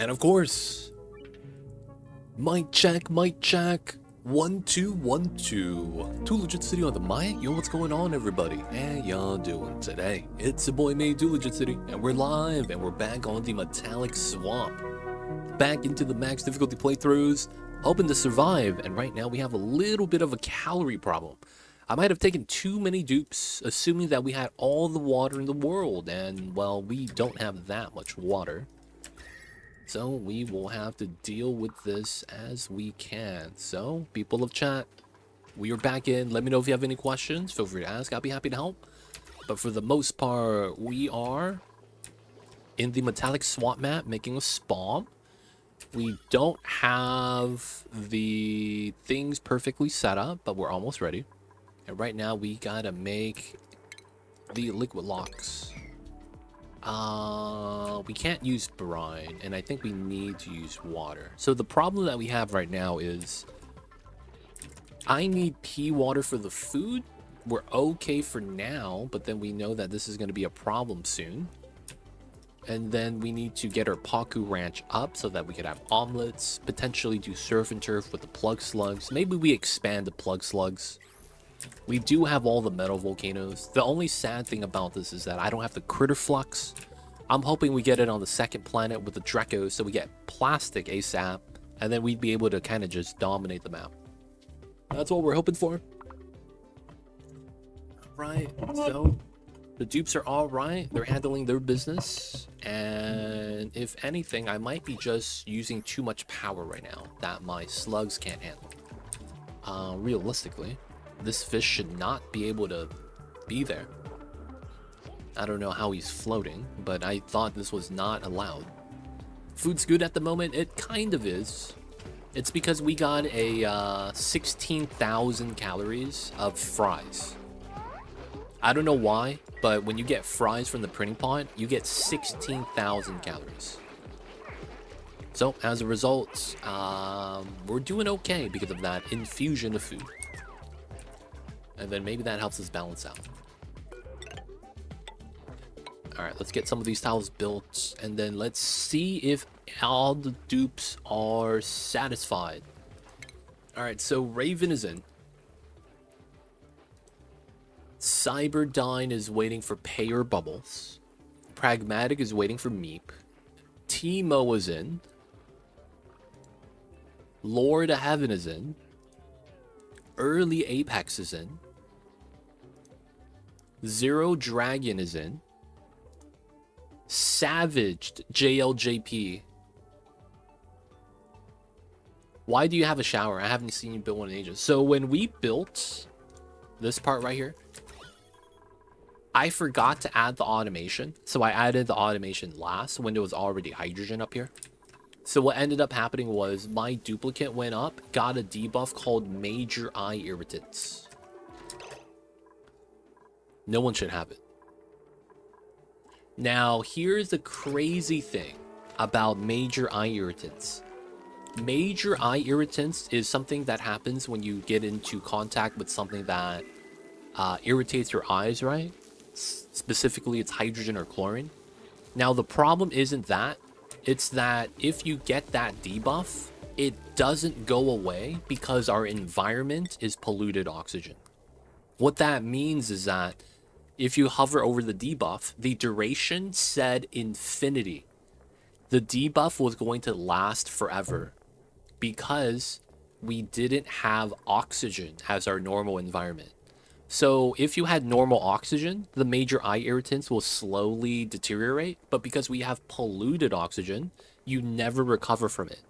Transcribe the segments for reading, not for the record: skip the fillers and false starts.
And of course, mic check, mic check. 1 2 1 2. Too Legit City on the mic. Yo, what's going on, everybody? How y'all doing today? It's your boy May, Too Legit City, and we're live, and we're back on the Metallic Swamp. Back into the max difficulty playthroughs, hoping to survive. And right now we have a little bit of a calorie problem. I might have taken too many dupes, assuming that we had all the water in the world, and well, we don't have that much water. So we will have to deal with this as we can. So, people of chat, we are back in. Let me know if you have any questions. Feel free to ask. I'll be happy to help. But for the most part, we are in the Metallic Swamp map making a SPOM. We don't have the things perfectly set up, but we're almost ready. And right now, we gotta make the liquid locks. We can't use brine, and I think we need to use water. So the problem that we have right now is I need pea water for the food. We're okay for now, but then we know that this is going to be a problem soon. And then we need to get our Pacus ranch up so that we could have omelets, potentially do surf and turf with the plug slugs. Maybe we expand the plug slugs. We do have all the metal volcanoes. The only sad thing about this is that I don't have the critter flux. I'm hoping we get it on the second planet with the Draco, so we get plastic ASAP, and then we'd be able to kind of just dominate the map. That's what we're hoping for. Right, so the dupes are all right. They're handling their business, and if anything, I might be just using too much power right now that my slugs can't handle. Realistically, this fish should not be able to be there. I don't know how he's floating, but I thought this was not allowed. Food's good at the moment. It kind of is. It's because we got a 16,000 calories of fries. I don't know why, but when you get fries from the printing pot, you get 16,000 calories. So as a result, we're doing okay because of that infusion of food. And then maybe that helps us balance out. Alright, let's get some of these tiles built, and then let's see if all the dupes are satisfied. Alright, so Raven is in. Cyberdyne is waiting for Payer Bubbles. Pragmatic is waiting for Meep. Timo is in. Lord of Heaven is in. Early Apex is in. Zero Dragon is in. Savaged JLJP. Why do you have a shower? I haven't seen you build one in ages. So when we built this part right here, I forgot to add the automation. So I added the automation last when there was already hydrogen up here. So what ended up happening was my duplicate went up, got a debuff called Major Eye Irritants. No one should have it. Now, here's the crazy thing about Major Eye Irritants. Major Eye Irritants is something that happens when you get into contact with something that irritates your eyes, right? Specifically, it's hydrogen or chlorine. Now, the problem isn't that. It's that if you get that debuff, it doesn't go away because our environment is polluted oxygen. What that means is that if you hover over the debuff, the duration said infinity. The debuff was going to last forever because we didn't have oxygen as our normal environment. So if you had normal oxygen, the major eye irritants will slowly deteriorate, but because we have polluted oxygen, you never recover from it.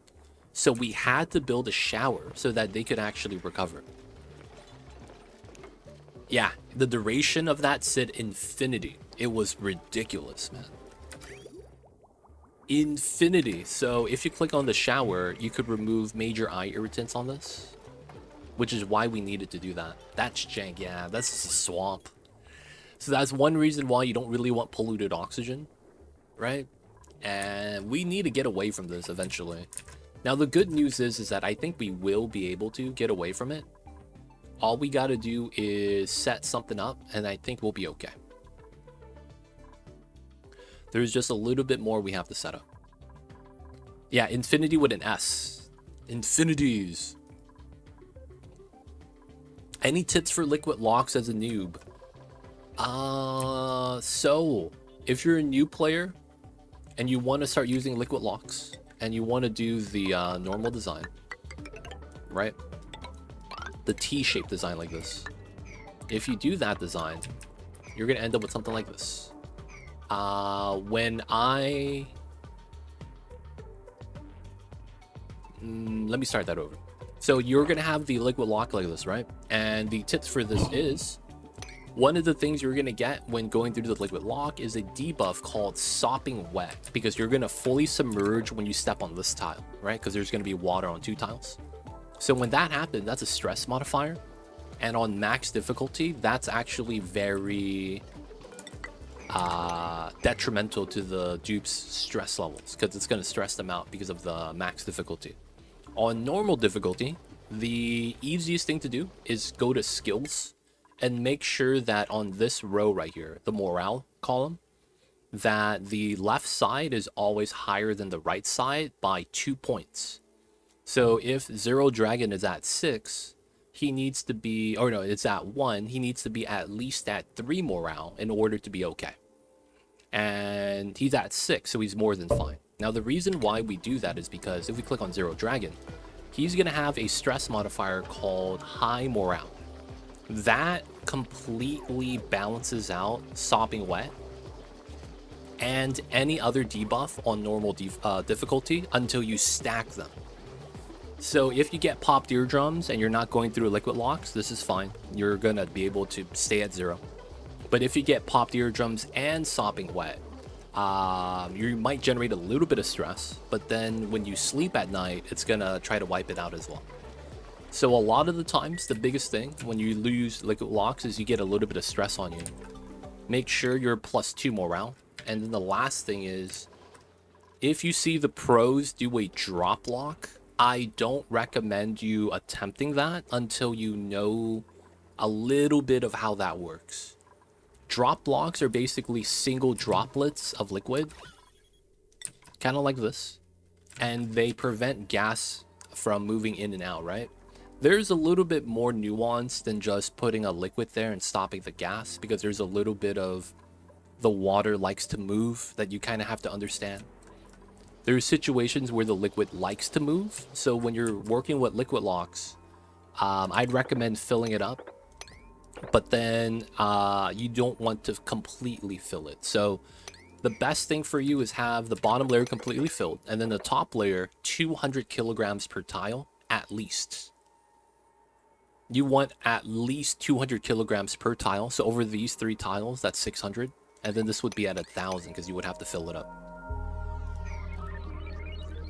So we had to build a shower so that they could actually recover. Yeah, the duration of that said infinity. It was ridiculous, man. Infinity. So if you click on the shower, you could remove major eye irritants on this, which is why we needed to do that. That's jank. Yeah, that's just a swamp. So that's one reason why you don't really want polluted oxygen, right? And we need to get away from this eventually. Now, the good news is that I think we will be able to get away from it. All we got to do is set something up, and I think we'll be okay. There's just a little bit more we have to set up. Yeah, infinity with an S. Infinities. Any tips for liquid locks as a noob? So if you're a new player and you want to start using liquid locks and you want to do the normal design, right? The T-shaped design like this. If you do that design, you're gonna end up with something like this. Let me start that over. So you're gonna have the liquid lock like this, right? And the tips for this is, one of the things you're gonna get when going through the liquid lock is a debuff called sopping wet, because you're gonna fully submerge when you step on this tile, right? Because there's gonna be water on 2 tiles. So when that happens, that's a stress modifier. And on max difficulty, that's actually very detrimental to the dupe's stress levels, because it's going to stress them out because of the max difficulty. On normal difficulty, the easiest thing to do is go to skills and make sure that on this row right here, the morale column, that the left side is always higher than the right side by 2 points. So if Zero Dragon is at 6, he needs to be, or no, it's at 1, he needs to be at least at 3 morale in order to be okay. And he's at 6, so he's more than fine. Now the reason why we do that is because if we click on Zero Dragon, he's going to have a stress modifier called High Morale. That completely balances out Sopping Wet and any other debuff on normal difficulty until you stack them. So if you get popped eardrums and you're not going through liquid locks, this is fine. You're gonna be able to stay at 0. But if you get popped eardrums and sopping wet, you might generate a little bit of stress, but then when you sleep at night, it's gonna try to wipe it out as well. So a lot of the times, the biggest thing when you lose liquid locks is you get a little bit of stress on you. Make sure you're +2 morale. And then the last thing is, if you see the pros do a drop lock, I don't recommend you attempting that until you know a little bit of how that works. Drop blocks are basically single droplets of liquid, kind of like this, and they prevent gas from moving in and out, right? There's a little bit more nuance than just putting a liquid there and stopping the gas, because there's a little bit of the water likes to move that you kind of have to understand. There's situations where the liquid likes to move, so when you're working with liquid locks, I'd recommend filling it up, but then you don't want to completely fill it. So the best thing for you is have the bottom layer completely filled, and then the top layer 200 kilograms per tile at least. You want at least 200 kilograms per tile, so over these 3 tiles, that's 600, and then this would be at 1,000 because you would have to fill it up.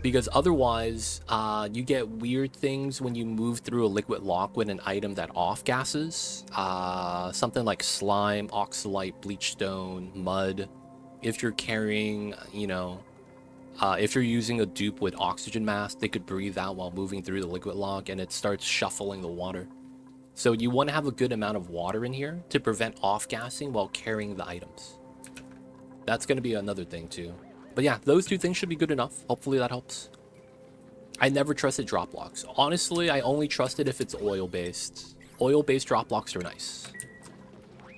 Because otherwise, you get weird things when you move through a liquid lock with an item that off gases. Something like slime, oxalite, bleach stone, mud. If you're carrying, if you're using a dupe with oxygen mask, they could breathe out while moving through the liquid lock and it starts shuffling the water. So you want to have a good amount of water in here to prevent off gassing while carrying the items. That's going to be another thing too. But yeah, those 2 things should be good enough. Hopefully that helps. I never trusted drop blocks. Honestly, I only trust it if it's oil-based. Oil-based drop blocks are nice.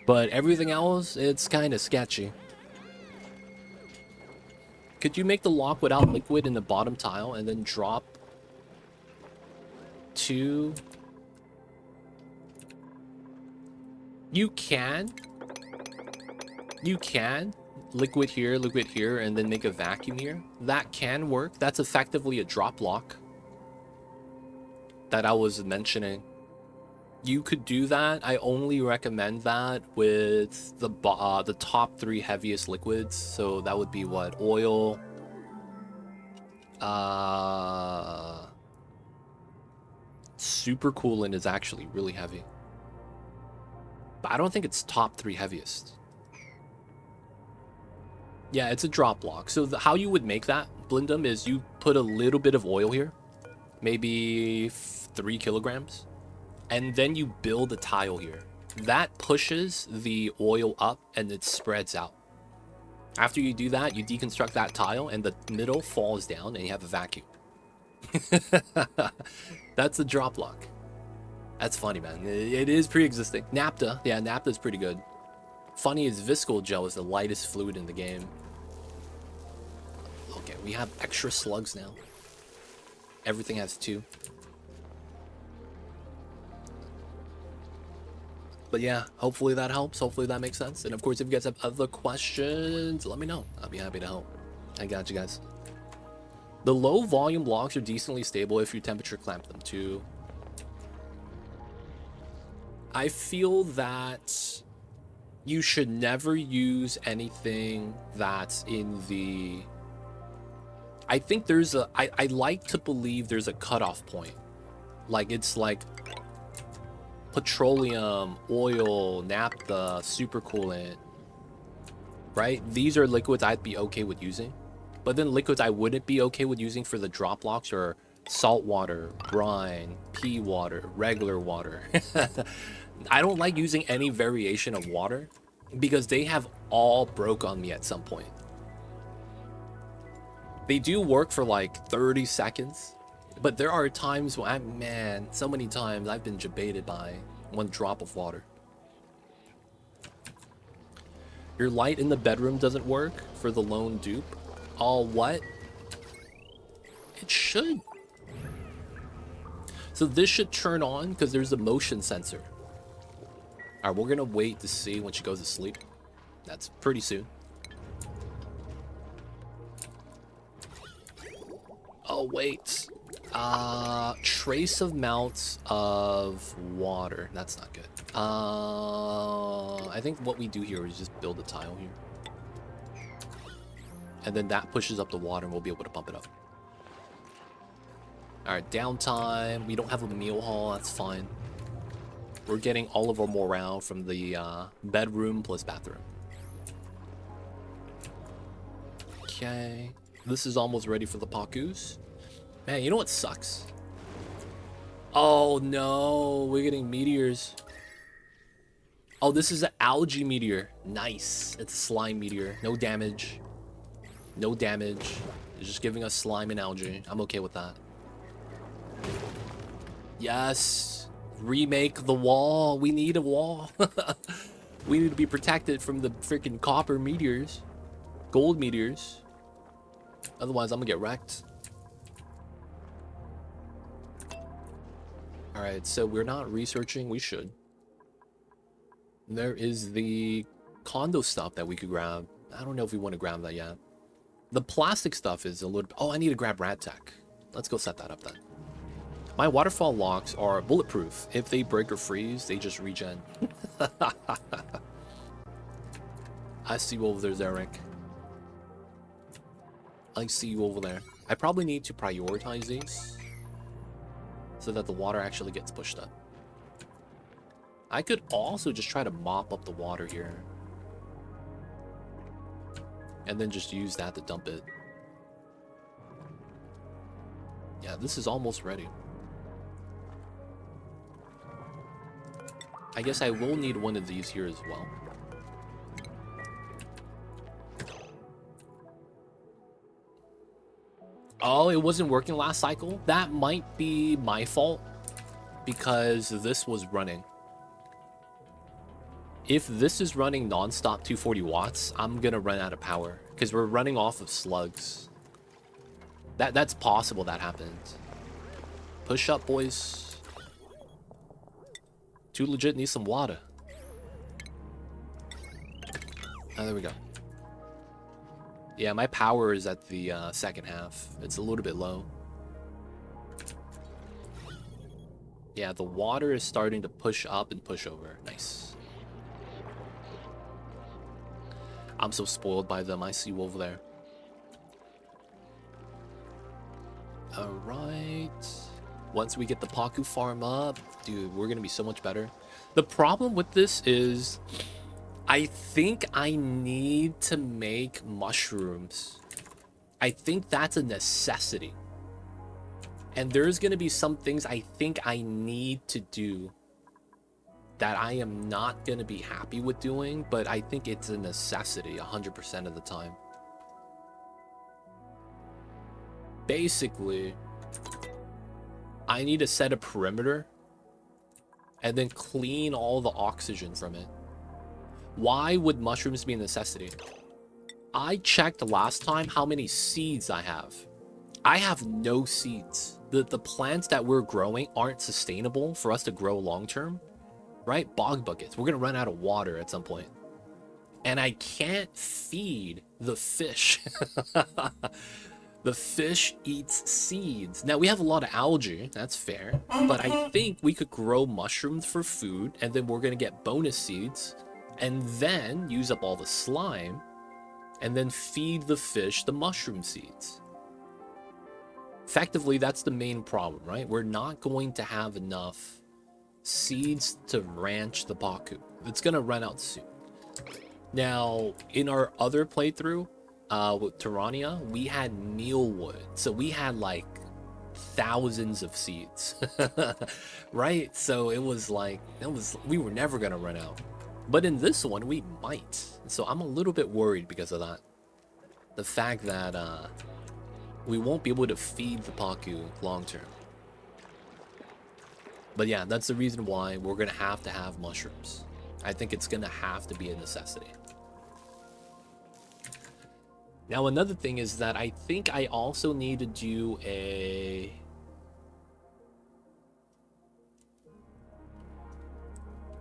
But everything else, it's kind of sketchy. Could you make the lock without liquid in the bottom tile and then drop 2? You can. You can. Liquid here, and then make a vacuum here. That can work. That's effectively a drop lock that I was mentioning. You could do that. I only recommend that with the top 3 heaviest liquids. So that would be what? Oil. Super coolant is actually really heavy. But I don't think it's top 3 heaviest. Yeah, it's a drop block. So how you would make that, Blindum, is you put a little bit of oil here. Maybe 3 kilograms. And then you build a tile here. That pushes the oil up and it spreads out. After you do that, you deconstruct that tile, and the middle falls down, and you have a vacuum. That's the drop lock. That's funny, man. It is pre-existing. Naphtha, yeah, naphtha is pretty good. Funny is viscal gel is the lightest fluid in the game. Okay, we have extra slugs now. Everything has 2. But yeah, hopefully that helps. Hopefully that makes sense. And of course, if you guys have other questions, let me know. I'll be happy to help. I got you guys. The low volume blocks are decently stable if you temperature clamp them too. I feel that you should never use anything that's in the... I think there's a... I like to believe there's a cutoff point. Like, it's like petroleum, oil, naphtha, supercoolant, right? These are liquids I'd be okay with using. But then liquids I wouldn't be okay with using for the drop locks are salt water, brine, pea water, regular water. I don't like using any variation of water because they have all broke on me at some point. They do work for like 30 seconds, but there are times when man, so many times I've been jebaited by one drop of water. Your light in the bedroom doesn't work for the lone dupe. Oh, what? It should. So this should turn on because there's a motion sensor. All right, we're gonna wait to see when she goes to sleep. That's pretty soon. Oh, wait. Trace of amounts of water. That's not good. I think what we do here is just build a tile here. And then that pushes up the water and we'll be able to pump it up. Alright, downtime. We don't have a meal hall. That's fine. We're getting all of our morale from the bedroom plus bathroom. Okay. This is almost ready for the Pacus. Man, you know what sucks? Oh no, we're getting meteors. Oh, this is an algae meteor. Nice. It's a slime meteor. No damage. No damage. It's just giving us slime and algae. I'm okay with that. Yes. Remake the wall. We need a wall. We need to be protected from the freaking copper meteors. Gold meteors. Otherwise, I'm gonna get wrecked. Alright, so we're not researching. We should. There is the condo stuff that we could grab. I don't know if we want to grab that yet. The plastic stuff is a little... Oh, I need to grab Rat Tech. Let's go set that up then. My waterfall locks are bulletproof. If they break or freeze, they just regen. I see you over there, Zarek. I see you over there. I probably need to prioritize these so that the water actually gets pushed up. I could also just try to mop up the water here. And then just use that to dump it. Yeah, this is almost ready. I guess I will need one of these here as well. Oh, it wasn't working last cycle? That might be my fault because this was running. If this is running non-stop 240 watts, I'm gonna run out of power because we're running off of slugs. That's possible that happens. Push up, boys. Too legit need some water. Oh, there we go. Yeah, my power is at the second half. It's a little bit low. Yeah, the water is starting to push up and push over. Nice. I'm so spoiled by them. I see you over there. Alright. Once we get the Paku farm up, dude, we're gonna be so much better. The problem with this is I think I need to make mushrooms. I think that's a necessity. And there's gonna be some things I think I need to do that I am not going to be happy with doing, but I think it's a necessity 100% of the time. Basically, I need to set a perimeter and then clean all the oxygen from it. Why would mushrooms be a necessity? I checked last time how many seeds I have. I have no seeds. The plants that we're growing aren't sustainable for us to grow long term, right? Bog buckets. We're going to run out of water at some point. And I can't feed the fish. The fish eats seeds. Now, we have a lot of algae. That's fair. But I think we could grow mushrooms for food, and then we're going to get bonus seeds, and then use up all the slime, and then feed the fish the mushroom seeds. Effectively, that's the main problem, right? We're not going to have enough seeds to ranch the Pacus. It's going to run out soon. Now, in our other playthrough with Terrania, we had mealwood. So we had like thousands of seeds, right? So it was like, we were never going to run out. But in this one, we might. So I'm a little bit worried because of that. The fact that we won't be able to feed the Pacus long term. But yeah, that's the reason why we're going to have mushrooms. I think it's going to have to be a necessity. Now, another thing is that I think I also need to do a...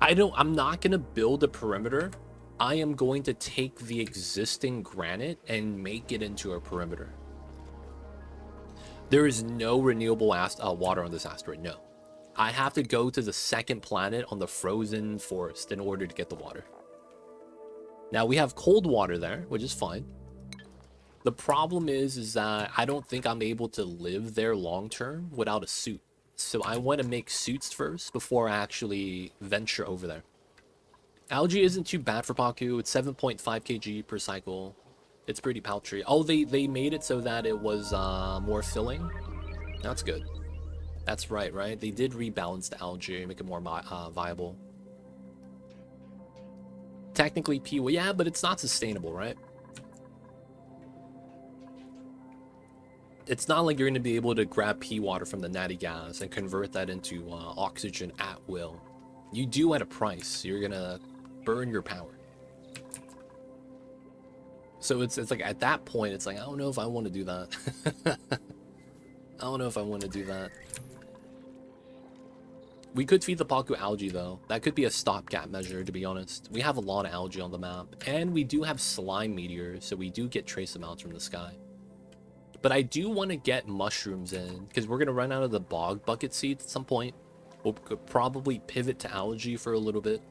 I'm not going to build a perimeter. I am going to take the existing granite and make it into a perimeter. There is no renewable water on this asteroid, no. I have to go to the second planet on the frozen forest in order to get the water. Now, we have cold water there, which is fine. The problem is that I don't think I'm able to live there long term without a suit. So I want to make suits first before I actually venture over there. Algae isn't too bad for Pacus. It's 7.5 kg per cycle. It's pretty paltry. Oh, they made it so that it was more filling. That's good. That's right? They did rebalance the algae, make it more viable. Technically, well, yeah, but it's not sustainable, right? It's not like you're going to be able to grab pea water from the natty gas and convert that into oxygen at will. You do at a price. You're going to burn your power. So it's like at that point, it's like, I don't know if I want to do that. I don't know if I want to do that. We could feed the Pacus algae, though. That could be a stopgap measure, to be honest. We have a lot of algae on the map. And we do have slime meteors, so we do get trace amounts from the sky. But I do want to get mushrooms in, because we're going to run out of the bog bucket seeds at some point. We'll probably pivot to algae for a little bit.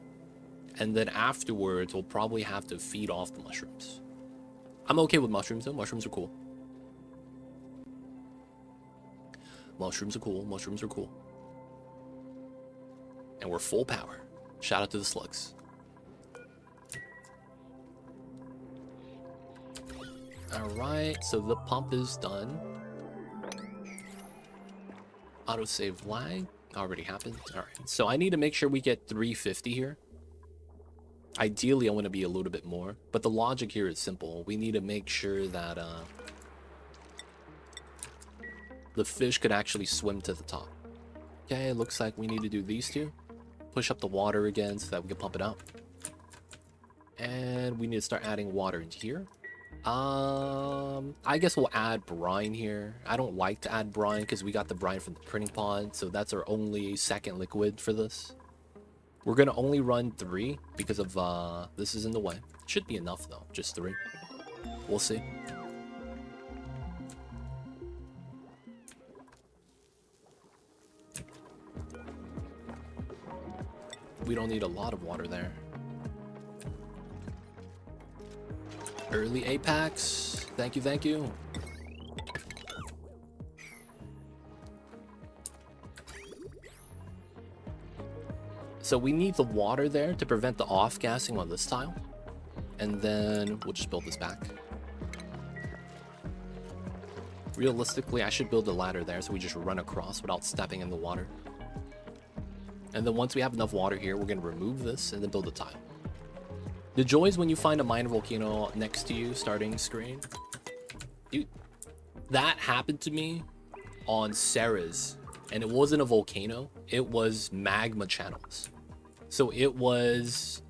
And then afterwards, we'll probably have to feed off the mushrooms. I'm okay with mushrooms, though. Mushrooms are cool. Mushrooms are cool. Mushrooms are cool. And we're full power. Shout out to the slugs. Alright, so the pump is done. Autosave lag already happened. Alright, so I need to make sure we get 350 here. Ideally, I want to be a little bit more, but the logic here is simple. We need to make sure that the fish could actually swim to the top. Okay, looks like we need to do these two. Push up the water again so that we can pump it out. And we need to start adding water into here. I guess we'll add brine here. I don't like to add brine because we got the brine from the printing pod, so that's our only second liquid for this. We're gonna only run 3 because of this is in the way. Should be enough though, just 3. We'll see. We don't need a lot of water there. Early Apex. Thank you, thank you. So we need the water there to prevent the off-gassing on this tile. And then we'll just build this back. Realistically, I should build a ladder there so we just run across without stepping in the water. And then once we have enough water here, we're going to remove this and then build a tile. The joys when you find a minor volcano next to you starting screen. Dude, that happened to me on Ceres. And it wasn't a volcano. It was magma channels. So it was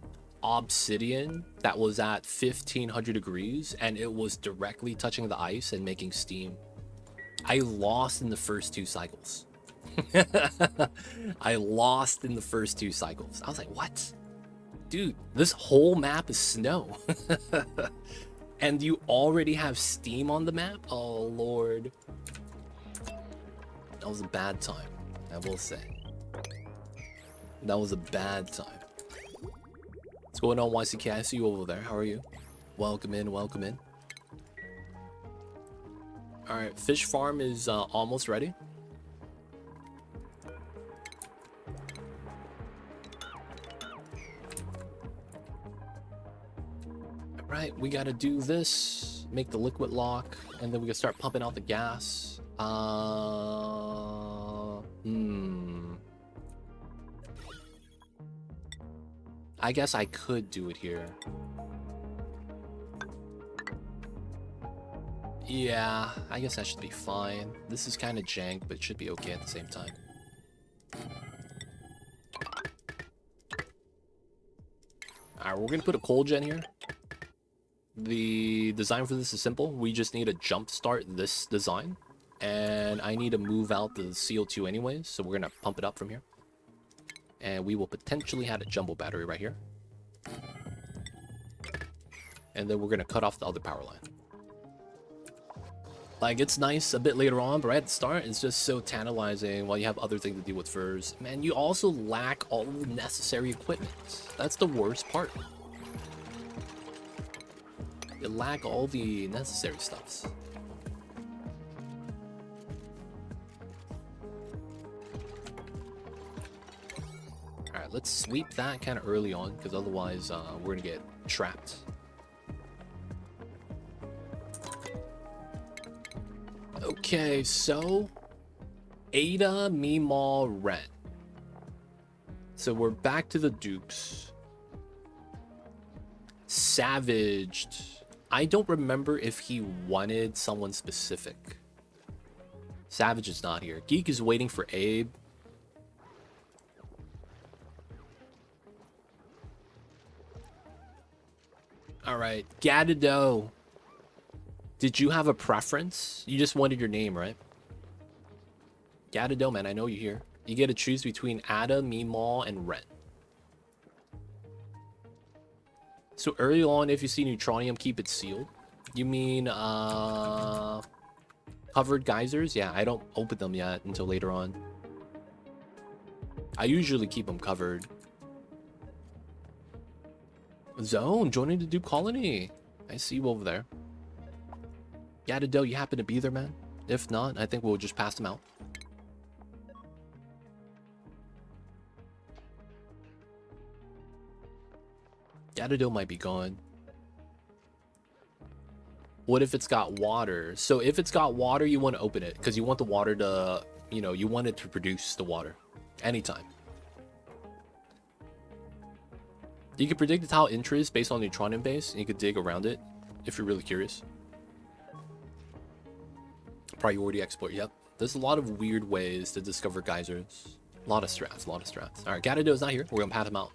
obsidian that was at 1500 degrees. And it was directly touching the ice and making steam. I lost in the first 2 cycles. I lost in the first 2 cycles. I was like, what? Dude, this whole map is snow. And you already have steam on the map? Oh, Lord. That was a bad time, I will say. That was a bad time. What's going on, YCK? I see you over there. How are you? Welcome in, welcome in. Alright, fish farm is almost ready. Right, we gotta do this, make the liquid lock, and then we can start pumping out the gas. I guess I could do it here. Yeah, I guess that should be fine. This is kind of jank, but it should be okay at the same time. Alright, we're gonna put a coal gen here. The design for this is simple. We just need to jump start this design. And I need to move out the CO2 anyways, so we're gonna pump it up from here. And we will potentially have a jumbo battery right here. And then we're gonna cut off the other power line. Like, it's nice a bit later on, but right at the start, it's just so tantalizing while you have other things to deal with first. Man, you also lack all the necessary equipment. That's the worst part. You lack all the necessary stuffs. Alright, let's sweep that kind of early on, because otherwise we're going to get trapped. Okay, so Ada, Meemaw, Ren. So we're back to the Dukes. Savaged. I don't remember if he wanted someone specific. Savage is not here. Geek is waiting for Abe. Alright, Gadado. Did you have a preference? You just wanted your name, right? Gadado, man, I know you're here. You get to choose between Ada, Meemaw, and Ren. So early on, if you see neutronium, keep it sealed. You mean covered geysers? Yeah, I don't open them yet until later on. I usually keep them covered. Zone, joining the Dupe colony. I see you over there. Gadado, you happen to be there, man? If not, I think we'll just pass them out. Gadado might be gone. What if it's got water? So if it's got water, you want to open it because you want the water to, you know, you want it to produce the water anytime. You can predict the tile interest based on neutronium base, and you could dig around it if you're really curious. Priority exploit, yep. There's a lot of weird ways to discover geysers. A lot of strats, a lot of strats. All right, Gadado's not here. We're gonna pat him out.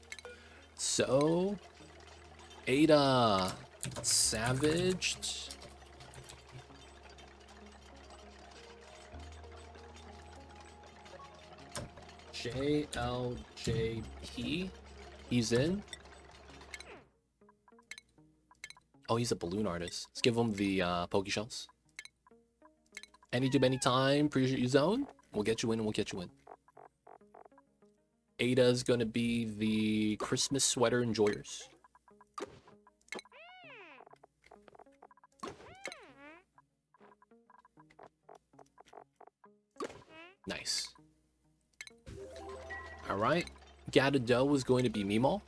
So, Ada, savaged. JLJP. He's in. Oh, he's a balloon artist. Let's give him the Poke Shells. Anytime, appreciate you, Zone. We'll get you in and we'll get you in. Ada's gonna be the Christmas sweater enjoyers. Nice. Alright. Gadado is going to be Meemaw.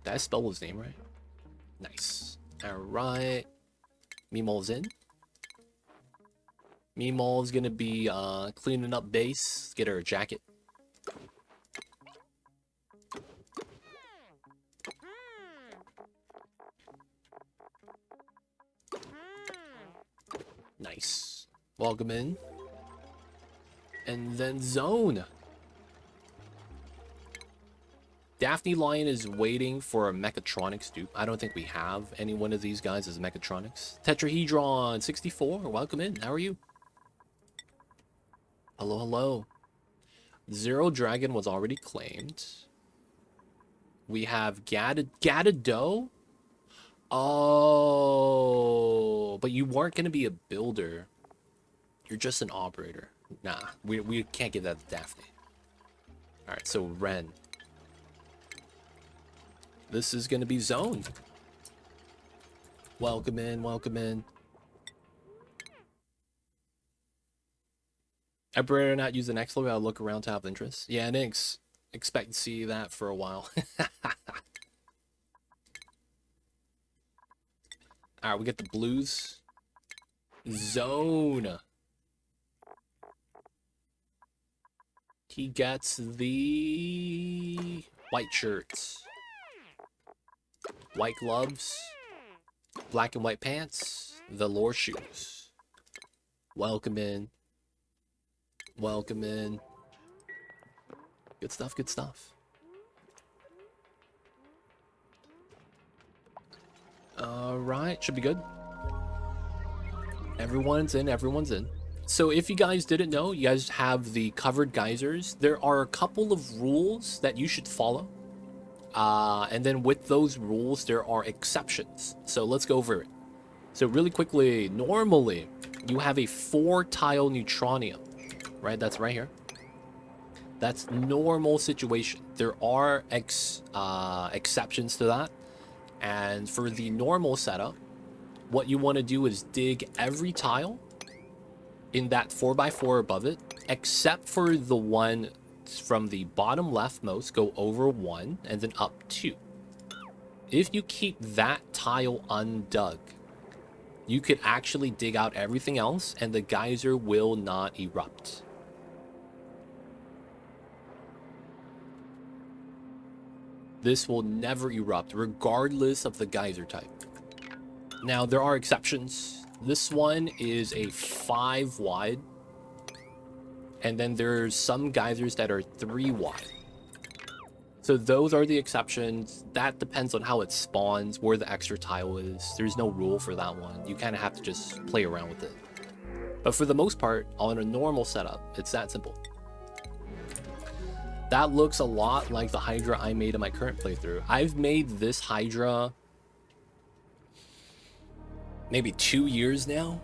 Did I spell his name right? Nice. Alright. Meemaw's in. Meemaw's gonna be cleaning up base. Get her a jacket. Nice. Welcome in. And then zone. Daphne Lion is waiting for a Mechatronics dupe. I don't think we have any one of these guys as Mechatronics. Tetrahedron 64, welcome in. How are you? Hello, hello. Zero Dragon was already claimed. We have Gadado. Oh, but you weren't going to be a builder. You're just an operator. Nah, we can't give that to Daphne. All right, so Ren. This is going to be zoned. Welcome in, welcome in. I better not use the next level. I'll look around to have interest. Yeah, I didn't expect to see that for a while. Alright, we get the blues. Zone. He gets the white shirts. White gloves. Black and white pants. Velour shoes. Welcome in. Welcome in. Good stuff, good stuff. Alright, should be good. Everyone's in, everyone's in. So if you guys didn't know, you guys have the covered geysers. There are a couple of rules that you should follow. And then with those rules, there are exceptions. So let's go over it. So really quickly, normally, you have a 4-tile neutronium. Right, that's right here. That's normal situation. There are exceptions to that. And for the normal setup, what you want to do is dig every tile in that 4x4 above it, except for the one from the bottom leftmost, go over 1 and then up 2. If you keep that tile undug, you could actually dig out everything else and the geyser will not erupt. This will never erupt, regardless of the geyser type. Now, there are exceptions. This one is a 5 wide. And then there's some geysers that are 3 wide. So those are the exceptions. That depends on how it spawns, where the extra tile is. There's no rule for that one. You kind of have to just play around with it. But for the most part, on a normal setup, it's that simple. That looks a lot like the Hydra I made in my current playthrough. I've made this Hydra maybe 2 years now.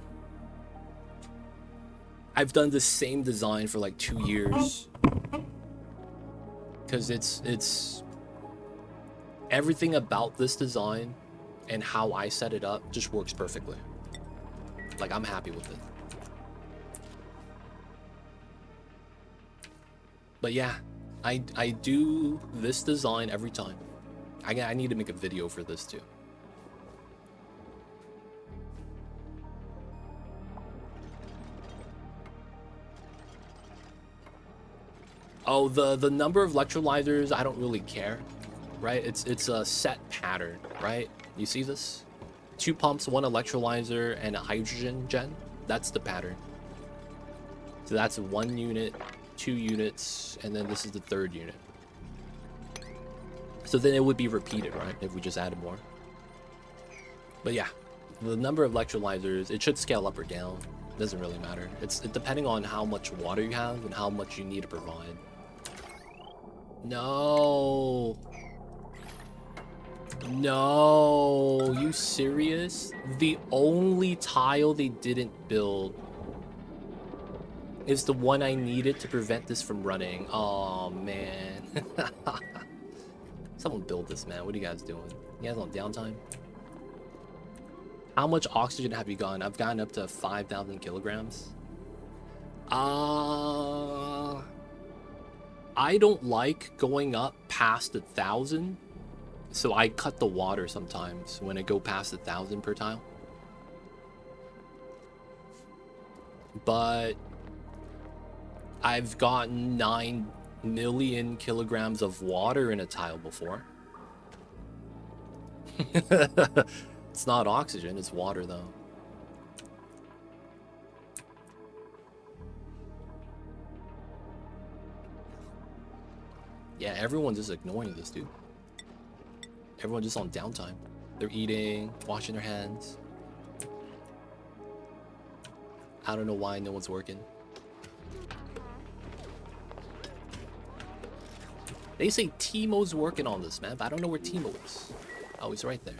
I've done the same design for like 2 years. Because it's everything about this design and how I set it up just works perfectly. Like, I'm happy with it. But yeah, I do this design every time. I need to make a video for this too. Oh, the number of electrolyzers, I don't really care, right? It's a set pattern, right? You see this? 2 pumps, 1 electrolyzer, and a hydrogen gen. That's the pattern. So that's 1 unit, 2 units, and then this is the 3rd unit. So then it would be repeated, right? If we just added more. But yeah, the number of electrolyzers, it should scale up or down. It doesn't really matter. It's depending on how much water you have and how much you need to provide. No. No, you serious? The only tile they didn't build is the one I needed to prevent this from running. Oh, man. Someone build this, man. What are you guys doing? You guys on downtime? How much oxygen have you gotten? I've gotten up to 5,000 kilograms. I don't like going up past 1,000 So I cut the water sometimes when I go past 1,000 per tile. But I've gotten 9 million kilograms of water in a tile before. It's not oxygen, it's water though. Yeah, everyone's just ignoring this, dude. Everyone just on downtime. They're eating, washing their hands. I don't know why no one's working. They say Timo's working on this, man, but I don't know where Timo is. Oh, he's right there.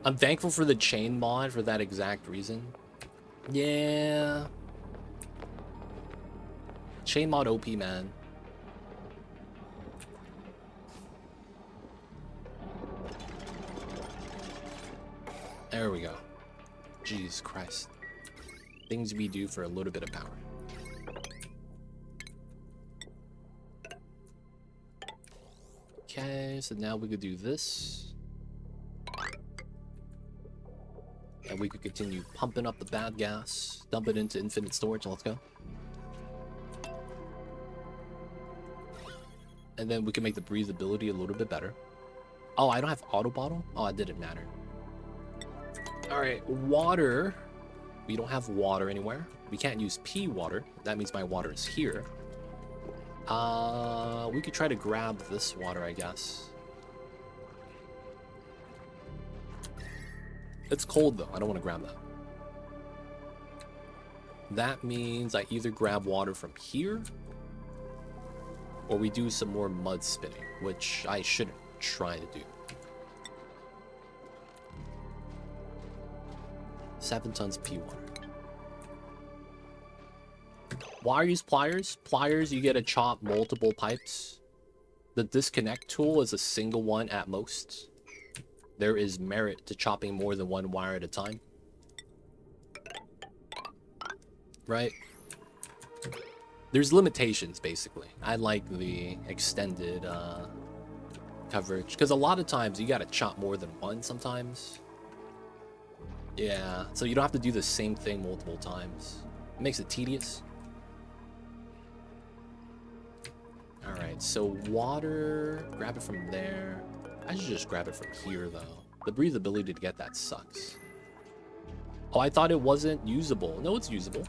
I'm thankful for the chain mod for that exact reason. Yeah. Chain mod OP, man. There we go. Jesus Christ. Things we do for a little bit of power. Okay, so now we could do this. And we could continue pumping up the bad gas, dump it into infinite storage, and let's go. And then we can make the breathability a little bit better. Oh, I don't have auto bottle? Oh, it didn't matter. Alright, water. We don't have water anywhere. We can't use P water. That means my water is here. We could try to grab this water, I guess. It's cold though. I don't want to grab that. That means I either grab water from here, or we do some more mud spinning, which I shouldn't try to do. 7 tons P water. Why use pliers? Pliers, you get to chop multiple pipes. The disconnect tool is a single one at most. There is merit to chopping more than one wire at a time. Right? There's limitations, basically. I like the extended coverage, because a lot of times you gotta chop more than one sometimes. Yeah, so you don't have to do the same thing multiple times. It makes it tedious. Alright, so water, grab it from there. I should just grab it from here, though. The breathability to get that sucks. Oh, I thought it wasn't usable. No, it's usable.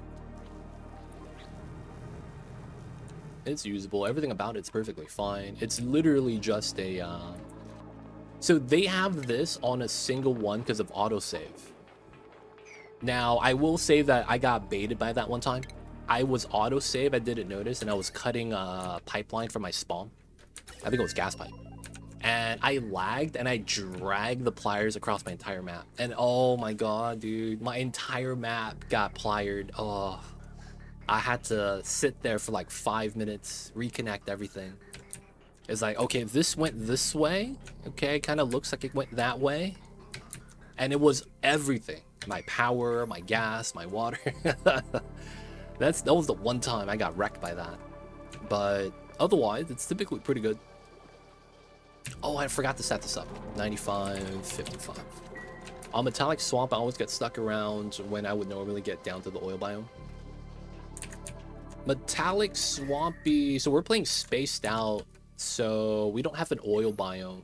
It's usable. Everything about it's perfectly fine. It's literally just a... So they have this on a single one because of autosave. Now, I will say that I got baited by that one time. I was autosave, I didn't notice, and I was cutting a pipeline for my SPOM. I think it was gas pipe. And I lagged, and I dragged the pliers across my entire map. And oh my god, dude, my entire map got pliered. Oh, I had to sit there for like 5 minutes, reconnect everything. It's like, okay, if this went this way, okay, it kind of looks like it went that way. And it was everything. My power, my gas, my water. That was the one time I got wrecked by that. But otherwise, it's typically pretty good. Oh, I forgot to set this up. 95, 55. On Metallic Swamp, I always get stuck around when I would normally get down to the oil biome. Metallic Swampy... So we're playing spaced out, so we don't have an oil biome.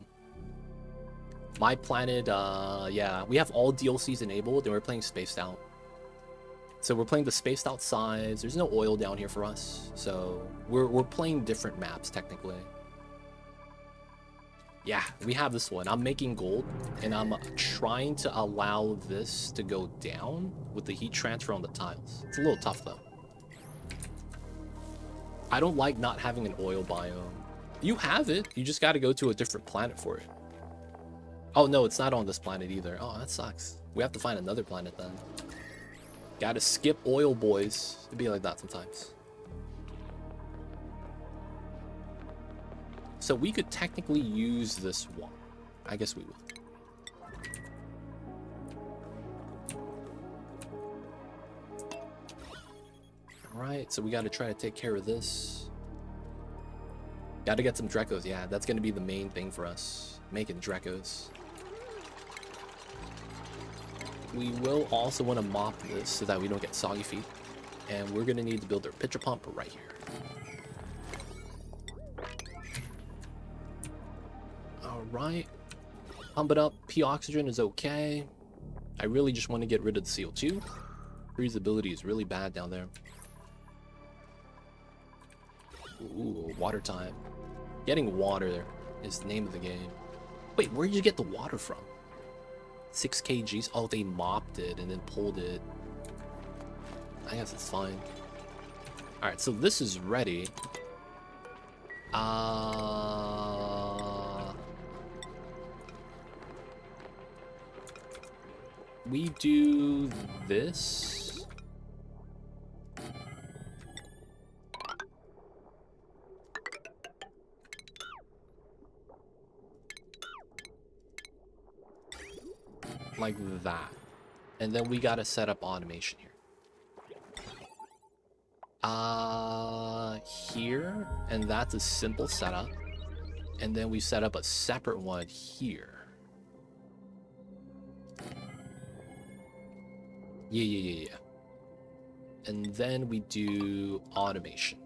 My planet, yeah, we have all DLCs enabled, and we're playing spaced out. So we're playing the spaced out sides. There's no oil down here for us, so we're playing different maps technically. Yeah, we have this one. I'm making gold, and I'm trying to allow this to go down with the heat transfer on the tiles. It's a little tough though. I don't like not having an oil biome. You have it. You just got to go to a different planet for it. Oh no, it's not on this planet either. Oh, that sucks. We have to find another planet then. Gotta skip oil, boys. It'd be like that sometimes. So we could technically use this one. I guess we will. Alright, so we gotta try to take care of this. Gotta get some Drekos. Yeah, that's gonna be the main thing for us. Making Drekos. We will also want to mop this so that we don't get soggy feet. And we're gonna need to build our pitcher pump right here. Alright. Pump it up. P oxygen is okay. I really just want to get rid of the CO2. Freezability is really bad down there. Ooh, water time. Getting water is the name of the game. Wait, where did you get the water from? 6 kgs? Oh, they mopped it and then pulled it. I guess it's fine. Alright, so this is ready. We do this. Like that. And then we gotta set up automation here. Here, and that's a simple setup. And then we set up a separate one here. Yeah. And then we do automation.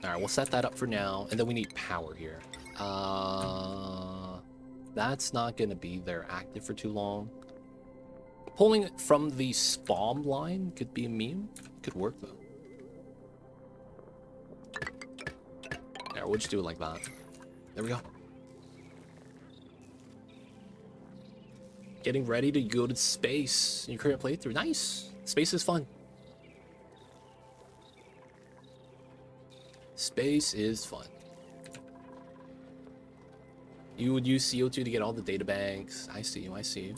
Alright, we'll set that up for now, and then we need power here. That's not gonna be there active for too long. Pulling it from the SPOM line could be a meme. Could work though. Yeah, we'll just do it like that. There we go. Getting ready to go to space in your current playthrough. Nice. Space is fun. Space is fun. You would use CO2 to get all the data banks. I see you, I see you.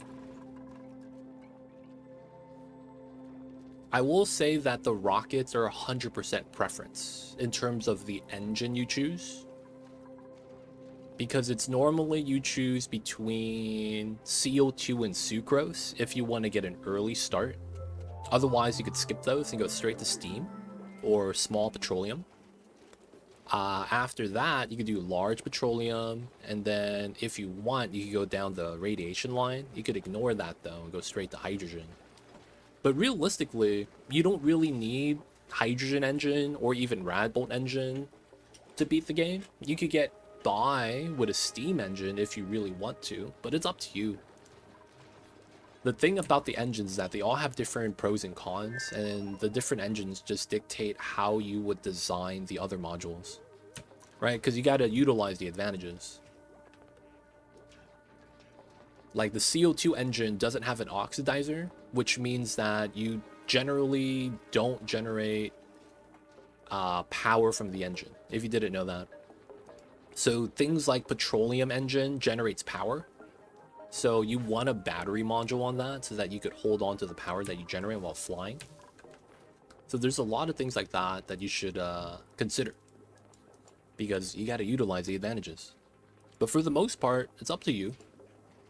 I will say that the rockets are 100% preference in terms of the engine you choose. Because it's normally you choose between CO2 and sucrose if you want to get an early start. Otherwise, you could skip those and go straight to steam or small petroleum. After that, you could do large petroleum, and then if you want, you could go down the radiation line. You could ignore that though and go straight to hydrogen. But realistically, you don't really need hydrogen engine or even rad bolt engine to beat the game. You could get by with a steam engine if you really want to, but it's up to you. The thing about the engines is that they all have different pros and cons, and the different engines just dictate how you would design the other modules, right? Because you got to utilize the advantages. Like the CO2 engine doesn't have an oxidizer, which means that you generally don't generate power from the engine, if you didn't know that. So things like petroleum engine generates power. So you want a battery module on that so that you could hold on to the power that you generate while flying. So there's a lot of things like that that you should consider, because you got to utilize the advantages. But for the most part, it's up to you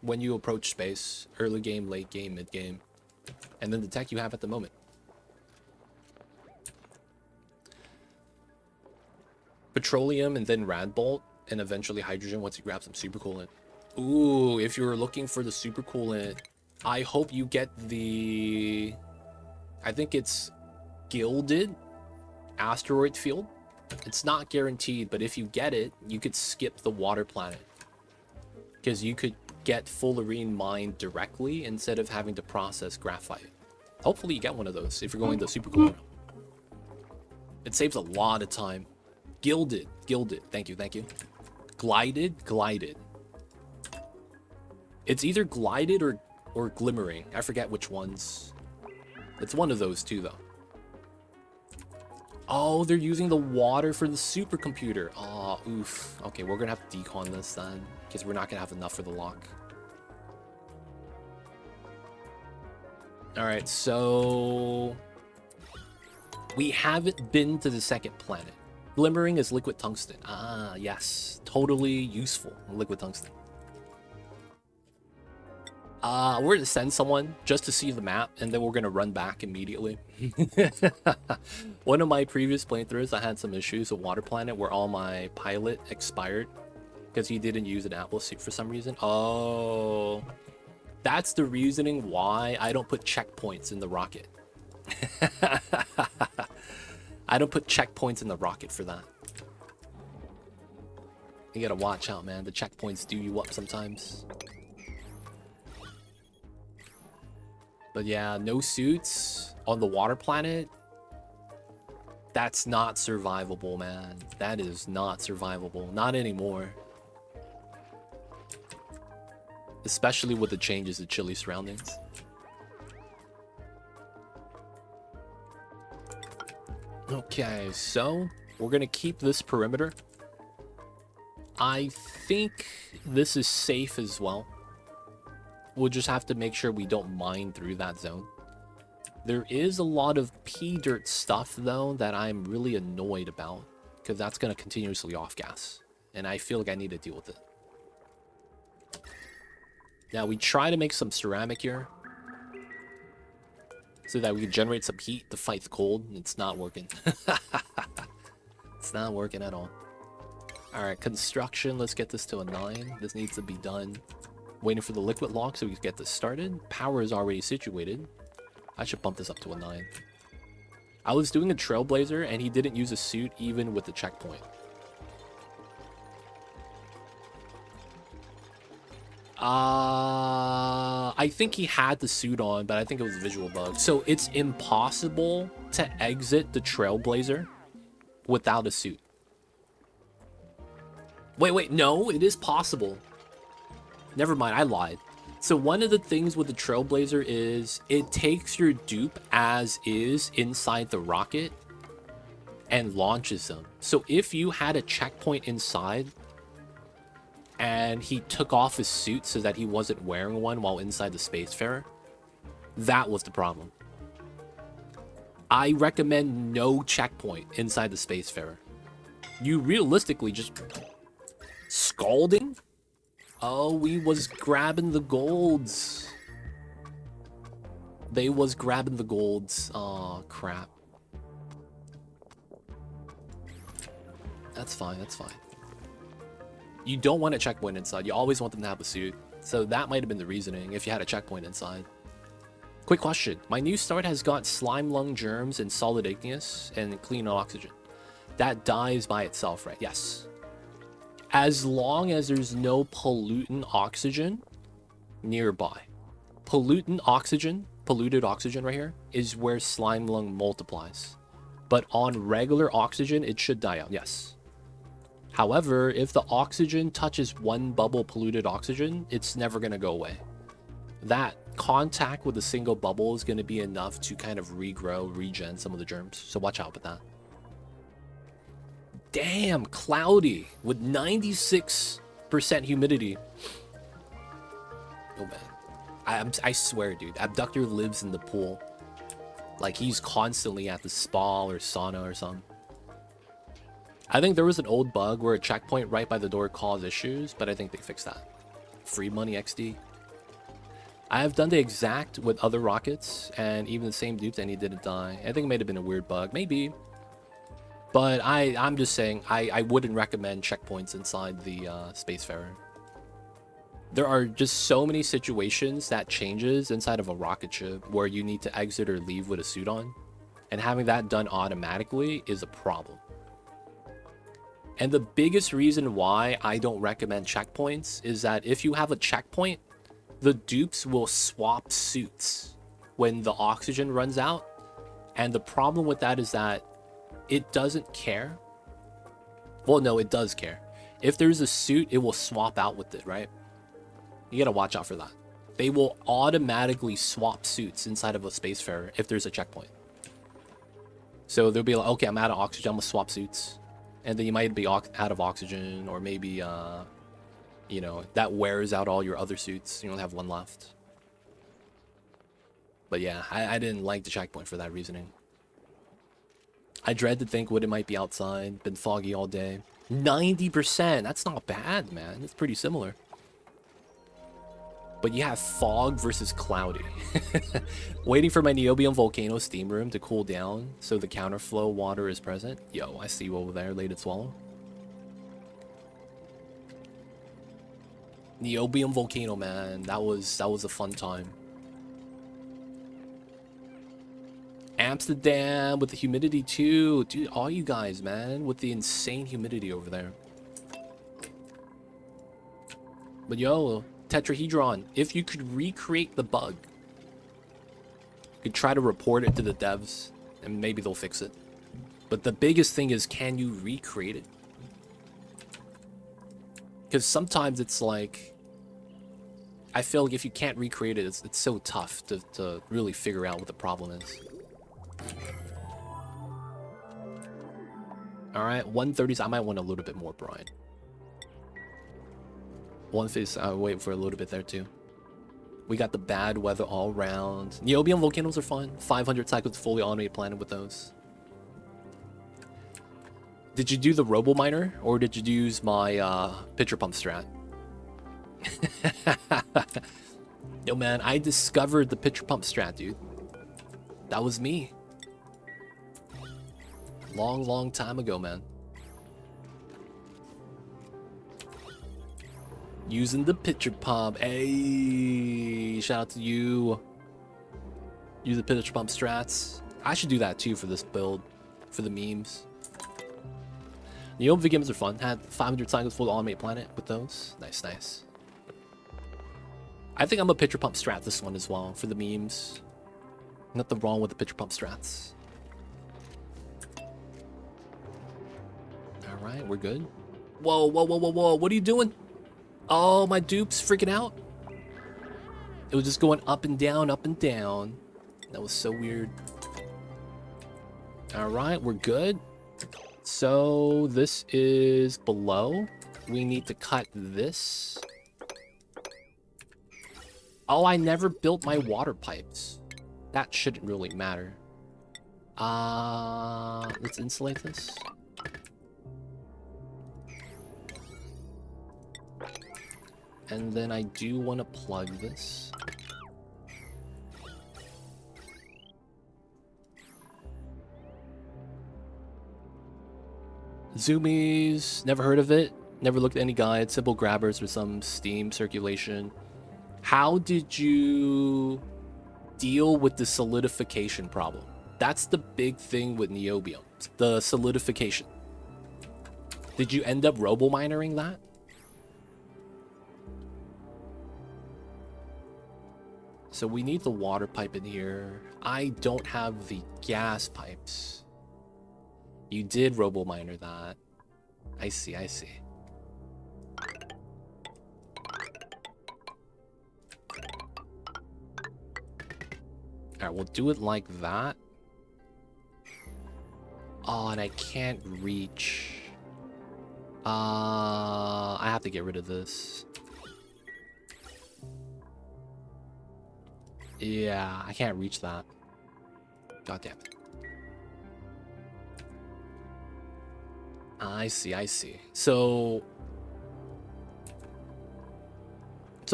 when you approach space, early game, late game, mid game, and then the tech you have at the moment. Petroleum and then rad bolt, and eventually hydrogen once you grab some supercoolant. Ooh, if you're looking for the supercoolant, I hope you get the, I think it's gilded asteroid field. It's not guaranteed, but if you get it, you could skip the water planet, because you could get fullerene mined directly instead of having to process graphite. Hopefully you get one of those if you're going the supercoolant. It saves a lot of time. Gilded, thank you. Glided. It's either glided or glimmering. I forget which ones. It's one of those two though. Oh, they're using the water for the supercomputer. Oh, oof. Okay, we're gonna have to decon this then, because we're not gonna have enough for the lock. Alright, so we haven't been to the second planet. Glimmering is liquid tungsten. Ah, yes. Totally useful, liquid tungsten. We're gonna send someone just to see the map, and then we're gonna run back immediately. One of my previous playthroughs, I had some issues with Water Planet where all my pilot expired because he didn't use an Atlas suit for some reason. Oh, that's the reasoning why I don't put checkpoints in the rocket. I don't put checkpoints in the rocket for that. You gotta watch out, man. The checkpoints do you up sometimes. But yeah, no suits on the water planet. That's not survivable, man. That is not survivable. Not anymore. Especially with the changes to chilly surroundings. Okay, so we're gonna keep this perimeter. I think this is safe as well. We'll just have to make sure we don't mine through that zone. There is a lot of P-dirt stuff, though, that I'm really annoyed about, because that's going to continuously off-gas, and I feel like I need to deal with it. Now, we try to make some ceramic here, so that we can generate some heat to fight the cold. It's not working. It's not working at all. Alright, construction, let's get this to a 9. This needs to be done. Waiting for the liquid lock so we can get this started. Power is already situated. I should bump this up to a 9. I was doing a Trailblazer and he didn't use a suit even with the checkpoint. I think he had the suit on, but I think it was a visual bug. So it's impossible to exit the Trailblazer without a suit. Wait, no, it is possible. Never mind, I lied. So one of the things with the Trailblazer is it takes your dupe as is inside the rocket and launches them. So if you had a checkpoint inside and he took off his suit so that he wasn't wearing one while inside the Spacefarer, that was the problem. I recommend no checkpoint inside the Spacefarer. You realistically just... Scalding? Oh, we was grabbing the golds. They was grabbing the golds. Oh, crap. That's fine, that's fine. You don't want a checkpoint inside. You always want them to have a suit. So that might have been the reasoning if you had a checkpoint inside. Quick question. My new start has got slime lung germs and solid igneous and clean oxygen. That dies by itself, right? Yes. As long as there's no pollutant oxygen nearby. Pollutant oxygen, polluted oxygen right here, is where slime lung multiplies. But on regular oxygen, it should die out, yes. However, if the oxygen touches one bubble polluted oxygen, it's never going to go away. That contact with a single bubble is going to be enough to kind of regrow, regen some of the germs. So watch out with that. Damn, cloudy with 96% humidity. Oh man, I swear, dude, Abductor lives in the pool. Like he's constantly at the spa or sauna or something. I think there was an old bug where a checkpoint right by the door caused issues, but I think they fixed that. Free money XD. I have done the exact with other rockets and even the same dupes and he didn't die. I think it might have been a weird bug, maybe. But I'm just saying, I wouldn't recommend checkpoints inside the Spacefarer. There are just so many situations that changes inside of a rocket ship where you need to exit or leave with a suit on. And having that done automatically is a problem. And the biggest reason why I don't recommend checkpoints is that if you have a checkpoint, the dupes will swap suits when the oxygen runs out. And the problem with that is that it doesn't care. Well, no, it does care. If there's a suit, it will swap out with it, right? You gotta watch out for that. They will automatically swap suits inside of a Spacefarer if there's a checkpoint. So they'll be like, okay, I'm out of oxygen, I'm gonna swap suits. And then you might be out of oxygen, or maybe, you know, that wears out all your other suits. You only have one left. But yeah, I didn't like the checkpoint for that reasoning. I dread to think what it might be outside. Been foggy all day. 90%. That's not bad, man. It's pretty similar. But But you have fog versus cloudy. Waiting for my Niobium Volcano steam room to cool down so the counterflow water is present. Yo, I see you over there, Late Swallow. Niobium Volcano, man. That was a fun time. Amsterdam with the humidity too. Dude, all you guys, man, with the insane humidity over there. But yo, Tetrahedron, if you could recreate the bug, you could try to report it to the devs and maybe they'll fix it. But the biggest thing is, can you recreate it? Because sometimes it's like, I feel like if you can't recreate it, it's so tough to really figure out what the problem is. Alright, 130s. I might want a little bit more brine. 150s, I'll wait for a little bit there too. We got the bad weather all around. Niobium volcanoes are fun. 500 cycles fully automated planet with those. Did you do the robo miner or did you use my pitcher pump strat? Yo man, I discovered the pitcher pump strat, dude. That was me. Long time ago, man. Using the pitcher pump. Hey, shout out to you. Use the pitcher pump strats. I should do that too for this build, for the memes. Niobium games are fun. Had 500 cycles full automated planet with those. Nice, nice. I think I'm a pitcher pump strat this one as well for the memes. Nothing wrong with the pitcher pump strats. All right, we're good. Whoa, whoa, whoa, whoa, whoa! What are you doing? Oh, my dupe's freaking out. It was just going up and down, up and down. That was so weird. All right, we're good. So this is below. We need to cut this. Oh, I never built my water pipes. That shouldn't really matter. Let's insulate this. And then I do want to plug this. Zoomies, never heard of it. Never looked at any guide. Simple grabbers for some steam circulation. How did you deal with the solidification problem? That's the big thing with niobium, the solidification. Did you end up robo-minering that? So we need the water pipe in here. I don't have the gas pipes. You did robo-miner that. I see, I see. Alright, we'll do it like that. Oh, and I can't reach. I have to get rid of this. Yeah, I can't reach that. God damn it. I see, I see. So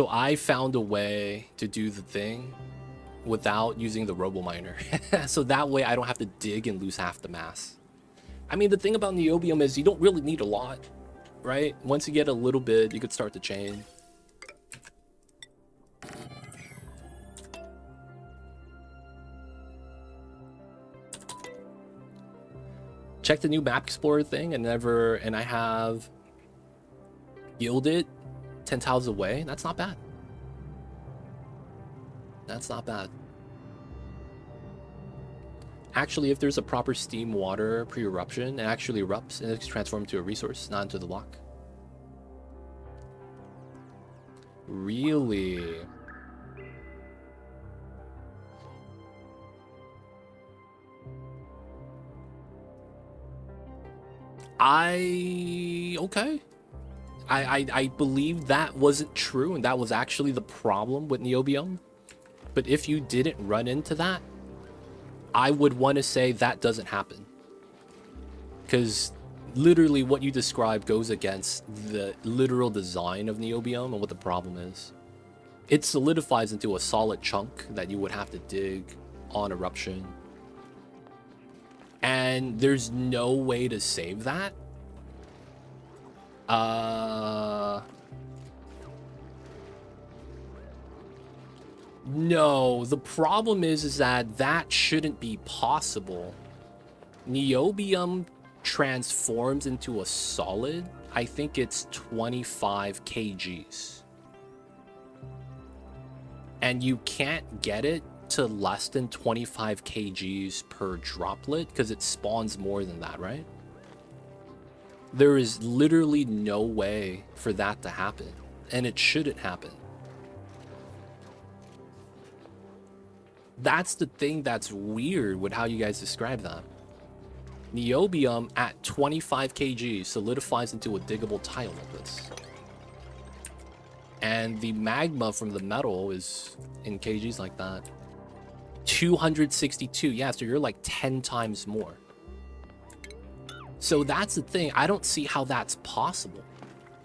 I found a way to do the thing without using the robo-miner. So that way I don't have to dig and lose half the mass. I mean, the thing about niobium is you don't really need a lot, right? Once you get a little bit, you could start the chain. Check the new map explorer thing and I have yielded 10 tiles away. That's not bad. That's not bad. Actually, if there's a proper steam water pre-eruption, it actually erupts and it's transformed to a resource, not into the lock. Really? Okay. I believe that wasn't true and that was actually the problem with niobium. But if you didn't run into that, I would want to say that doesn't happen. Because literally what you described goes against the literal design of niobium and what the problem is. it solidifies into a solid chunk that you would have to dig on eruption. And there's no way to save that. No, the problem is that that shouldn't be possible. Niobium transforms into a solid. I think it's 25 kgs. And you can't get it to less than 25 kgs per droplet because it spawns more than that, right? There is literally no way for that to happen, and it shouldn't happen. That's the thing that's weird with how you guys describe that. Niobium at 25 kg solidifies into a diggable tile like this. And the magma from the metal is in kgs like that. 262, yeah, so you're like 10 times more. So that's the thing, I don't see how that's possible.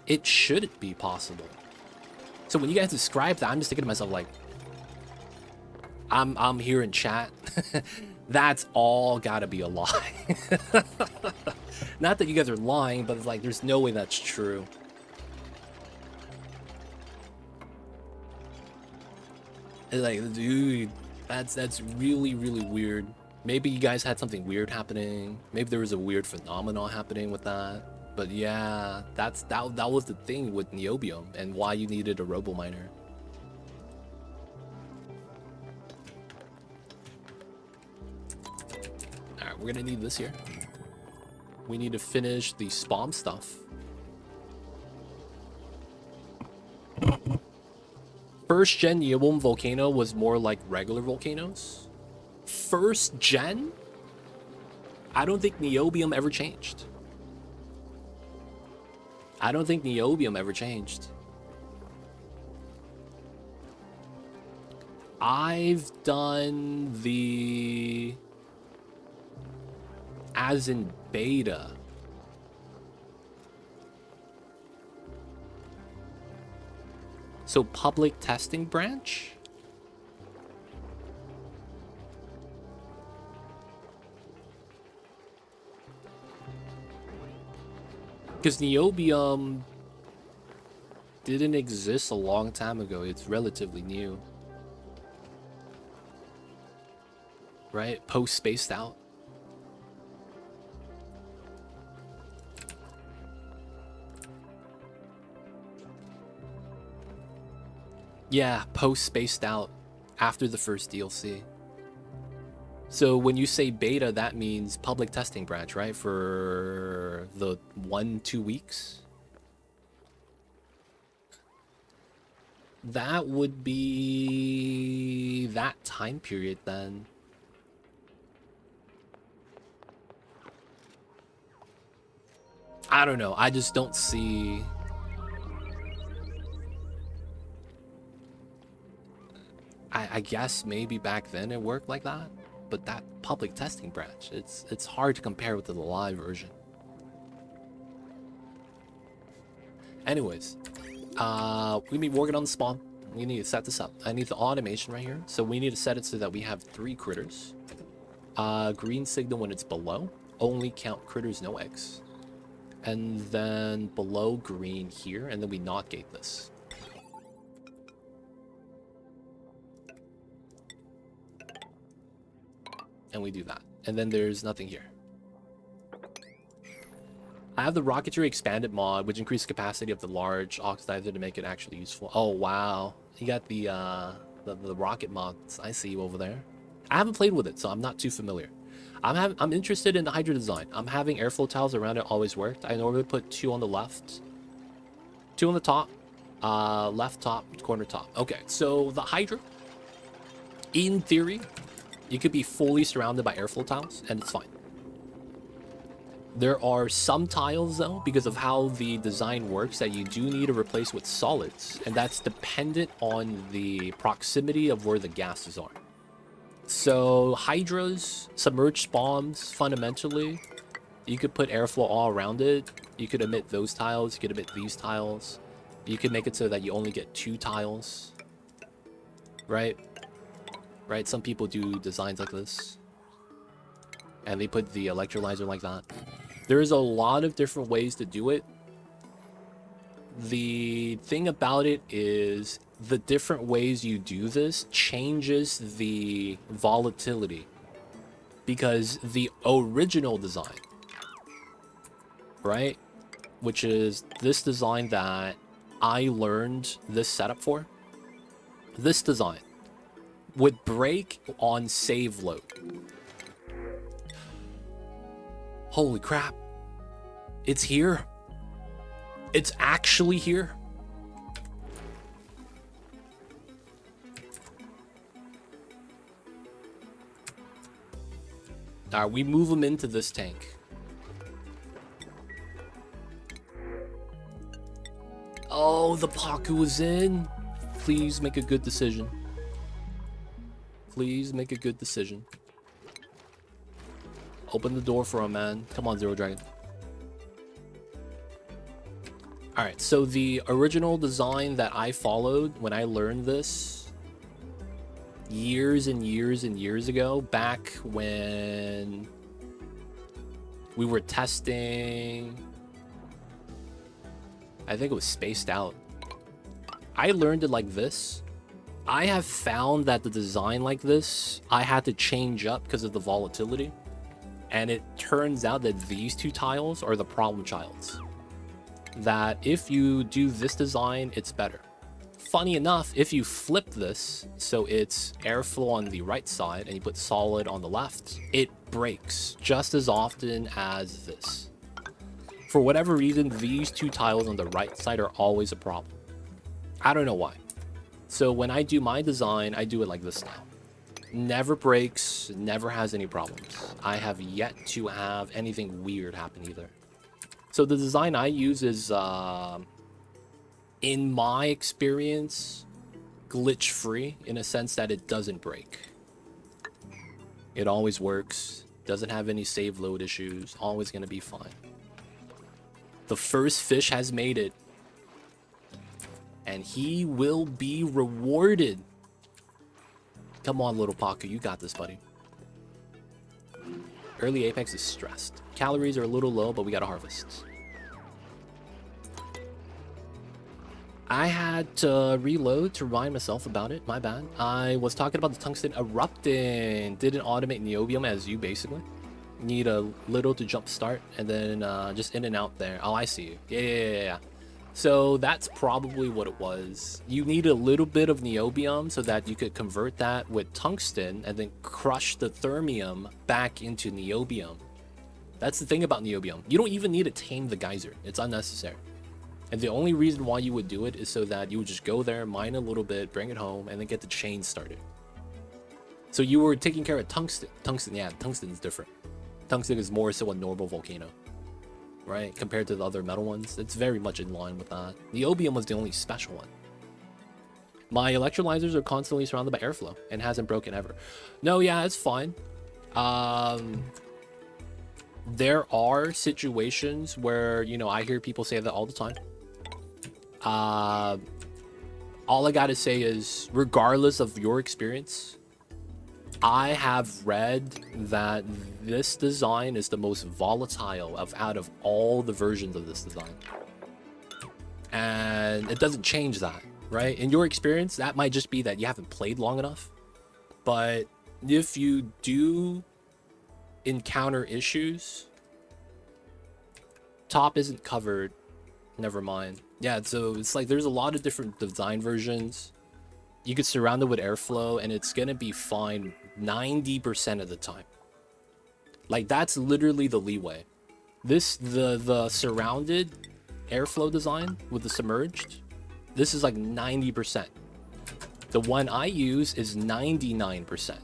It shouldn't be possible. So when you guys describe that, I'm just thinking to myself like, I'm here in chat. That's all gotta be a lie. Not that you guys are lying, but it's like there's no way that's true. It's like, dude, that's really, really weird. Maybe you guys had something weird happening. Maybe there was a weird phenomenon happening with that. But yeah, that was the thing with niobium and why you needed a robo miner. Alright, we're gonna need this here. We need to finish the SPOM stuff. First gen niobium volcano was more like regular volcanoes. First gen? I don't think niobium ever changed. I don't think niobium ever changed. I've done the as in beta. So public testing branch? Because niobium didn't exist a long time ago. It's relatively new. Right? Post-spaced out. Yeah, post-spaced out after the first DLC. So when you say beta, that means public testing branch, right? For the 1-2 weeks? That would be that time period then. I don't know. I just don't see... I guess maybe back then it worked like that, but that public testing branch, it's hard to compare with the live version. Anyways, we need working on the spawn. We need to set this up. I need the automation right here, so we need to set it so that we have 3 critters. Green signal when it's below. Only count critters, no eggs. And then below green here, and then we not gate this. And we do that. And then there's nothing here. I have the rocketry expanded mod, which increases capacity of the large oxidizer to make it actually useful. Oh, wow. You got the rocket mods. I see you over there. I haven't played with it, so I'm not too familiar. I'm interested in the Hydra design. I'm having airflow tiles around it always worked. I normally put 2 on the left, 2 on the top, left top, corner top. Okay, so the Hydra, in theory, you could be fully surrounded by airflow tiles, and it's fine. There are some tiles, though, because of how the design works, that you do need to replace with solids, and that's dependent on the proximity of where the gases are. So Hydras, submerged bombs, fundamentally, you could put airflow all around it. You could emit those tiles, you could emit these tiles. You could make it so that you only get 2 tiles. right? Right, some people do designs like this. And they put the electrolyzer like that. There's a lot of different ways to do it. The thing about it is the different ways you do this changes the volatility. Because the original design, right? Which is this design that I learned this setup for. This design would break on save load. Holy crap. It's here. It's actually here. Alright, we move them into this tank. Oh, the Pacus was in. Please make a good decision. Please make a good decision. Open the door for him, man. Come on, Zero Dragon. Alright, so the original design that I followed when I learned this years and years and years ago, back when we were testing, I think it was Spaced Out. I learned it like this. I have found that the design like this, I had to change up because of the volatility. And it turns out that these two tiles are the problem childs. That if you do this design, it's better. Funny enough, if you flip this, so it's airflow on the right side and you put solid on the left, it breaks just as often as this. For whatever reason, these two tiles on the right side are always a problem. I don't know why. So when I do my design, I do it like this style. Never breaks, never has any problems. I have yet to have anything weird happen either. So the design I use is, in my experience, glitch-free in a sense that it doesn't break. It always works, doesn't have any save load issues, always going to be fine. The first fish has made it, and he will be rewarded. Come on, little Pacus, you got this, buddy. Early Apex is stressed. Calories are a little low, but we got to harvest. I had to reload to remind myself about it. My bad. I was talking about the tungsten erupting. Didn't automate Niobium as you, basically. Need a little to jump start, and then just in and out there. Oh, I see you. Yeah. So that's probably what it was. You need a little bit of niobium so that you could convert that with tungsten and then crush the thermium back into niobium. That's the thing about niobium. You don't even need to tame the geyser. It's unnecessary. And the only reason why you would do it is so that you would just go there, mine a little bit, bring it home, and then get the chain started. So you were taking care of tungsten. Yeah, tungsten is different. Tungsten is more so a normal volcano, right? Compared to the other metal ones, it's very much in line with that. Niobium was the only special one. My electrolyzers are constantly surrounded by airflow and hasn't broken ever. No, yeah, it's fine. There are situations where, you know, I hear people say that all the time. All I gotta say is, regardless of your experience, I have read that this design is the most volatile out of all the versions of this design. And it doesn't change that, right? In your experience, that might just be that you haven't played long enough. But if you do encounter issues, top isn't covered, never mind. Yeah, so it's like there's a lot of different design versions. You could surround it with airflow and it's gonna be fine 90% of the time. Like, that's literally the leeway. This, the surrounded airflow design with the submerged, this is like 90%. The one I use is 99%.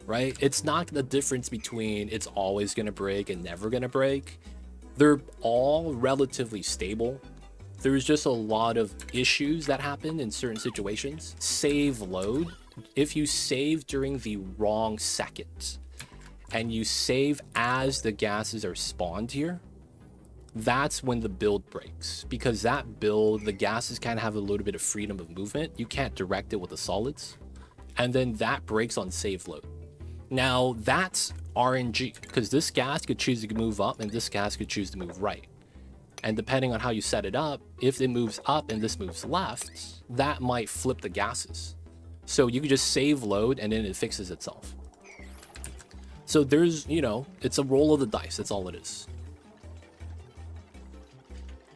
Right? It's not the difference between it's always gonna break and never gonna break. They're all relatively stable. There's just a lot of issues that happen in certain situations. Save load. If you save during the wrong second and you save as the gases are spawned here, that's when the build breaks, because that build, the gases kind of have a little bit of freedom of movement. You can't direct it with the solids, and then that breaks on save load. Now that's RNG, because this gas could choose to move up and this gas could choose to move right, and depending on how you set it up, if it moves up and this moves left, that might flip the gases. So you could just save load and then it fixes itself. So there's, you know, it's a roll of the dice, that's all it is.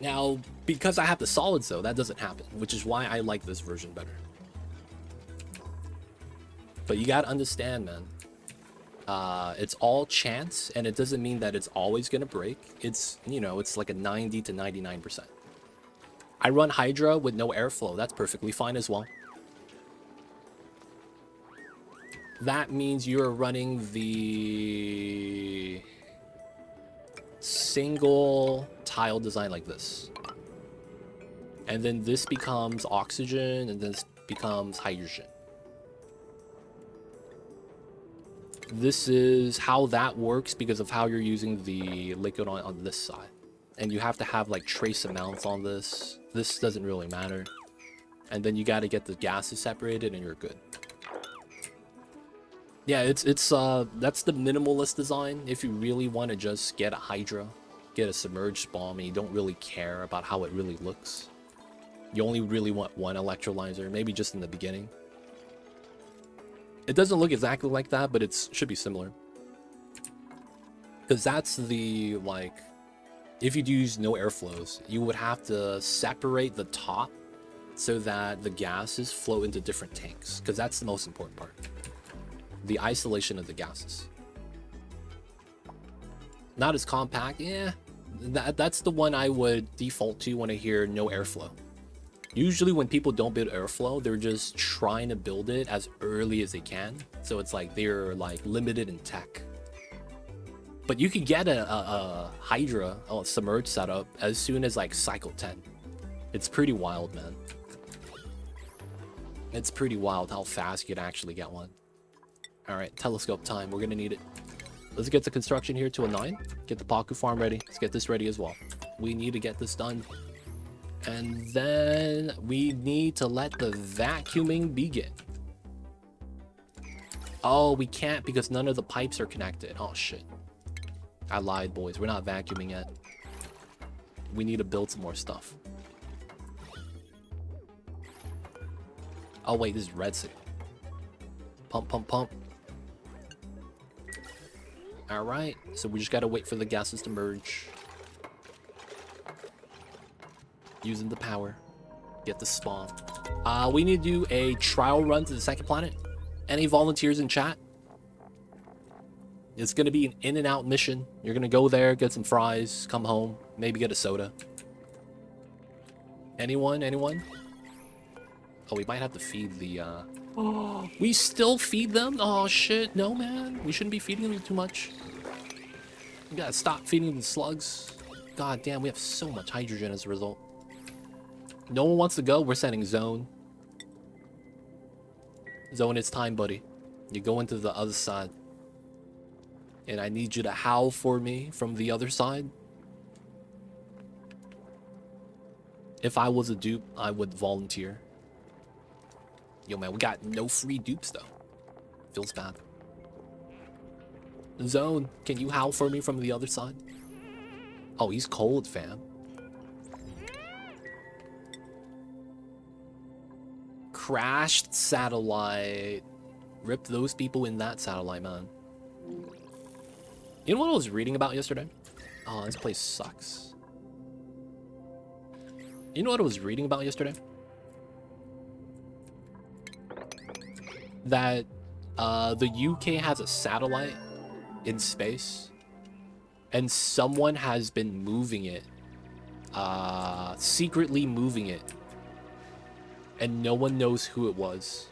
Now, because I have the solids though, that doesn't happen, which is why I like this version better. But you gotta understand, man. It's all chance, and it doesn't mean that it's always gonna break. It's, you know, it's like a 90 to 99%. I run Hydra with no airflow. That's perfectly fine as well. That means you're running the single tile design like this, and then this becomes oxygen, and this becomes hydrogen. This is how that works because of how you're using the liquid on this side, and you have to have like trace amounts on this. This doesn't really matter, and then you got to get the gases separated and you're good. Yeah, it's that's the minimalist design. If you really want to just get a Hydra, get a submerged SPOM, and you don't really care about how it really looks, you only really want one electrolyzer, maybe just in the beginning. It doesn't look exactly like that, but it should be similar. Because that's the, like, if you use no airflows, you would have to separate the top so that the gases flow into different tanks, because that's the most important part. The isolation of the gases. Not as compact, yeah. That's the one I would default to when I hear no airflow. Usually when people don't build airflow, they're just trying to build it as early as they can. So it's like they're like limited in tech. But you could get a Hydra, a submerged setup as soon as like cycle 10. It's pretty wild, man. It's pretty wild how fast you can actually get one. Alright, telescope time. We're gonna need it. Let's get the construction here to a 9. Get the Pacus farm ready. Let's get this ready as well. We need to get this done. And then we need to let the vacuuming begin. Oh, we can't because none of the pipes are connected. Oh, shit. I lied, boys. We're not vacuuming yet. We need to build some more stuff. Oh, wait. This is red signal. Pump, pump, pump. Alright. So we just gotta wait for the gases to merge. Using the power. Get the spawn. We need to do a trial run to the second planet. Any volunteers in chat? It's gonna be an in and out mission. You're gonna go there, get some fries, come home, maybe get a soda. Anyone? Anyone? Oh, we might have to feed the Oh, we still feed them? Oh shit, no man. We shouldn't be feeding them too much. We gotta stop feeding the slugs. God damn, we have so much hydrogen as a result. No one wants to go, we're sending Zone. Zone, it's time, buddy. You go into the other side. And I need you to howl for me from the other side. If I was a dupe, I would volunteer. Yo, man, we got no free dupes, though. Feels bad. Zone, can you howl for me from the other side? Oh, he's cold, fam. Crashed satellite. Rip those people in that satellite, man. You know what I was reading about yesterday? Oh, this place sucks. You know what I was reading about yesterday? That the UK has a satellite in space, and someone has been moving it, secretly moving it, and no one knows who it was.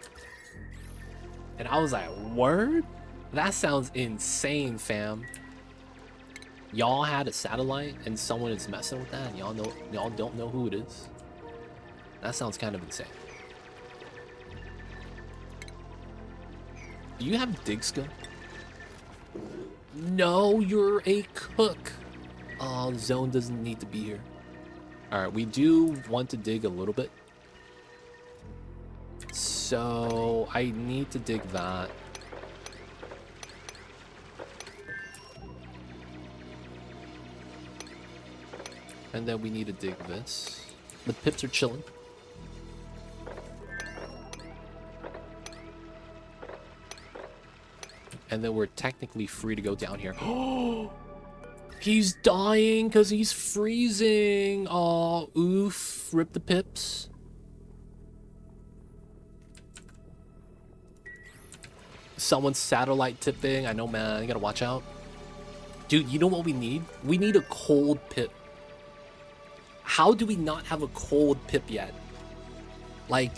And I was like, word? That sounds insane, fam. Y'all had a satellite and someone is messing with that and y'all don't know who it is? That sounds kind of insane. Do you have dig skill? No, you're a cook. Oh, the zone doesn't need to be here. Alright, we do want to dig a little bit. So, I need to dig that. And then we need to dig this. The pips are chilling. And then we're technically free to go down here. Oh, he's dying because he's freezing. Oh, oof. Rip the pips. Someone's satellite tipping. I know, man. You gotta watch out. Dude, you know what we need? We need a cold pip. How do we not have a cold pip yet? Like,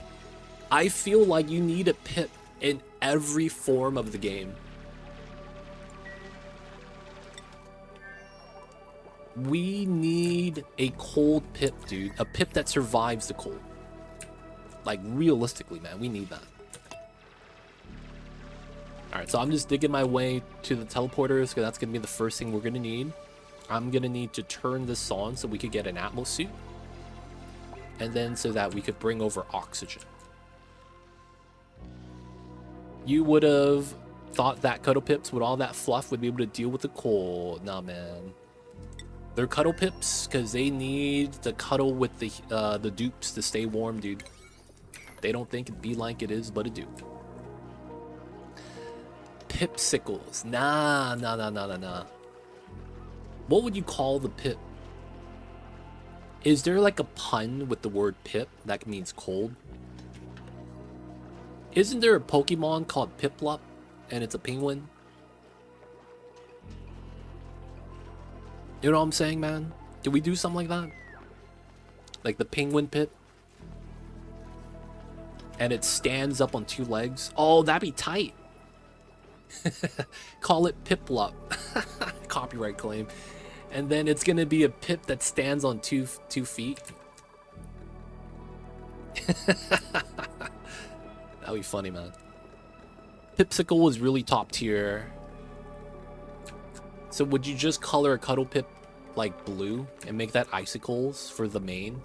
I feel like you need a pip in every form of the game. We need a cold pip, dude. A pip that survives the cold. Like, realistically, man, we need that. Alright, so I'm just digging my way to the teleporters, because that's going to be the first thing we're going to need. I'm going to need to turn this on so we could get an Atmos suit. And then so that we could bring over oxygen. You would have thought that Cuddle Pips with all that fluff would be able to deal with the cold. Nah, man. They're Cuddle Pips because they need to cuddle with the dupes to stay warm, dude. They don't think it'd be like it is, but it do. Pipsicles. Nah. What would you call the pip? Is there like a pun with the word pip that means cold? Isn't there a Pokemon called Piplup and it's a penguin? You know what I'm saying, man? Did we do something like that? Like the penguin pip? And it stands up on two legs? Oh, that'd be tight. Call it Piplup. Copyright claim. And then it's gonna be a pip that stands on two feet. That'd be funny, man. Pipsicle is really top tier. So would you just color a Cuddle Pip like blue and make that icicles for the main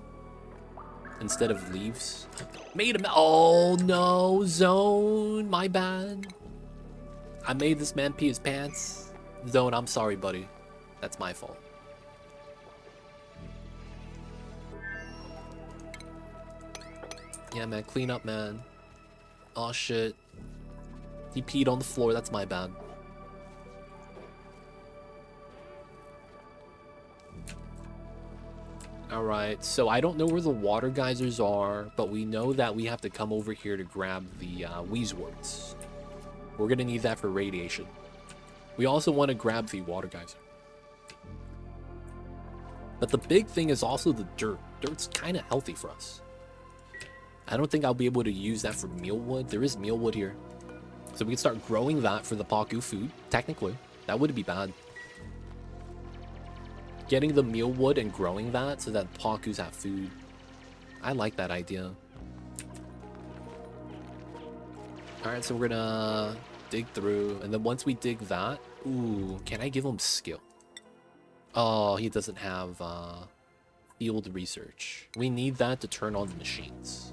instead of leaves? Made him. Oh no, Zone. My bad. I made this man pee his pants. Zone, I'm sorry, buddy. That's my fault. Yeah, man, clean up, man. Oh shit. He peed on the floor, that's my bad. Alright, so I don't know where the water geysers are, but we know that we have to come over here to grab the Weezwords. We're gonna need that for radiation. We also want to grab the water geyser. But the big thing is also the dirt. Dirt's kind of healthy for us. I don't think I'll be able to use that for mealwood. There is mealwood here. So we can start growing that for the Paku food. Technically, that wouldn't be bad. Getting the mealwood and growing that so that Pakus have food. I like that idea. Alright, so we're gonna dig through. And then once we dig that... Ooh, can I give him skill? Oh, he doesn't have field research. We need that to turn on the machines.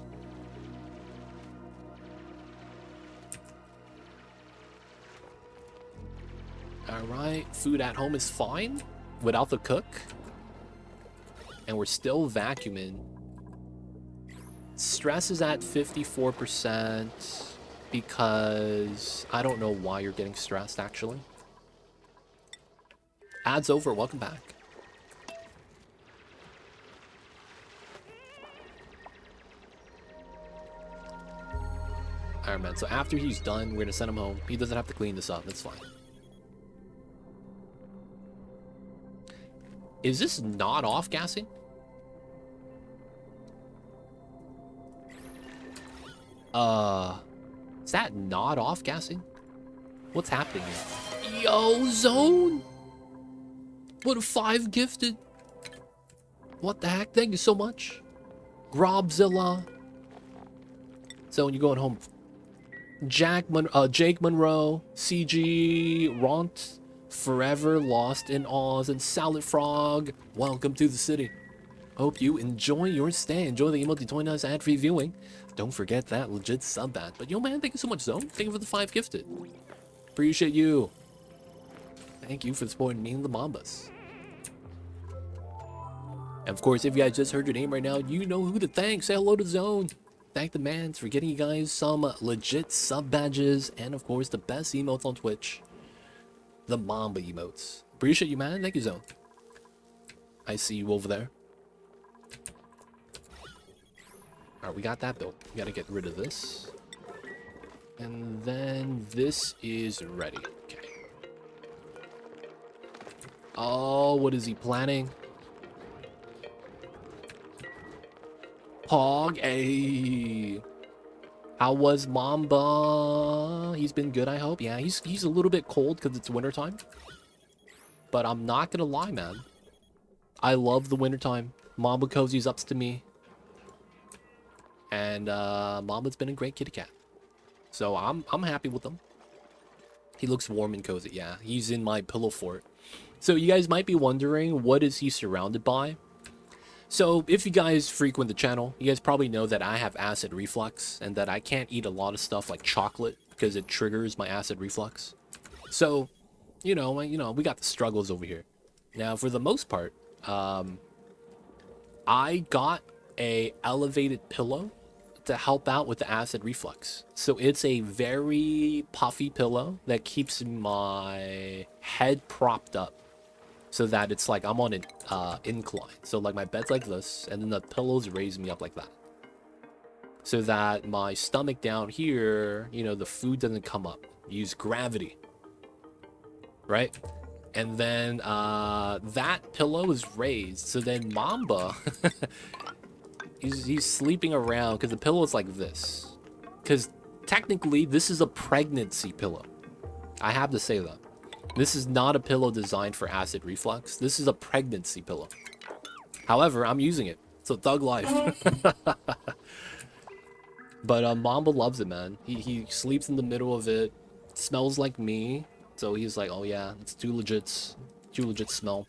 Alright, food at home is fine without the cook. And we're still vacuuming. Stress is at 54% because I don't know why you're getting stressed, actually. Ads over, welcome back. Alright, man, so after he's done, we're gonna send him home. He doesn't have to clean this up, that's fine. Is this not off gassing? Is that not off gassing? What's happening here? Yo, Zone! What a 5 gifted. What the heck? Thank you so much. Grobzilla. Zone, you going home. Jake Monroe, CG Ront, Forever Lost in Oz and Salad Frog, welcome to the city. Hope you enjoy your stay. Enjoy the emote 29 ad-free viewing. Don't forget that legit sub ad. But yo man, thank you so much, Zone. Thank you for the 5 gifted. Appreciate you. Thank you for supporting me and the Mambas. And of course, if you guys just heard your name right now, you know who to thank. Say hello to Zone. Thank the man for getting you guys some legit sub badges. And of course, the best emotes on Twitch. The Mamba emotes. Appreciate you, man. Thank you, Zone. I see you over there. Alright, we got that built. We gotta get rid of this. And then this is ready. Okay. Oh, what is he planning? Pog, hey. How was Mamba? He's been good, I hope. Yeah, he's a little bit cold because it's wintertime. But I'm not gonna lie, man. I love the wintertime. Mamba cozies up to me. And Mamba's been a great kitty cat. So I'm happy with him. He looks warm and cozy. Yeah, he's in my pillow fort. So you guys might be wondering, what is he surrounded by? So if you guys frequent the channel, you guys probably know that I have acid reflux and that I can't eat a lot of stuff like chocolate because it triggers my acid reflux. So, you know, we got the struggles over here. Now, for the most part, I got a elevated pillow to help out with the acid reflux. So it's a very puffy pillow that keeps my head propped up so that it's like I'm on an incline. So like my bed's like this, and then the pillows raise me up like that. So that my stomach down here, you know, the food doesn't come up. Use gravity. Right? And then that pillow is raised. So then Mamba, he's sleeping around because the pillow is like this. Because technically, this is a pregnancy pillow. I have to say that. This is not a pillow designed for acid reflux. This is a pregnancy pillow. However, I'm using it. So thug life. But Mamba loves it, man. He sleeps in the middle of it. Smells like me. So he's like, oh yeah, it's too legit smell.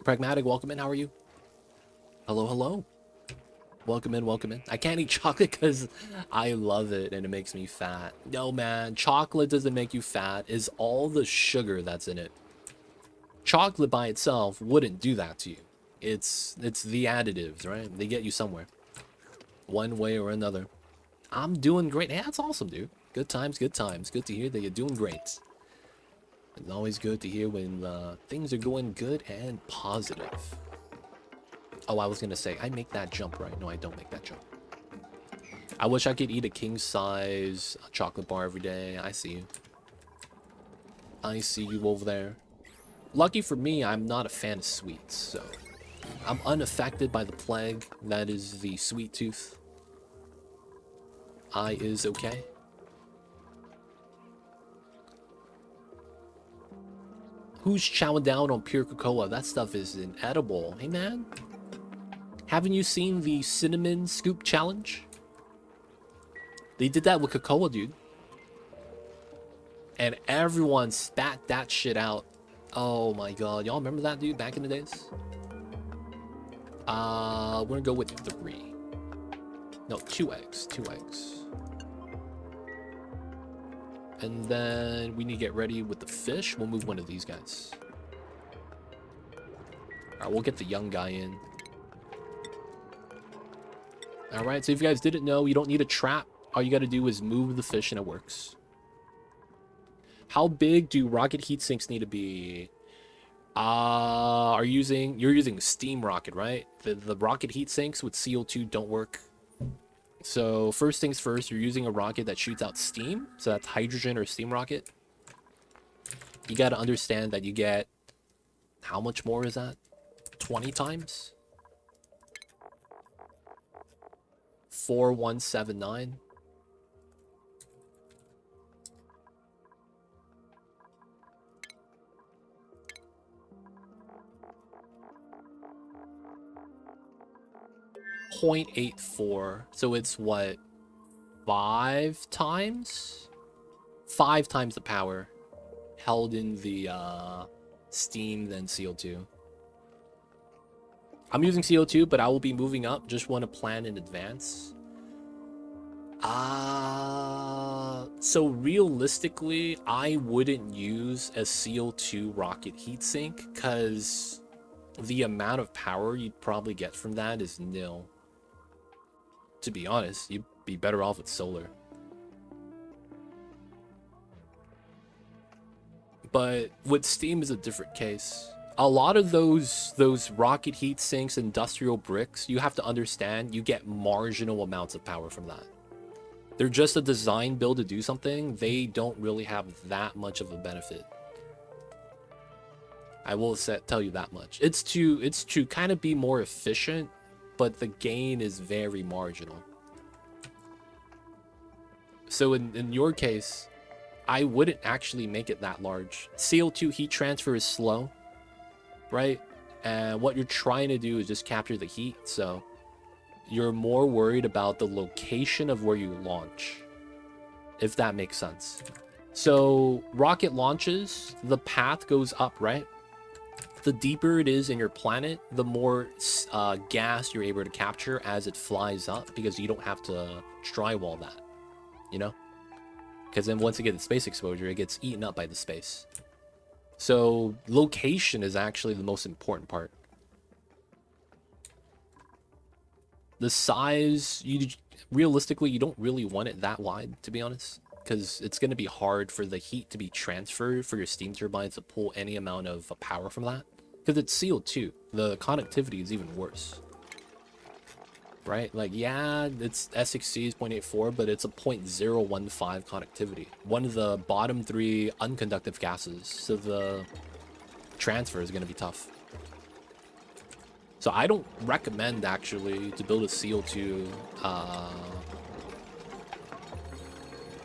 Pragmatic, welcome in. How are you? Hello, hello. Welcome in, welcome in. I can't eat chocolate because I love it and it makes me fat. No, man, chocolate doesn't make you fat. It's all the sugar that's in it. Chocolate by itself wouldn't do that to you. It's the additives, right? They get you somewhere. One way or another. I'm doing great. Yeah, that's awesome, dude. Good times, good times. Good to hear that you're doing great. It's always good to hear when things are going good and positive. Oh, I was gonna say, I make that jump, right? No, I don't make that jump. I wish I could eat a king-size chocolate bar every day. I see you. I see you over there. Lucky for me, I'm not a fan of sweets, so I'm unaffected by the plague that is the sweet tooth. I is okay. Who's chowing down on pure Coca-Cola? That stuff is inedible. Hey, man. Haven't you seen the cinnamon scoop challenge? They did that with Coca-Cola, dude. And everyone spat that shit out. Oh my god. Y'all remember that, dude, back in the days? We're gonna go with 3. No, 2 eggs. 2 eggs. And then we need to get ready with the fish. We'll move one of these guys. Alright, we'll get the young guy in. Alright, so if you guys didn't know, you don't need a trap. All you gotta do is move the fish and it works. How big do rocket heat sinks need to be? You're using steam rocket, right? The rocket heat sinks with CO2 don't work. So first things first, you're using a rocket that shoots out steam. So that's hydrogen or steam rocket. You got to understand that you get, how much more is that? 20 times? 4179. .84. So it's what? 5 times? 5 times the power. held in the steam than CO2. I'm using CO2, but I will be moving up. Just want to plan in advance. So realistically, I wouldn't use a CO2 rocket heatsink because the amount of power you'd probably get from that is nil. To be honest, you'd be better off with solar. But with steam is a different case. A lot of those rocket heat sinks, industrial bricks, you have to understand you get marginal amounts of power from that. They're just a design build to do something. They don't really have that much of a benefit. I will tell you that much. It's to kind of be more efficient, but the gain is very marginal. So in your case, I wouldn't actually make it that large. CO2 heat transfer is slow, right? And what you're trying to do is just capture the heat, so you're more worried about the location of where you launch, if that makes sense. So rocket launches, the path goes up, right? The deeper it is in your planet, the more gas you're able to capture as it flies up, because you don't have to drywall that, you know? Because then once you get the space exposure, it gets eaten up by the space. So location is actually the most important part. The size, realistically, you don't really want it that wide, to be honest, because it's going to be hard for the heat to be transferred for your steam turbines to pull any amount of power from that. Because it's CO2. The conductivity is even worse. Right? Like, yeah, it's SXC is 0.84, but it's a 0.015 conductivity. One of the bottom 3 unconductive gases, so the transfer is going to be tough. So I don't recommend, actually, to build a CO2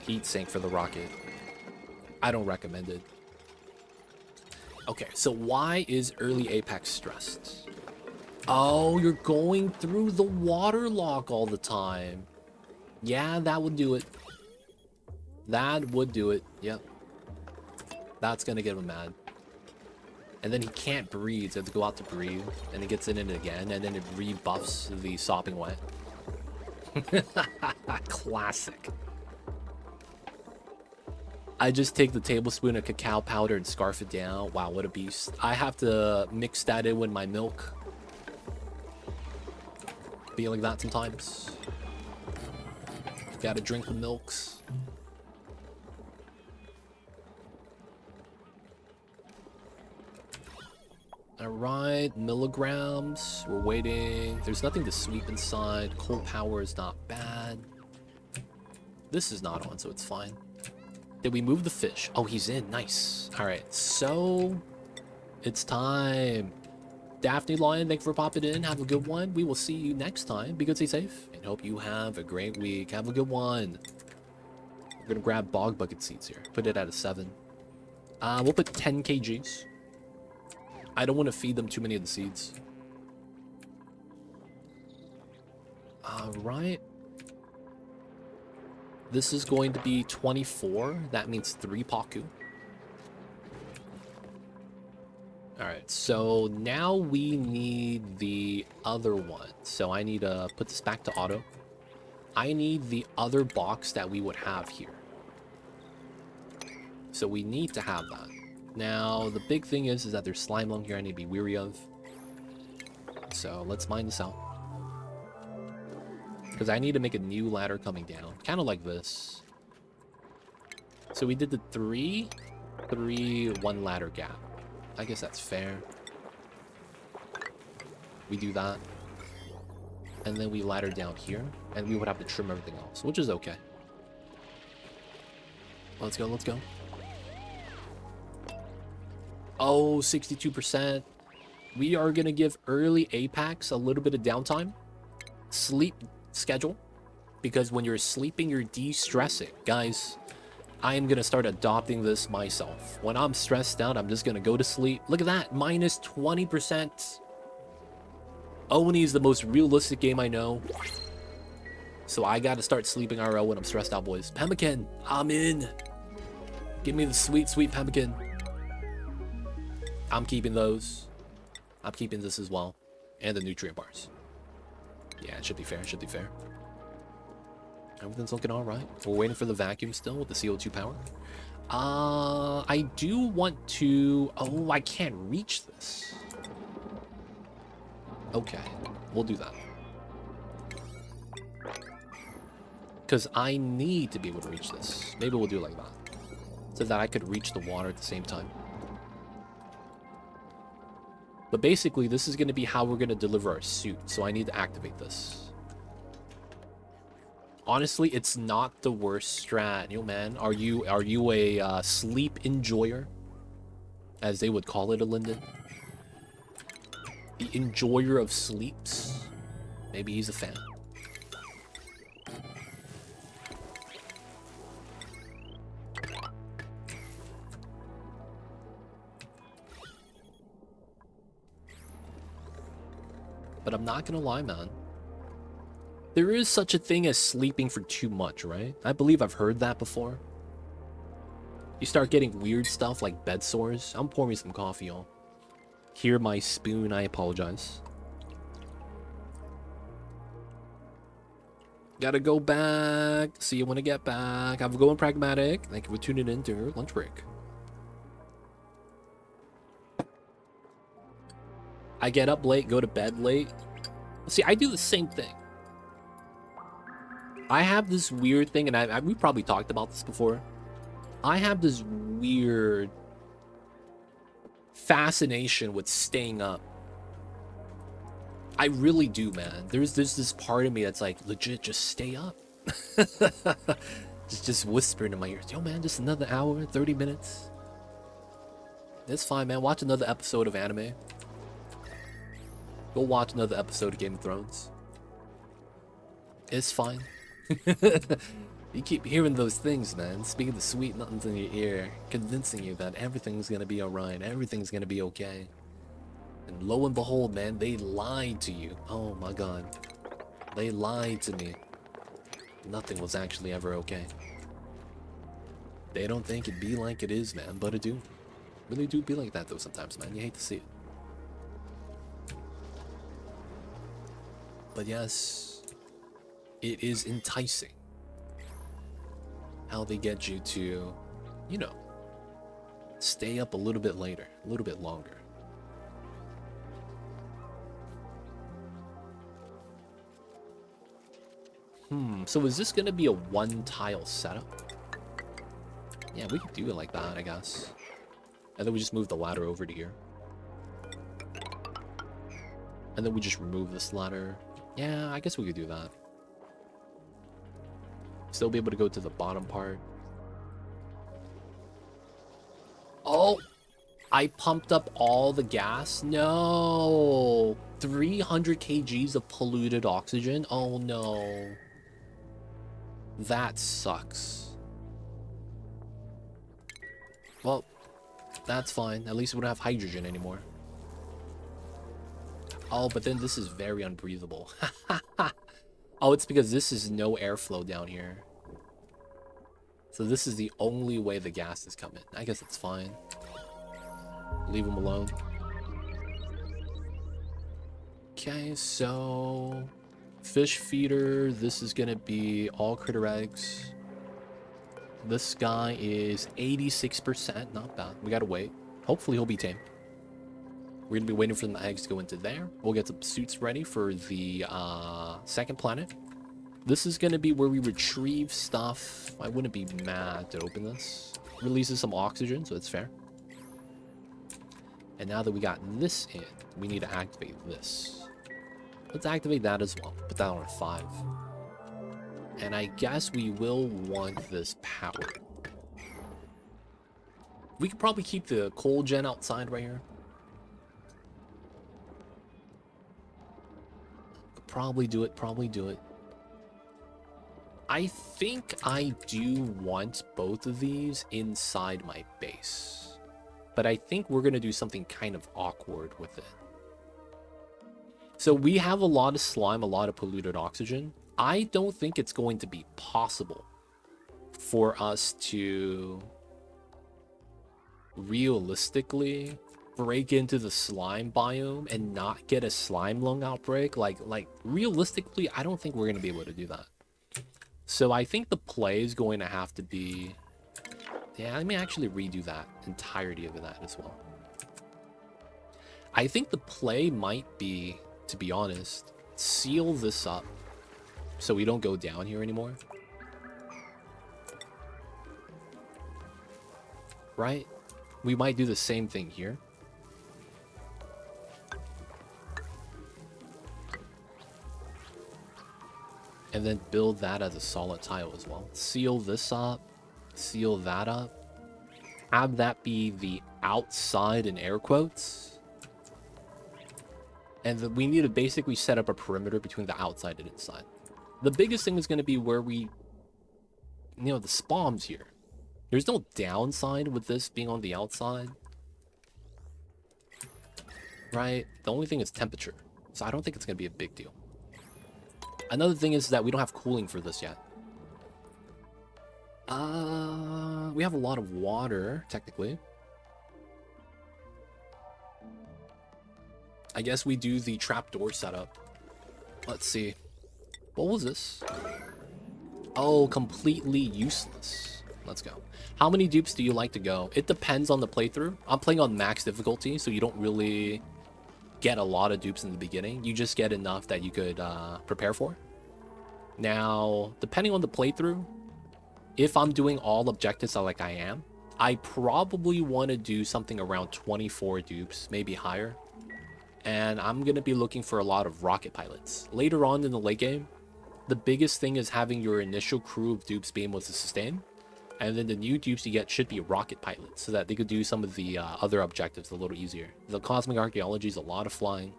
heat sink for the rocket. I don't recommend it. Okay, so why is early Apex stressed? Oh, you're going through the water lock all the time. Yeah, that would do it. That would do it. Yep. That's gonna get him mad. And then he can't breathe, so he has to go out to breathe. And he gets in it again, and then it rebuffs the sopping wet. Classic. I just take the tablespoon of cacao powder and scarf it down. Wow, what a beast. I have to mix that in with my milk. Be like that sometimes. Gotta drink the milks. Alright, milligrams. We're waiting. There's nothing to sweep inside. Cold power is not bad. This is not on, so it's fine. Did we move the fish? Oh, he's in. Nice. Alright, so it's time. Daphne Lion, thank you for popping in. Have a good one. We will see you next time. Be good, stay safe, and hope you have a great week. Have a good one. We're gonna grab bog bucket seeds here. Put it at a 7. We'll put 10 kgs. I don't want to feed them too many of the seeds. Alright. This is going to be 24. That means 3 Paku. Alright, so now we need the other one. So I need to put this back to auto. I need the other box that we would have here. So we need to have that. Now, the big thing is that there's Slimelung here I need to be weary of. So let's mine this out. Because I need to make a new ladder coming down. Kind of like this. So we did the 3, 1 ladder gap. I guess that's fair. We do that. And then we ladder down here. And we would have to trim everything else, which is okay. Let's go, let's go. Oh, 62%. We are going to give early Apex a little bit of downtime. Sleep schedule. Because when you're sleeping, you're de-stressing. Guys, I am going to start adopting this myself. When I'm stressed out, I'm just going to go to sleep. Look at that, minus 20%. Oni is the most realistic game I know. So I got to start sleeping RL when I'm stressed out, boys. Pemmican, I'm in. Give me the sweet, sweet pemmican. I'm keeping those. I'm keeping this as well. And the nutrient bars. Yeah, it should be fair. It should be fair. Everything's looking all right. We're waiting for the vacuum still with the CO2 power. I do want to... Oh, I can't reach this. Okay, we'll do that. Because I need to be able to reach this. Maybe we'll do it like that. So that I could reach the water at the same time. But basically, this is going to be how we're going to deliver our suit. So I need to activate this. Honestly, it's not the worst strat. Yo, man, are you a sleep enjoyer? As they would call it, a Linden? The enjoyer of sleeps? Maybe he's a fan. But I'm not gonna lie, man. There is such a thing as sleeping for too much, right? I believe I've heard that before. You start getting weird stuff like bed sores. I'm pouring me some coffee, y'all. Hear my spoon, I apologize. Gotta go back. See you when I get back. I'm going pragmatic. Thank you for tuning in to your lunch break. I get up late, go to bed late. See, I do the same thing. I have this weird thing, and we probably talked about this before. I have this weird fascination with staying up. I really do, man. There's this part of me that's like, legit, just stay up. just whispering in my ears, yo, man, just another hour, 30 minutes. It's fine, man. Watch another episode of anime. Go watch another episode of Game of Thrones. It's fine. You keep hearing those things, man. Speaking the sweet nothings in your ear, convincing you that everything's gonna be alright, everything's gonna be okay. And lo and behold, man, they lied to you. Oh my god. They lied to me. Nothing was actually ever okay. They don't think it be like it is, man, but it do. Really do be like that though sometimes, man. You hate to see it. But yes, it is enticing how they get you to, you know, stay up a little bit later, a little bit longer. So is this going to be a one-tile setup? Yeah, we could do it like that, I guess. And then we just move the ladder over to here. And then we just remove this ladder. Yeah, I guess we could do that. Still be able to go to the bottom part. Oh! I pumped up all the gas? No! 300 kgs of polluted oxygen? Oh no. That sucks. Well, that's fine. At least we don't have hydrogen anymore. Oh, but then this is very unbreathable. Oh, it's because this is no airflow down here. So this is the only way the gas is coming. I guess it's fine. Leave them alone. Okay, so... fish feeder, this is gonna be all critter eggs. This guy is 86%, not bad. We gotta wait. Hopefully he'll be tame. We're gonna be waiting for the eggs to go into there. We'll get some suits ready for the second planet. This is gonna be where we retrieve stuff. I wouldn't be mad to open this. Releases some oxygen, so it's fair. And now that we got this in, we need to activate this. Let's activate that as well. Put that on 5. And I guess we will want this power. We could probably keep the coal gen outside right here. Could probably do it, probably do it. I think I do want both of these inside my base. But I think we're going to do something kind of awkward with it. So we have a lot of slime, a lot of polluted oxygen. I don't think it's going to be possible for us to realistically break into the slime biome and not get a Slimelung outbreak, like realistically, I don't think we're going to be able to do that. So I think the play is going to have to be... Yeah, let me actually redo that entirety of that as well. I think the play might be, to be honest, seal this up so we don't go down here anymore. Right? We might do the same thing here. And then build that as a solid tile as well. Seal this up. Seal that up. Have that be the outside in air quotes. And then we need to basically set up a perimeter between the outside and inside. The biggest thing is going to be where we... You know, the SPOMs here. There's no downside with this being on the outside. Right? The only thing is temperature. So I don't think it's going to be a big deal. Another thing is that we don't have cooling for this yet. We have a lot of water, technically. I guess we do the trapdoor setup. Let's see. What was this? Oh, completely useless. Let's go. How many dupes do you like to go? It depends on the playthrough. I'm playing on max difficulty, so you don't really get a lot of dupes in the beginning. You just get enough that you could prepare for. Now, depending on the playthrough, if I'm doing all objectives like I am, I probably want to do something around 24 dupes, maybe higher. And I'm going to be looking for a lot of rocket pilots. Later on in the late game, the biggest thing is having your initial crew of dupes be able to sustain. And then the new dupes you get should be rocket pilots, so that they could do some of the other objectives a little easier. The cosmic archaeology is a lot of flying,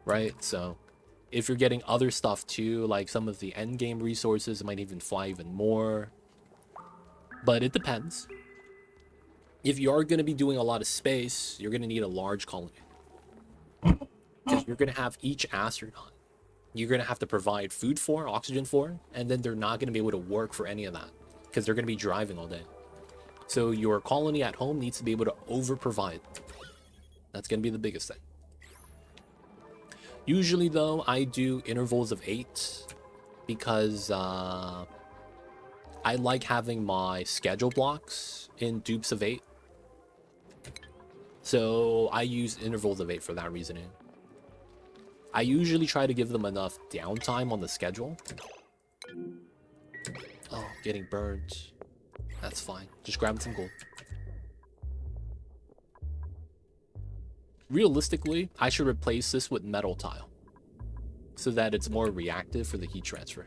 right? So if you're getting other stuff too, like some of the end game resources, it might even fly even more. But it depends. If you are going to be doing a lot of space, you're going to need a large colony. Because you're going to have each astronaut you're going to have to provide food for, oxygen for, and then they're not going to be able to work for any of that because they're going to be driving all day. So your colony at home needs to be able to over-provide. That's going to be the biggest thing. Usually, though, I do intervals of 8 because I like having my schedule blocks in dupes of 8. So I use intervals of 8 for that reasoning. I usually try to give them enough downtime on the schedule. Oh, getting burned. That's fine. Just grabbing some gold. Realistically, I should replace this with metal tile so that it's more reactive for the heat transfer.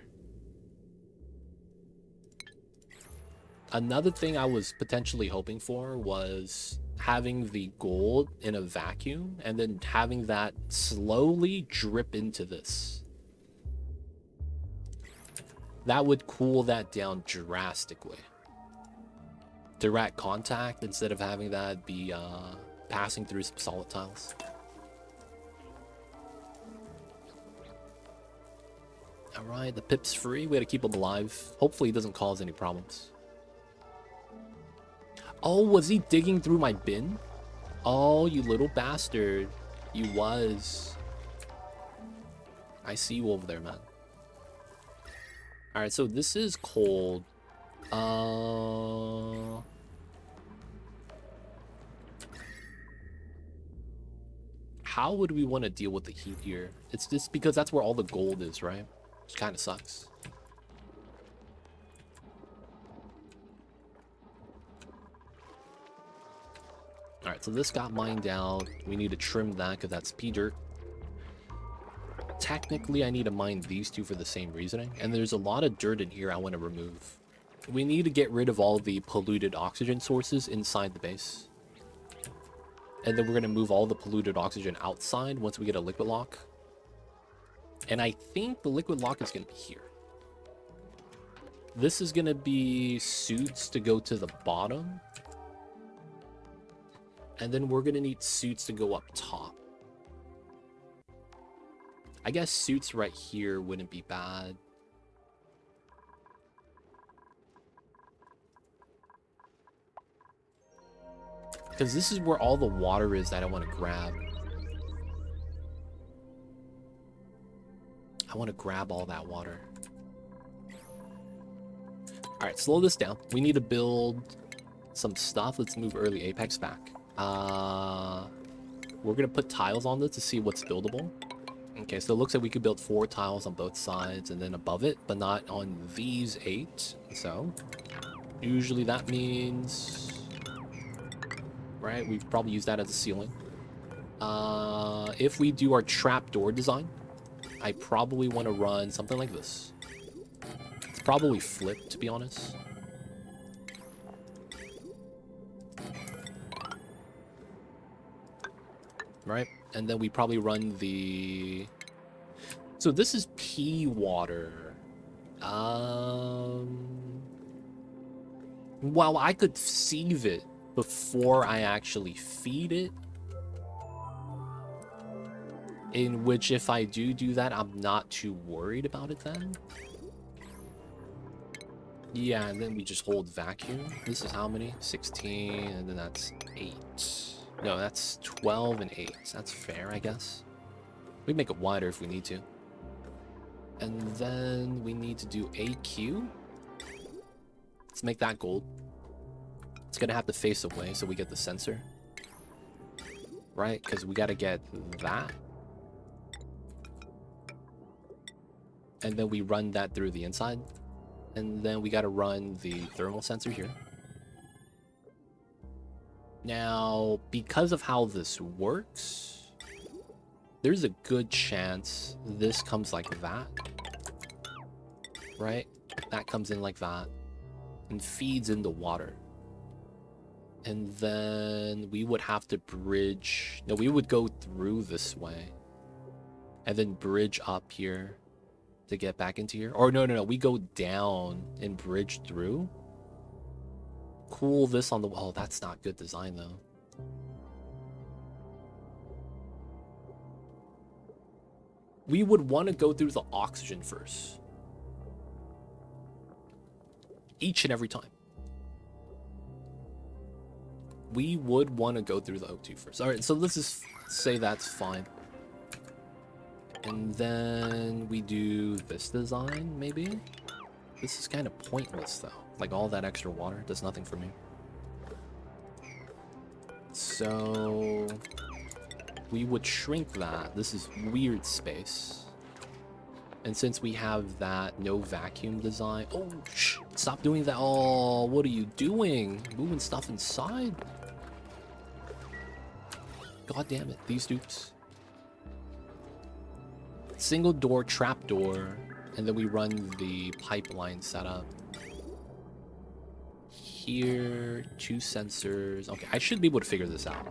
Another thing I was potentially hoping for was having the gold in a vacuum and then having that slowly drip into this. That would cool that down drastically. Direct contact instead of having that be passing through some solid tiles. Alright, the pip's free. We gotta keep him alive. Hopefully he doesn't cause any problems. Oh, was he digging through my bin? Oh, you little bastard. You was. I see you over there, man. Alright, so this is cold. How would we want to deal with the heat here? It's just because that's where all the gold is, right? Which kind of sucks. Alright, so this got mined out. We need to trim that because that's pea dirt. Technically, I need to mine these two for the same reasoning. And there's a lot of dirt in here I want to remove. We need to get rid of all the polluted oxygen sources inside the base. And then we're going to move all the polluted oxygen outside once we get a liquid lock. And I think the liquid lock is going to be here. This is going to be suits to go to the bottom. And then we're going to need suits to go up top. I guess suits right here wouldn't be bad. Because this is where all the water is that I want to grab. I want to grab all that water. Alright, slow this down. We need to build some stuff. Let's move early apex back. We're going to put tiles on this to see what's buildable. Okay, so it looks like we could build 4 tiles on both sides and then above it, but not on these 8. So, usually that means... Right, we probably use that as a ceiling. If we do our trapdoor design, I probably want to run something like this. It's probably flipped, to be honest. Right, and then we probably run the... So this is pea water. Well, I could sieve it before I actually feed it. In which, if I do that, I'm not too worried about it then. Yeah, and then we just hold vacuum. This is how many? 16, and then that's 8. No, that's 12 and 8. That's fair, I guess. We make it wider if we need to. And then we need to do AQ. Let's make that gold. It's gonna have to face away so we get the sensor. Right? Because we gotta get that. And then we run that through the inside. And then we gotta run the thermal sensor here. Now, because of how this works, there's a good chance this comes like that. Right? That comes in like that. And feeds in the water. And then we would have to bridge... No, we would go through this way. And then bridge up here to get back into here. Or no, we go down and bridge through. Cool this on the... Oh, that's not good design, though. We would want to go through the oxygen first. Each and every time. We would want to go through the O2 first. Alright, so let's just say that's fine. And then we do this design, maybe? This is kind of pointless, though. Like, all that extra water does nothing for me. So... we would shrink that. This is weird space. And since we have that no vacuum design... Oh, shh! Stop doing that. Oh, what are you doing? Moving stuff inside? God damn it, these dupes. Single door, trap door, and then we run the pipeline setup. Here, 2 sensors. Okay, I should be able to figure this out.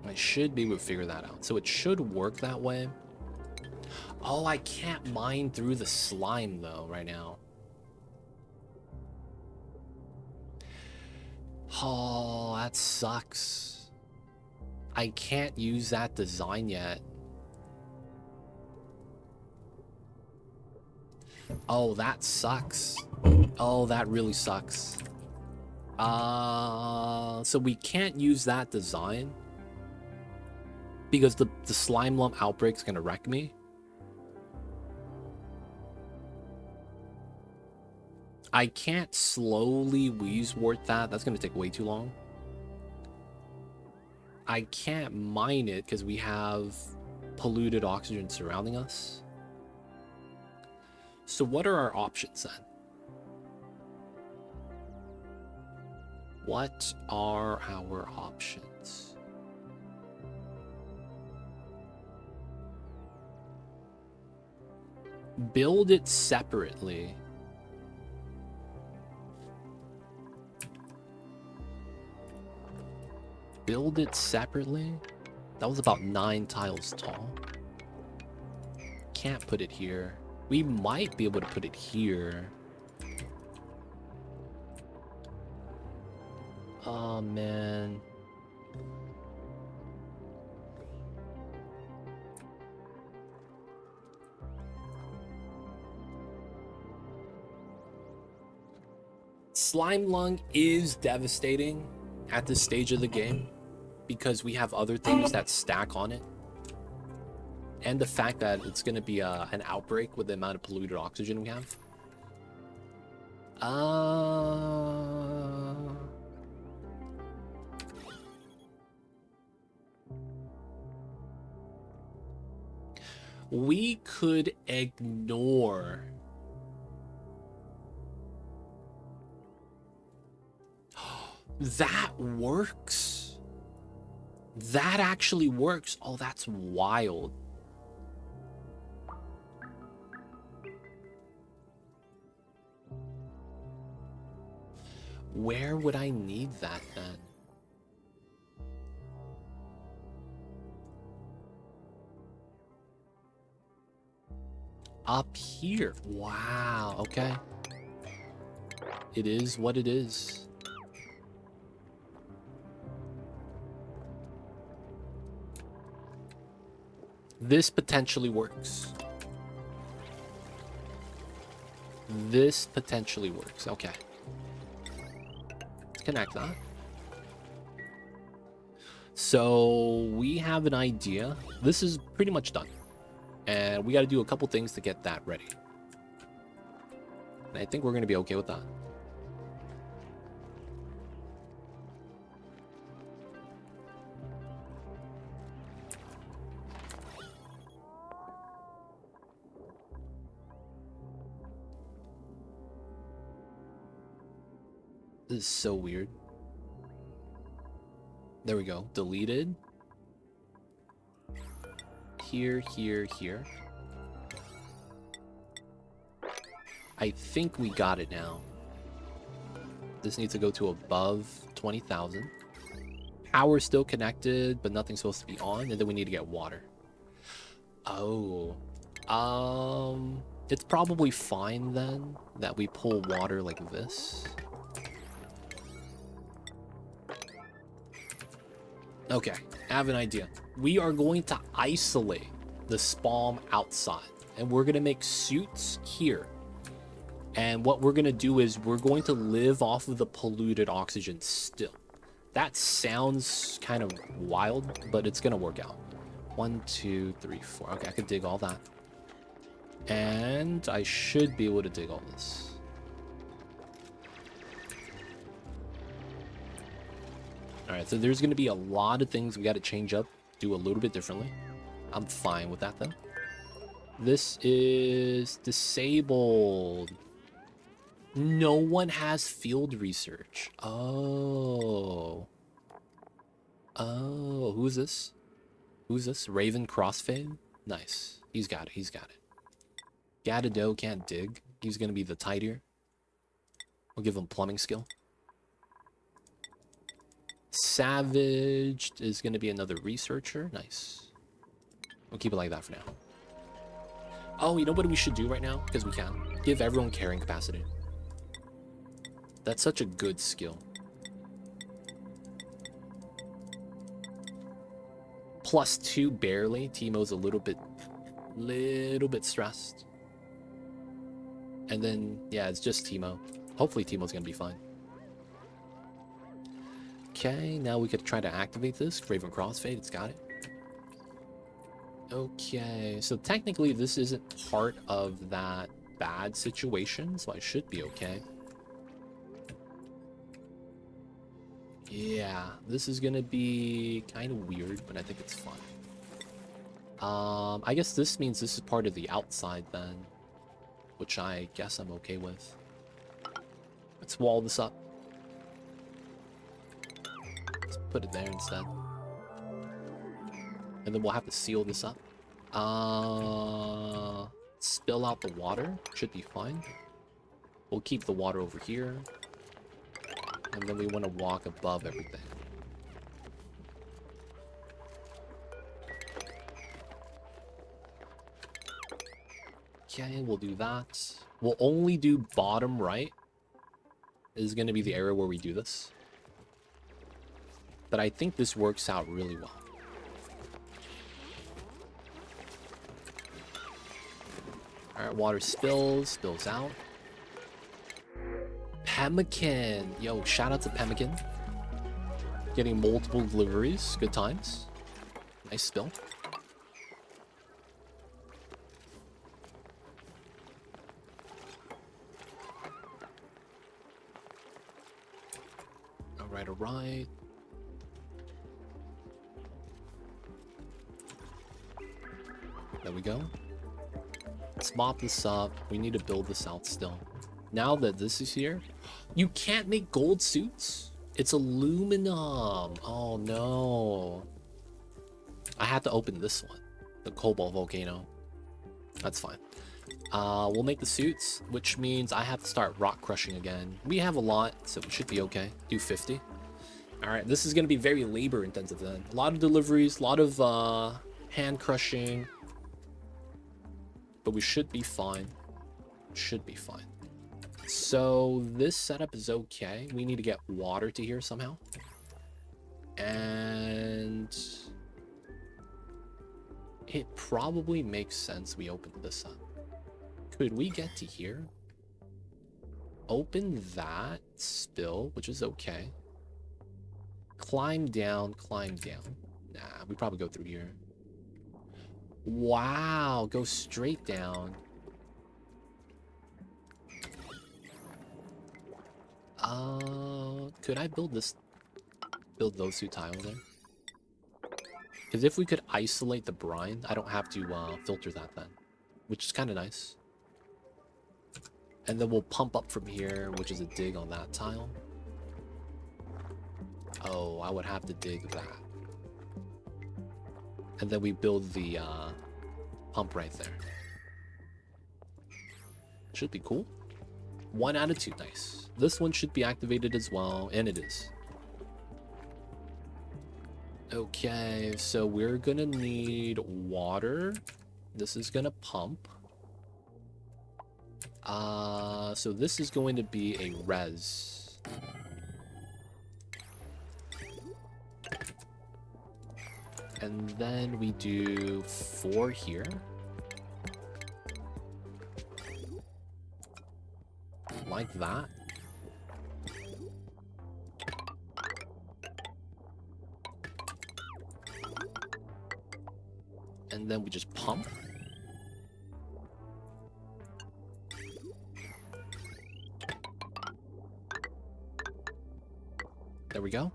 I should be able to figure that out. So it should work that way. Oh, I can't mine through the slime, though, right now. Oh, that sucks. I can't use that design yet. Oh, that sucks. Oh, that really sucks. So we can't use that design because the Slimelung Out Break is gonna wreck me. I can't slowly Weezewort that. That's gonna take way too long. I can't mine it because we have polluted oxygen surrounding us. So what are our options then? What are our options? Build it separately. Build it separately? That was about 9 tiles tall. Can't put it here. We might be able to put it here. Oh, man. Slimelung is devastating. at this stage of the game because we have other things that stack on it. And the fact that it's going to be an outbreak with the amount of polluted oxygen we have. We could ignore. That works. That actually works. Oh, that's wild. Where would I need that then? Up here. Wow, okay. It is what it is. This potentially works. This potentially works. Okay. Let's connect that. So we have an idea. This is pretty much done. And we got to do a couple things to get that ready. And I think we're going to be okay with that. This is so weird. There we go. Deleted. Here, here, here. I think we got it now. This needs to go to above 20,000. Power's still connected, but nothing's supposed to be on, and then we need to get water. Oh. It's probably fine then that we pull water like this. Okay, I have an idea. We are going to isolate the SPOM outside, and we're going to make suits here. And what we're going to do is we're going to live off of the polluted oxygen still. That sounds kind of wild, but it's going to work out. 1, 2, 3, 4. Okay, I could dig all that. And I should be able to dig all this. Alright, so there's going to be a lot of things we got to change up, do a little bit differently. I'm fine with that, though. This is disabled. No one has field research. Oh. Oh, who's this? Who's this? Raven Crossfade? Nice. He's got it, he's got it. Gadado can't dig. He's going to be the tidier. We'll give him plumbing skill. Savaged is going to be another researcher. Nice. We'll keep it like that for now. Oh, you know what we should do right now? Because we can. Give everyone carrying capacity. That's such a good skill. +2 barely. Teemo's a little bit stressed. And then, yeah, it's just Teemo. Hopefully Teemo's going to be fine. Okay, now we could try to activate this. Raven Crossfade, it's got it. Okay, so technically this isn't part of that bad situation, so I should be okay. Yeah, this is gonna be kind of weird, but I think it's fun. I guess this means this is part of the outside then, which I guess I'm okay with. Let's wall this up. Let's put it there instead. And then we'll have to seal this up. Spill out the water. Should be fine. We'll keep the water over here. And then we want to walk above everything. Okay, we'll do that. We'll only do bottom right. Is going to be the area where we do this. But I think this works out really well. Alright, water spills out. Pemmican! Yo, shout out to Pemmican. Getting multiple deliveries. Good times. Nice spill. Alright, alright. There we go. Let's mop this up. We need to build this out still. Now that this is here, you can't make gold suits. It's aluminum. Oh no. I had to open this one, the cobalt volcano. That's fine. We'll make the suits, which means I have to start rock crushing again. We have a lot, so we should be okay. Do 50. All right, this is going to be very labor intensive then. A lot of deliveries, a lot of hand crushing, but we should be fine. Should be fine. So this setup is okay. We need to get water to here somehow. And it probably makes sense we open this up. Could we get to here? Open that spill, which is okay. Climb down, climb down. Nah, we probably go through here. Wow, go straight down. Could I build this? Build those two tiles there? Because if we could isolate the brine, I don't have to filter that then, which is kind of nice. And then we'll pump up from here, which is a dig on that tile. Oh, I would have to dig that. And then we build the pump right there. Should be cool. 1 out of 2, nice. This one should be activated as well, and it is. Okay, so we're gonna need water. This is gonna pump. So this is going to be a res. And then we do 4 here. Like that. And then we just pump. There we go.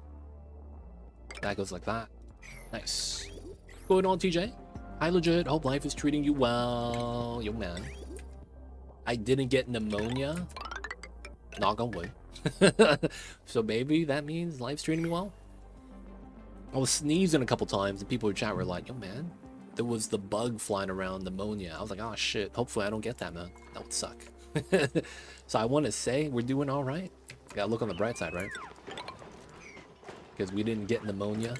That goes like that. Nice. What's going on, TJ? Hi, legit. Hope life is treating you well. Yo, man. I didn't get pneumonia. Knock on wood. So maybe that means life's treating me well. I was sneezing a couple times and people in chat were like, yo, man, there was the bug flying around, pneumonia. I was like, oh, shit. Hopefully I don't get that, man. That would suck. So I want to say we're doing all right. Gotta look on the bright side, right? Because we didn't get pneumonia.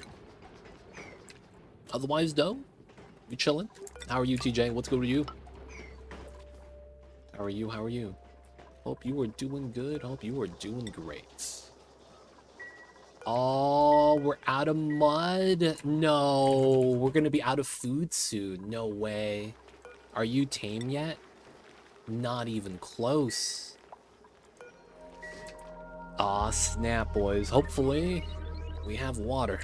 Otherwise, though, we chilling. How are you, TJ? What's good with you? How are you? How are you? Hope you are doing good. Hope you are doing great. Oh, we're out of mud. No, we're gonna be out of food soon. No way. Are you tame yet? Not even close. Aw, snap, boys. Hopefully, we have water.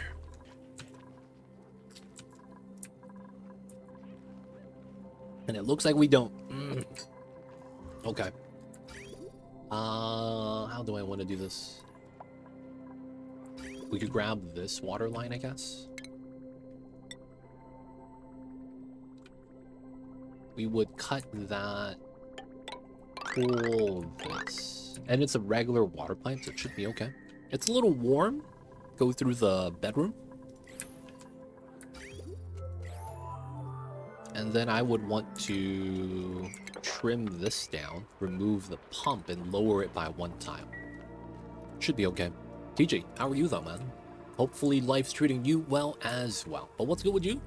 And it looks like we don't. Okay. How do I want to do this? We could grab this water line, I guess. We would cut that, pull this, and it's a regular water pipe, so it should be okay. It's a little warm. Go through the bedroom. And then I would want to trim this down, remove the pump, and lower it by 1 tile. Should be okay. TJ, how are you though, man? Hopefully life's treating you well as well. But what's good with you?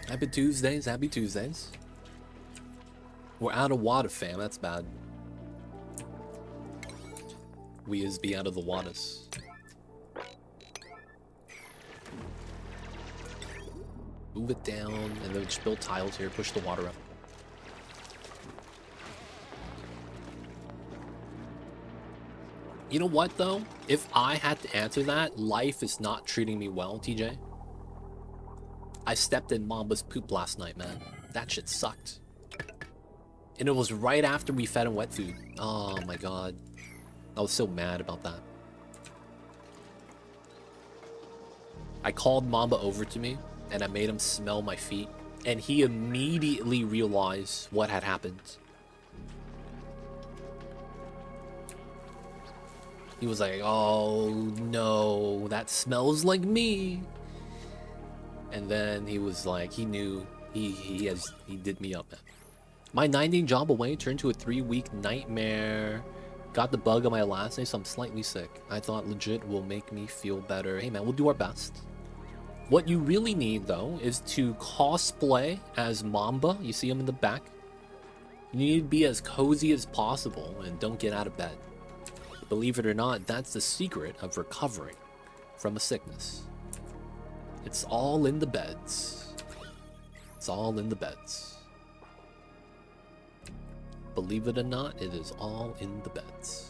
Happy Tuesdays, happy Tuesdays. We're out of water, fam. That's bad. We is be out of the waters. Move it down, and then just build tiles here, push the water up. You know what, though? If I had to answer that, life is not treating me well, TJ. I stepped in Mamba's poop last night, man. That shit sucked. And it was right after we fed him wet food. Oh my god. I was so mad about that. I called Mamba over to me, and I made him smell my feet. And he immediately realized what had happened. He was like, oh no, that smells like me. And then he was like, he knew, he did me up, man. My 9-day job away turned to a 3-week nightmare. Got the bug on my last day, so I'm slightly sick. I thought legit will make me feel better. Hey man, we'll do our best. What you really need, though, is to cosplay as Mamba. You see him in the back? You need to be as cozy as possible and don't get out of bed. Believe it or not, that's the secret of recovering from a sickness. It's all in the beds. It's all in the beds. Believe it or not, it is all in the beds.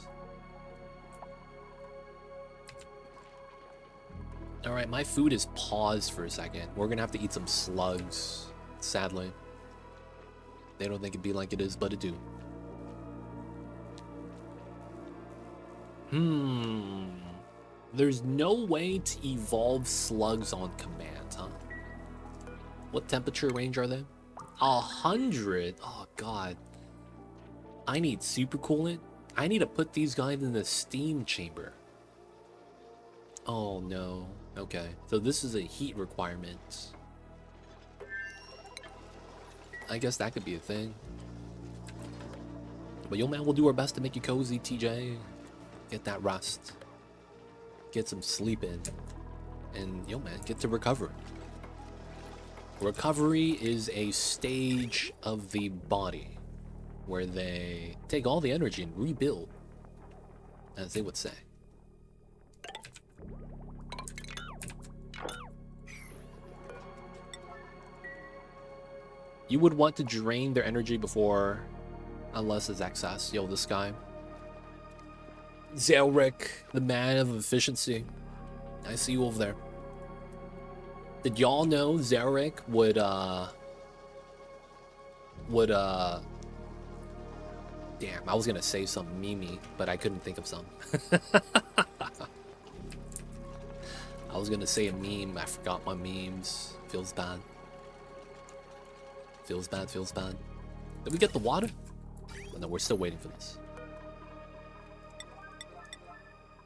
Alright, my food is paused for a second. We're gonna have to eat some slugs, sadly. They don't think it'd be like it is, but it do. There's no way to evolve slugs on command, huh? What temperature range are they? 100? Oh god. I need supercoolant. I need to put these guys in the steam chamber. Oh no. Okay, so this is a heat requirement. I guess that could be a thing. But yo man, we'll do our best to make you cozy, TJ. Get that rest. Get some sleep in. And yo man, get to recover. Recovery is a stage of the body where they take all the energy and rebuild, as they would say. You would want to drain their energy before, unless it's excess. Yo, this guy. Zelric, the man of efficiency. I see you over there. Did y'all know Zelric would damn, I was gonna say some meme, but I couldn't think of some. I was gonna say a meme, I forgot my memes. Feels bad. Feels bad, feels bad. Did we get the water? Oh, no, we're still waiting for this.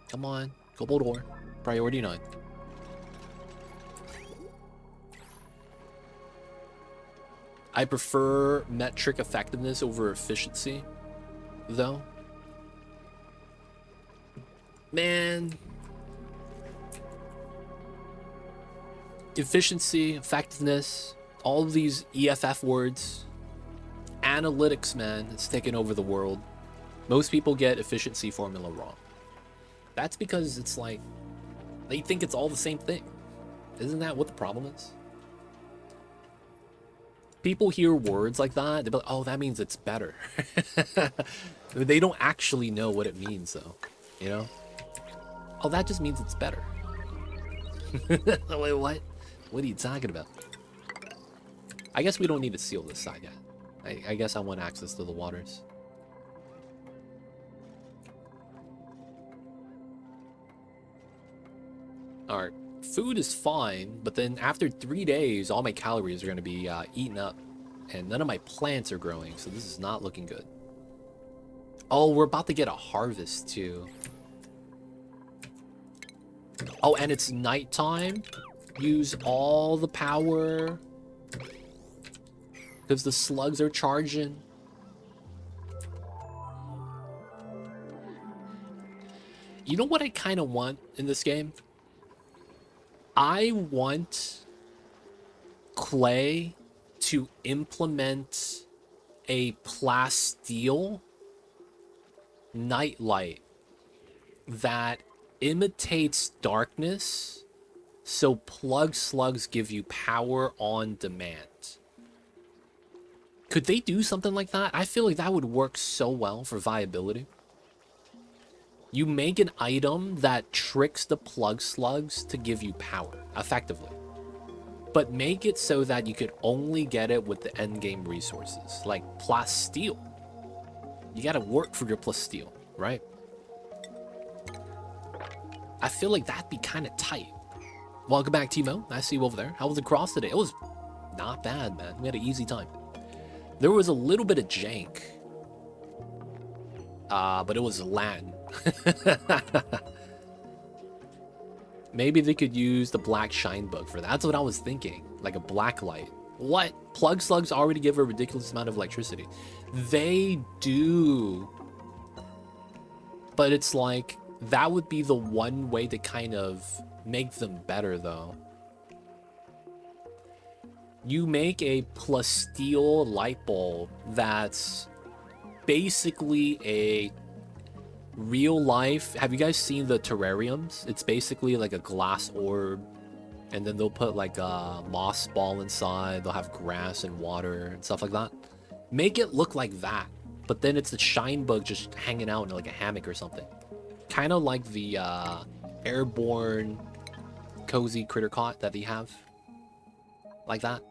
Come on, Cobalt ore. Priority 9. I prefer metric effectiveness over efficiency, though. Man. Efficiency, effectiveness, all of these EFF words. Analytics, man, it's taken over the world. Most people get efficiency formula wrong. That's because it's like, they think it's all the same thing. Isn't that what the problem is? People hear words like that, they're like, oh, that means it's better. They don't actually know what it means, though. You know? Oh, that just means it's better. Wait, what? What are you talking about? I guess we don't need to seal this side yet. I guess I want access to the waters. Alright, food is fine, but then after 3 days, all my calories are going to be eaten up. And none of my plants are growing, so this is not looking good. Oh, we're about to get a harvest, too. Oh, and it's nighttime. Use all the power. Because the slugs are charging. You know what I kind of want in this game? I want Clay to implement a plasteel nightlight that imitates darkness, so plug slugs give you power on demand. Could they do something like that? I feel like that would work so well for viability. You make an item that tricks the plug slugs to give you power, effectively. But make it so that you could only get it with the endgame resources, like plasteel. You gotta work for your plasteel, right? I feel like that'd be kind of tight. Welcome back, Timo. I see you over there. How was the cross today? It was not bad, man. We had an easy time. There was a little bit of jank. But it was Latin. Maybe they could use the black shine bug for that. That's what I was thinking. Like a black light. What? Plug slugs already give a ridiculous amount of electricity. They do. But it's like, that would be the one way to kind of make them better, though. You make a plasteel light bulb that's basically a real life. Have you guys seen the terrariums? It's basically like a glass orb, and then they'll put like a moss ball inside. They'll have grass and water and stuff like that. Make it look like that, but then it's a shine bug just hanging out in like a hammock or something. Kind of like the airborne cozy critter cot that they have, like that.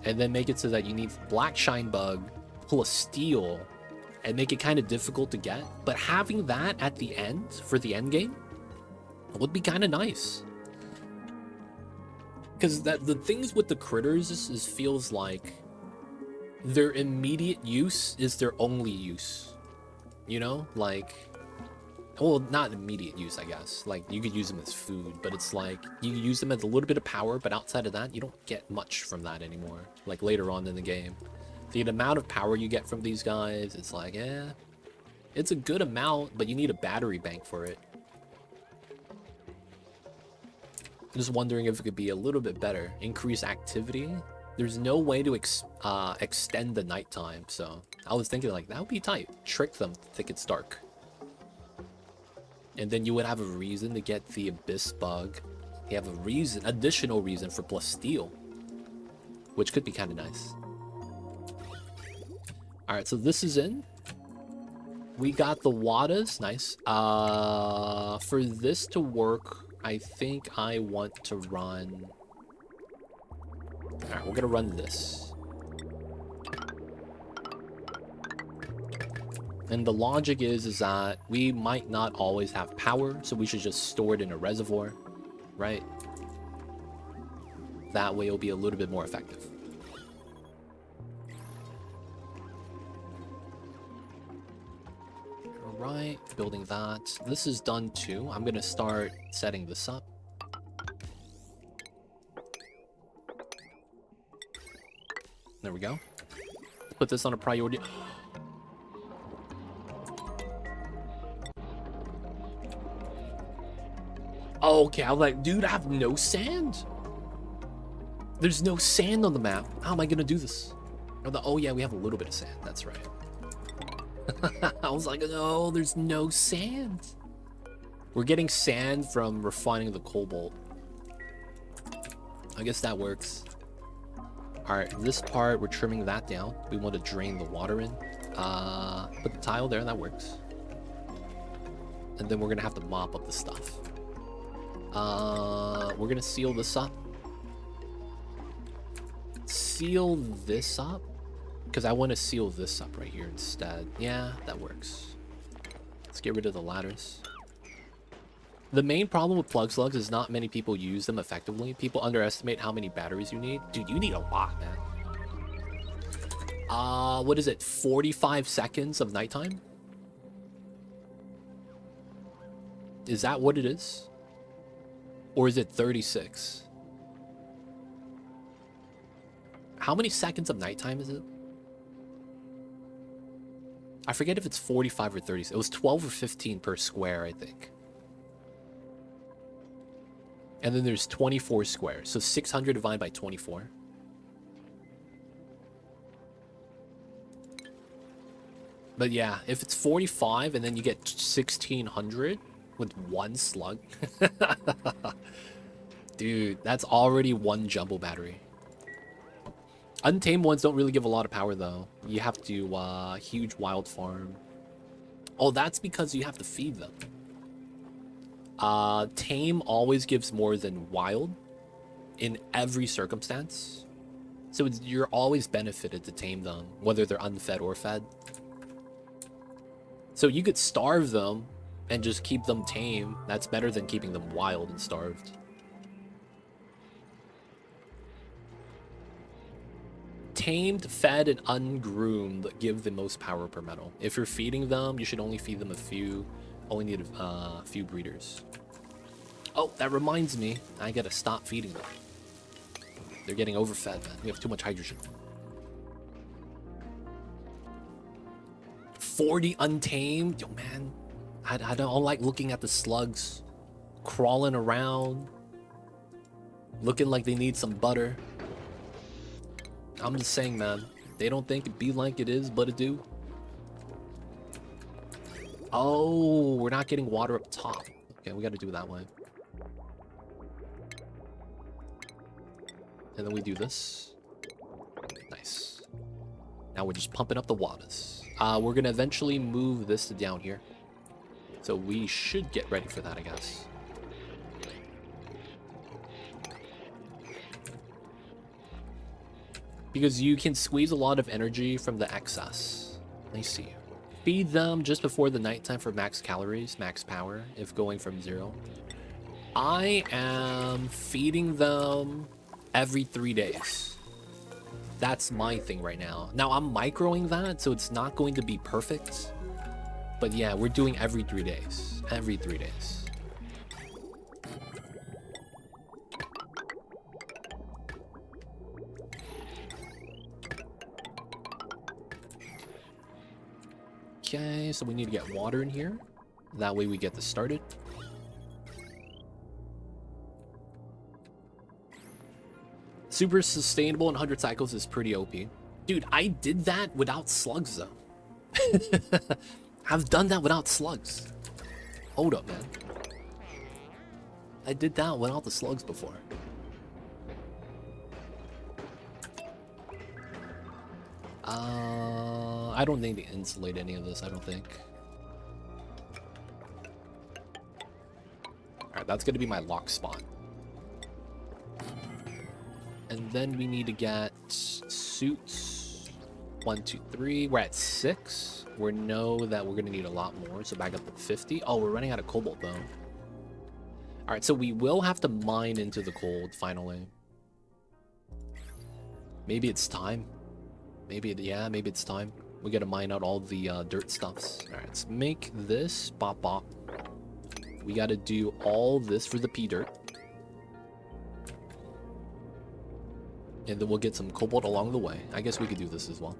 And then make it so that you need black shine bug plus steel, and make it kind of difficult to get. But having that at the end for the end game would be kind of nice. Because the things with the critters is feels like their immediate use is their only use. You know, like, well, not immediate use, I guess. Like, you could use them as food, but it's like, you use them as a little bit of power, but outside of that, you don't get much from that anymore. Like, later on in the game. The amount of power you get from these guys, it's like, yeah, it's a good amount, but you need a battery bank for it. I'm just wondering if it could be a little bit better. Increase activity. There's no way to extend the nighttime, so I was thinking like, that would be tight. Trick them to think it's dark. And then you would have a reason to get the abyss bug. You have a reason, additional reason for plasteel, which could be kind of nice. All right, so this is in. We got the WADAs, nice. For this to work, I think I want to run. All right, we're gonna run this. And the logic is that we might not always have power, so we should just store it in a reservoir, right? That way it'll be a little bit more effective. Alright, building that. This is done too. I'm gonna start setting this up. There we go. Put this on a priority. Okay, I'm like, dude, I have no sand. There's no sand on the map. How am I gonna do this? Oh yeah, we have a little bit of sand. That's right. I was like, no, there's no sand. We're getting sand from refining the cobalt. I guess that works. All right, this part, we're trimming that down. We want to drain the water in. Put the tile there, that works. And then we're gonna have to mop up the stuff. We're gonna seal this up. Seal this up? Because I want to seal this up right here instead. Yeah, that works. Let's get rid of the ladders. The main problem with plug slugs is not many people use them effectively. People underestimate how many batteries you need. Dude, you need a lot, man. What is it? 45 seconds of nighttime? Is that what it is? Or is it 36? How many seconds of nighttime is it? I forget if it's 45 or 30. It was 12 or 15 per square, I think. And then there's 24 squares. So 600 divided by 24. But yeah, if it's 45 and then you get 1600 with one slug. Dude, that's already one jumbo battery. Untamed ones don't really give a lot of power though. You have to huge wild farm. Oh, that's because you have to feed them. Tame always gives more than wild in every circumstance. So you're always benefited to tame them, whether they're unfed or fed. So you could starve them and just keep them tame. That's better than keeping them wild and starved. Tamed, fed, and ungroomed give the most power per medal. If you're feeding them, you should only feed them a few. Only need a few breeders. Oh, that reminds me. I gotta stop feeding them. They're getting overfed, man. We have too much hydrogen. 40 untamed? Yo, man. I don't like looking at the slugs crawling around, looking like they need some butter. I'm just saying, man. They don't think it be like it is, but it do. Oh, we're not getting water up top. Okay, we gotta do it that way. And then we do this. Nice. Now we're just pumping up the waters. We're gonna eventually move this to down here. So we should get ready for that, I guess. Because you can squeeze a lot of energy from the excess. I see. Feed them just before the nighttime for max calories, max power, if going from 0. I am feeding them every 3 days. That's my thing right now. Now I'm microing that, so it's not going to be perfect. But yeah, we're doing every 3 days. Every 3 days. Okay, so we need to get water in here. That way we get this started. Super sustainable in 100 cycles is pretty OP. Dude, I did that without slugs, though. I've done that without slugs. Hold up, man. I did that without the slugs before. I don't need to insulate any of this, I don't think. Alright, that's gonna be my lock spot. And then we need to get suits. 1, 2, 3. We're at 6. We know that we're gonna need a lot more, so back up to 50. Oh, we're running out of cobalt though. Alright, so we will have to mine into the cold finally. Maybe it's time. Maybe it's time. We gotta mine out all the dirt stuffs. Alright, let's make this bop bop. We gotta do all this for the P dirt. And then we'll get some cobalt along the way. I guess we could do this as well.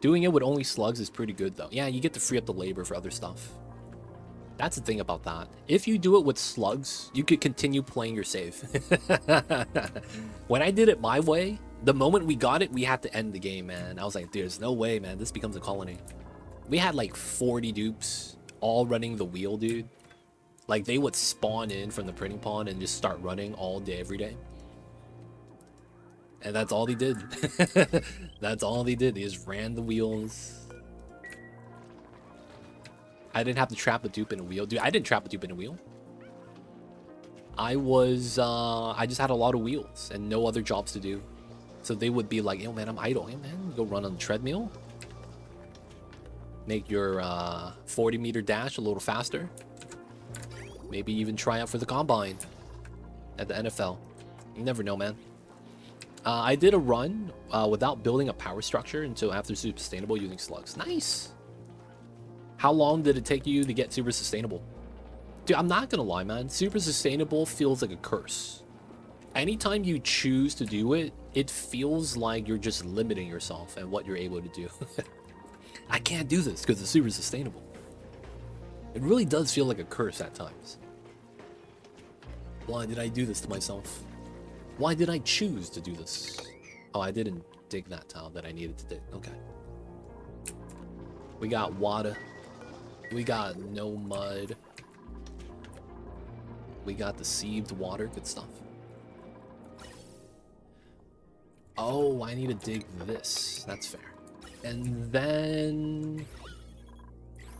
Doing it with only slugs is pretty good though. Yeah, you get to free up the labor for other stuff. That's the thing about that. If you do it with slugs, you could continue playing your save. When I did it my way, the moment we got it, we had to end the game, man. I was like, there's no way, man. This becomes a colony. We had like 40 dupes all running the wheel, dude. Like they would spawn in from the printing pond and just start running all day, every day. And that's all they did. That's all they did. They just ran the wheels. I didn't have to trap a dupe in a wheel. Dude, I didn't trap a dupe in a wheel. I just had a lot of wheels and no other jobs to do. So they would be like, yo, man, I'm idle. Hey, man, go run on the treadmill. Make your 40-meter dash a little faster. Maybe even try out for the combine at the NFL. You never know, man. I did a run without building a power structure until after super sustainable using slugs. Nice. How long did it take you to get super sustainable? Dude, I'm not gonna lie, man. Super sustainable feels like a curse. Anytime you choose to do it, it feels like you're just limiting yourself and what you're able to do. I can't do this because it's super sustainable. It really does feel like a curse at times. Why did I do this to myself? Why did I choose to do this? Oh, I didn't dig that tile that I needed to dig. Okay. We got water. We got no mud. We got the sieved water. Good stuff. Oh, I need to dig this. That's fair. And then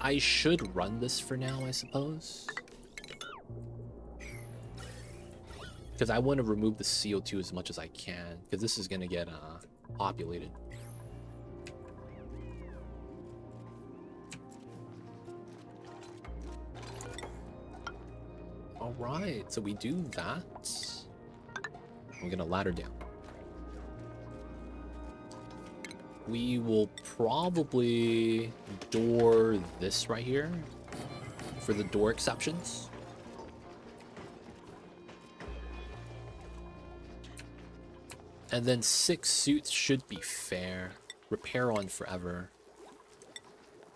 I should run this for now, I suppose. Because I want to remove the CO2 as much as I can, because this is going to get populated. Alright, so we do that. We're going to ladder down. We will probably door this right here for the door exceptions. And then 6 suits should be fair. Repair on forever.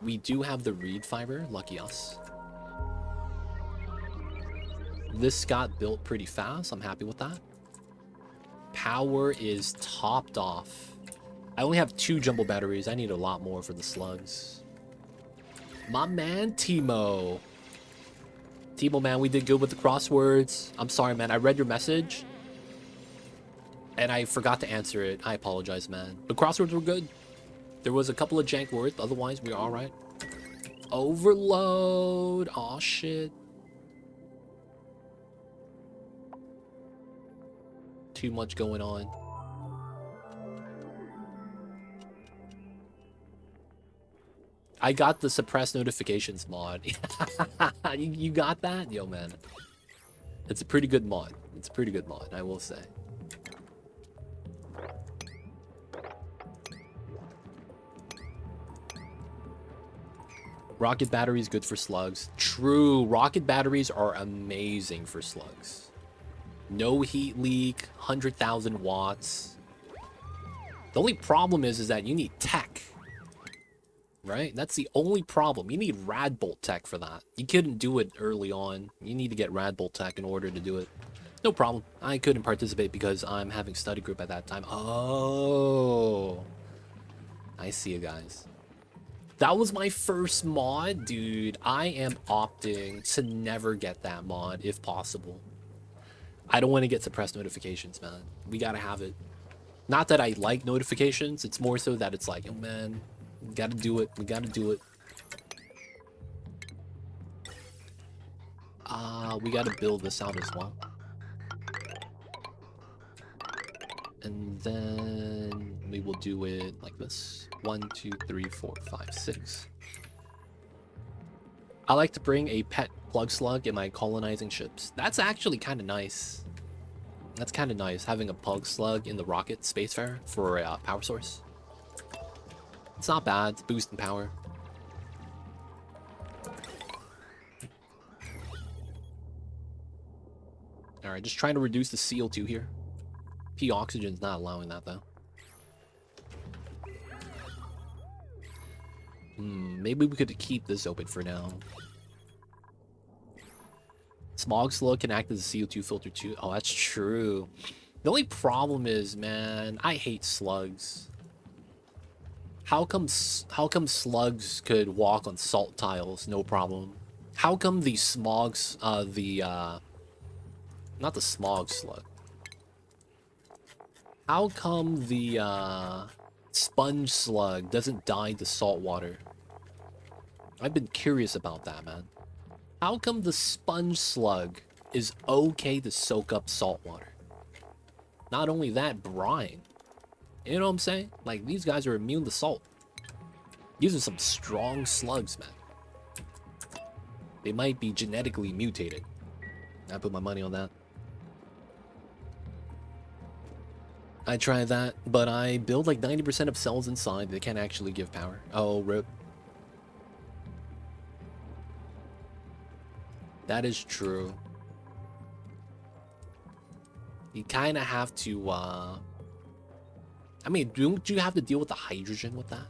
We do have the reed fiber, lucky us. This got built pretty fast, I'm happy with that. Power is topped off. I only have 2 jumbo batteries, I need a lot more for the slugs. My man, Timo. Timo, man, we did good with the crosswords. I'm sorry, man, I read your message. And I forgot to answer it. I apologize, man. The crosswords were good. There was a couple of jank words. Otherwise, we are alright. Overload. Aw, shit. Too much going on. I got the suppress notifications mod. you got that? Yo, man. It's a pretty good mod. It's a pretty good mod, I will say. Rocket batteries good for slugs. True, rocket batteries are amazing for slugs. No heat leak, 100,000 watts. The only problem is that you need tech. Right? That's the only problem. You need Radbolt tech for that. You couldn't do it early on. You need to get Radbolt tech in order to do it. No problem. I couldn't participate because I'm having study group at that time. Oh. I see you guys. That was my first mod, dude. I am opting to never get that mod if possible. I don't want to get suppressed notifications, man. We gotta have it. Not that I like notifications. It's more so that it's like, oh man, we gotta do it. We gotta do it. We gotta build this out as well. And then we will do it like this. 1, 2, 3, 4, 5, 6. I like to bring a pet plug slug in my colonizing ships. That's actually kind of nice. That's kind of nice, having a plug slug in the rocket spacefarer for a power source. It's not bad, it's boosting power. Alright, just trying to reduce the CO2 here. P oxygen's not allowing that though. Maybe we could keep this open for now. Smog slug can act as a CO2 filter too. Oh, that's true. The only problem is, man, I hate slugs. How come slugs could walk on salt tiles, no problem? How come the smogs, not the smog slug. How come the sponge slug doesn't die to salt water? I've been curious about that, man. How come the sponge slug is okay to soak up salt water? Not only that, brine. You know what I'm saying? Like, these guys are immune to salt. These are some strong slugs, man. They might be genetically mutated. I put my money on that. I tried that, but I build like 90% of cells inside. They can't actually give power. Oh, rip. That is true. You kind of have to, I mean, don't you have to deal with the hydrogen with that?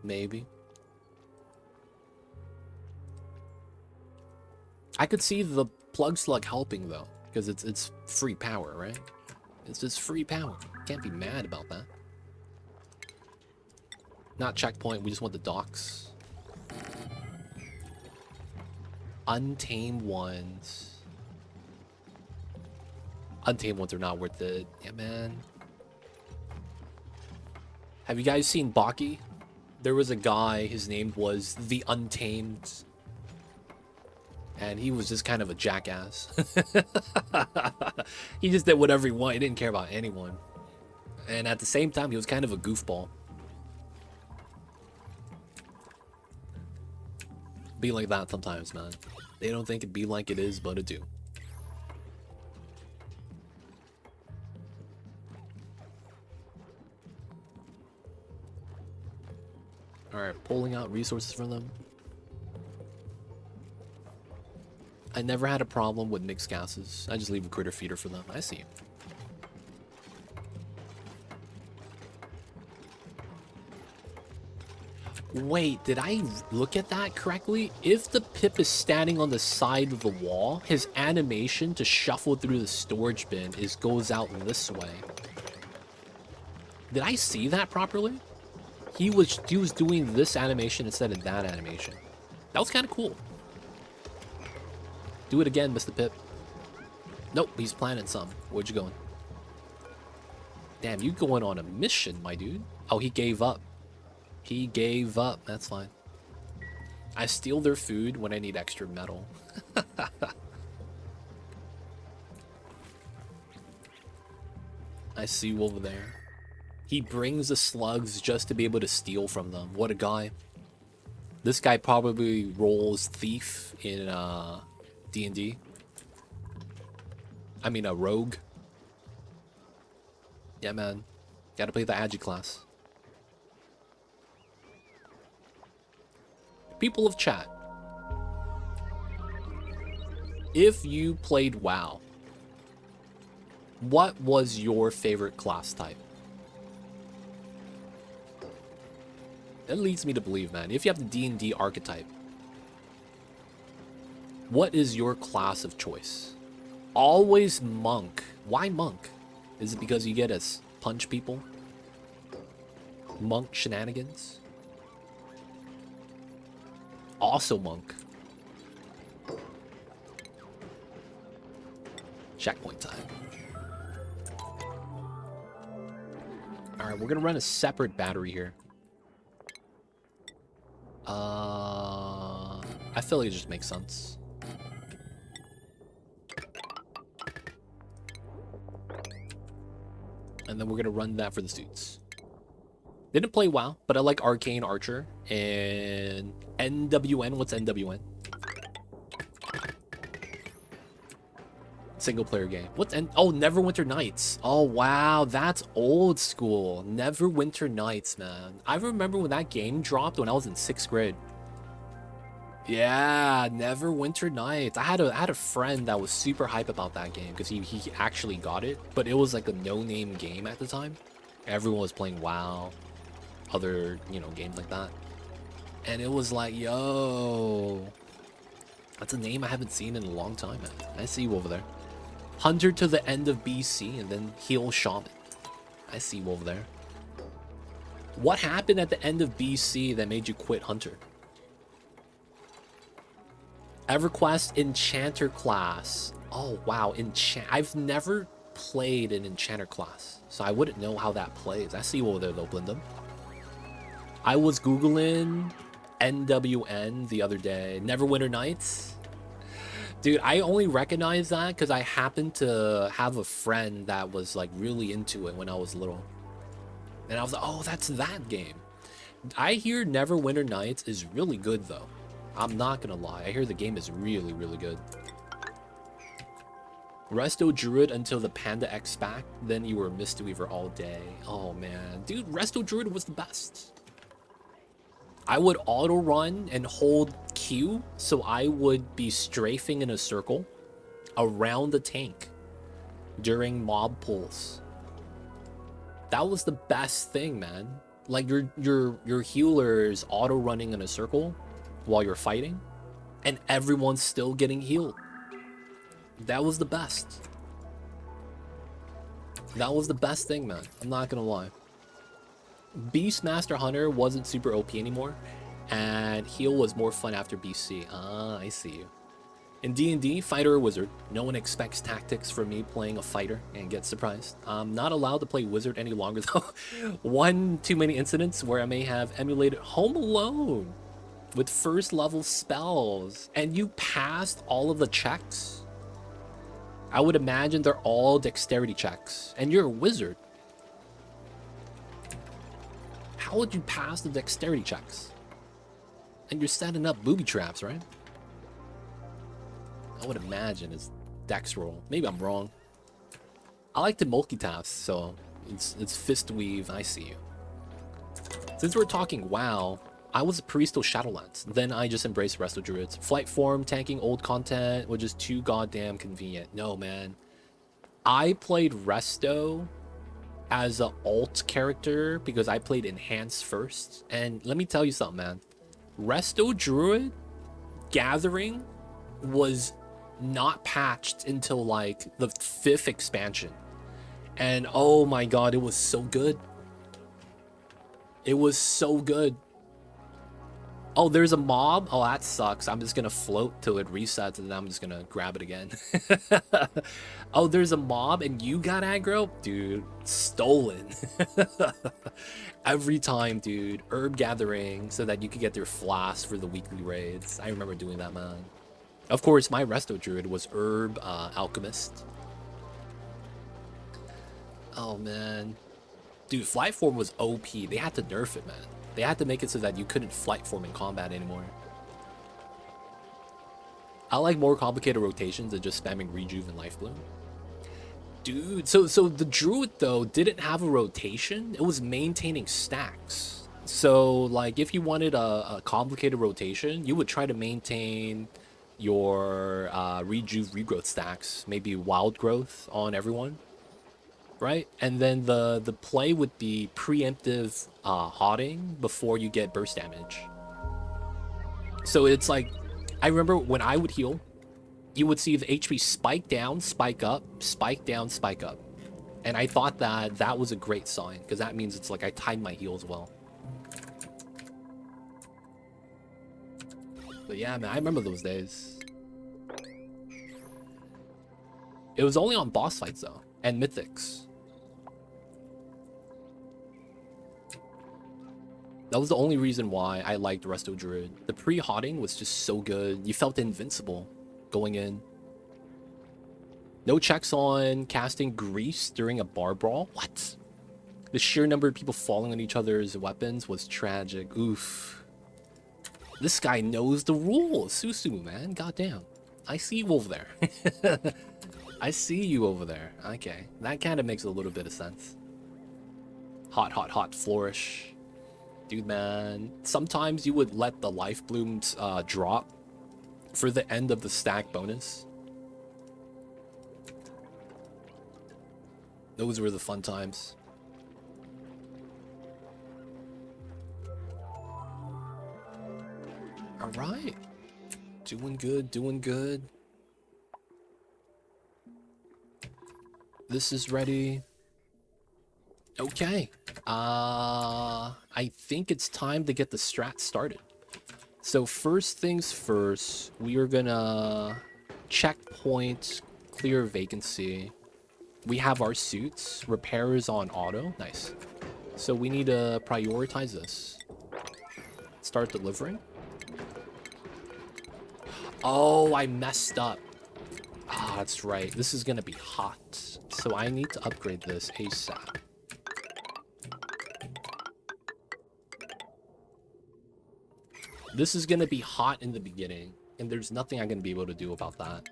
Maybe. I could see the plug slug helping, though, because it's free power, right? It's just free power. Can't be mad about that. Not checkpoint, we just want the docks. Untamed ones. Untamed ones are not worth it. Yeah, man. Have you guys seen Baki? There was a guy, his name was The Untamed, and he was just kind of a jackass. He just did whatever he wanted. He didn't care about anyone. And at the same time, he was kind of a goofball. Be like that sometimes, man. They don't think it be like it is, but it do. Alright, pulling out resources from them. I never had a problem with mixed gases. I just leave a critter feeder for them. I see you. Wait, did I look at that correctly? If the pip is standing on the side of the wall, his animation to shuffle through the storage bin goes out this way. Did I see that properly? He was doing this animation instead of that animation. That was kind of cool. Do it again, Mr. Pip. Nope, he's planning some. Where'd you going? Damn, you going on a mission, my dude. Oh, he gave up. He gave up. That's fine. I steal their food when I need extra metal. I see you over there. He brings the slugs just to be able to steal from them. What a guy. This guy probably rolls thief in D&D. I mean a rogue. Yeah, man. Gotta play the Agi class. People of chat, if you played WoW, what was your favorite class type? That leads me to believe, man, if you have the D&D archetype, what is your class of choice? Always monk. Why monk? Is it because you get to punch people? Monk shenanigans? Also monk. Checkpoint time. Alright, we're gonna run a separate battery here. I feel like it just makes sense. And then we're gonna run that for the suits. Didn't play WoW, but I like Arcane Archer and NWN. What's NWN? Single player game. What's oh, Neverwinter Nights. Oh wow, that's old school. Neverwinter Nights, man. I remember when that game dropped when I was in 6th grade. Yeah, Neverwinter Nights. I had a friend that was super hype about that game because he actually got it, but it was like a no-name game at the time. Everyone was playing WoW, other, you know, games like that. And it was like, yo, that's a name I haven't seen in a long time, man. I see you over there. Hunter to the end of BC and then heal shaman. I see you over there. What happened at the end of BC that made you quit Hunter? EverQuest Enchanter class. Oh, wow. I've never played an Enchanter class, so I wouldn't know how that plays. I see you over there, though, Blindum. I was Googling NWN the other day. Neverwinter Nights. Dude, I only recognize that because I happened to have a friend that was, like, really into it when I was little. And I was like, oh, that's that game. I hear Neverwinter Nights is really good, though. I'm not gonna lie. I hear the game is really, really good. Resto Druid until the Panda X pack, then you were Mistweaver all day. Oh, man. Dude, Resto Druid was the best. I would auto run and hold Q, so I would be strafing in a circle around the tank during mob pulls. That was the best thing, man. Like your healer's auto running in a circle while you're fighting, and everyone's still getting healed. That was the best. That was the best thing, man. I'm not gonna lie. Beastmaster Hunter wasn't super OP anymore, and heal was more fun after BC. Ah, I see you. In D&D, fighter or wizard, no one expects tactics from me playing a fighter and gets surprised. I'm not allowed to play wizard any longer though. One too many incidents where I may have emulated Home Alone with first level spells and you passed all of the checks. I would imagine they're all dexterity checks and you're a wizard. How would you pass the dexterity checks? And you're setting up booby traps, right? I would imagine it's dex roll. Maybe I'm wrong. I like to multitask, so it's fist weave. I see you. Since we're talking WoW, I was a priest of Shadowlands. Then I just embraced Resto Druids. Flight form, tanking old content, was just too goddamn convenient. No, man. I played Resto as an alt character because I played Enhanced first. And let me tell you something, man. Resto Druid Gathering was not patched until like the 5th expansion. And oh my god, it was so good. It was so good. Oh, there's a mob? Oh, that sucks. I'm just gonna float till it resets and then I'm just gonna grab it again. Oh, there's a mob and you got aggro? Dude, stolen. Every time, dude. Herb gathering so that you could get their flask for the weekly raids. I remember doing that, man. Of course, my Resto Druid was Herb Alchemist. Oh, man. Dude, flight form was OP. They had to nerf it, man. They had to make it so that you couldn't flight form in combat anymore. I like more complicated rotations than just spamming Rejuve and Life Bloom. Dude, so the Druid, though, didn't have a rotation. It was maintaining stacks. So, like, if you wanted a complicated rotation, you would try to maintain your Rejuve regrowth stacks, maybe Wild Growth on everyone, right? And then the play would be preemptive hardening before you get burst damage. So it's like, I remember when I would heal, you would see the HP spike down, spike up, spike down, spike up. And I thought that that was a great sign, because that means it's like I timed my heals well. But yeah, man, I remember those days. It was only on boss fights, though, and mythics. That was the only reason why I liked Resto Druid. The pre-hotting was just so good. You felt invincible going in. No checks on casting Grease during a bar brawl. What? The sheer number of people falling on each other's weapons was tragic. Oof. This guy knows the rules. Susu, man. Goddamn. I see you over there. I see you over there. Okay. That kind of makes a little bit of sense. Hot, hot, hot flourish. Dude, man. Sometimes you would let the life blooms drop for the end of the stack bonus. Those were the fun times. All right. Doing good, doing good. This is ready. Okay. I think it's time to get the strat started. So first things first, we are gonna checkpoint, clear vacancy. We have our suits. Repair is on auto. Nice. So we need to prioritize this. Start delivering. Oh, I messed up. Ah, that's right. This is gonna be hot. So I need to upgrade this ASAP. This is gonna be hot in the beginning, and there's nothing I'm gonna be able to do about that.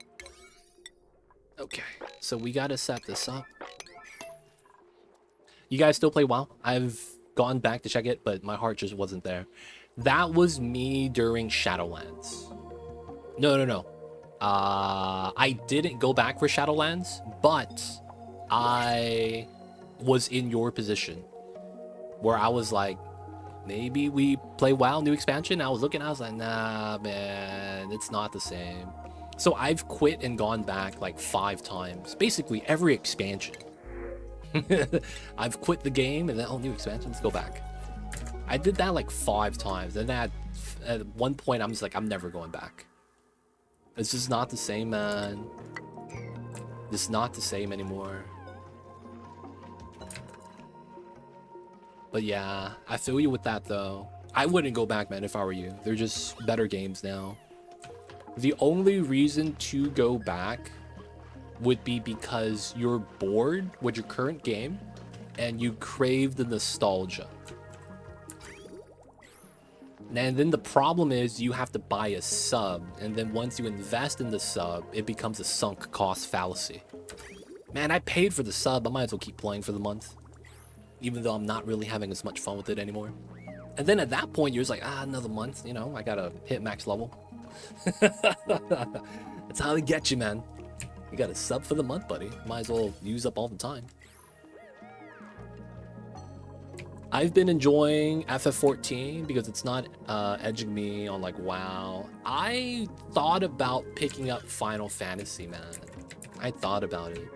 Okay, so we gotta set this up. You guys still play WoW? I've gone back to check it, but my heart just wasn't there. That was me during Shadowlands. No. I didn't go back for Shadowlands, but I was in your position where I was like, maybe we play WoW new expansion. I was looking, I was like, nah, man, it's not the same. So I've quit and gone back like 5 times. Basically every expansion. I've quit the game and then, oh, new expansions, go back. I did that like 5 times. And at one point I'm just like, I'm never going back. It's just not the same, man. It's not the same anymore. But yeah, I feel you with that though. I wouldn't go back, man, if I were you. They're just better games now. The only reason to go back would be because you're bored with your current game and you crave the nostalgia. And then the problem is you have to buy a sub, and then once you invest in the sub, it becomes a sunk cost fallacy. Man, I paid for the sub, I might as well keep playing for the month, even though I'm not really having as much fun with it anymore. And then at that point, you're just like, another month, you know, I gotta hit max level. That's how they get you, man. You got a sub for the month, buddy. Might as well use up all the time. I've been enjoying FF14 because it's not edging me on like WoW. I thought about picking up Final Fantasy, man. I thought about it.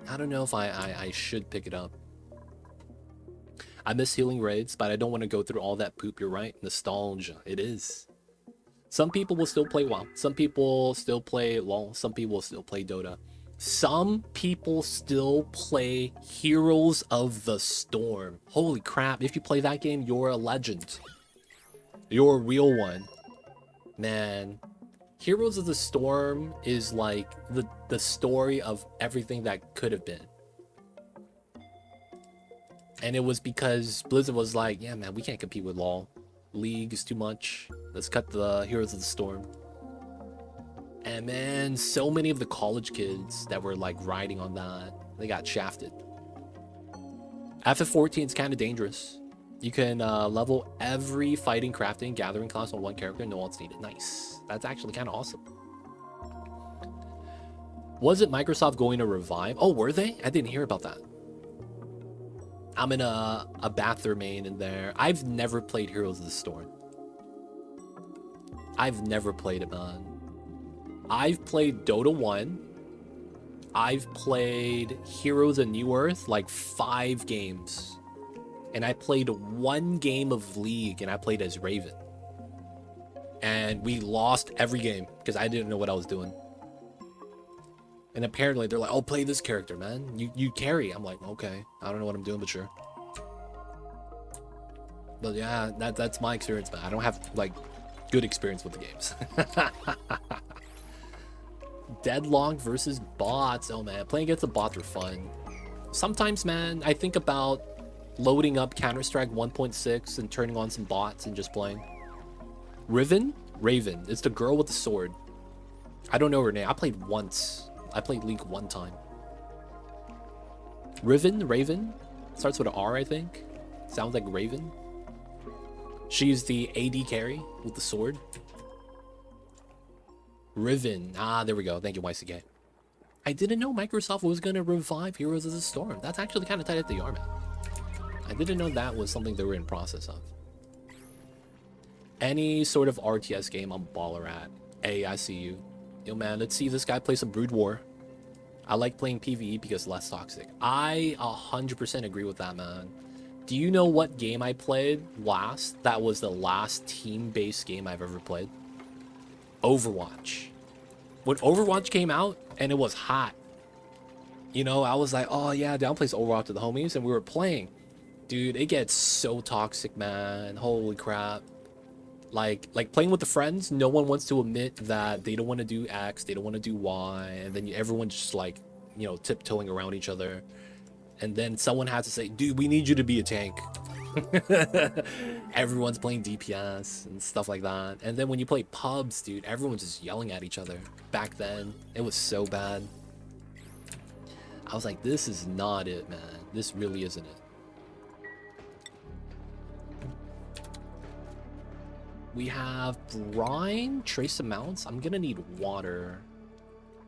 I don't know if I should pick it up. I miss healing raids, but I don't want to go through all that poop. You're right. Nostalgia. It is. Some people will still play WoW. Some people still play LoL. Some people will still play Dota. Some people still play Heroes of the Storm. Holy crap. If you play that game, you're a legend. You're a real one. Man. Heroes of the Storm is like the story of everything that could have been. And it was because Blizzard was like, yeah, man, we can't compete with LoL. League is too much. Let's cut the Heroes of the Storm. And man, so many of the college kids that were like riding on that, they got shafted. FF14 is kind of dangerous. You can level every fighting, crafting, gathering class on one character, no else needed. Nice. That's actually kind of awesome. Was it Microsoft going to revive? Oh, were they? I didn't hear about that. I'm in a Bather main in there. I've never played Heroes of the Storm. I've never played it, man. I've played Dota 1. I've played Heroes of New Earth like 5 games. And I played 1 game of League, and I played as Raven. And we lost every game because I didn't know what I was doing. And apparently they're like, oh, play this character, man. You carry. I'm like, okay. I don't know what I'm doing, but sure. But yeah, that's my experience, man. I don't have like good experience with the games. Deadlock versus bots. Oh man, playing against the bots are fun. Sometimes, man, I think about loading up Counter-Strike 1.6 and turning on some bots and just playing. Raven? It's the girl with the sword. I don't know her name. I played once. I played Link 1 time. Raven? Starts with an R, I think. Sounds like Raven. She's the AD carry with the sword. Riven. There we go. Thank you, YCK. I didn't know Microsoft was going to revive Heroes of the Storm. That's actually kind of tight at the arm, man. I didn't know that was something they were in process of. Any sort of RTS game I'm baller at. Hey, I see you. Yo, man, let's see this guy play some Brood War. I like playing PvE because it's less toxic. I 100% agree with that, man. Do you know what game I played last? That was the last team-based game I've ever played. Overwatch. When Overwatch came out and it was hot, you know, I was like, oh yeah, down plays Overwatch with the homies, and we were playing. Dude, it gets so toxic, man. Holy crap. Like playing with the friends, no one wants to admit that they don't want to do X, they don't want to do Y, and then everyone's just like, you know, tiptoeing around each other. And then someone has to say, dude, we need you to be a tank. Everyone's playing DPS and stuff like that. And then when you play pubs, dude, everyone's just yelling at each other. Back then, it was so bad. I was like, this is not it, man. This really isn't it. We have brine, trace amounts. I'm gonna need water.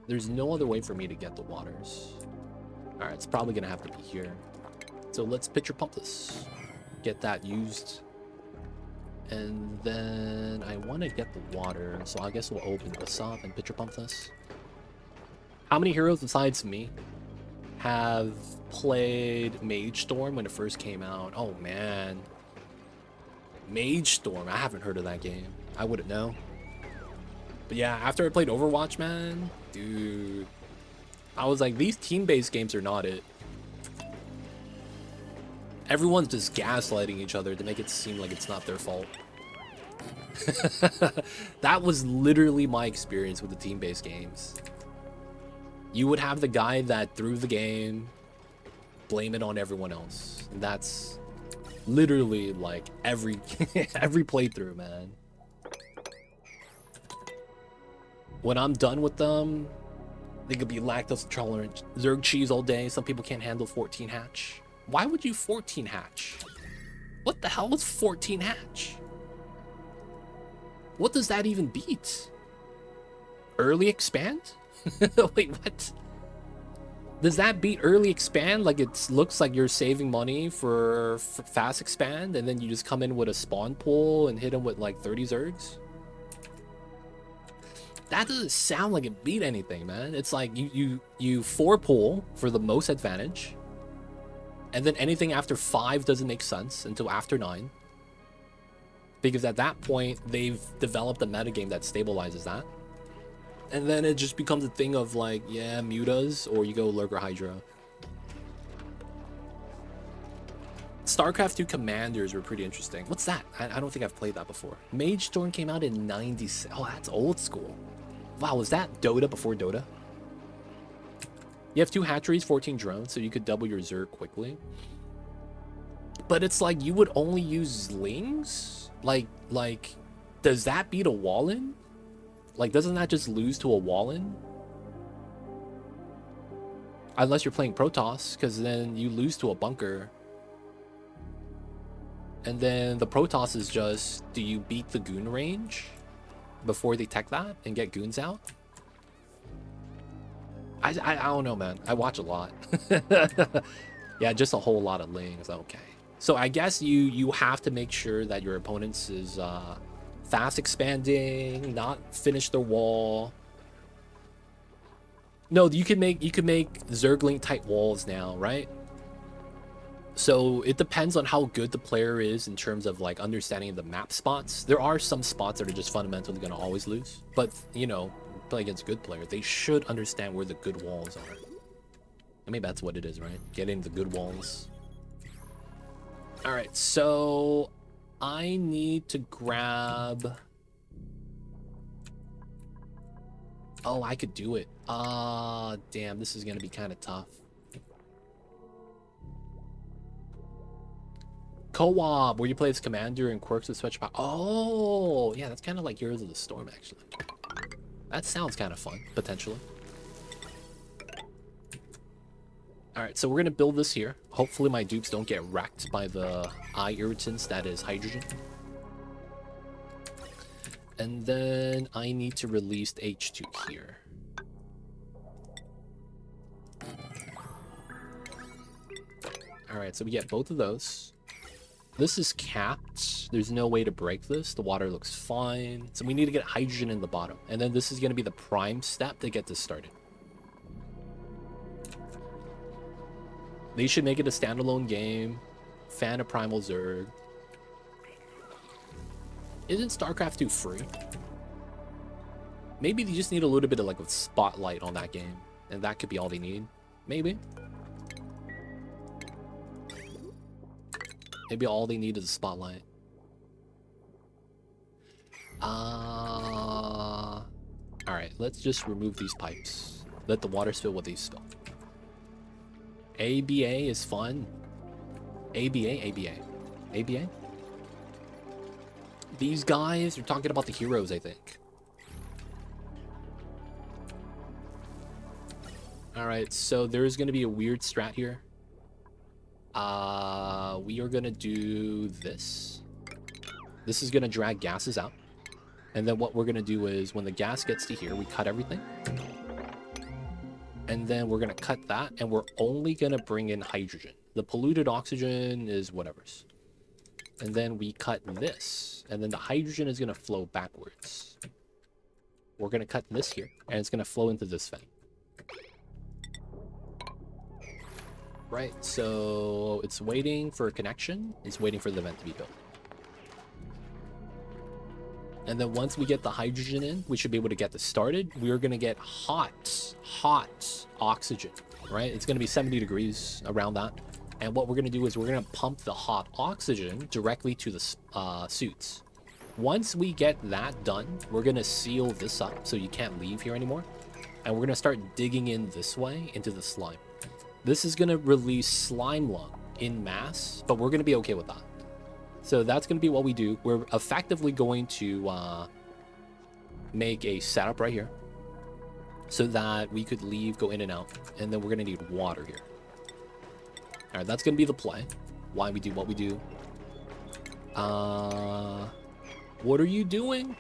There's no other way for me to get the waters. All right, it's probably gonna have to be here. So let's pitcher pump this. Get that used. And then I want to get the water, so I guess we'll open this up and pitcher pump this. How many heroes besides me have played Mage Storm when it first came out? Oh man. Mage Storm, I haven't heard of that game. I wouldn't know. But yeah, after I played Overwatch, man, dude, I was like, these team-based games are not it. Everyone's just gaslighting each other to make it seem like it's not their fault. That was literally my experience with the team-based games. You would have the guy that threw the game, blame it on everyone else. And that's literally like every every playthrough, man. When I'm done with them, they could be lactose intolerant, Zerg cheese all day. Some people can't handle 14 hatch. Why would you 14 hatch? What the hell is 14 hatch? What does that even beat? Early expand? Wait, what? Does that beat early expand? Like it looks like you're saving money for fast expand, and then you just come in with a spawn pool and hit them with like 30 Zergs? That doesn't sound like it beat anything, man. It's like you 4 pull for the most advantage, and then anything after 5 doesn't make sense until after 9. Because at that point, they've developed a metagame that stabilizes that. And then it just becomes a thing of like, yeah, mutas, or you go Lurker Hydra. StarCraft 2 Commanders were pretty interesting. What's that? I don't think I've played that before. Mage Storm came out in 96. Oh, that's old school. Wow, was that Dota before Dota? You have 2 hatcheries, 14 drones, so you could double your Zerg quickly. But it's like, you would only use Lings? Like, does that beat a Wallin? Like, doesn't that just lose to a Wallin? Unless you're playing Protoss, because then you lose to a bunker. And then the Protoss is just, do you beat the goon range before they tech that and get goons out? I don't know, man. I watch a lot. Yeah, just a whole lot of Lings. Okay. So I guess you have to make sure that your opponents is fast expanding, not finish their wall. No, you can make Zergling type walls now, right? So it depends on how good the player is in terms of like understanding the map spots. There are some spots that are just fundamentally going to always lose, but you know, play against good players, they should understand where the good walls are. I mean, that's what it is, right? Getting the good walls. All right, so I need to grab... Oh, I could do it. Damn, this is going to be kind of tough. Co-op, where you play as commander and quirks with switch power. Oh, yeah, that's kind of like Heroes of the Storm, actually. That sounds kind of fun, potentially. All right, so we're going to build this here. Hopefully my dupes don't get wrecked by the eye irritants that is hydrogen. And then I need to release H2 here. All right, so we get both of those. This is capped. There's no way to break this. The water looks fine. So we need to get hydrogen in the bottom. And then this is going to be the prime step to get this started. They should make it a standalone game. Fan of Primal Zerg. Isn't StarCraft 2 free? Maybe they just need a little bit of like a spotlight on that game. And that could be all they need. Maybe. Maybe all they need is a spotlight. Alright, let's just remove these pipes. Let the water spill what they spill. ABA is fun. ABA? These guys are talking about the heroes, I think. Alright, so there's going to be a weird strat here. We are going to do this. This is going to drag gases out. And then what we're going to do is when the gas gets to here, we cut everything. And then we're going to cut that, and we're only going to bring in hydrogen. The polluted oxygen is whatever's. And then we cut this, and then the hydrogen is going to flow backwards. We're going to cut this here, and it's going to flow into this vent. Right, so it's waiting for a connection. It's waiting for the vent to be built. And then once we get the hydrogen in, we should be able to get this started. We're going to get hot oxygen, right? It's going to be 70 degrees around that. And what we're going to do is we're going to pump the hot oxygen directly to the suits. Once we get that done, we're going to seal this up so you can't leave here anymore. And we're going to start digging in this way into the slime. This is going to release Slimelung in mass, but we're going to be okay with that. So that's going to be what we do. We're effectively going to make a setup right here so that we could leave, go in and out. And then we're going to need water here. All right, that's going to be the play. Why we do what we do. What are you doing?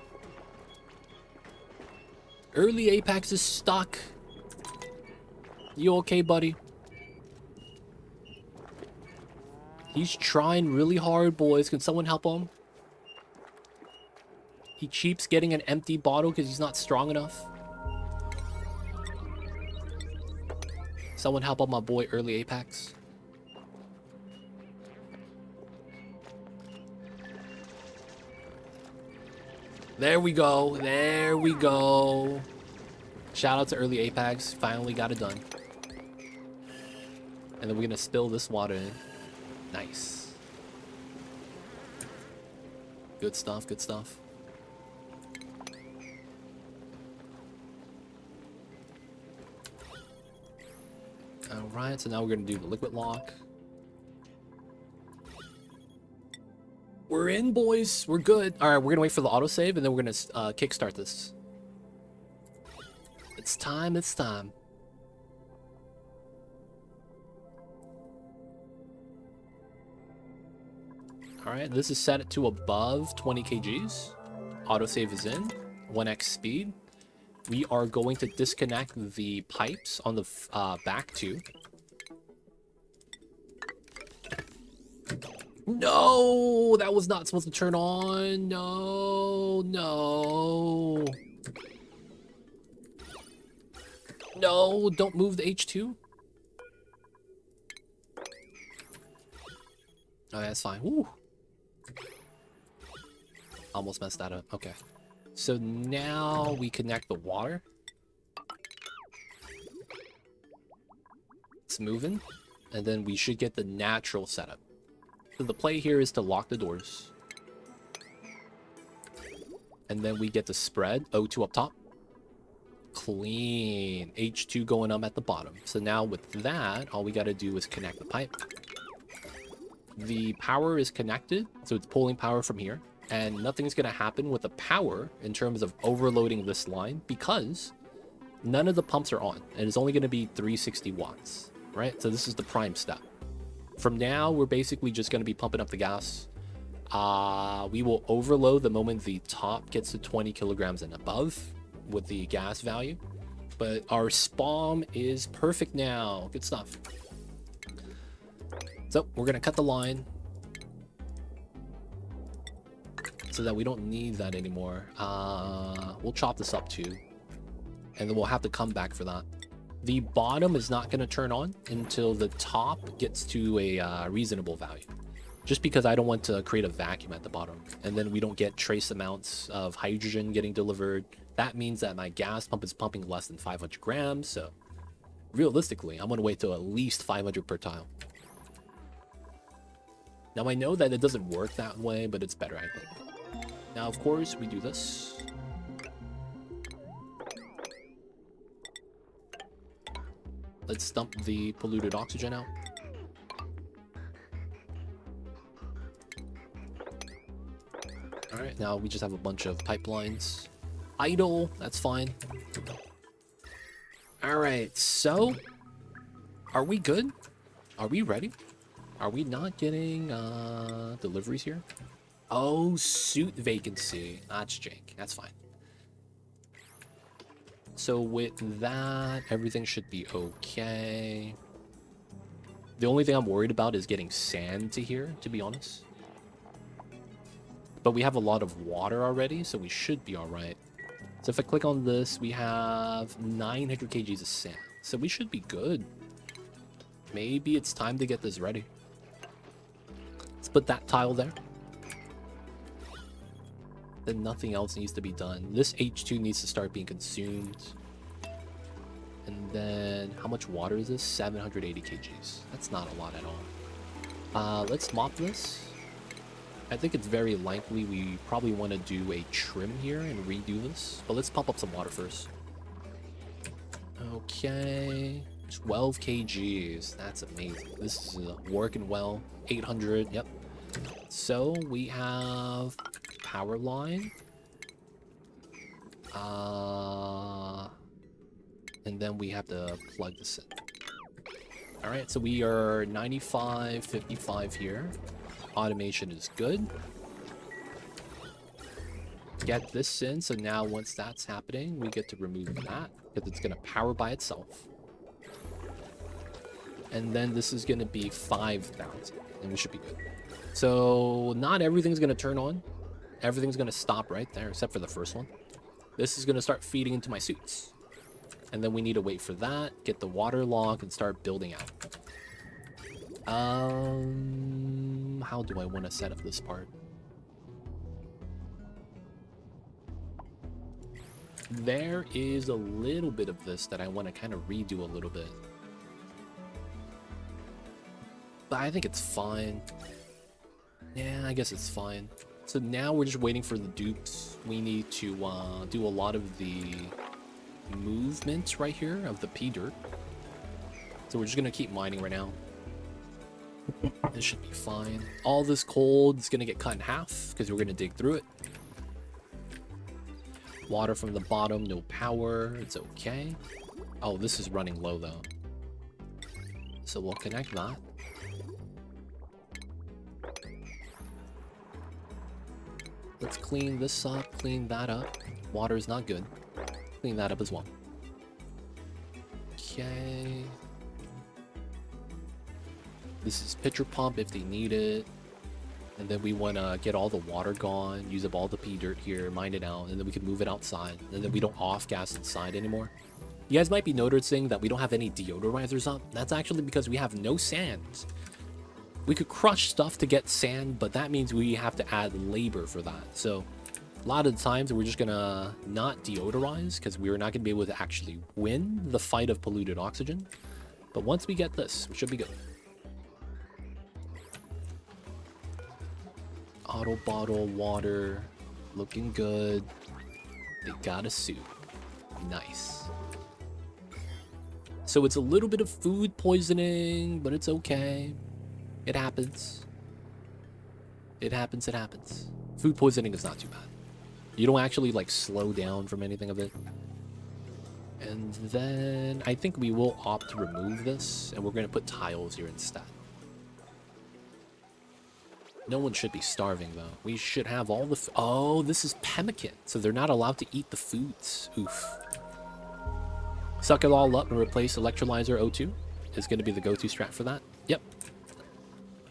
Early Apex is stuck. You okay, buddy? He's trying really hard, boys. Can someone help him? He keeps getting an empty bottle because he's not strong enough. Someone help out my boy Early Apex. There we go. There we go. Shout out to Early Apex. Finally got it done. And then we're going to spill this water in. Nice. Good stuff, good stuff. Alright, so now we're going to do the liquid lock. We're in, boys. We're good. Alright, we're going to wait for the autosave, and then we're going to kickstart this. It's time, it's time. Alright, this is set to above 20 kgs. Autosave is in. 1x speed. We are going to disconnect the pipes on the back too. No! That was not supposed to turn on. No, no. No, don't move the H2. Oh, that's fine. Woo. Almost messed that up. Okay. So now we connect the water. It's moving. And then we should get the natural setup. So the play here is to lock the doors. And then we get the spread. O2 up top. Clean. H2 going up at the bottom. So now with that, all we got to do is connect the pipe. The power is connected. So it's pulling power from here. And nothing's going to happen with the power in terms of overloading this line because none of the pumps are on. And it's only going to be 360 watts, right? So this is the prime step. From now, we're basically just going to be pumping up the gas. We will overload the moment the top gets to 20 kilograms and above with the gas value. But our SPOM is perfect now. Good stuff. So we're going to cut the line so that we don't need that anymore. We'll chop this up too. And then we'll have to come back for that. The bottom is not going to turn on until the top gets to a reasonable value. Just because I don't want to create a vacuum at the bottom. And then we don't get trace amounts of hydrogen getting delivered. That means that my gas pump is pumping less than 500 grams. So realistically, I'm going to wait till at least 500 per tile. Now I know that it doesn't work that way, but it's better, I think. Now, of course, we do this. Let's dump the polluted oxygen out. Alright, now we just have a bunch of pipelines. Idle, that's fine. Alright, so are we good? Are we ready? Are we not getting deliveries here? Oh, suit vacancy. That's jank. That's fine. So with that, everything should be okay. The only thing I'm worried about is getting sand to here, to be honest. But we have a lot of water already, so we should be all right. So if I click on this, we have 900 kgs of sand. So we should be good. Maybe it's time to get this ready. Let's put that tile there. then nothing else needs to be done. This H2 needs to start being consumed. And then, how much water is this? 780 kgs. That's not a lot at all. Let's mop this. I think it's very likely we probably want to do a trim here and redo this. But let's pump up some water first. Okay. 12 kgs. That's amazing. This is working well. 800. Yep. So we have power line. And then we have to plug this in. All right, so we are 95, 55 here. Automation is good. Get this in, so now once that's happening, we get to remove that, because it's going to power by itself. And then this is going to be 5,000, and we should be good. So not everything's going to turn on. Everything's going to stop right there, except for the first one. This is going to start feeding into my suits. And then we need to wait for that, get the water log, and start building out. How do I want to set up this part? There is a little bit of this that I want to kind of redo a little bit. But I think it's fine. Yeah, I guess it's fine. So now we're just waiting for the dupes. We need to do a lot of the movement right here of the P dirt. So we're just gonna keep mining right now. This should be fine. All this coal is gonna get cut in half because we're gonna dig through it. Water from the bottom, no power. It's okay. Oh, this is running low though. So we'll connect that. Let's clean this up, clean that up. Water is not good. Clean that up as well. Okay. This is pitcher pump if they need it. And then we want to get all the water gone, use up all the P dirt here, mine it out, and then we can move it outside. And then we don't off gas inside anymore. You guys might be noticing that we don't have any deodorizers up. That's actually because we have no sand. We could crush stuff to get sand, but that means we have to add labor for that. So a lot of the times we're just gonna not deodorize because we're not gonna be able to actually win the fight of polluted oxygen. But once we get this, we should be good. Auto bottle water, looking good. They got a suit. Nice. So it's a little bit of food poisoning, but it's okay. It happens. It happens, it happens. Food poisoning is not too bad. You don't actually like slow down from anything of it. And then I think we will opt to remove this and we're going to put tiles here instead. No one should be starving though. We should have all the oh, this is pemmican. So they're not allowed to eat the foods. Oof. Suck it all up and replace electrolyzer O2 is going to be the go-to strat for that. Yep.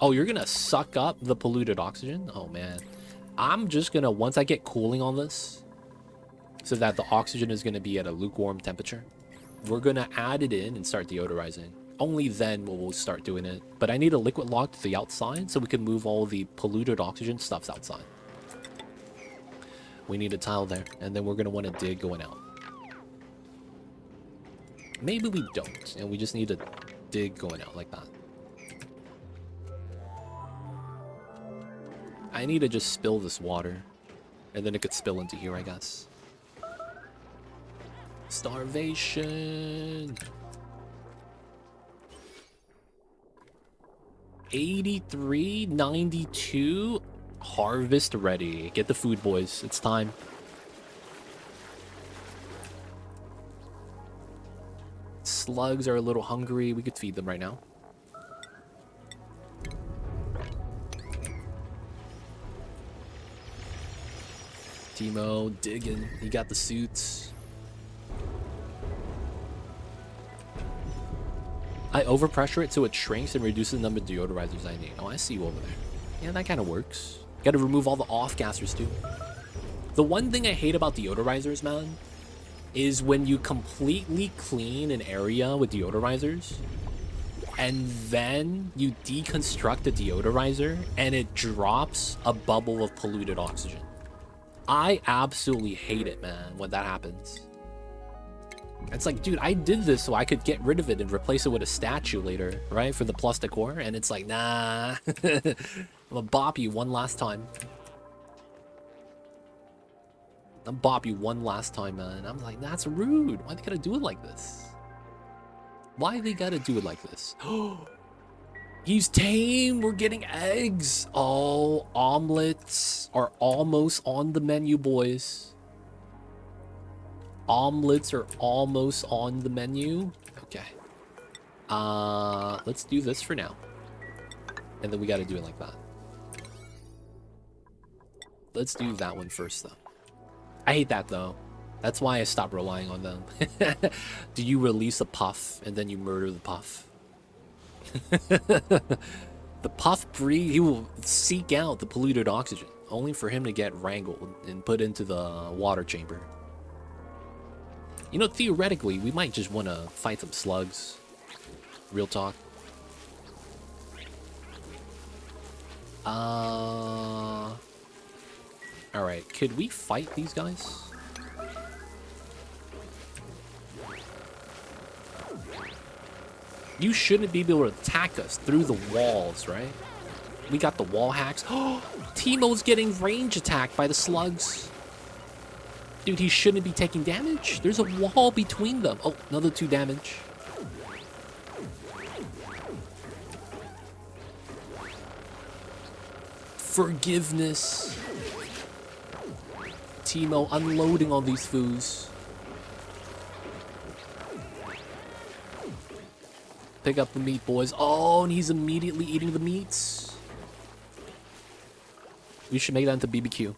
Oh, you're going to suck up the polluted oxygen? Oh, man. I'm just going to, once I get cooling on this, so that the oxygen is going to be at a lukewarm temperature, we're going to add it in and start deodorizing. Only then will we'll start doing it. But I need a liquid log to the outside so we can move all the polluted oxygen stuffs outside. We need a tile there, and then we're going to want to dig going out. Maybe we don't, and we just need to dig going out like that. I need to just spill this water, and then it could spill into here, I guess. Starvation. 83, 92. Harvest ready. Get the food, boys. It's time. Slugs are a little hungry. We could feed them right now. Timo digging. He got the suits. I overpressure it so it shrinks and reduces the number of deodorizers I need. Oh, I see you over there. Yeah, that kind of works. Gotta remove all the off-gassers too. The one thing I hate about deodorizers, man, is when you completely clean an area with deodorizers and then you deconstruct the deodorizer and it drops a bubble of polluted oxygen. I absolutely hate it, man, when that happens. It's like, dude, I did this so I could get rid of it and replace it with a statue later, right? For the plus decor. And it's like, nah. I'm gonna bop you one last time. I'm bop you one last time, man. I'm like, that's rude. Why they gotta do it like this? Why they gotta do it like this? He's tame. We're getting eggs. Oh, omelets are almost on the menu, boys. Omelets are almost on the menu. Okay. Let's do this for now. And then we gotta do it like that. Let's do that one first, though. I hate that, though. That's why I stopped relying on them. Do you release a puff and then you murder the puff? The puff breed, he will seek out the polluted oxygen, only for him to get wrangled and put into the water chamber. You know, theoretically, we might just want to fight some slugs. Real talk. Alright, could we fight these guys? You shouldn't be able to attack us through the walls, right? We got the wall hacks. Oh, Teemo's getting range attacked by the slugs. Dude, he shouldn't be taking damage. There's a wall between them. Oh, another 2 damage. Forgiveness. Teemo unloading on these foos. Pick up the meat, boys. Oh, and he's immediately eating the meats. We should make that into BBQ.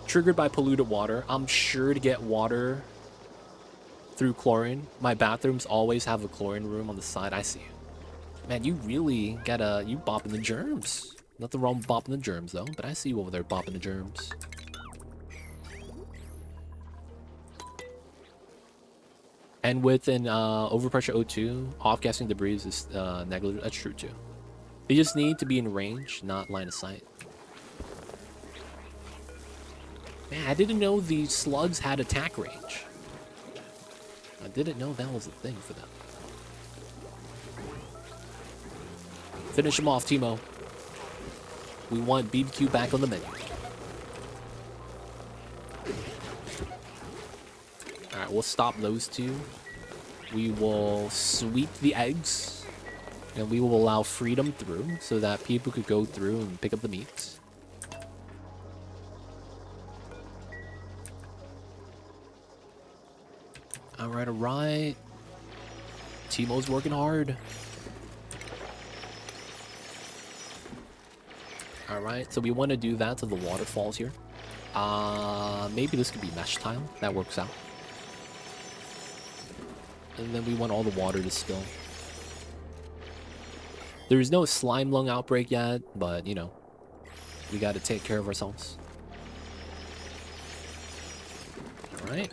Triggered by polluted water. I'm sure to get water through chlorine. My bathrooms always have a chlorine room on the side. I see you. Man, you really gotta... You bopping the germs. Nothing wrong with bopping the germs, though. But I see you over there bopping the germs. And with an overpressure O2, off-gassing debris is negligible. That's true, too. They just need to be in range, not line of sight. Man, I didn't know the slugs had attack range. I didn't know that was a thing for them. Finish him off, Teemo. We want BBQ back on the menu. Alright, we'll stop those 2. We will sweep the eggs. And we will allow freedom through so that people could go through and pick up the meats. Alright, alright. Teemo's working hard. Alright, so we want to do that to the waterfalls here. Maybe this could be mesh tile. That works out. And then we want all the water to spill. There's no Slimelung Out Break yet, but, you know, we got to take care of ourselves. Alright.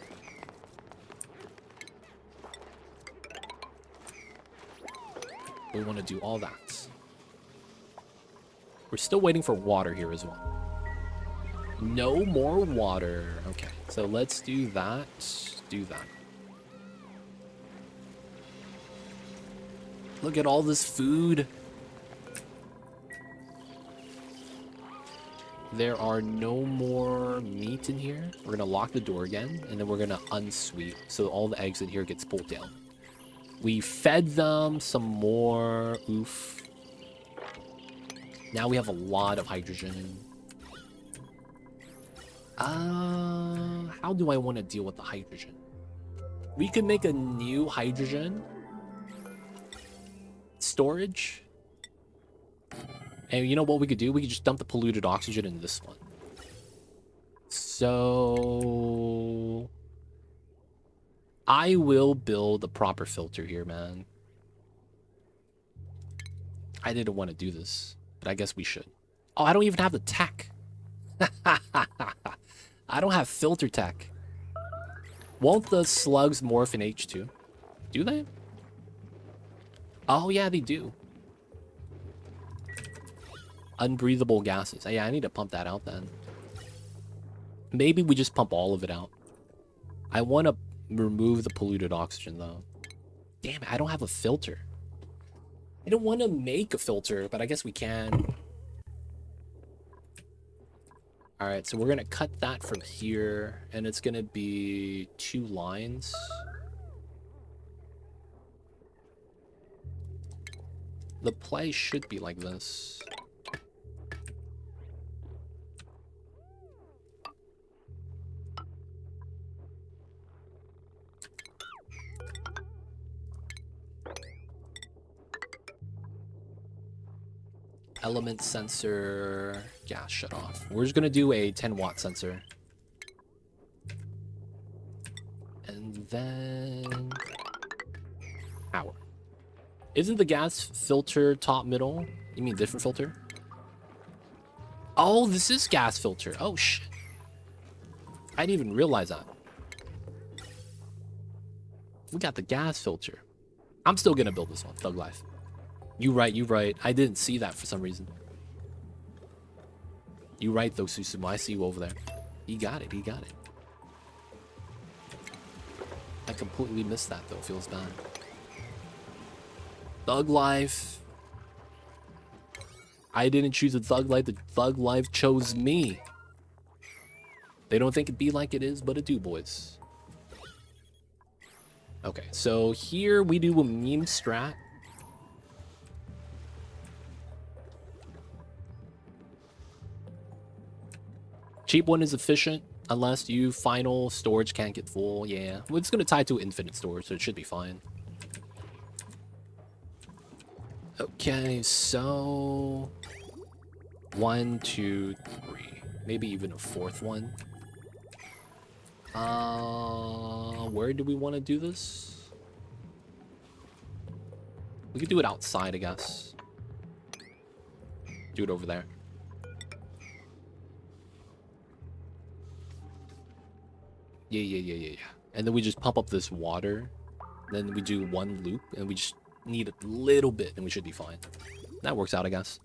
We want to do all that. We're still waiting for water here as well. No more water. Okay, so let's do that. Do that. Look at all this food. There are no more meat in here. We're gonna lock the door again, and then we're gonna unsweep so all the eggs in here gets pulled down. We fed them some more. Oof. Now we have a lot of hydrogen. How do I want to deal with the hydrogen? We could make a new hydrogen storage. And you know what we could do? We could just dump the polluted oxygen in this one. So I will build a proper filter here, man. I didn't want to do this, but I guess we should. Oh, I don't even have the tech. I don't have filter tech. Won't the slugs morph in H2? Do they? Oh, yeah, they do. Unbreathable gases. Yeah, I need to pump that out then. Maybe we just pump all of it out. I want to remove the polluted oxygen, though. Damn it, I don't have a filter. I don't want to make a filter, but I guess we can. All right, so we're going to cut that from here, and it's going to be 2 lines. The play should be like this. Element sensor, gas shut off. We're just gonna do a 10-watt sensor. And then power. Isn't the gas filter top middle? You mean different filter? Oh, this is gas filter. Oh shit. I didn't even realize that. We got the gas filter. I'm still gonna build this one, Thug Life. You right, you right. I didn't see that for some reason. You right though, Susumu. I see you over there. He got it, he got it. I completely missed that though. Feels bad. Thug Life. I didn't choose a Thug Life. The Thug Life chose me. They don't think it be like it is, but it do, boys. Okay, so here we do a meme strat. Cheap one is efficient, unless you final storage can't get full. Yeah, well, it's going to tie to infinite storage, so it should be fine. Okay, so 1, 2, 3, maybe even a 4th one. Where do we want to do this? We could do it outside, I guess. Do it over there. Yeah. And then we just pump up this water. Then we do 1 loop, and we just need a little bit, and we should be fine. That works out, I guess.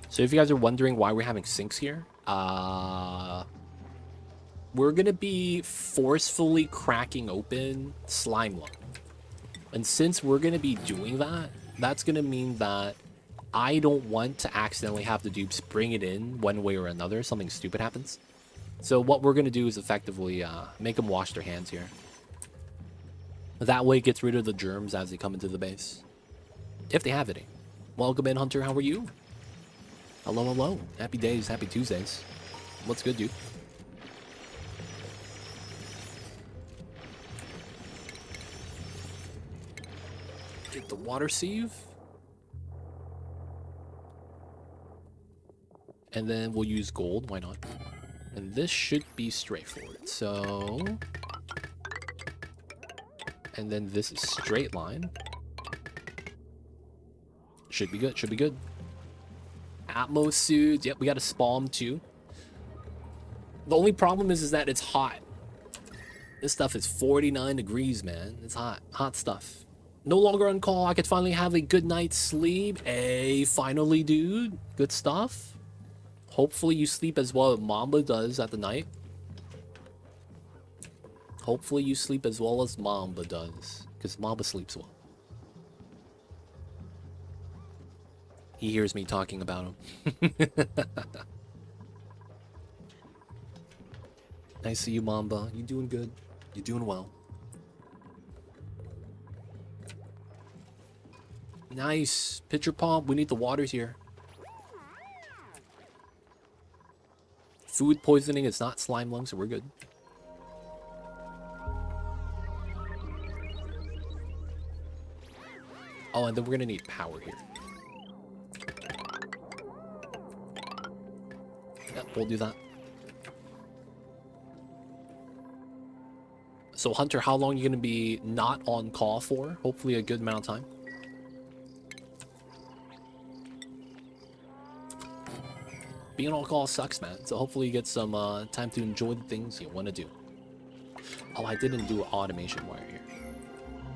So if you guys are wondering why we're having sinks here, we're gonna be forcefully cracking open Slimelung. And since we're gonna be doing that, that's gonna mean that I don't want to accidentally have the dupes bring it in one way or another. Something stupid happens. So what we're gonna do is effectively make them wash their hands here. That way it gets rid of the germs as they come into the base. If they have any. Welcome in, Hunter. How are you? Hello, hello. Happy days, happy Tuesdays. What's good, dude? Get the water sieve. And then we'll use gold. Why not? And this should be straightforward. So... And then this is straight line. Should be good, should be good. Atmos suits. Yep, we got a SPOM too. The only problem is that it's hot. This stuff is 49 degrees, man. It's hot. Hot stuff. No longer on call. I could finally have a good night's sleep. Hey, finally, dude. Good stuff. Hopefully you sleep as well as Mamba does at the night. Hopefully you sleep as well as Mamba does. Because Mamba sleeps well. He hears me talking about him. I see you, Mamba. You doing good. You're doing well. Nice. Pitcher pump. We need the waters here. Food poisoning is not Slimelung, so we're good. Oh, and then we're gonna need power here. Yep, we'll do that. So, Hunter, how long are you gonna be not on call for? Hopefully a good amount of time. Being on call sucks, man. So hopefully you get some time to enjoy the things you want to do. Oh, I didn't do an automation wire here.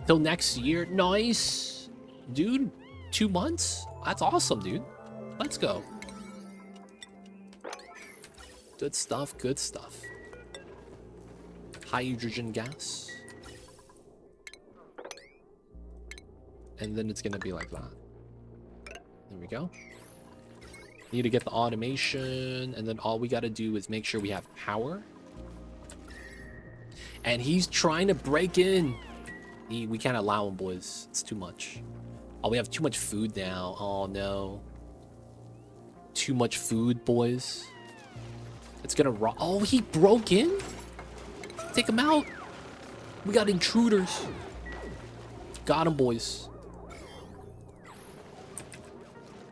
Till next year. Nice. Dude, 2 months? That's awesome, dude. Let's go. Good stuff, good stuff. Hydrogen gas. And then it's gonna be like that. There we go. Need to get the automation, and then all we gotta do is make sure we have power. And he's trying to break in. We can't allow him, boys. It's too much. Oh, we have too much food now. Oh, no. Too much food, boys. It's gonna rot. Oh, he broke in? Take him out. We got intruders. Got him, boys.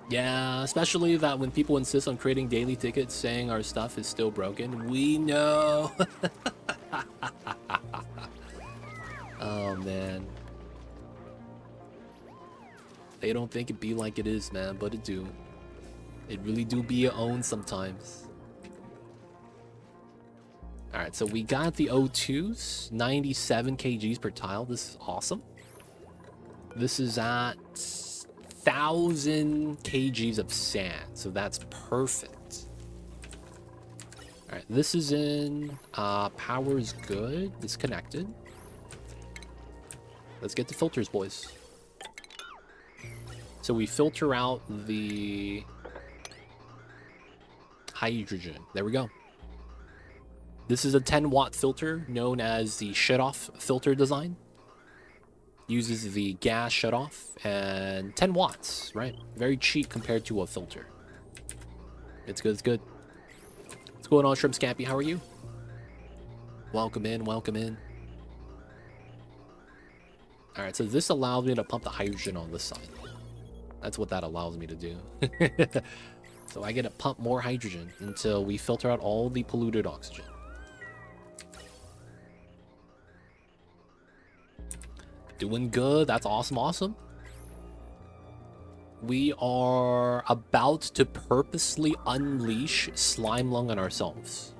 Yeah, especially that when people insist on creating daily tickets saying our stuff is still broken. We know. Oh, man. They don't think it be like it is, man, but it do. It really do be your own sometimes. Alright, so we got the O2s. 97 kgs per tile. This is awesome. This is at 1,000 kgs of sand, so that's perfect. Alright, this is in. Power is good. It's connected. Let's get the filters, boys. So we filter out the hydrogen. There we go. This is a 10-watt filter known as the shut-off filter design. Uses the gas shut-off and 10 watts, right? Very cheap compared to a filter. It's good, it's good. What's going on, Shrimp Scampy? How are you? Welcome in, welcome in. Alright, so this allows me to pump the hydrogen on this side. That's what that allows me to do. So I get to pump more hydrogen until we filter out all the polluted oxygen. Doing good. That's awesome, awesome. We are about to purposely unleash Slimelung on ourselves.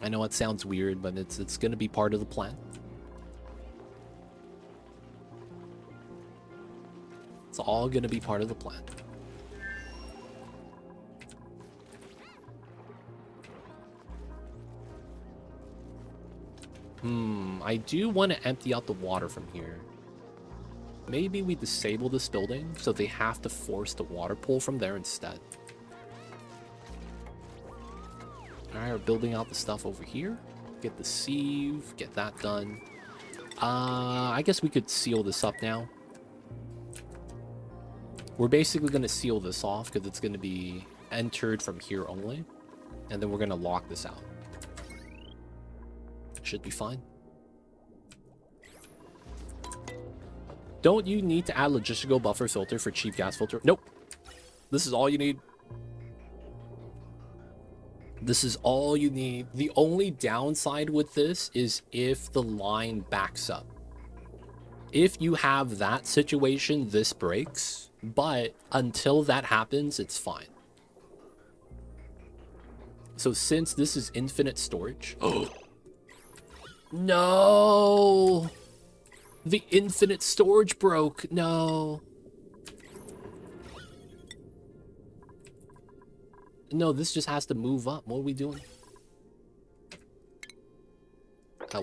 I know it sounds weird, but it's going to be part of the plan. It's all going to be part of the plan. I do want to empty out the water from here. Maybe we disable this building so they have to force the water pool from there instead. Alright, we're building out the stuff over here. Get the sieve, get that done. I guess we could seal this up now. We're basically going to seal this off because it's going to be entered from here only. And then we're going to lock this out. Should be fine. Don't you need to add logistical buffer filter for cheap gas filter? Nope. This is all you need. This is all you need. The only downside with this is if the line backs up. If you have that situation, this breaks. But until that happens, it's fine. So since this is infinite storage... Oh! No! The infinite storage broke. No. No, this just has to move up. What are we doing?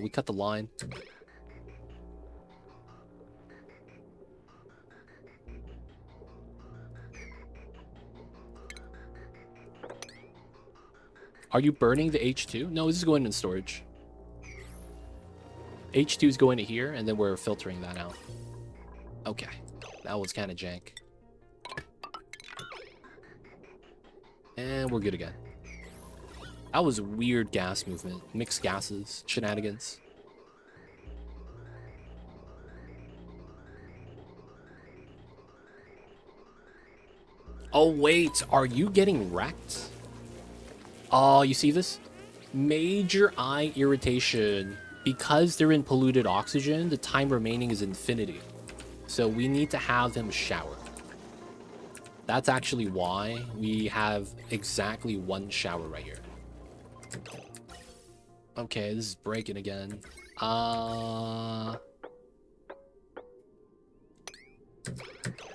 We cut the line. Are you burning the H2? No, this is going in storage. H2 is going to here, and then we're filtering that out. Okay. That was kind of jank. And we're good again. That was weird gas movement. Mixed gases. Shenanigans. Oh, wait. Are you getting wrecked? Oh, you see this? Major eye irritation. Because they're in polluted oxygen, the time remaining is infinity. So we need to have him shower. That's actually why we have exactly one shower right here. Okay, this is breaking again.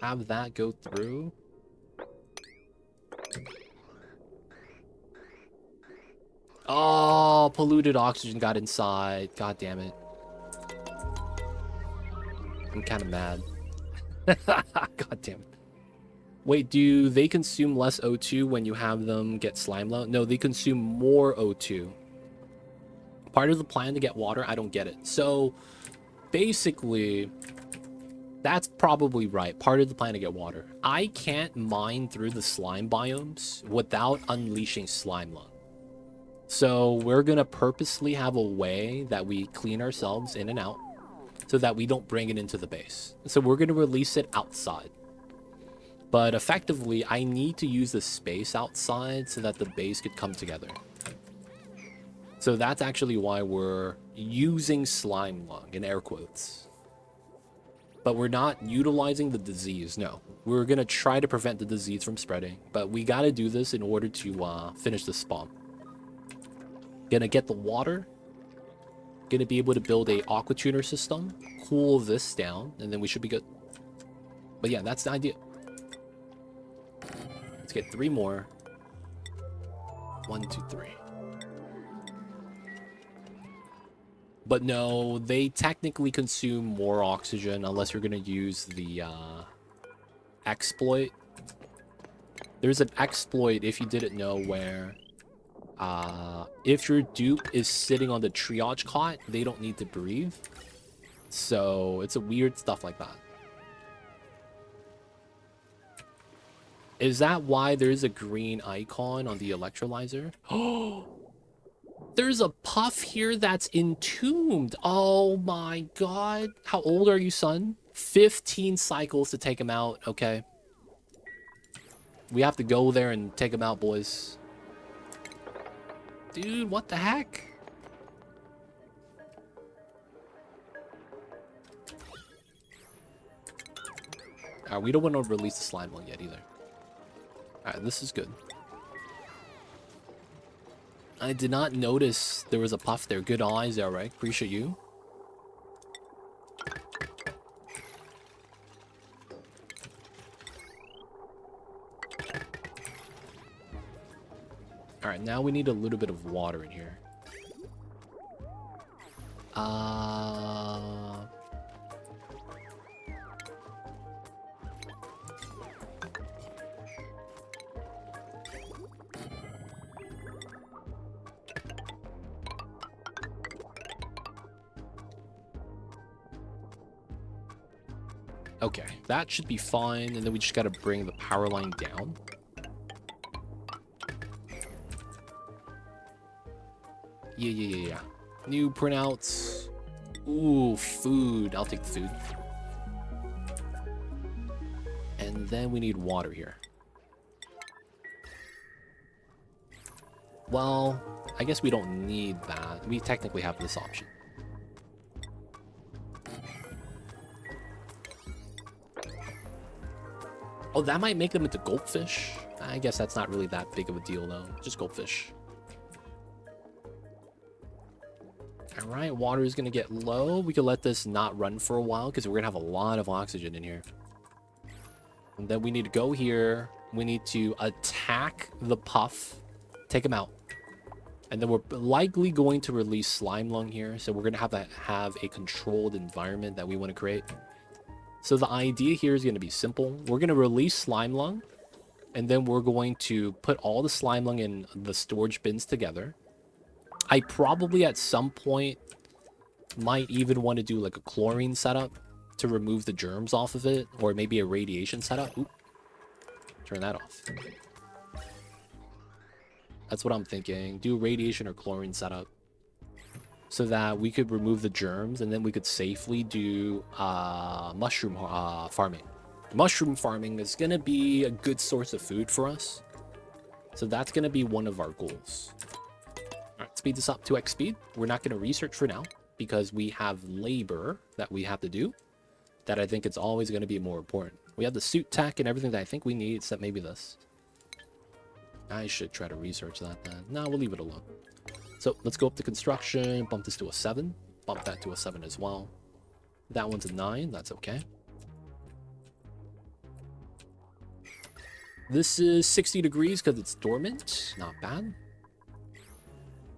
Have that go through. Oh, polluted oxygen got inside. God damn it. I'm kind of mad. God damn it. Wait, do they consume less O2 when you have them get Slimelung? No, they consume more O2. Part of the plan to get water, I don't get it. So, basically, that's probably right. Part of the plan to get water. I can't mine through the slime biomes without unleashing Slimelung. So, we're going to purposely have a way that we clean ourselves in and out so that we don't bring it into the base. So, we're going to release it outside. But effectively, I need to use the space outside so that the base could come together. So that's actually why we're using Slimelung, in air quotes. But we're not utilizing the disease, no. We're going to try to prevent the disease from spreading. But we got to do this in order to finish the SPOM. Gonna get the water. Gonna be able to build a aqua tuner system. Cool this down, and then we should be good. But yeah, that's the idea. Let's get 3 more. 1, 2, 3. But no, they technically consume more oxygen unless you're going to use the exploit. There's an exploit, if you didn't know, where if your dupe is sitting on the triage cot, they don't need to breathe. So it's a weird stuff like that. Is that why there's a green icon on the electrolyzer? Oh! There's a puff here that's entombed. Oh my god. How old are you, son? 15 cycles to take him out. Okay. We have to go there and take him out, boys. Dude, what the heck? Alright, we don't want to release the Slimelung yet either. Alright, this is good. I did not notice there was a puff there. Good eyes, alright. Appreciate you. Alright, now we need a little bit of water in here. Okay, that should be fine, and then we just gotta bring the power line down. Yeah. New printouts. Ooh, food. I'll take the food. And then we need water here. Well, I guess we don't need that. We technically have this option. Oh, that might make them into goldfish. I guess that's not really that big of a deal, though. Just goldfish. Alright, water is going to get low. We could let this not run for a while because we're going to have a lot of oxygen in here. And then we need to go here. We need to attack the puff. Take him out. And then we're likely going to release Slimelung here. So we're going to have a controlled environment that we want to create. So the idea here is going to be simple. We're going to release Slimelung. And then we're going to put all the Slimelung in the storage bins together. I probably at some point might even want to do like a chlorine setup to remove the germs off of it. Or maybe a radiation setup. Oop. Turn that off. That's what I'm thinking. Do radiation or chlorine setup. So that we could remove the germs and then we could safely do mushroom farming. Mushroom farming is going to be a good source of food for us. So that's going to be one of our goals. Alright, speed this up to X speed. We're not going to research for now because we have labor that we have to do. That I think it's always going to be more important. We have the suit tech and everything that I think we need except maybe this. I should try to research that then. No, we'll leave it alone. So let's go up to construction, bump this to a 7, bump that to a 7 as well. That one's a 9, that's okay. This is 60 degrees because it's dormant. Not bad.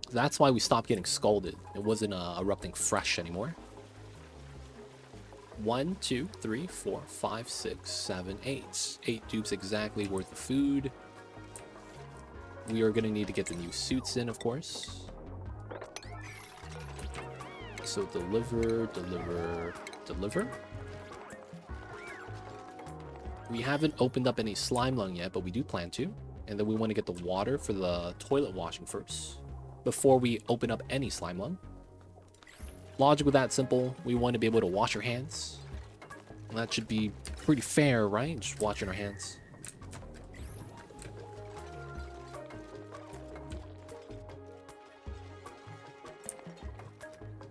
That's why we stopped getting scalded. It wasn't erupting fresh anymore. 1, 2, 3, 4, 5, 6, 7, 8. 8 dupes exactly worth of food. We are going to need to get the new suits in, of course. So deliver, deliver, deliver. We haven't opened up any Slimelung yet, but we do plan to. And then we want to get the water for the toilet washing first, before we open up any Slimelung. Logic with that simple. We want to be able to wash our hands. And that should be pretty fair, right? Just washing our hands.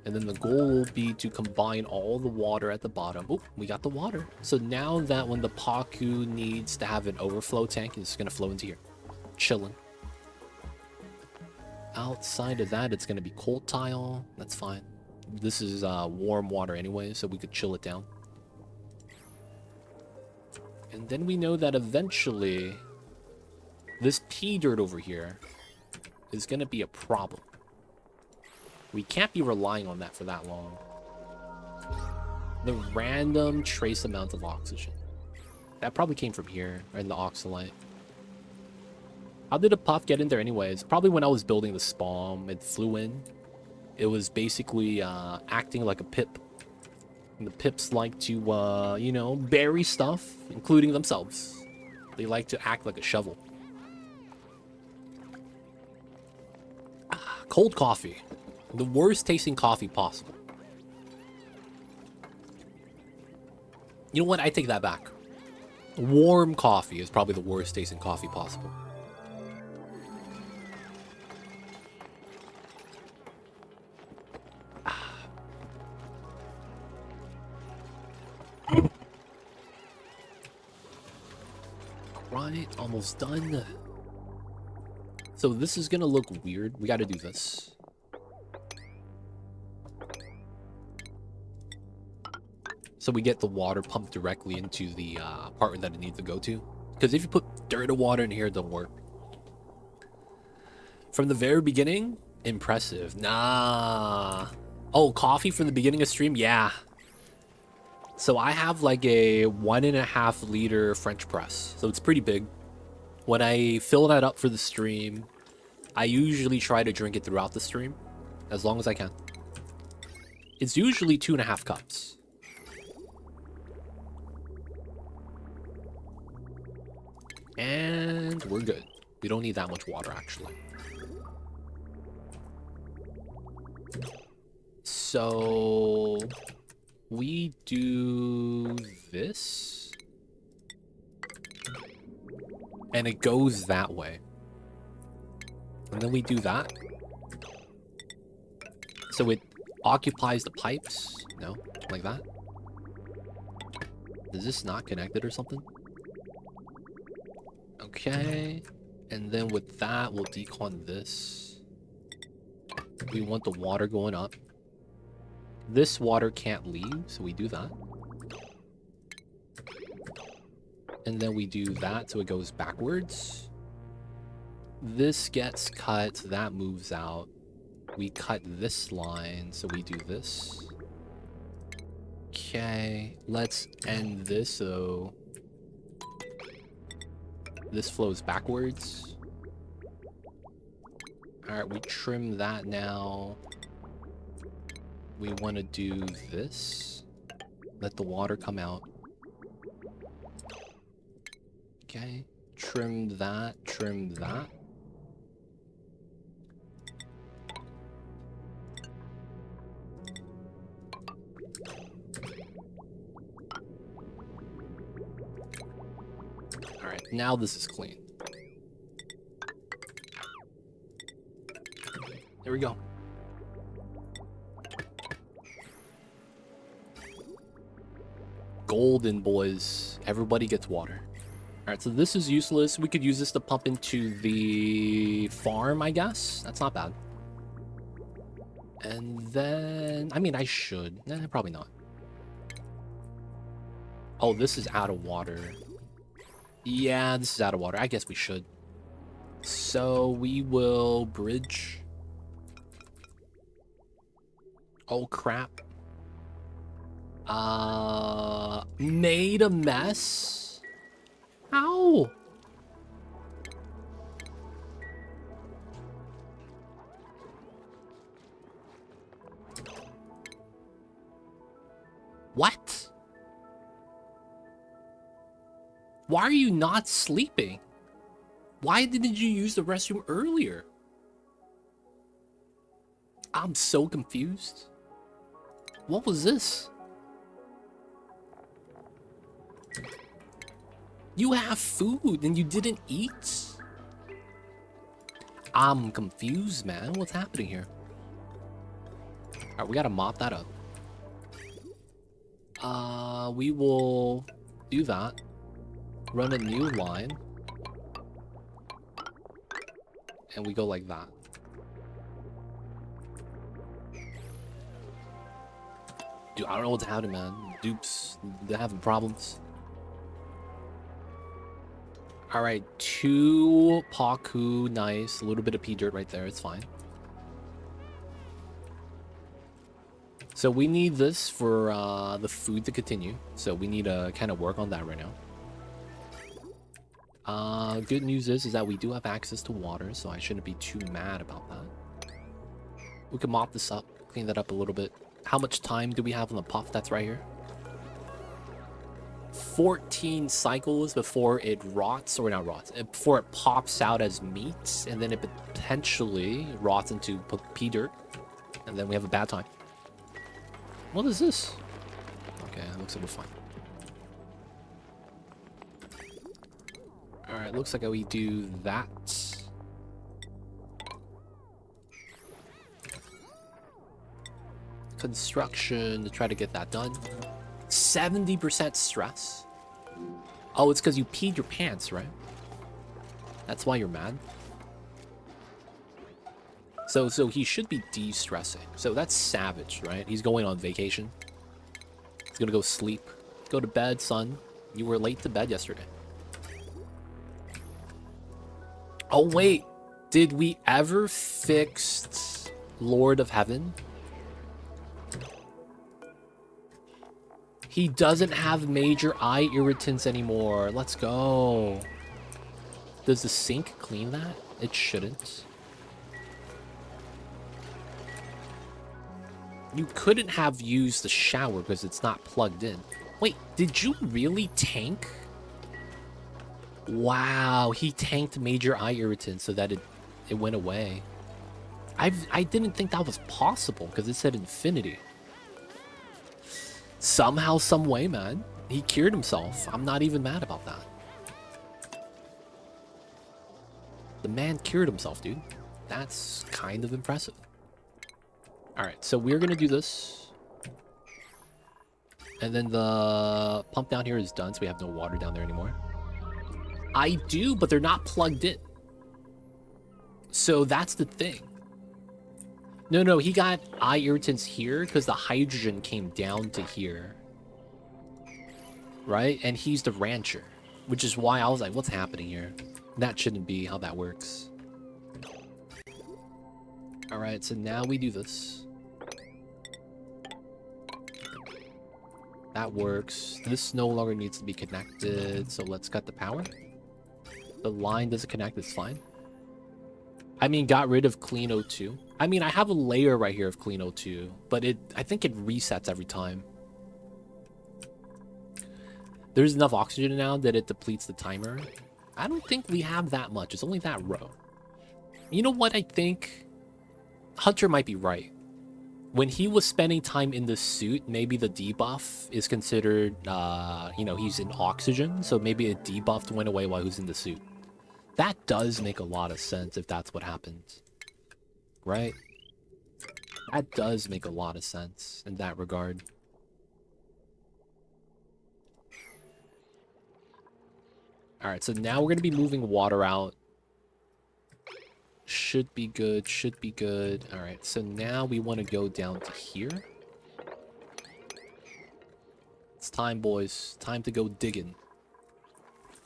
And then the goal will be to combine all the water at the bottom. Oh, we got the water. So now that when the Pacus needs to have an overflow tank, it's going to flow into here. Chilling. Outside of that, it's going to be cold tile. That's fine. This is warm water anyway, so we could chill it down. And then we know that eventually this pea dirt over here is going to be a problem. We can't be relying on that for that long. The random trace amount of oxygen. That probably came from here, or in the oxalite. How did a puff get in there anyways? Probably when I was building the SPOM, it flew in. It was basically acting like a pip. And the pips like to, you know, bury stuff, including themselves. They like to act like a shovel. Cold coffee. The worst tasting coffee possible. You know what? I take that back. Warm coffee is probably the worst tasting coffee possible. Right, almost done. So this is gonna look weird. We gotta do this. So we get the water pumped directly into the part that it needs to go to. Because if you put dirt or water in here, it don't work. From the very beginning, impressive. Nah. Oh, coffee from the beginning of stream? Yeah. So I have like a 1.5 liter French press. So it's pretty big. When I fill that up for the stream, I usually try to drink it throughout the stream. As long as I can. It's usually 2.5 cups. And we're good. We don't need that much water, actually. So we do this. And it goes that way. And then we do that. So it occupies the pipes. No, like that. Is this not connected or something? Okay, and then with that, we'll decon this. We want the water going up. This water can't leave, so we do that. And then we do that, so it goes backwards. This gets cut, that moves out. We cut this line, so we do this. Okay, let's end this, though. This flows backwards. Alright, we trim that now. We want to do this. Let the water come out. Okay. Trim that, trim that. Alright, now this is clean. There we go. Golden, boys. Everybody gets water. Alright, so this is useless. We could use this to pump into the farm, I guess. That's not bad. And then... I mean, I should. Nah, probably not. Oh, this is out of water. Yeah, this is out of water. I guess we should. So we will bridge. Oh, crap. Made a mess? How? What? Why are you not sleeping? Why didn't you use the restroom earlier? I'm so confused. What was this? You have food and you didn't eat? I'm confused, man. What's happening here? Alright, we gotta mop that up. We will do that. Run a new line. And we go like that. Dude, I don't know what's happening, man. Dupes, they're having problems. Alright, 2 Paku, nice. A little bit of pea dirt right there, it's fine. So we need this for the food to continue. So we need to kind of work on that right now. Good news is that we do have access to water, so I shouldn't be too mad about that. We can mop this up, clean that up a little bit. How much time do we have on the puff that's right here? 14 cycles before it rots, or not rots, before it pops out as meat, and then it potentially rots into pea dirt, and then we have a bad time. What is this? Okay, it looks like we're fine. Alright, looks like we do that. Construction to try to get that done. 70% stress. Oh, it's because you peed your pants, right? That's why you're mad. So he should be de-stressing. So that's savage, right? He's going on vacation. He's gonna go sleep. Go to bed, son. You were late to bed yesterday. Oh, wait. Did we ever fix Lord of Heaven? He doesn't have major eye irritants anymore. Let's go. Does the sink clean that? It shouldn't. You couldn't have used the shower because it's not plugged in. Wait, did you really tank? Wow, he tanked major eye irritants so that it went away. I didn't think that was possible because it said infinity. Somehow, some way, man. He cured himself. I'm not even mad about that. The man cured himself, dude. That's kind of impressive. Alright, so we're gonna do this. And then the pump down here is done, so we have no water down there anymore. I do, but they're not plugged in. So that's the thing. No, he got eye irritants here because the hydrogen came down to here. Right? And he's the rancher. Which is why I was like, what's happening here? That shouldn't be how that works. Alright, so now we do this. That works. This no longer needs to be connected, so let's cut the power. The line doesn't connect, it's fine. I mean, got rid of clean O2. I mean, I have a layer right here of clean O2, but I think it resets every time. There's enough oxygen now that it depletes the timer. I don't think we have that much. It's only that row. You know what I think? Hunter might be right. When he was spending time in the suit, maybe the debuff is considered, you know, he's in oxygen, so maybe a debuff went away while he was in the suit. That does make a lot of sense if that's what happened. Right? That does make a lot of sense in that regard. Alright, so now we're going to be moving water out. Should be good, should be good. Alright, so now we want to go down to here. It's time, boys. Time to go digging.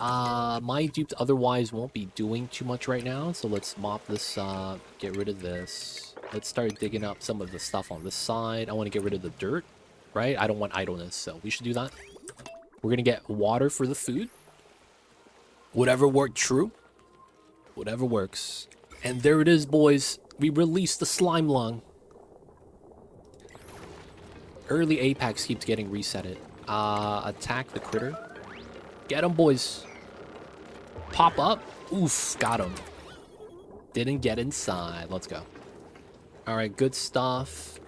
My dupes otherwise won't be doing too much right now, so let's mop this up, get rid of this. Let's start digging up some of the stuff on this side. I want to get rid of the dirt, right? I don't want idleness, so we should do that. We're gonna get water for the food. Whatever worked, true. Whatever works. And there it is, boys. We released the Slimelung. Early Apex keeps getting resetted. Attack the critter. Get him, boys. Pop up. Oof, got him. Didn't get inside. Let's go. All right, good stuff.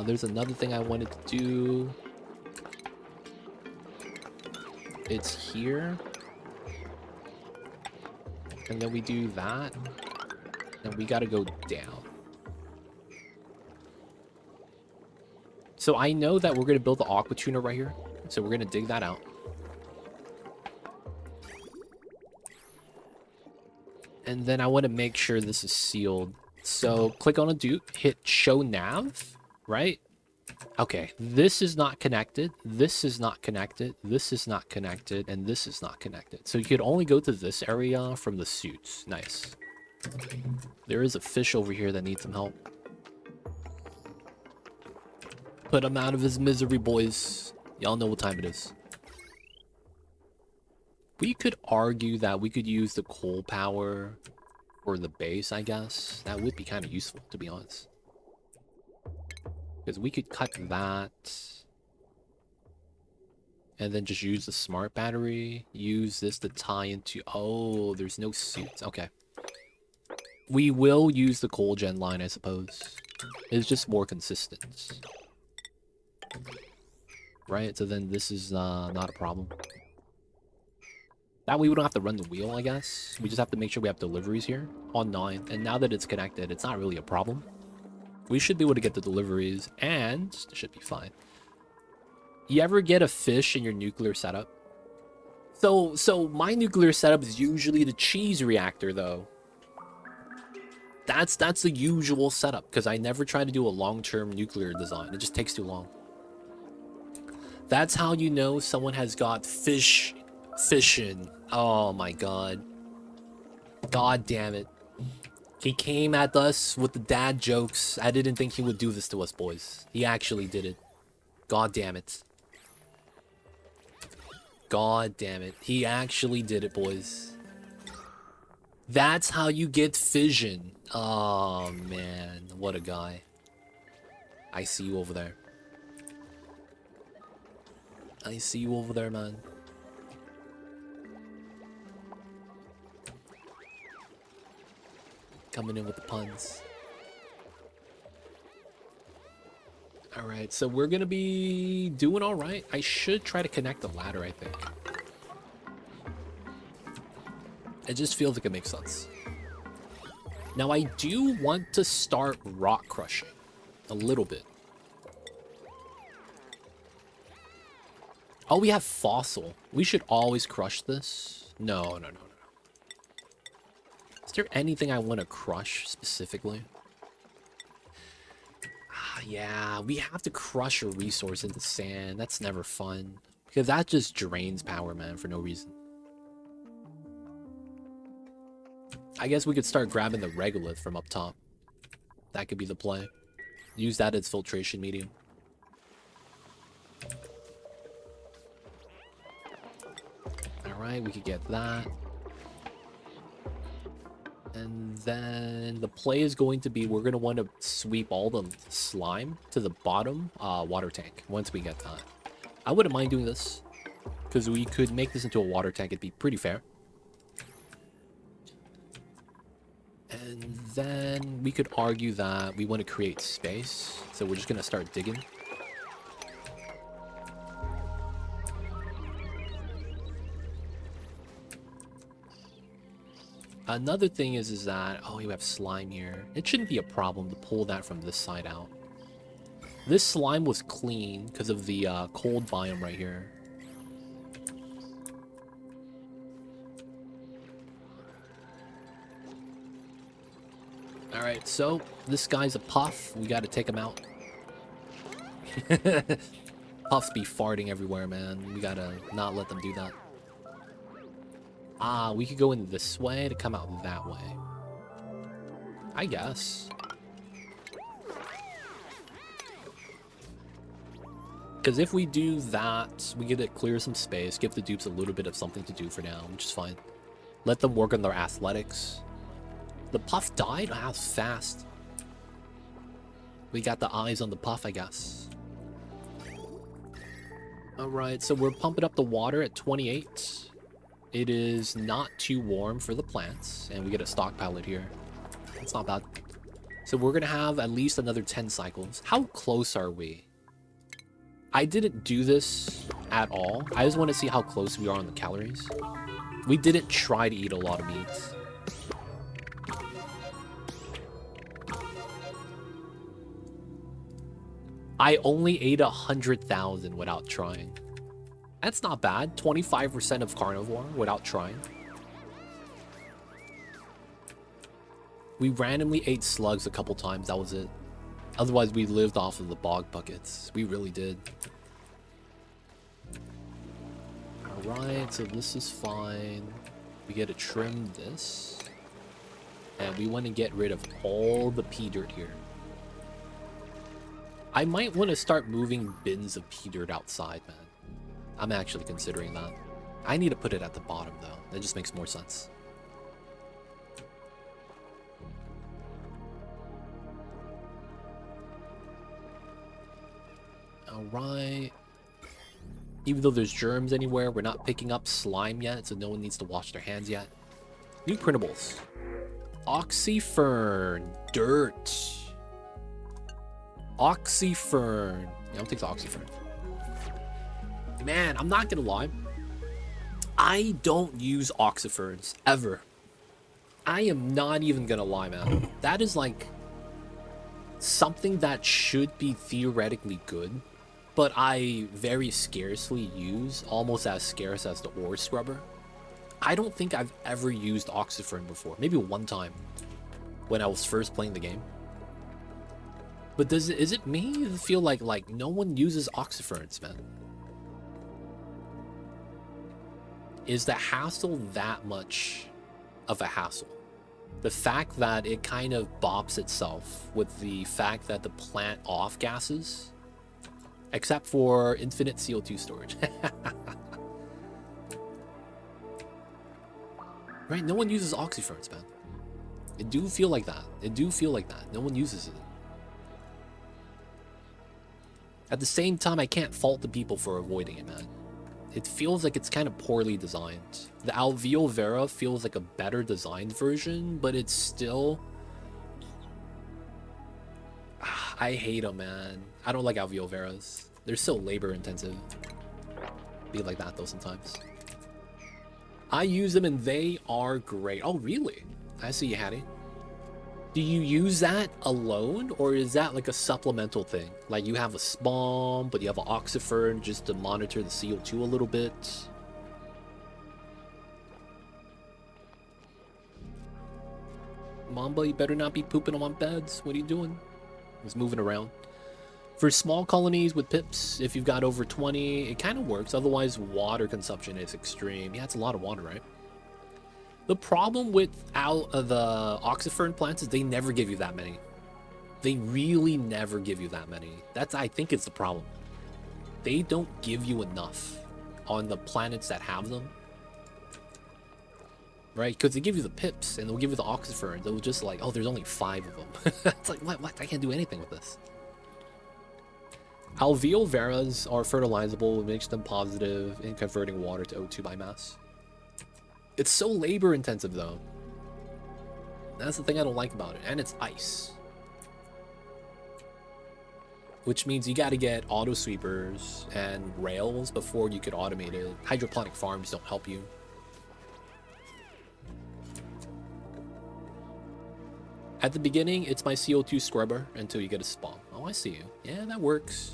There's another thing I wanted to do. It's here. And then we do that. And we gotta go down. So I know that we're gonna build the aqua tuner right here. So we're gonna dig that out. And then I want to make sure this is sealed. So click on a dupe, hit show nav, right? Okay, this is not connected, this is not connected, this is not connected, and this is not connected. So you could only go to this area from the suits. Nice. There is a fish over here that needs some help. Put him out of his misery, boys. Y'all know what time it is. We could argue that we could use the coal power for the base, I guess. That would be kind of useful, to be honest. Because we could cut that. And then just use the smart battery. Use this to tie into... Oh, there's no suits. Okay. We will use the coal gen line, I suppose. It's just more consistent. Right? So then this is not a problem. That way we don't have to run the wheel, I guess. We just have to make sure we have deliveries here on 9. And now that it's connected, it's not really a problem. We should be able to get the deliveries, and it should be fine. You ever get a fish in your nuclear setup? So my nuclear setup is usually the cheese reactor, though. That's the usual setup, because I never try to do a long-term nuclear design. It just takes too long. That's how you know someone has got fishing. Oh my god. God damn it. He came at us with the dad jokes. I didn't think he would do this to us, boys. He actually did it. God damn it. God damn it. He actually did it, boys. That's how you get fission. Oh, man. What a guy. I see you over there. I see you over there, man. Coming in with the puns. Alright, so we're gonna be doing alright. I should try to connect the ladder, I think. It just feels like it makes sense. Now, I do want to start rock crushing. A little bit. Oh, we have fossil. We should always crush this. No. Is there anything I want to crush specifically? Yeah, we have to crush a resource into sand. That's never fun. Because that just drains power, man, for no reason. I guess we could start grabbing the regolith from up top. That could be the play. Use that as filtration medium. Alright, we could get that. And then the play is going to be, we're going to want to sweep all the slime to the bottom water tank once we get that. I wouldn't mind doing this, because we could make this into a water tank. It'd be pretty fair. And then we could argue that we want to create space, so we're just going to start digging. Another thing is that, oh, you have slime here. It shouldn't be a problem to pull that from this side out. This slime was clean because of the cold biome right here. Alright, so this guy's a puff. We gotta take him out. Puffs be farting everywhere, man. We gotta not let them do that. Ah, we could go in this way to come out that way. I guess. Because if we do that, we get to clear some space, give the dupes a little bit of something to do for now, which is fine. Let them work on their athletics. The puff died? Wow, fast. We got the eyes on the puff, I guess. Alright, so we're pumping up the water at 28. It is not too warm for the plants, and we get a stockpile it here. That's not bad. So we're going to have at least another 10 cycles. How close are we? I didn't do this at all. I just want to see how close we are on the calories. We didn't try to eat a lot of meat. I only ate 100,000 without trying. That's not bad. 25% of carnivore without trying. We randomly ate slugs a couple times. That was it. Otherwise, we lived off of the bog buckets. We really did. Alright, so this is fine. We get to trim this. And we want to get rid of all the pea dirt here. I might want to start moving bins of pea dirt outside, man. I'm actually considering that. I need to put it at the bottom, though. That just makes more sense. Alright. Even though there's germs anywhere, we're not picking up slime yet, so no one needs to wash their hands yet. New printables. Oxyfern. Dirt. Oxyfern. Yeah, I'll take the oxyfern. Man, I'm not gonna lie. I don't use oxyferns, ever. I am not even gonna lie, man. That is like something that should be theoretically good, but I very scarcely use, almost as scarce as the ore scrubber. I don't think I've ever used oxyfern before. Maybe one time when I was first playing the game. But is it me who feel like no one uses oxyferns, man? Is the hassle that much of a hassle? The fact that it kind of bops itself with the fact that the plant off gases, except for infinite CO2 storage. Right? No one uses oxyferns, man. It do feel like that. It do feel like that. No one uses it. At the same time, I can't fault the people for avoiding it, man. It feels like it's kind of poorly designed. The Alveo Vera feels like a better designed version, but it's still... I hate them, man. I don't like Alveo Veras. They're so labor intensive. Be like that though sometimes. I use them and they are great. Oh, really? I see you, Hattie. Do you use that alone, or is that like a supplemental thing? Like you have a SPOM, but you have an oxyfern just to monitor the CO2 a little bit? Mamba, you better not be pooping on my beds. What are you doing? He's moving around. For small colonies with pips, if you've got over 20, it kind of works. Otherwise, water consumption is extreme. Yeah, it's a lot of water, right? The problem with the oxyfern plants is they never give you that many. They really never give you that many. That's, I think, it's the problem. They don't give you enough on the planets that have them. Right? Because they give you the pips and they'll give you the oxyferns. They'll just like, oh, there's only 5 of them. It's like, what? I can't do anything with this. Alveo Veras are fertilizable, which makes them positive in converting water to O2 by mass. It's so labor intensive though. That's the thing I don't like about it. And it's ice. Which means you got to get auto sweepers and rails before you could automate it. Hydroponic farms don't help you. At the beginning, it's my CO2 scrubber until you get a SPOM. Oh, I see you. Yeah, that works.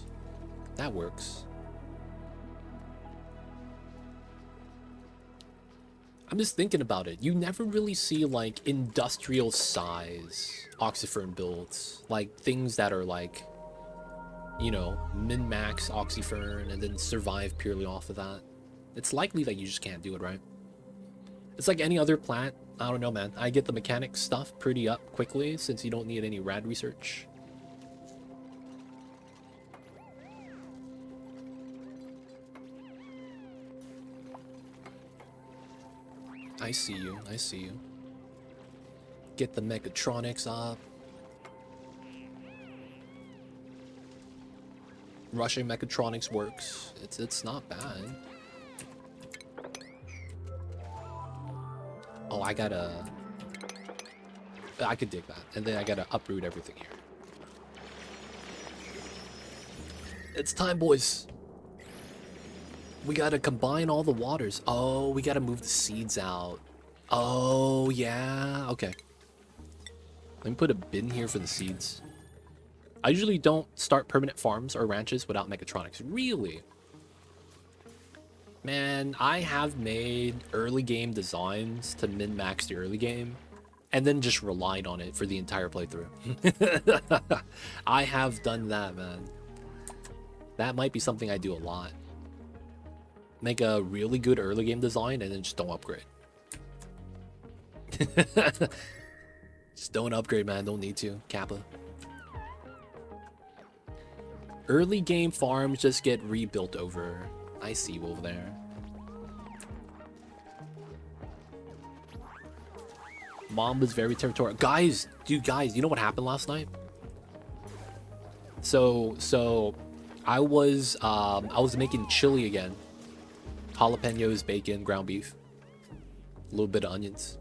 That works. I'm just thinking about it. You never really see like industrial size oxyfern builds. Like things that are like, you know, min-max oxyfern and then survive purely off of that. It's likely that you just can't do it, right? It's like any other plant. I don't know, man. I get the mechanic stuff pretty up quickly since you don't need any rad research. I see you. I see you. Get the mechatronics up. Rushing mechatronics works. It's not bad. Oh, I could dig that. And then I gotta uproot everything here. It's time, boys. We gotta combine all the waters. Oh, we gotta move the seeds out. Oh, yeah. Okay. Let me put a bin here for the seeds. I usually don't start permanent farms or ranches without mechatronics. Really? Man, I have made early game designs to min-max the early game and then just relied on it for the entire playthrough. I have done that, man. That might be something I do a lot. Make a really good early game design and then just don't upgrade. Just don't upgrade, man. Don't need to. Kappa. Early game farms just get rebuilt over. I see you over there. Mom was very territorial. Guys, you know what happened last night? So I was making chili again. Jalapenos, bacon, ground beef. A little bit of onions.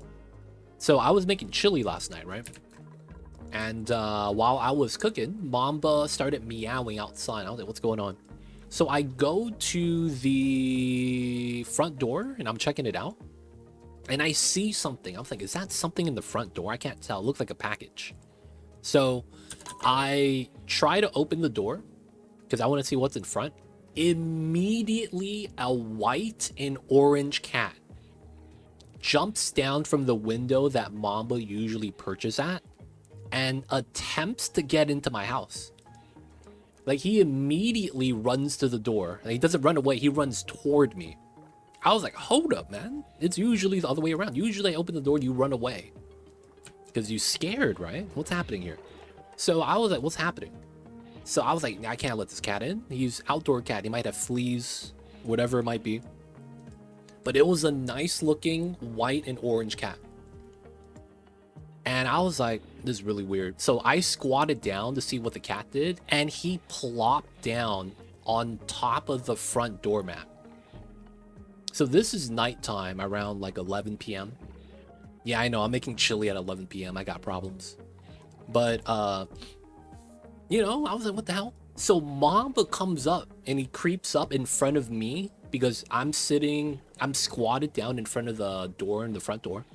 So I was making chili last night, right? And while I was cooking, Mamba started meowing outside. I was like, what's going on? So I go to the front door and I'm checking it out. And I see something. I was like, is that something in the front door? I can't tell. It looks like a package. So I try to open the door because I want to see what's in front. Immediately, a white and orange cat jumps down from the window that Mamba usually perches at and attempts to get into my house. Like, he immediately runs to the door. And he doesn't run away, he runs toward me. I was like, hold up, man. It's usually the other way around. Usually I open the door, you run away. Because you're scared, right? What's happening here? So I was like, what's happening? So I was like, I can't let this cat in. He's outdoor cat. He might have fleas, whatever it might be. But it was a nice looking white and orange cat. And I was like, this is really weird. So I squatted down to see what the cat did. And he plopped down on top of the front doormat. So this is nighttime around like 11 p.m. Yeah, I know. I'm making chili at 11 p.m. I got problems. But, you know, I was like, what the hell? So Mamba comes up and he creeps up in front of me because I'm squatted down in front of the door, in the front door.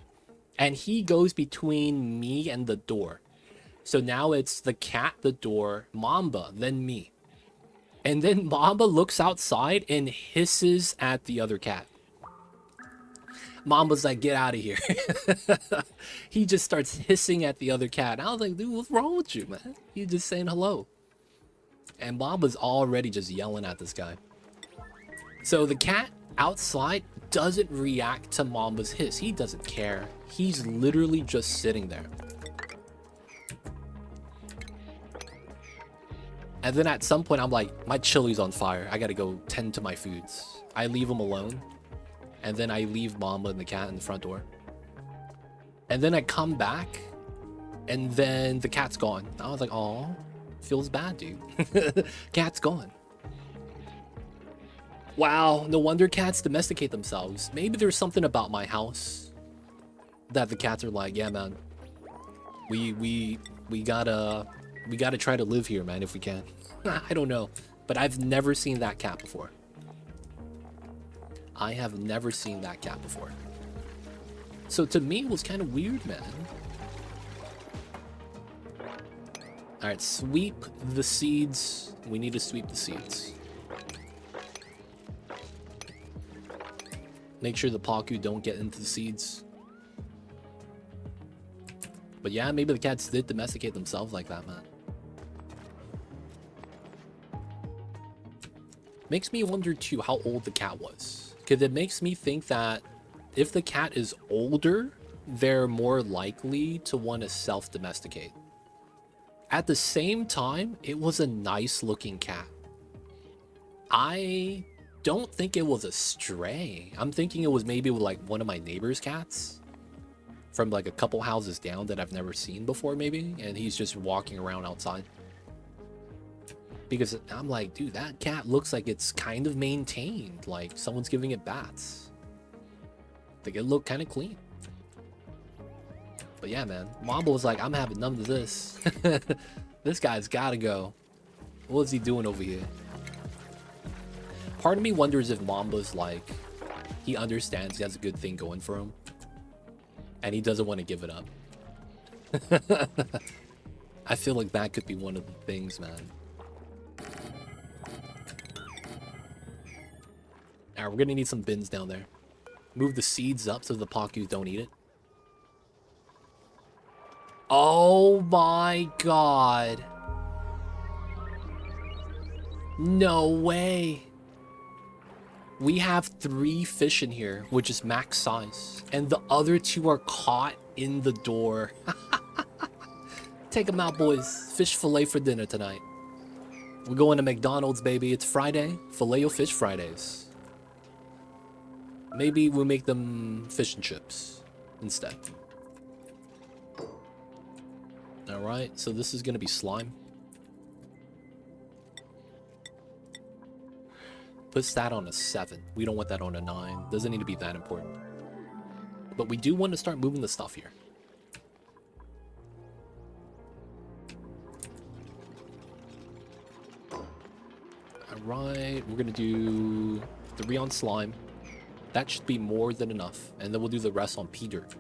And he goes between me and the door. So now it's the cat, the door, Mamba, then me. And then Mamba looks outside and hisses at the other cat. Mamba's like, get out of here. He just starts hissing at the other cat. I was like, dude, what's wrong with you, man? You're just saying hello. And Mamba's already just yelling at this guy. So the cat outside doesn't react to Mamba's hiss. He doesn't care. He's literally just sitting there. And then at some point, I'm like, my chili's on fire. I gotta go tend to my foods. I leave him alone. And then I leave Mamba and the cat in the front door. And then I come back. And then the cat's gone. I was like, oh, feels bad, dude. Cat's gone. Wow, no wonder cats domesticate themselves. Maybe there's something about my house that the cats are like, yeah, man. We gotta try to live here, man, if we can. I don't know. But I've never seen that cat before. I have never seen that cat before. So to me, it was kind of weird, man. Alright, sweep the seeds. We need to sweep the seeds. Make sure the Pacus don't get into the seeds. But yeah, maybe the cats did domesticate themselves like that, man. Makes me wonder too how old the cat was. Because it makes me think that if the cat is older, they're more likely to want to self-domesticate. At the same time, it was a nice looking cat. I don't think it was a stray. I'm thinking it was maybe like one of my neighbor's cats from like a couple houses down that I've never seen before maybe, and he's just walking around outside. Because I'm like, dude, that cat looks like it's kind of maintained, like someone's giving it baths. I think it looked kind of clean. But yeah, man, Mamba was like, I'm having none of this. This guy's gotta go. What is he doing over here? Part of me wonders if Mamba's like, he understands he has a good thing going for him, and he doesn't want to give it up. I feel like that could be one of the things, man. Alright, we're gonna need some bins down there. Move the seeds up so the Pacus don't eat it. Oh my god. No way. We have 3 fish in here, which is max size. And the other 2 are caught in the door. Take them out, boys. Fish fillet for dinner tonight. We're going to McDonald's, baby. It's Friday. Filet-O-Fish Fridays. Maybe we'll make them fish and chips instead. Alright, so this is going to be slime. Puts that on a 7. We don't want that on a 9. Doesn't need to be that important. But we do want to start moving the stuff here. Alright, we're going to do 3 on slime. That should be more than enough. And then we'll do the rest on pea dirt.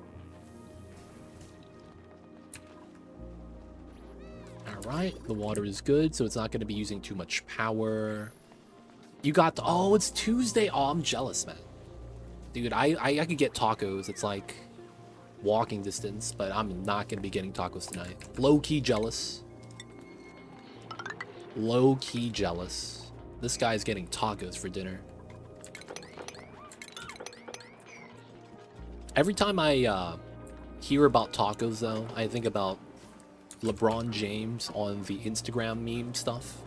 Alright, the water is good, so it's not going to be using too much power. You got the... Oh, it's Tuesday. Oh, I'm jealous, man. Dude, I could get tacos. It's like walking distance, but I'm not going to be getting tacos tonight. Low-key jealous. Low-key jealous. This guy's getting tacos for dinner. Every time I hear about tacos, though, I think about LeBron James on the Instagram meme stuff,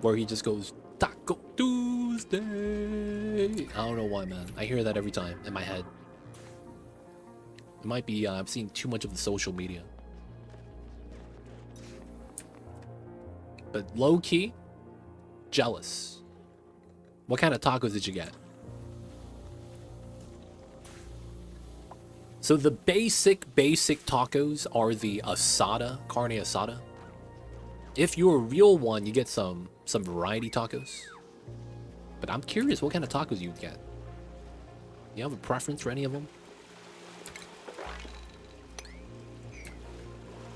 where he just goes, Taco Tuesday. I don't know why, man. I hear that every time in my head. It might be I've seen too much of the social media. But low-key, jealous. What kind of tacos did you get? So the basic tacos are the asada, carne asada. If you're a real one, you get some variety tacos. But I'm curious what kind of tacos you would get. You have a preference for any of them?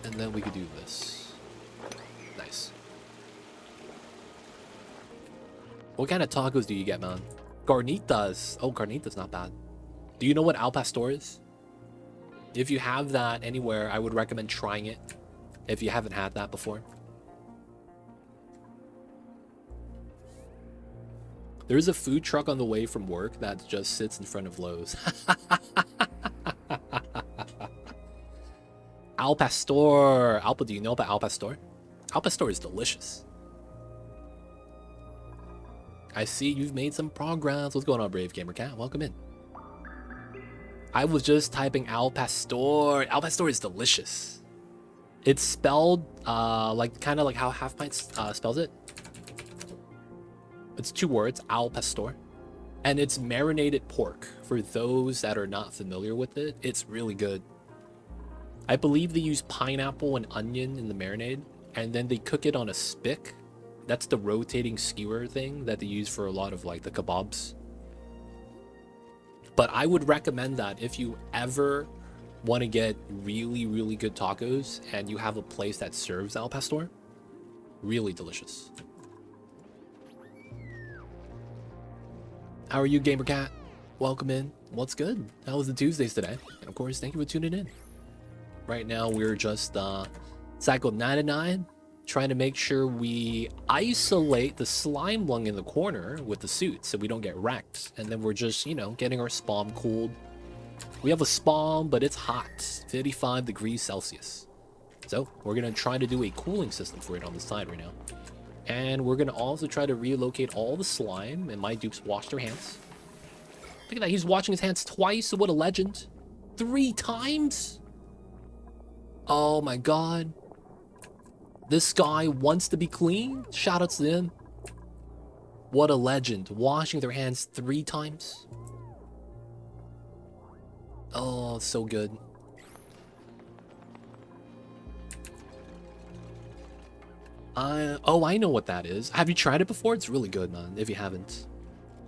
And then we could do this. Nice. What kind of tacos do you get, man? Carnitas. Oh, carnitas, not bad. Do you know what al pastor is? If you have that anywhere, I would recommend trying it if you haven't had that before. There's a food truck on the way from work that just sits in front of Lowe's. Al pastor. Alpa, do you know about al pastor? Al pastor is delicious. I see you've made some progress. What's going on, Brave Gamer Cat? Welcome in. I was just typing al pastor. Al pastor is delicious. It's spelled like kind of like how Half Pint spells it. It's 2 words, al pastor. And it's marinated pork. For those that are not familiar with it, it's really good. I believe they use pineapple and onion in the marinade, and then they cook it on a spick. That's the rotating skewer thing that they use for a lot of like the kebabs. But I would recommend that if you ever want to get really, really good tacos and you have a place that serves al pastor. Really delicious. How are you, Gamer Cat? Welcome in. What's good? How was the Tuesdays today? And of course, thank you for tuning in. Right now, we're just cycle 99, trying to make sure we isolate the Slimelung in the corner with the suit so we don't get wrecked. And then we're just, you know, getting our SPOM cooled. We have a SPOM, but it's hot, 55 degrees Celsius. So we're going to try to do a cooling system for it on the side right now. And we're going to also try to relocate all the slime, and my dupes washed their hands. Look at that, he's washing his hands twice. What a legend. 3 times? Oh my god. This guy wants to be clean. Shout out to them. What a legend. Washing their hands 3 times. Oh, so good. I know what that is. Have you tried it before? It's really good, man, if you haven't.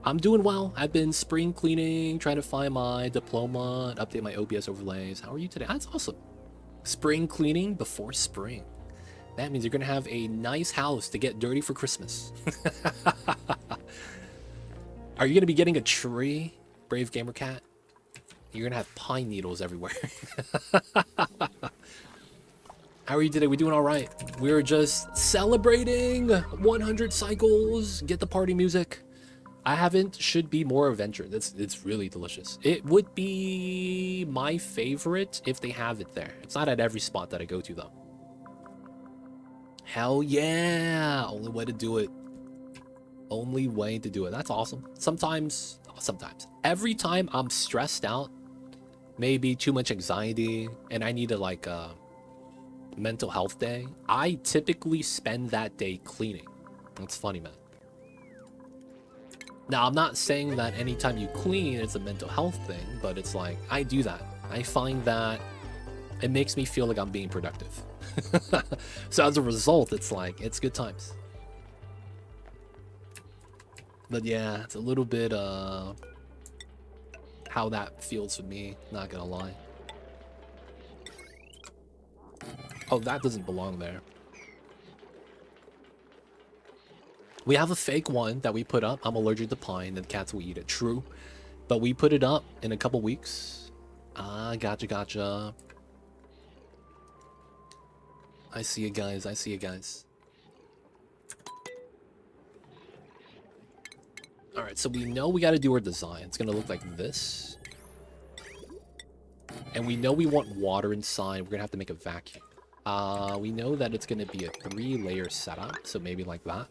I'm doing well. I've been spring cleaning, trying to find my diploma, and update my OBS overlays. How are you today? That's awesome. Spring cleaning before spring. That means you're going to have a nice house to get dirty for Christmas. Are you going to be getting a tree, Brave Gamer Cat? You're going to have pine needles everywhere. How are you today? We doing all right. We're just celebrating 100 cycles. Get the party music. I haven't. Should be more adventure. It's really delicious. It would be my favorite if they have it there. It's not at every spot that I go to though. Hell yeah! Only way to do it. Only way to do it. That's awesome. Sometimes. Every time I'm stressed out, maybe too much anxiety, and I need a like mental health day, I typically spend that day cleaning. That's funny, man. Now, I'm not saying that anytime you clean, it's a mental health thing, but it's like, I do that. I find that it makes me feel like I'm being productive. So as a result, it's like, it's good times. But yeah, it's a little bit, how that feels for me, not gonna lie. Oh, that doesn't belong there. We have a fake one that we put up. I'm allergic to pine and cats will eat it. True. But we put it up in a couple weeks. Ah, gotcha. I see you guys. Alright, so we know we gotta do our design. It's gonna look like this. And we know we want water inside. We're gonna have to make a vacuum. We know that it's gonna be a 3-layer setup, so maybe like that.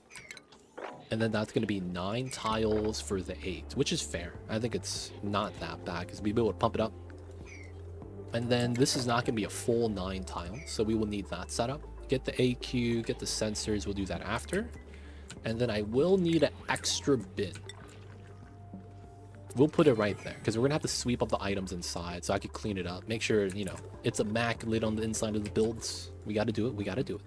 And then that's gonna be 9 tiles for the 8, which is fair. I think it's not that bad because we'll be able to pump it up. And then this is not gonna be a full 9 tiles, so we will need that setup. Get the AQ, get the sensors, we'll do that after. And then I will need an extra bin. We'll put it right there because we're gonna have to sweep up the items inside so I could clean it up. Make sure, you know, it's immaculate on the inside of the builds. We gotta do it.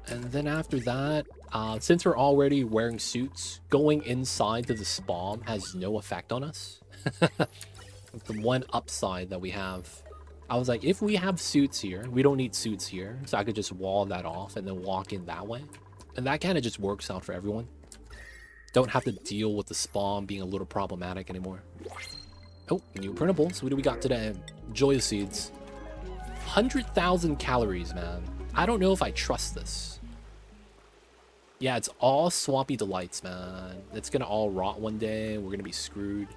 And then after that, since we're already wearing suits, going inside to the SPOM has no effect on us. The one upside that we have, I was like, if we have suits here, we don't need suits here, so I could just wall that off and then walk in that way. And that kind of just works out for everyone. Don't have to deal with the SPOM being a little problematic anymore. Oh, new printables. What do we got today? Joy Seeds. 100,000 calories, man. I don't know if I trust this. Yeah, it's all Swampy Delights, man. It's gonna all rot one day. We're gonna be screwed.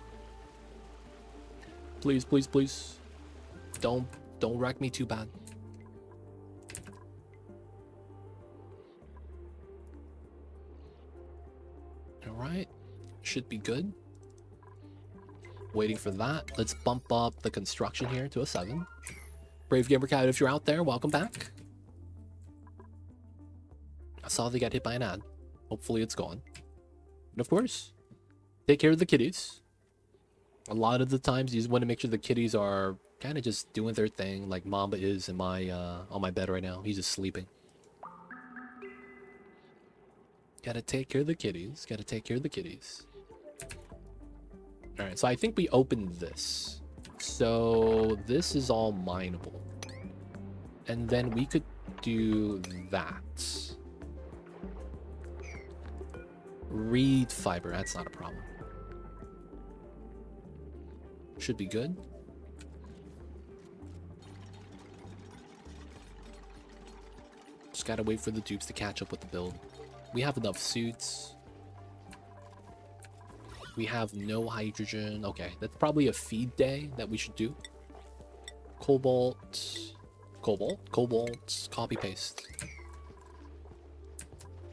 Please. Don't wreck me too bad. Alright. Should be good. Waiting for that. Let's bump up the construction here to a 7. Brave Gamer Cat, if you're out there, welcome back. I saw they got hit by an ad. Hopefully it's gone. And of course, take care of the kitties. A lot of the times you just want to make sure the kitties are kind of just doing their thing, like Mamba is in my on my bed right now. He's just sleeping. Gotta take care of the kitties. Alright, so I think we opened this. So this is all mineable. And then we could do that. Reed fiber, that's not a problem. Should be good. Just gotta wait for the dupes to catch up with the build. We have enough suits. We have no hydrogen. Okay, that's probably a feed day that we should do. Cobalt, copy paste.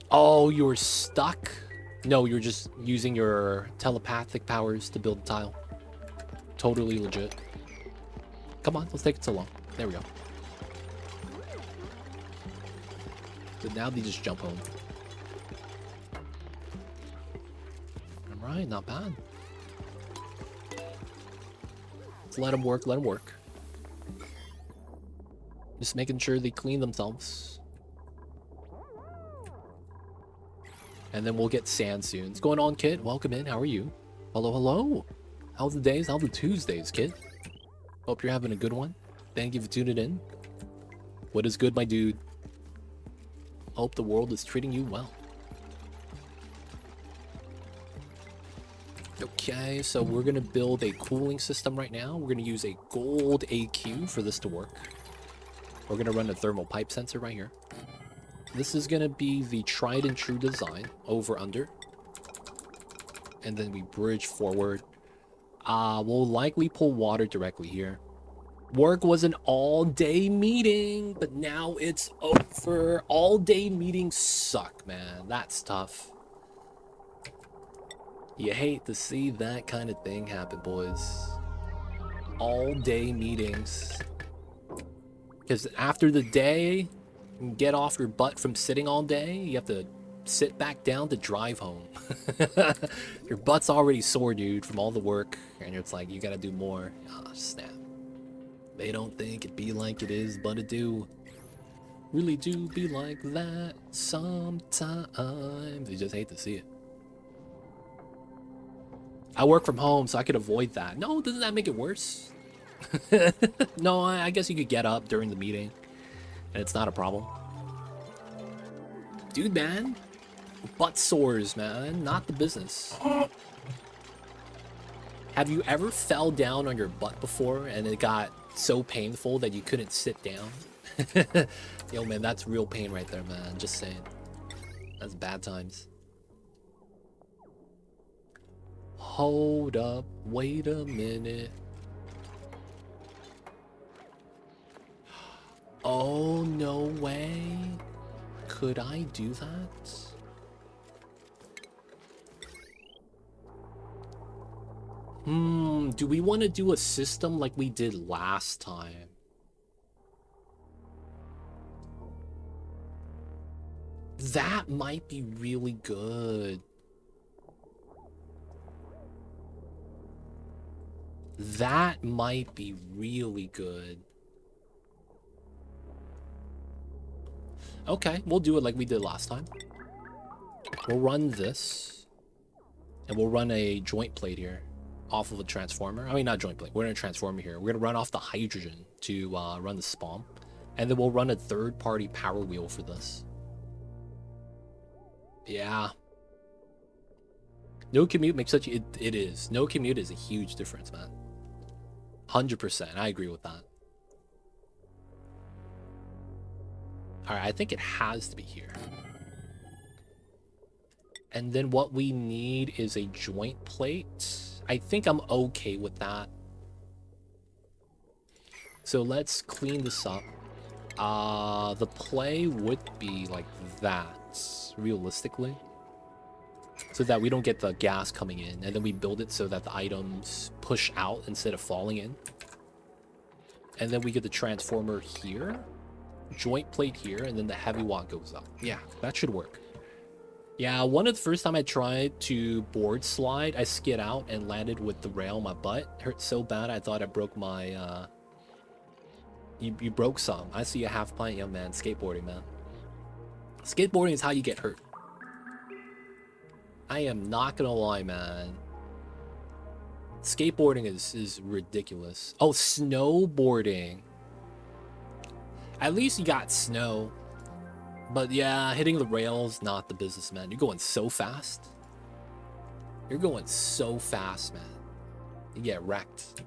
Oh, you were stuck? No, you're just using your telepathic powers to build a tile. Totally legit. Come on, let's take it so long. There we go. So now they just jump home. Alright, not bad. Let's let them work, let them work. Just making sure they clean themselves. And then we'll get sand soon. What's going on, kid? Welcome in. How are you? Hello, hello. How's the days? How's the Tuesdays, kid? Hope you're having a good one. Thank you for tuning in. What is good, my dude? Hope the world is treating you well. Okay, so we're going to build a cooling system right now. We're going to use a gold AQ for this to work. We're going to run a thermal pipe sensor right here. This is going to be the tried and true design, over, under. And then we bridge forward. We'll likely pull water directly here. Work was an all-day meeting, but now it's over. All-day meetings suck, man. That's tough. You hate to see that kind of thing happen, boys. All-day meetings. Because after the day, get off your butt from sitting all day, you have to sit back down to drive home. Your butt's already sore, dude, from all the work, and it's like, you gotta do more. Ah, snap. They don't think it be like it is, but it do. Really do be like that sometimes. You just hate to see it. I work from home, so I could avoid that. No, doesn't that make it worse? No, I guess you could get up during the meeting, and it's not a problem. Dude, man. Butt sores, man. Not the business. Have you ever fell down on your butt before, and it got so painful that you couldn't sit down? Yo, man, that's real pain right there, man. Just saying. That's bad times. Hold up. Wait a minute. Oh, no way. Could I do that? Do we want to do a system like we did last time? That might be really good. That might be really good. Okay, we'll do it like we did last time. We'll run this. And we'll run a joint plate here. Off of a transformer. I mean, not joint plate. We're in a transformer here. We're going to run off the hydrogen to run the SPOM. And then we'll run a third-party power wheel for this. Yeah. No commute makes such... It is. No commute is a huge difference, man. 100%. I agree with that. Alright, I think it has to be here. And then what we need is a joint plate. I think I'm okay with that. So let's clean this up. The play would be like that, realistically. So that we don't get the gas coming in. And then we build it so that the items push out instead of falling in. And then we get the transformer here. Joint plate here. And then the heavy watt goes up. Yeah, that should work. Yeah, one of the first time I tried to board slide, I skid out and landed with the rail on my butt. It hurt so bad I thought I broke my, You broke some. I see a half pint, young man. Skateboarding, man. Skateboarding is how you get hurt. I am not gonna lie, man. Skateboarding is ridiculous. Oh, snowboarding. At least you got snow. But yeah, hitting the rails, not the business, man. You're going so fast. You're going so fast, man. You get wrecked.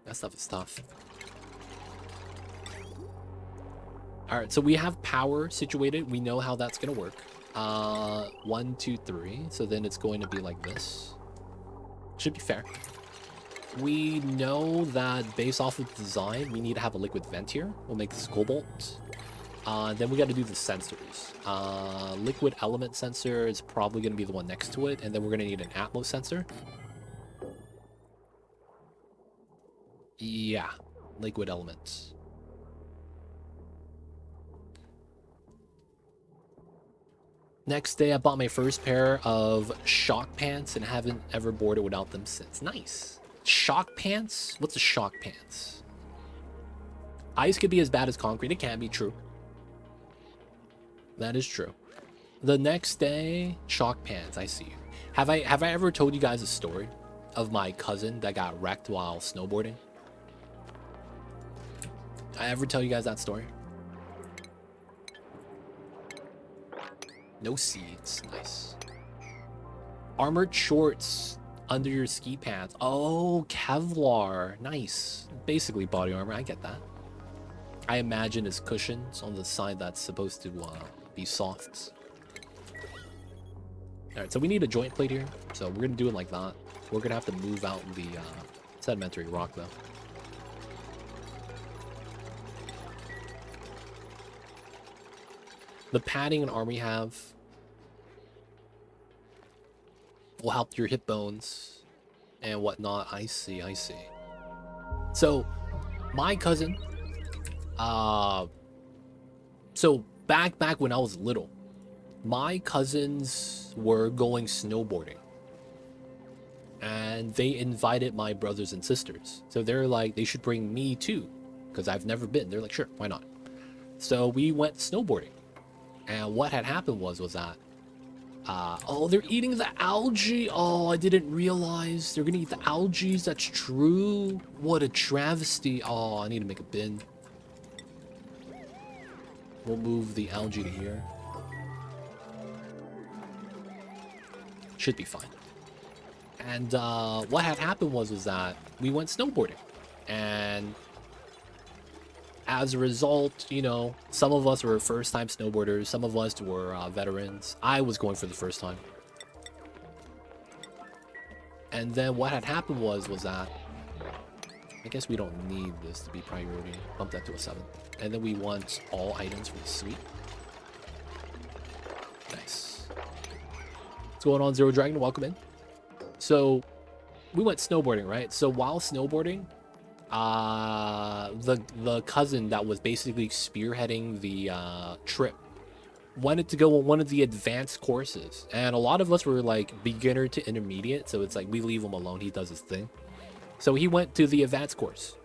That stuff is tough. All right, so we have power situated. We know how that's gonna work. 1, 2, 3. So then it's going to be like this. Should be fair. We know that based off of the design, we need to have a liquid vent here. We'll make this cobalt. Then we got to do the sensors. Liquid element sensor is probably going to be the one next to it, and then we're going to need an Atmos sensor. Yeah, liquid elements. Next day, I bought my first pair of shock pants and haven't ever boarded without them since. Nice. Shock pants? What's a shock pants? Ice could be as bad as concrete. It can be true. That is true. The next day, shock pants. I see you. Have I ever told you guys a story of my cousin that got wrecked while snowboarding? I ever tell you guys that story? No seeds. Nice. Armored shorts under your ski pants. Oh, Kevlar. Nice. Basically body armor. I get that. I imagine it's cushions on the side that's supposed to be soft. Alright, so we need a joint plate here. So we're going to do it like that. We're going to have to move out the sedimentary rock, though. The padding and armor you have will help your hip bones and whatnot. I see, I see. So, my cousin, so back when I was little, my cousins were going snowboarding. And they invited my brothers and sisters. So they're like, they should bring me too, because I've never been. They're like, sure, why not? So we went snowboarding. And what had happened was that, oh, they're eating the algae. Oh, I didn't realize they're gonna eat the algae. That's true. What a travesty. Oh, I need to make a bin. We'll move the algae to here. Should be fine. And what had happened was that we went snowboarding. And as a result, you know, some of us were first-time snowboarders. Some of us were veterans. I was going for the first time. And then what had happened was that I guess we don't need this to be priority. Bump that to a 7. And then we want all items for the suite. Nice. What's going on, Zero Dragon? Welcome in. So we went snowboarding, right? So while snowboarding, the cousin that was basically spearheading the trip wanted to go on one of the advanced courses, and a lot of us were like beginner to intermediate, so it's like we leave him alone, he does his thing. So he went to the advanced course.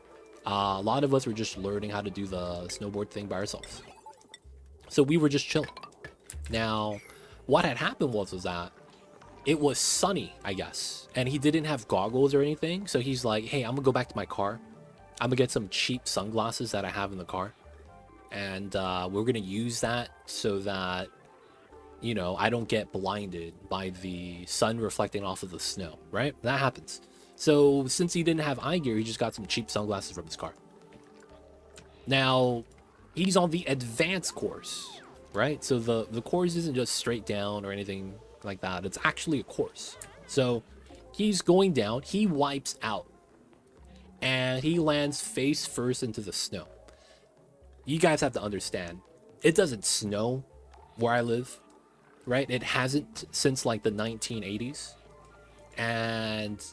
A lot of us were just learning how to do the snowboard thing by ourselves, so we were just chilling. Now what had happened was that it was sunny, I guess, and he didn't have goggles or anything, so he's like, hey, I'm gonna go back to my car. I'm gonna get some cheap sunglasses that I have in the car, and we're gonna use that so that, you know, I don't get blinded by the sun reflecting off of the snow, right? That happens. So since he didn't have eye gear, he just got some cheap sunglasses from his car. Now he's on the advanced course, right? So the course isn't just straight down or anything like that. It's actually a course. So he's going down, he wipes out, and he lands face first into the snow. You guys have to understand, it doesn't snow where I live, right? It hasn't since like the 1980s, and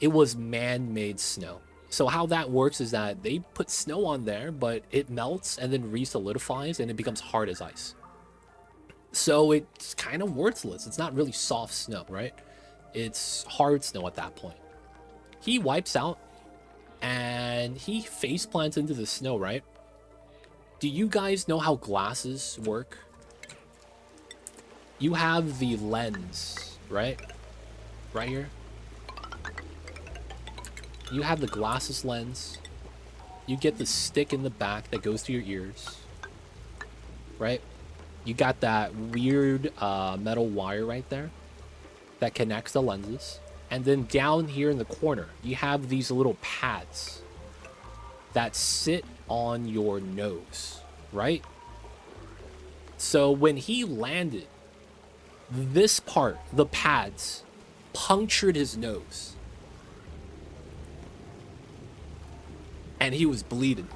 it was man-made snow. So how that works is that they put snow on there, but it melts and then re-solidifies and it becomes hard as ice. So it's kind of worthless. It's not really soft snow, right? It's hard snow at that point. He wipes out and he face plants into the snow, right? Do you guys know how glasses work? You have the lens, right? Right here. You have the glasses lens. You get the stick in the back that goes to your ears, right? You got that weird metal wire right there that connects the lenses. And then down here in the corner, you have these little pads that sit on your nose, right? So when he landed, this part, the pads, punctured his nose. And he was bleeding.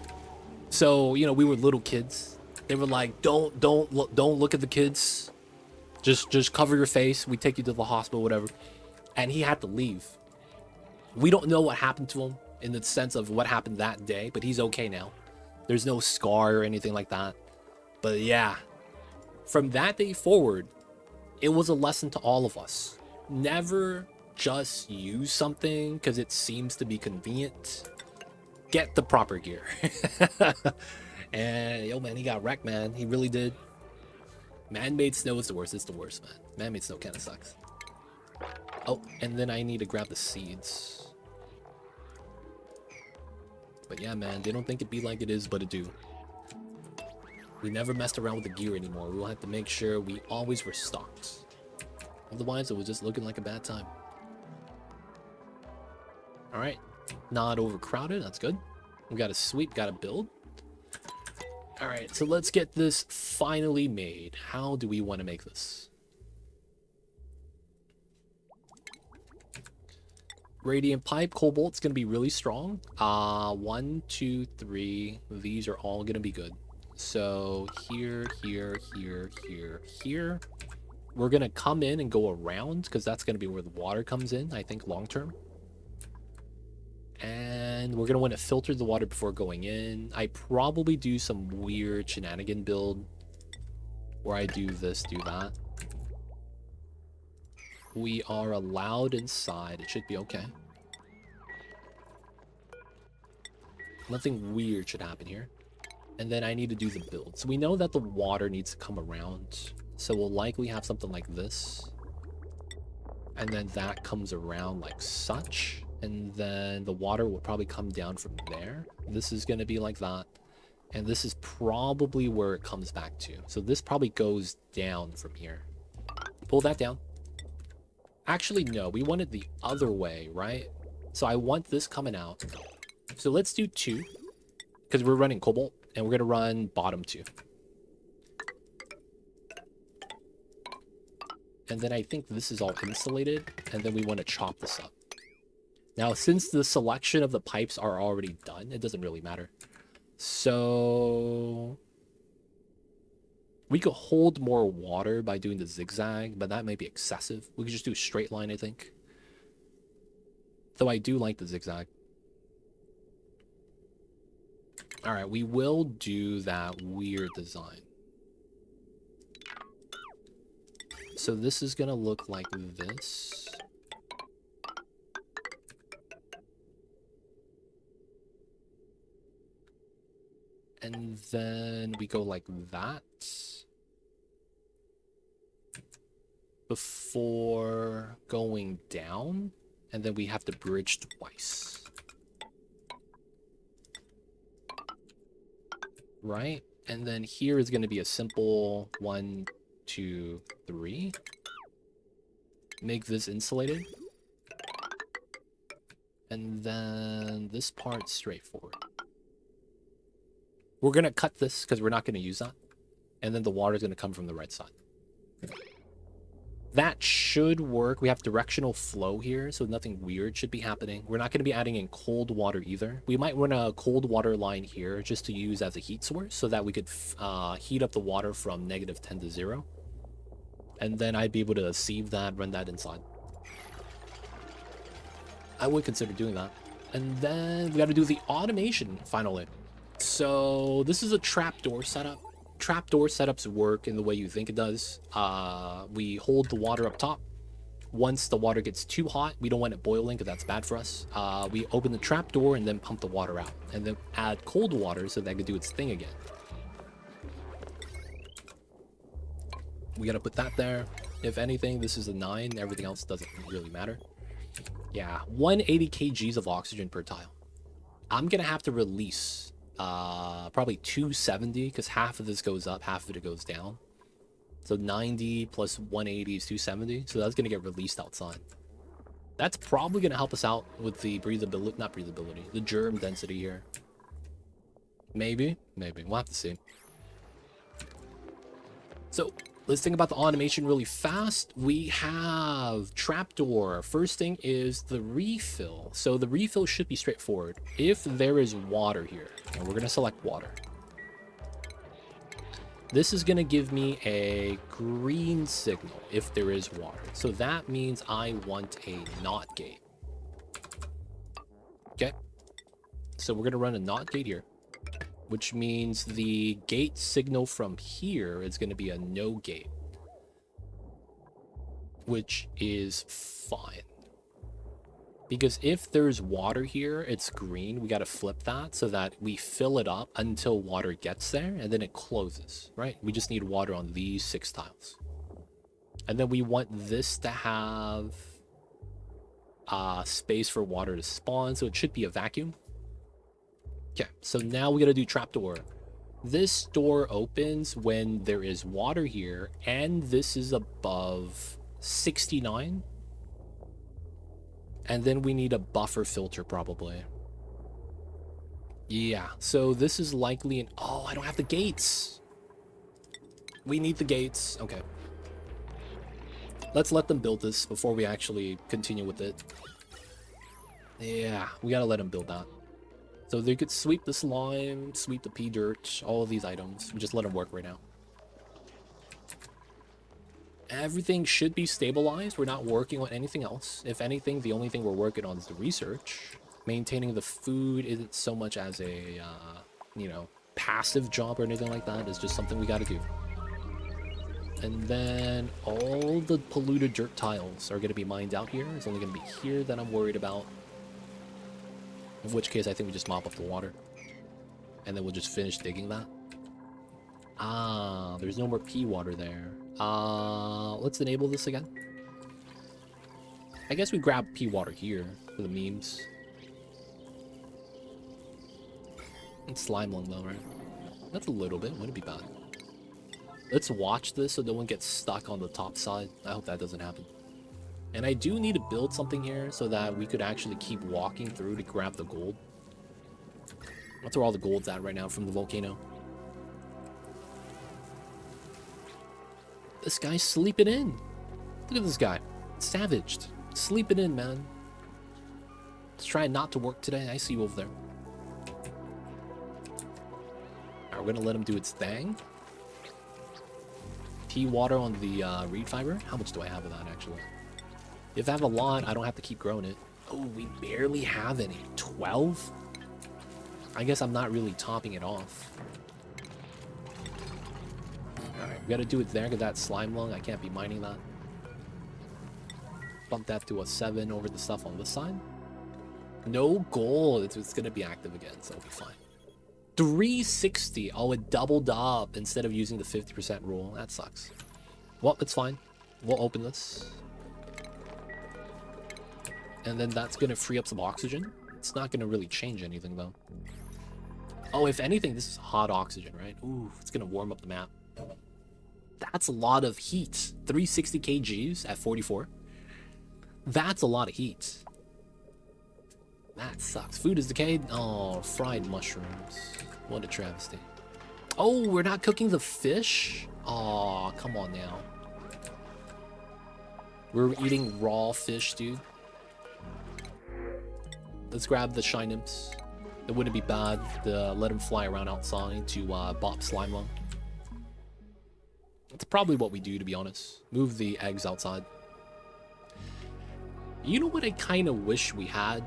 So, you know, we were little kids. They were like, don't look at the kids. Just cover your face. We take you to the hospital, whatever. And he had to leave. We don't know what happened to him in the sense of what happened that day, but he's okay now. There's no scar or anything like that. But yeah, from that day forward, it was a lesson to all of us. Never just use something because it seems to be convenient. Get the proper gear. And yo, man, he got wrecked, man. He really did. Man-made snow is the worst. It's the worst, man. Man-made snow kind of sucks. Oh, and then I need to grab the seeds. But yeah, man, they don't think it be like it is, but it do. We never messed around with the gear anymore. We'll have to make sure we always were stocked. Otherwise, it was just looking like a bad time. Alright. Not overcrowded. That's good. We got a sweep, got a build. Alright, so let's get this finally made. How do we want to make this? Radiant pipe, cobalt's going to be really strong. 1, 2, 3. These are all going to be good. So here, here, here, here, here. We're going to come in and go around because that's going to be where the water comes in, I think, long term. And we're going to want to filter the water before going in. I probably do some weird shenanigan build where I do this, do that. We are allowed inside. It should be okay. Nothing weird should happen here. And then I need to do the build. So we know that the water needs to come around. So we'll likely have something like this. And then that comes around like such. And then the water will probably come down from there. This is going to be like that. And this is probably where it comes back to. So this probably goes down from here. Pull that down. Actually, no. We want it the other way, right? So I want this coming out. So let's do 2. Because we're running cobalt. And we're going to run bottom 2. And then I think this is all insulated. And then we want to chop this up. Now, since the selection of the pipes are already done, it doesn't really matter. So we could hold more water by doing the zigzag, but that may be excessive. We could just do a straight line, I think. Though I do like the zigzag. All right, we will do that weird design. So this is going to look like this. And then we go like that. Before going down. And then we have to bridge twice. Right? And then here is going to be a simple 1, 2, 3. Make this insulated. And then this part's straightforward. We're going to cut this because we're not going to use that. And then the water is going to come from the right side. That should work. We have directional flow here, so nothing weird should be happening. We're not going to be adding in cold water either. We might run a cold water line here just to use as a heat source so that we could heat up the water from -10 to 0. And then I'd be able to sieve that, run that inside. I would consider doing that. And then we got to do the automation finally. So this is a trapdoor setup. Trapdoor setups work in the way you think it does. We hold the water up top. Once the water gets too hot, we don't want it boiling because that's bad for us. We open the trapdoor and then pump the water out. And then add cold water so that it can do its thing again. We got to put that there. If anything, this is a 9. Everything else doesn't really matter. Yeah, 180 kgs of oxygen per tile. I'm going to have to release probably 270 because half of this goes up, half of it goes down. So 90 plus 180 is 270. So that's going to get released outside. That's probably going to help us out with the breathability, not breathability, the germ density here. Maybe. We'll have to see. So let's think about the automation really fast. We have trapdoor. First thing is the refill. So the refill should be straightforward. If there is water here, and we're going to select water. This is going to give me a green signal if there is water. So that means I want a NOT gate. Okay. So we're going to run a NOT gate here, which means the gate signal from here is going to be a no gate, which is fine. Because if there's water here, it's green. We got to flip that so that we fill it up until water gets there, and then it closes, right? We just need water on these 6 tiles. And then we want this to have space for water to spawn, so it should be a vacuum. Okay, so now we got to do trapdoor. This door opens when there is water here, and this is above 69. And then we need a buffer filter, probably. Yeah, so this is likely an... Oh, I don't have the gates. We need the gates. Okay. Let's let them build this before we actually continue with it. Yeah, we gotta let them build that. So they could sweep the slime, sweep the pea dirt, all of these items. We just let them work right now. Everything should be stabilized. We're not working on anything else. If anything, the only thing we're working on is the research. Maintaining the food isn't so much as a, you know, passive job or anything like that. It's just something we gotta do. And then all the polluted dirt tiles are going to be mined out here. It's only going to be here that I'm worried about. In which case, I think we just mop up the water. And then we'll just finish digging that. Ah, there's no more pea water there. Let's enable this again. I guess we grab pea water here for the memes. It's Slimelung though, right? That's a little bit. Wouldn't be bad. Let's watch this so no one gets stuck on the top side. I hope that doesn't happen. And I do need to build something here so that we could actually keep walking through to grab the gold. That's where all the gold's at right now from the volcano. This guy's sleeping in. Look at this guy. Savaged. Sleeping in, man. He's trying not to work today. I see you over there. Alright, we're gonna let him do its thing. Pea water on the reed fiber. How much do I have of that, actually? If I have a lot, I don't have to keep growing it. Oh, we barely have any. 12? I guess I'm not really topping it off. Alright, we gotta do it there, get that Slimelung. I can't be mining that. Bump that to a 7 over the stuff on this side. No gold. It's gonna be active again, so it'll be fine. 360. Oh, it doubled up instead of using the 50% rule. That sucks. Well, it's fine. We'll open this. And then that's going to free up some oxygen. It's not going to really change anything, though. Oh, if anything, this is hot oxygen, right? Ooh, it's going to warm up the map. That's a lot of heat. 360 kgs at 44. That's a lot of heat. That sucks. Food is decayed. Oh, fried mushrooms. What a travesty. Oh, we're not cooking the fish? Oh, come on now. We're eating raw fish, dude. Let's grab the shine imps. It wouldn't be bad to let them fly around outside to bop Slimelung. That's probably what we do, to be honest. Move the eggs outside. You know what I kind of wish we had?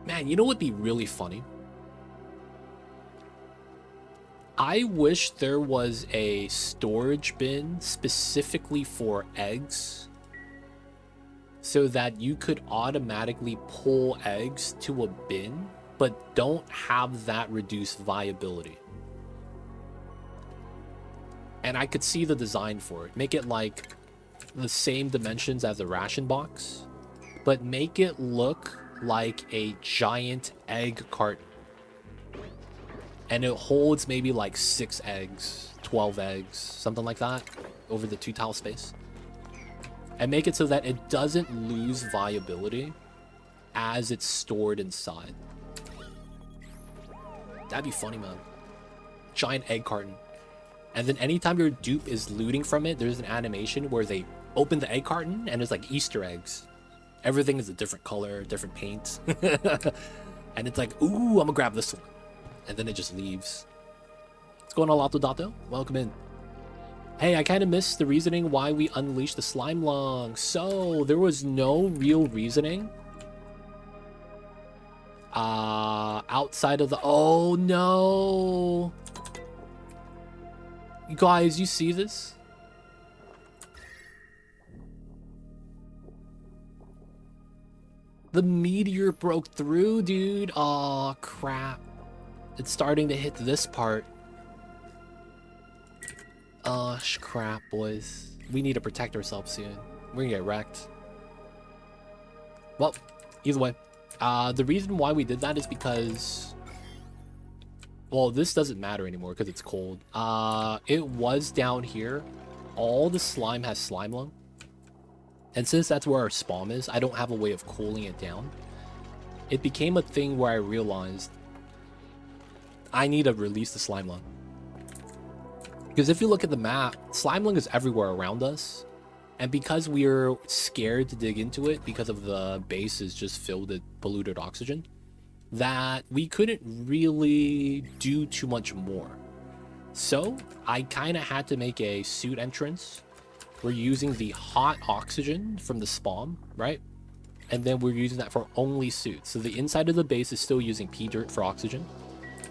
Man, you know what'd be really funny? I wish there was a storage bin specifically for eggs so that you could automatically pull eggs to a bin, but don't have that reduce viability. And I could see the design for it. Make it like the same dimensions as the ration box, but make it look like a giant egg carton. And it holds maybe like 6 eggs, 12 eggs, something like that, over the 2 tile space. And make it so that it doesn't lose viability as it's stored inside. That'd be funny, man. giant egg carton. And then anytime your dupe is looting from it, there's an animation where they open the egg carton and it's like Easter eggs. Everything is a different color, different paint. And it's like, ooh, I'm gonna grab this one. And then it just leaves. What's going on, Lato Dato? Welcome in. Hey, I kind of missed the reasoning why we unleashed the Slimelung. So, there was no real reasoning. Outside of the... Oh, no. You guys, you see this? The meteor broke through, dude. Oh, crap. It's starting to hit this part. Oh, crap, boys. We need to protect ourselves soon. We're gonna get wrecked. Well, either way. The reason why we did that is because... Well, this doesn't matter anymore because it's cold. It was down here. All the slime has Slimelung. And since that's where our SPOM is, I don't have a way of cooling it down. It became a thing where I realized I need to release the Slimelung. Because if you look at the map, Slimelung is everywhere around us. And because we're scared to dig into it because of the base is just filled with polluted oxygen, that we couldn't really do too much more. So I kind of had to make a suit entrance. We're using the hot oxygen from the SPOM, right? And then we're using that for only suits. So the inside of the base is still using pea dirt for oxygen.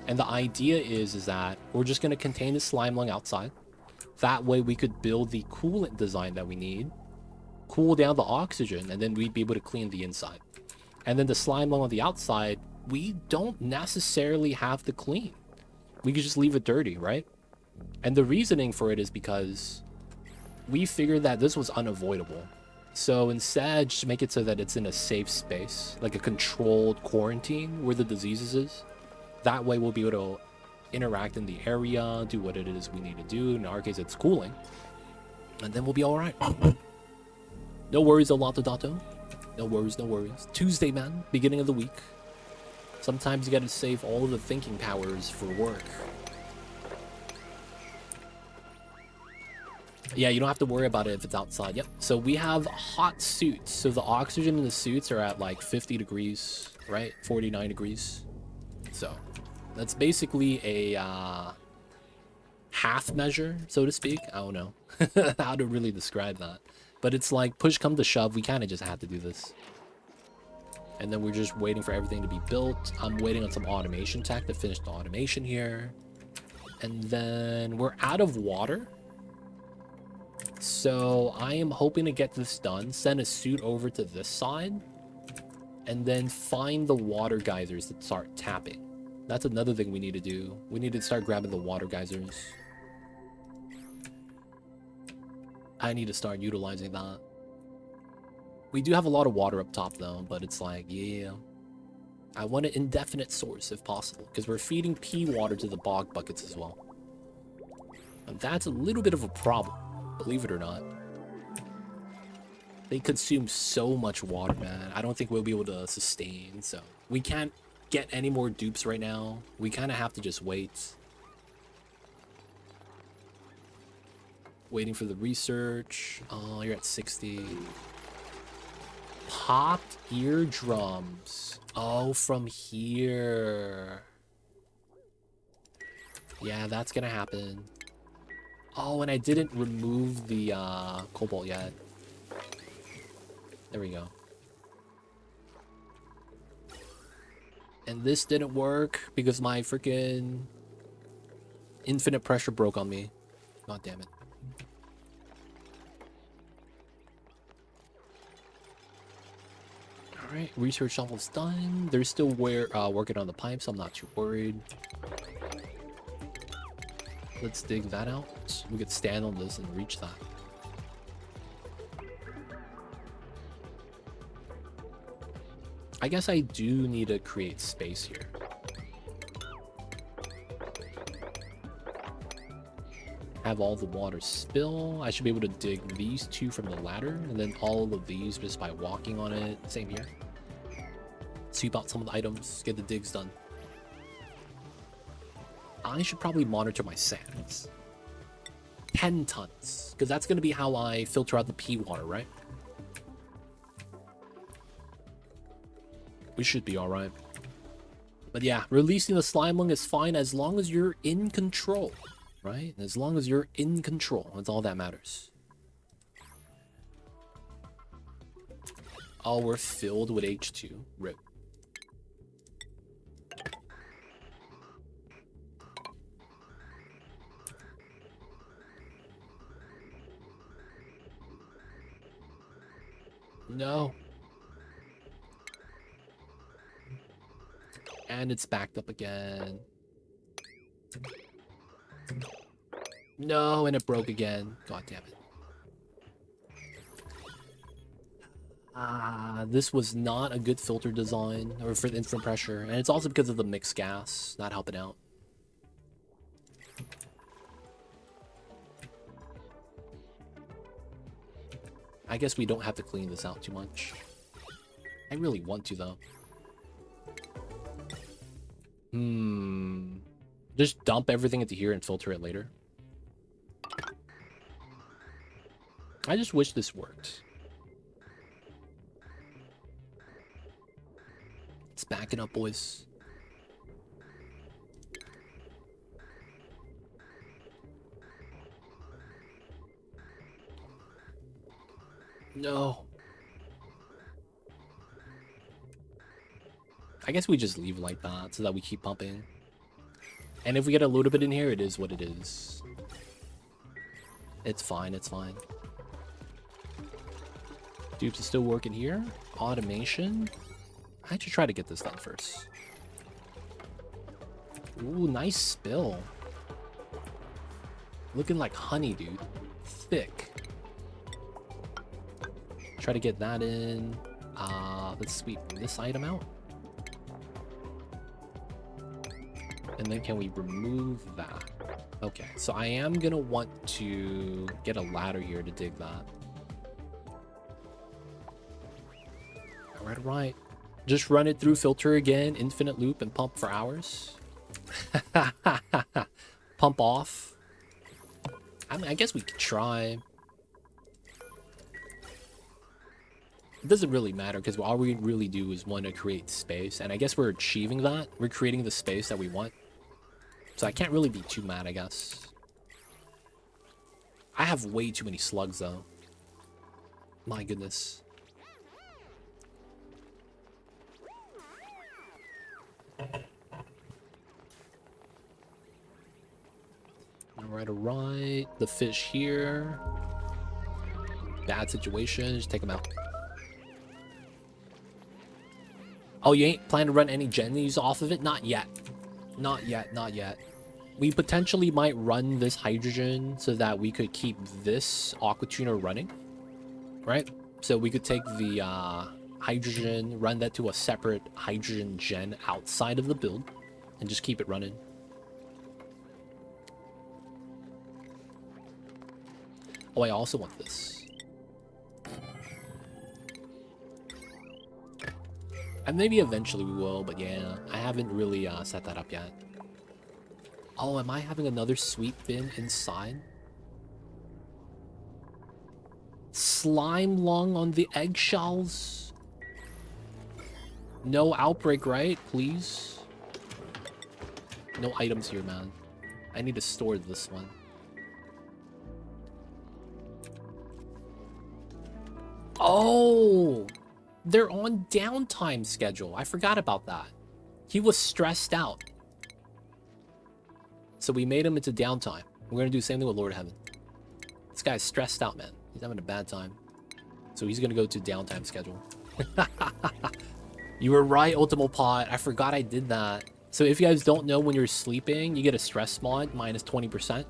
And the idea is that we're just going to contain the Slimelung outside. That way we could build the coolant design that we need, cool down the oxygen, and then we'd be able to clean the inside. And then the Slimelung on the outside, we don't necessarily have to clean. We could just leave it dirty, right? And the reasoning for it is because we figured that this was unavoidable. So instead, just make it so that it's in a safe space, like a controlled quarantine where the diseases is. That way we'll be able to interact in the area, do what it is we need to do. In our case, it's cooling. And then we'll be all right. No worries, Olato Dato. No worries, no worries. Tuesday, man. Beginning of the week. Sometimes you gotta save all of the thinking powers for work. Yeah, you don't have to worry about it if it's outside. Yep. So we have hot suits. So the oxygen in the suits are at like 50 degrees, right? 49 degrees. So that's basically a half measure, so to speak. I don't know how to really describe that. But it's like push come to shove, we kind of just have to do this. And then we're just waiting for everything to be built. I'm waiting on some automation tech to finish the automation here. And then we're out of water. So I am hoping to get this done, send a suit over to this side, and then find the water geysers that start tapping. That's another thing we need to do. We need to start grabbing the water geysers. I need to start utilizing that. We do have a lot of water up top though, but it's like, yeah. I want an indefinite source if possible, because we're feeding pea water to the bog buckets as well. And that's a little bit of a problem, believe it or not. They consume so much water, man. I don't think we'll be able to sustain, so we can't get any more dupes right now. We kind of have to just wait. Waiting for the research. Oh, you're at 60. Popped eardrums. Oh, from here. Yeah, that's gonna happen. Oh, and I didn't remove the cobalt yet. There we go. And this didn't work because my freaking infinite pressure broke on me. God damn it. Alright, research almost done. They're still working on the pipes, I'm not too worried. Let's dig that out. We could stand on this and reach that. I guess I do need to create space here. Have all the water spill. I should be able to dig these two from the ladder, and then all of these just by walking on it. Same here. Sweep out some of the items, get the digs done. I should probably monitor my sands. 10 tons, because that's going to be how I filter out the pea water, right? We should be alright. But yeah, releasing the Slimelung is fine as long as you're in control, right? As long as you're in control, that's all that matters. Oh, we're filled with H2. Rip. No. And it's backed up again. No, and it broke again. God damn it. This was not a good filter design or for infant pressure, and it's also because of the mixed gas not helping out. I guess we don't have to clean this out too much. I really want to though. Just dump everything into here and filter it later. I just wish this worked. It's backing up, boys. No. I guess we just leave it like that so that we keep pumping. And if we get a little bit in here, it is what it is. It's fine, it's fine. Dupes is still working here. Automation. I should try to get this done first. Ooh, nice spill. Looking like honey, dude. Thick. Try to get that in. Let's sweep this item out. And then can we remove that? Okay, so I am gonna want to get a ladder here to dig that. Alright. Just run it through filter again, infinite loop, and pump for hours. Pump off. I mean, I guess we could try. It doesn't really matter because all we really do is want to create space, and I guess we're achieving that. We're creating the space that we want. So I can't really be too mad, I guess. I have way too many slugs, though. My goodness. Alright. The fish here. Bad situation. Just take them out. Oh, you ain't planning to run any jennies off of it? Not yet. Not yet. We potentially might run this hydrogen so that we could keep this aqua tuner running. Right? So we could take the hydrogen, run that to a separate hydrogen gen outside of the build, and just keep it running. Oh, I also want this. And maybe eventually we will, but yeah, I haven't really set that up yet. Oh, am I having another sweep bin inside? Slimelung on the eggshells? No outbreak, right? Please? No items here, man. I need to store this one. Oh! They're on downtime schedule. I forgot about that. He was stressed out. So we made him into downtime. We're going to do the same thing with Lord of Heaven. This guy's stressed out, man. He's having a bad time. So he's going to go to downtime schedule. You were right, Ultimo Pot. I forgot I did that. So if you guys don't know, when you're sleeping, you get a stress mod, minus 20%.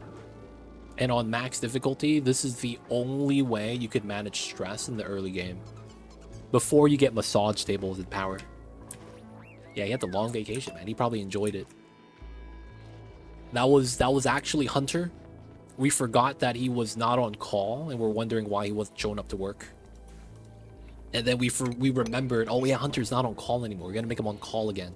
And on max difficulty, this is the only way you could manage stress in the early game. Before you get massage stables and power. Yeah, he had the long vacation, man. He probably enjoyed it. That was actually Hunter. We forgot that he was not on call, and we're wondering why he wasn't showing up to work. And then we remembered, oh yeah, Hunter's not on call anymore. We're gonna make him on call again.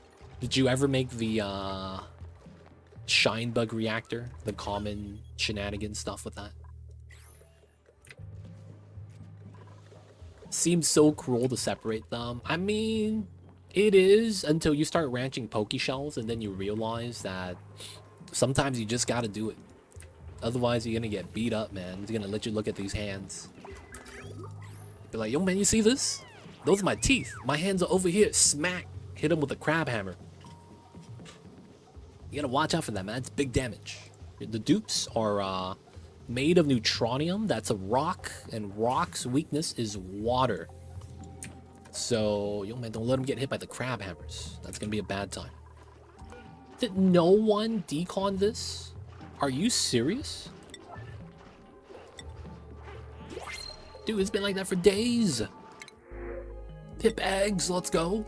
Did you ever make the shine bug reactor? The common shenanigan stuff with that? Seems so cruel to separate them. I mean, it is until you start ranching Poke Shells and then you realize that sometimes you just gotta do it. Otherwise, you're gonna get beat up, man. He's gonna let you look at these hands. Be like, yo, man, you see this? Those are my teeth. My hands are over here. Smack. Hit him with a crab hammer. You gotta watch out for that, man. It's big damage. The dupes are made of neutronium. That's a rock, and rock's weakness is water. So, yo, man, don't let him get hit by the crab hammers. That's gonna be a bad time. Did no one decon this? Are you serious? Dude, it's been like that for days. Pip eggs, let's go.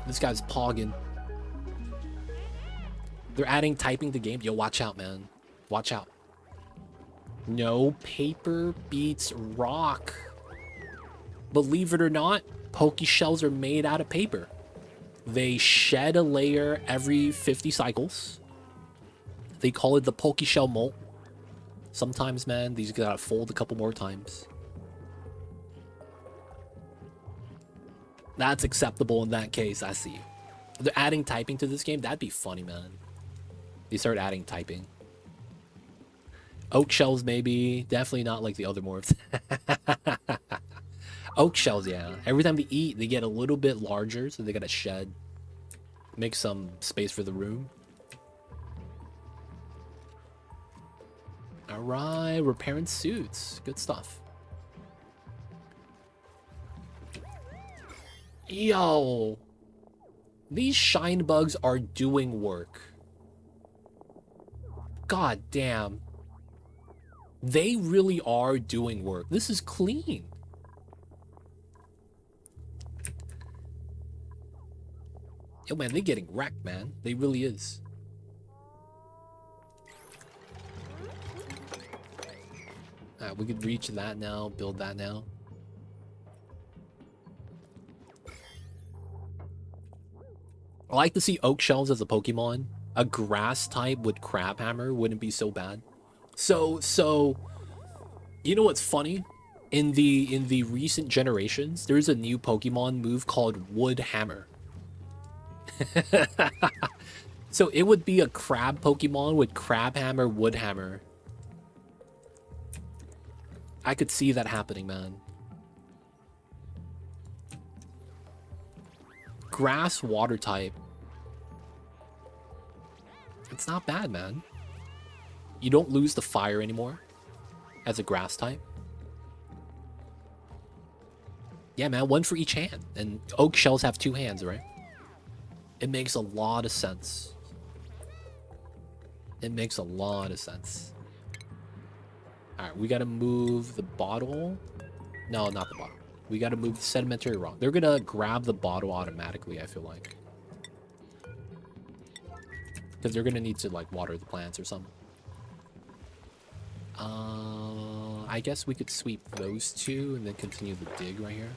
This guy's pogging. They're adding typing to game. Yo, watch out, man. Watch out. No, paper beats rock. Believe it or not, Poke Shells are made out of paper. They shed a layer every 50 cycles. They call it the Poke Shell molt. Sometimes, man, these gotta fold a couple more times. That's acceptable in that case, I see. If they're adding typing to this game, that'd be funny, man. They start adding typing. Oak shells, maybe. Definitely not like the other morphs. Oak shells, yeah. Every time they eat, they get a little bit larger, so they gotta shed. Make some space for the room. Alright, repairing suits. Good stuff. Yo! These shine bugs are doing work. God damn. They really are doing work. This is clean. Yo, man, they're getting wrecked, man. They really is. Alright, we could reach that now, build that now. I like to see oak shells as a Pokemon. A grass type with crab hammer wouldn't be so bad. So you know what's funny? In the recent generations, there's a new Pokemon move called Wood Hammer. So it would be a crab Pokemon with crab hammer, wood hammer. I could see that happening, man. Grass water type. It's not bad, man. You don't lose the fire anymore as a grass type. Yeah, man, one for each hand. And oak shells have 2 hands, right? It makes a lot of sense. It makes a lot of sense. Alright, we gotta move the bottle. No, not the bottle. We gotta move the sedimentary rock. They're gonna grab the bottle automatically, I feel like. Because they're gonna need to, like, water the plants or something. I guess we could sweep those 2 and then continue the dig right here.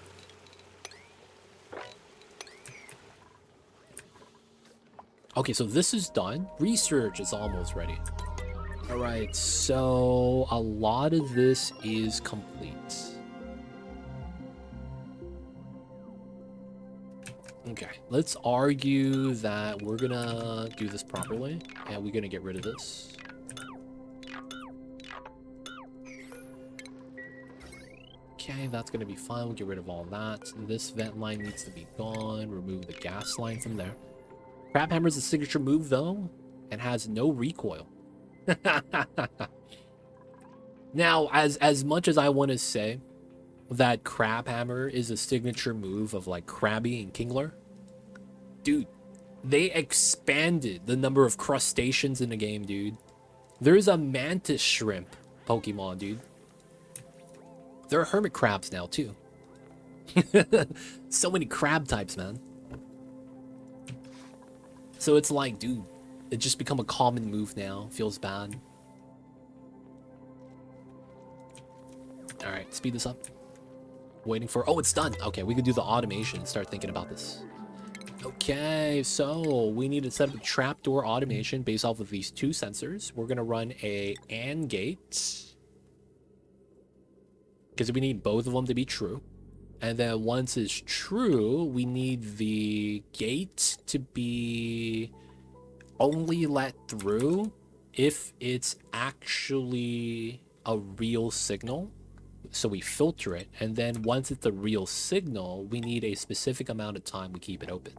Okay, so this is done. Research is almost ready. All right, so a lot of this is complete. Okay, let's argue that we're gonna do this properly, and we're gonna get rid of this. Okay, that's gonna be fine. We'll get rid of all that. This vent line needs to be gone. Remove the gas line from there. Crab Hammer's a signature move, though, and has no recoil. Now, as much as I want to say that Crab Hammer is a signature move of, like, Krabby and Kingler, dude, they expanded the number of crustaceans in the game, dude. There's a mantis shrimp Pokemon, dude. There are hermit crabs now, too. So many crab types, man. So it's like, dude, it just become a common move now. Feels bad. Alright, speed this up. Waiting for... Oh, it's done. Okay, we could do the automation and start thinking about this. Okay, so we need to set up a trapdoor automation based off of these two sensors. We're gonna run a AND gate because we need both of them to be true. And then once it's true, we need the gate to be only let through if it's actually a real signal. So we filter it, and then once it's a real signal, we need a specific amount of time we keep it open.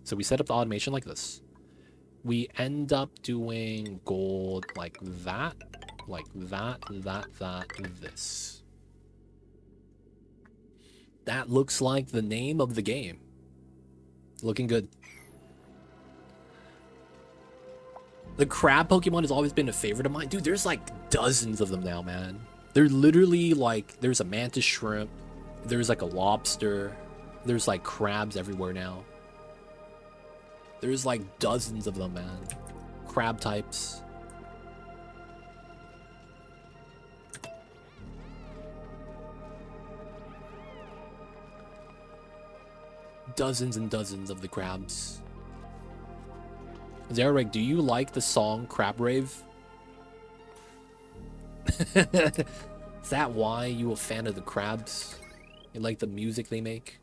So we set up the automation like this. We end up doing gold like that, this. That looks like the name of the game. Looking good. The crab Pokemon has always been a favorite of mine. Dude, there's like dozens of them now, man. They're literally like, there's a mantis shrimp, there's like a lobster, there's like crabs everywhere now. There's like dozens of them, man. Crab types. Dozens and dozens of the crabs. Zarek, do you like the song Crab Rave? Is that why you a fan of the crabs? You like the music they make?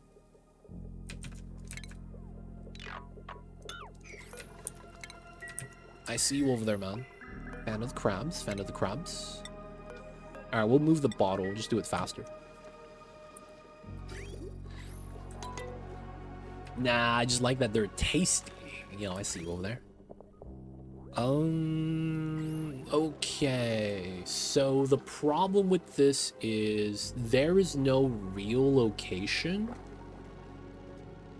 I see you over there, man. Fan of the crabs, fan of the crabs. Alright, we'll move the bottle, just do it faster. Nah, I just like that they're tasty. You know, I see you over there. Okay. So the problem with this is there is no real location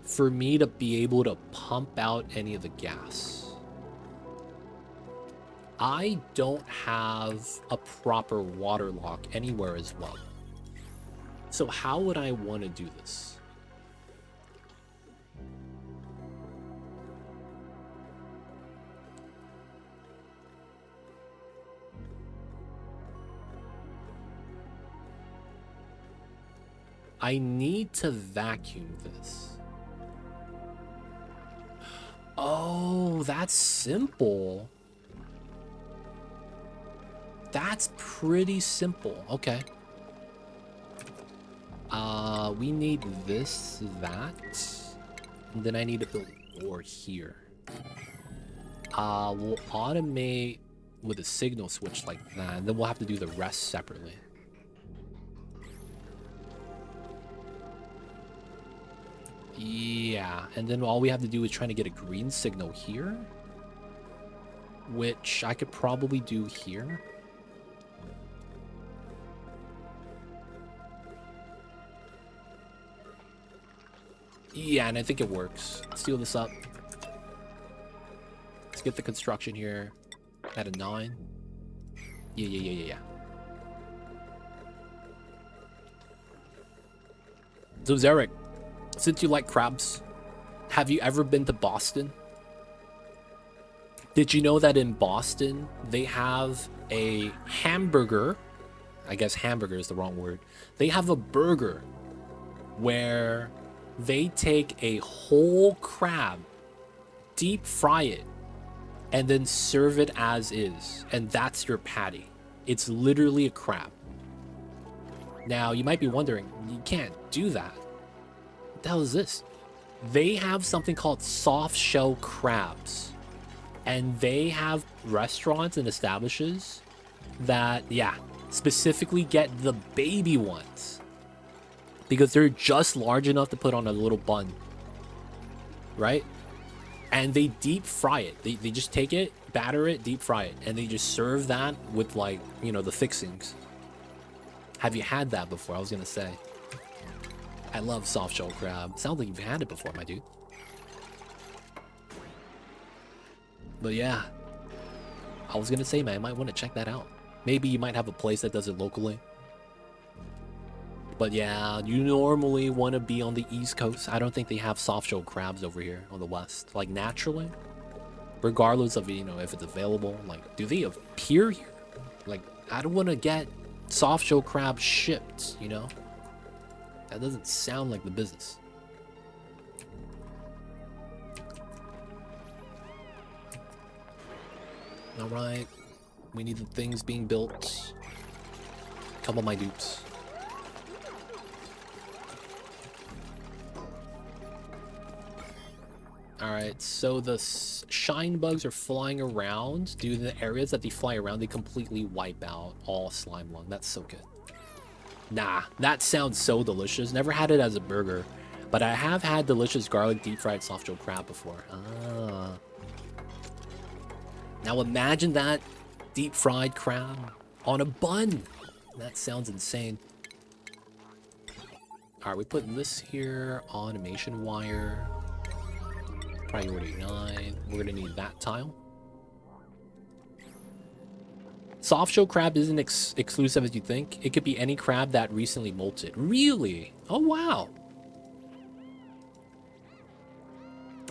for me to be able to pump out any of the gas. I don't have a proper water lock anywhere as well. So how would I want to do this? I need to vacuum this. Oh, that's simple. That's pretty simple. Okay. We need this, that. And then I need to build a door here. We'll automate with a signal switch like that. And then we'll have to do the rest separately. Yeah, and then all we have to do is try to get a green signal here, which I could probably do here. Yeah, and I think it works. Let's seal this up. Let's get the construction here at a 9. Yeah. So Zarek, since you like crabs, have you ever been to Boston? Did you know that in Boston, they have a hamburger? I guess hamburger is the wrong word. They have a burger where they take a whole crab, deep fry it, and then serve it as is. And that's your patty. It's literally a crab. Now, you might be wondering, you can't do that. What the hell is this? They have something called soft shell crabs, and they have restaurants and establishments that, yeah, specifically get the baby ones because they're just large enough to put on a little bun, right? And they deep fry it. They just take it, batter it, deep fry it, and they just serve that with, like, you know, the fixings. Have you had that before? I was gonna say. I love soft shell crab. Sounds like you've had it before, my dude. But yeah, I was gonna say, man, I might want to check that out. Maybe you might have a place that does it locally. But yeah, you normally want to be on the East Coast. I don't think they have soft shell crabs over here on the West, like naturally. Regardless of, you know, if it's available. Like, do they appear here? Like, I don't want to get soft shell crab shipped, you know? That doesn't sound like the business. Alright. We need the things being built. Come on, my dupes. Alright, so the shine bugs are flying around. Due to the areas that they fly around, they completely wipe out all Slimelung. That's so good. Nah, that sounds so delicious. Never had it as a burger, but I have had delicious garlic deep fried soft shell crab before. Ah. Now imagine that deep fried crab on a bun. That sounds insane. Alright, we put this here. Automation wire. Priority 9. We're gonna need that tile. Soft shell crab isn't exclusive as you think. It could be any crab that recently molted. Really? Oh, wow.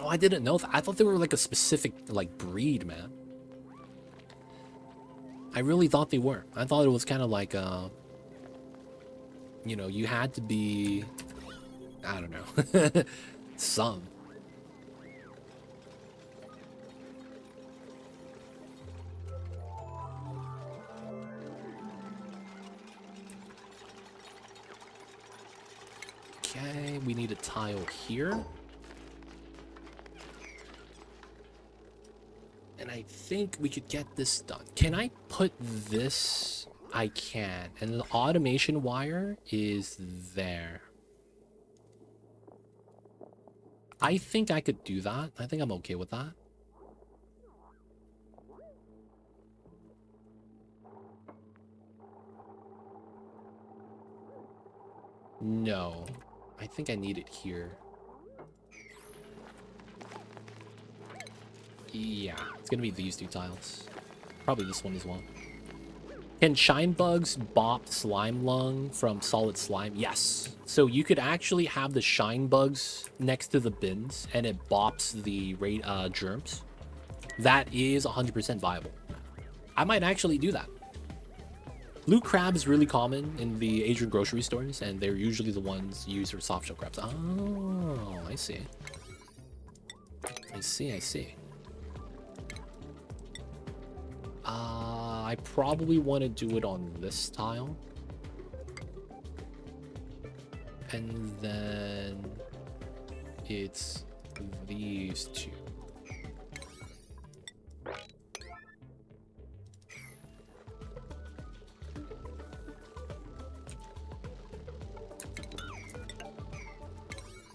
Oh, I didn't know that. I thought they were like a specific like breed, man. I really thought they were. I thought it was kind of like, you know, you had to be, I don't know, some. Okay, we need a tile here. And I think we could get this done. Can I put this? I can. And the automation wire is there. I think I could do that. I think I'm okay with that. No. I think I need it here. Yeah, it's gonna be these two tiles. Probably this one as well. Can shine bugs bop Slimelung from solid slime? Yes. So you could actually have the shine bugs next to the bins and it bops the germs. That is 100% viable. I might actually do that. Blue crab is really common in the Asian grocery stores, and they're usually the ones used for soft shell crabs. Oh, I see. I see, I see. I probably want to do it on this tile. And then it's these two.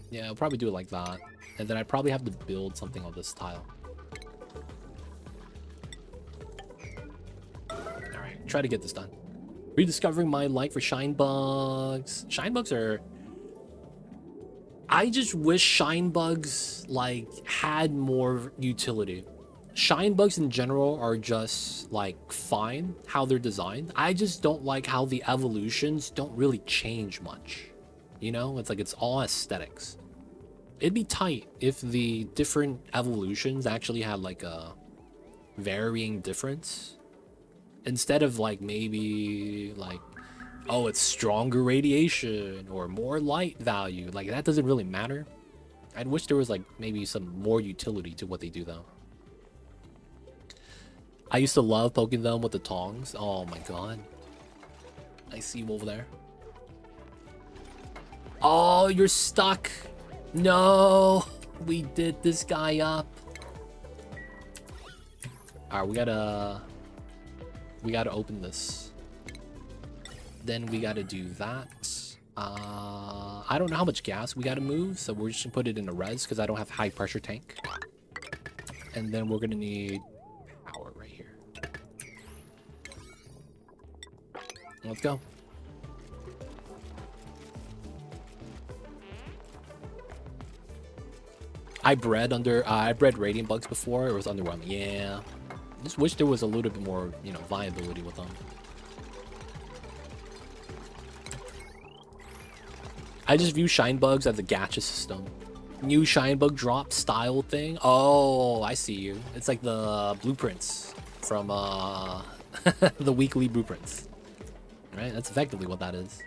Yeah, I'll probably do it like that. And then I'd probably have to build something on this tile. Alright, try to get this done. Rediscovering my like for shine bugs. Shine bugs are... I just wish shine bugs, like, had more utility. Shine bugs in general are just, like, fine how they're designed. I just don't like how the evolutions don't really change much. You know, it's like it's all aesthetics. It'd be tight if the different evolutions actually had like a varying difference. Instead of like maybe like, oh, it's stronger radiation or more light value. Like that doesn't really matter. I'd wish there was like maybe some more utility to what they do though. I used to love poking them with the tongs. Oh my god. I see you over there. Oh, you're stuck. No, we did this guy up. All right, we gotta open this. Then we gotta do that. I don't know how much gas we gotta move, so we're just gonna put it in a res because I don't have high pressure tank. And then we're gonna need power right here. Let's go. I bred radiant bugs before. It was underwhelming. Yeah. Just wish there was a little bit more, you know, viability with them. I just view shine bugs as a gacha system. New shine bug drop style thing. Oh, I see you. It's like the blueprints from the weekly blueprints. Right? That's effectively what that is.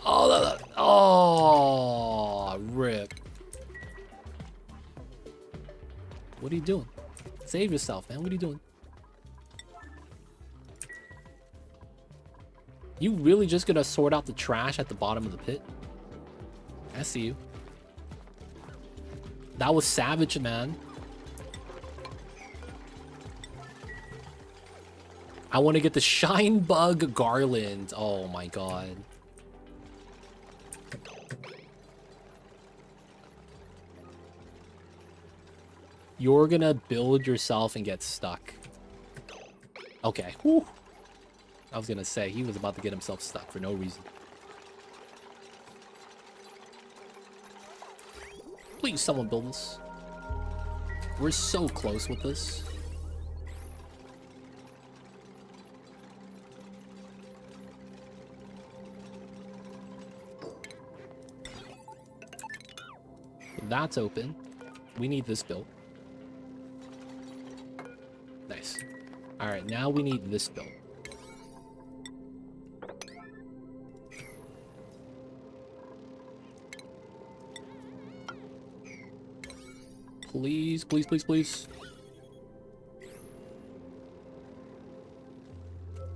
Oh, oh, rip. What are you doing? Save yourself, man. What are you doing? You really just gonna sort out the trash at the bottom of the pit? I see you. That was savage, man. I want to get the Shine Bug Garland. Oh my god. You're gonna build yourself and get stuck. Okay. Whew. I was gonna say, he was about to get himself stuck for no reason. Please, someone build this. We're so close with this. That's open. We need this built. Nice. Alright, now we need this built. Please, please, please, please.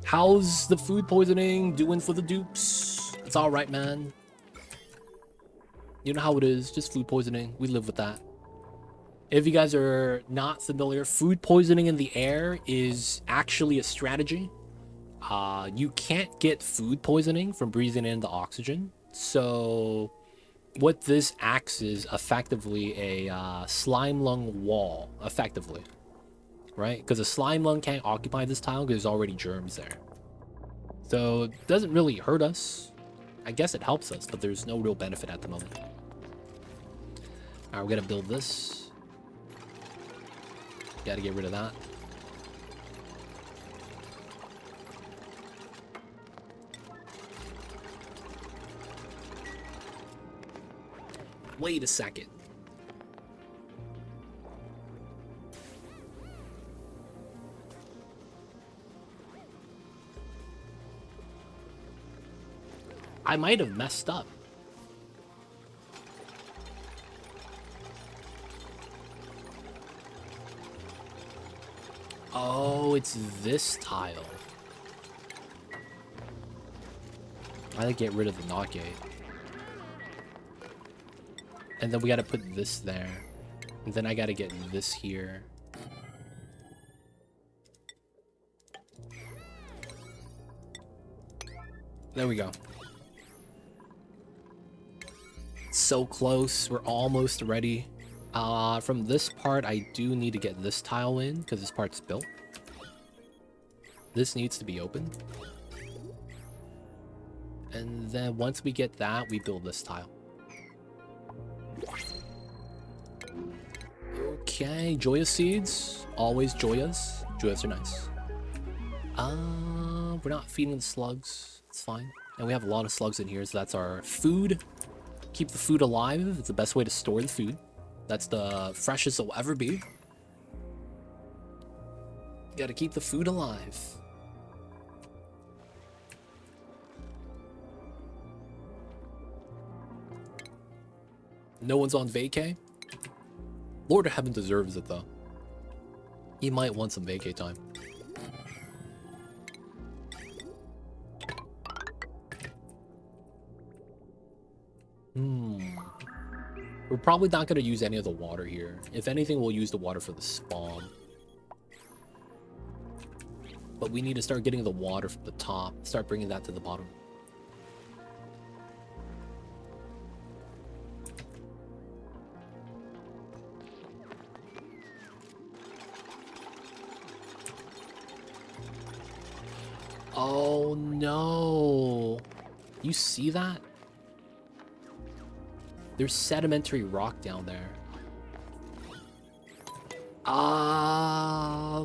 How's the food poisoning doing for the dupes? It's alright, man. You know how it is, just food poisoning. We live with that. If you guys are not familiar, food poisoning in the air is actually a strategy. You can't get food poisoning from breathing in the oxygen. So what this acts is effectively a Slimelung wall, effectively. Right? Because a Slimelung can't occupy this tile because there's already germs there. So it doesn't really hurt us. I guess it helps us, but there's no real benefit at the moment. Alright, we're gonna build this. Gotta get rid of that. Wait a second. I might have messed up. Oh, it's this tile. I gotta get rid of the knot gate. And then we gotta put this there. And then I gotta get this here. There we go. So close. We're almost ready. From this part, I do need to get this tile in because this part's built. This needs to be open. And then once we get that, we build this tile. Okay, Joyous seeds. Always Joyous. Joyous are nice. We're not feeding the slugs. It's fine. And we have a lot of slugs in here, so that's our food. Keep the food alive. It's the best way to store the food. That's the freshest it'll ever be. Gotta keep the food alive. No one's on vacay? Lord of Heaven deserves it, though. He might want some vacay time. We're probably not going to use any of the water here. If anything, we'll use the water for the SPOM. But we need to start getting the water from the top. Start bringing that to the bottom. Oh no. You see that? There's sedimentary rock down there.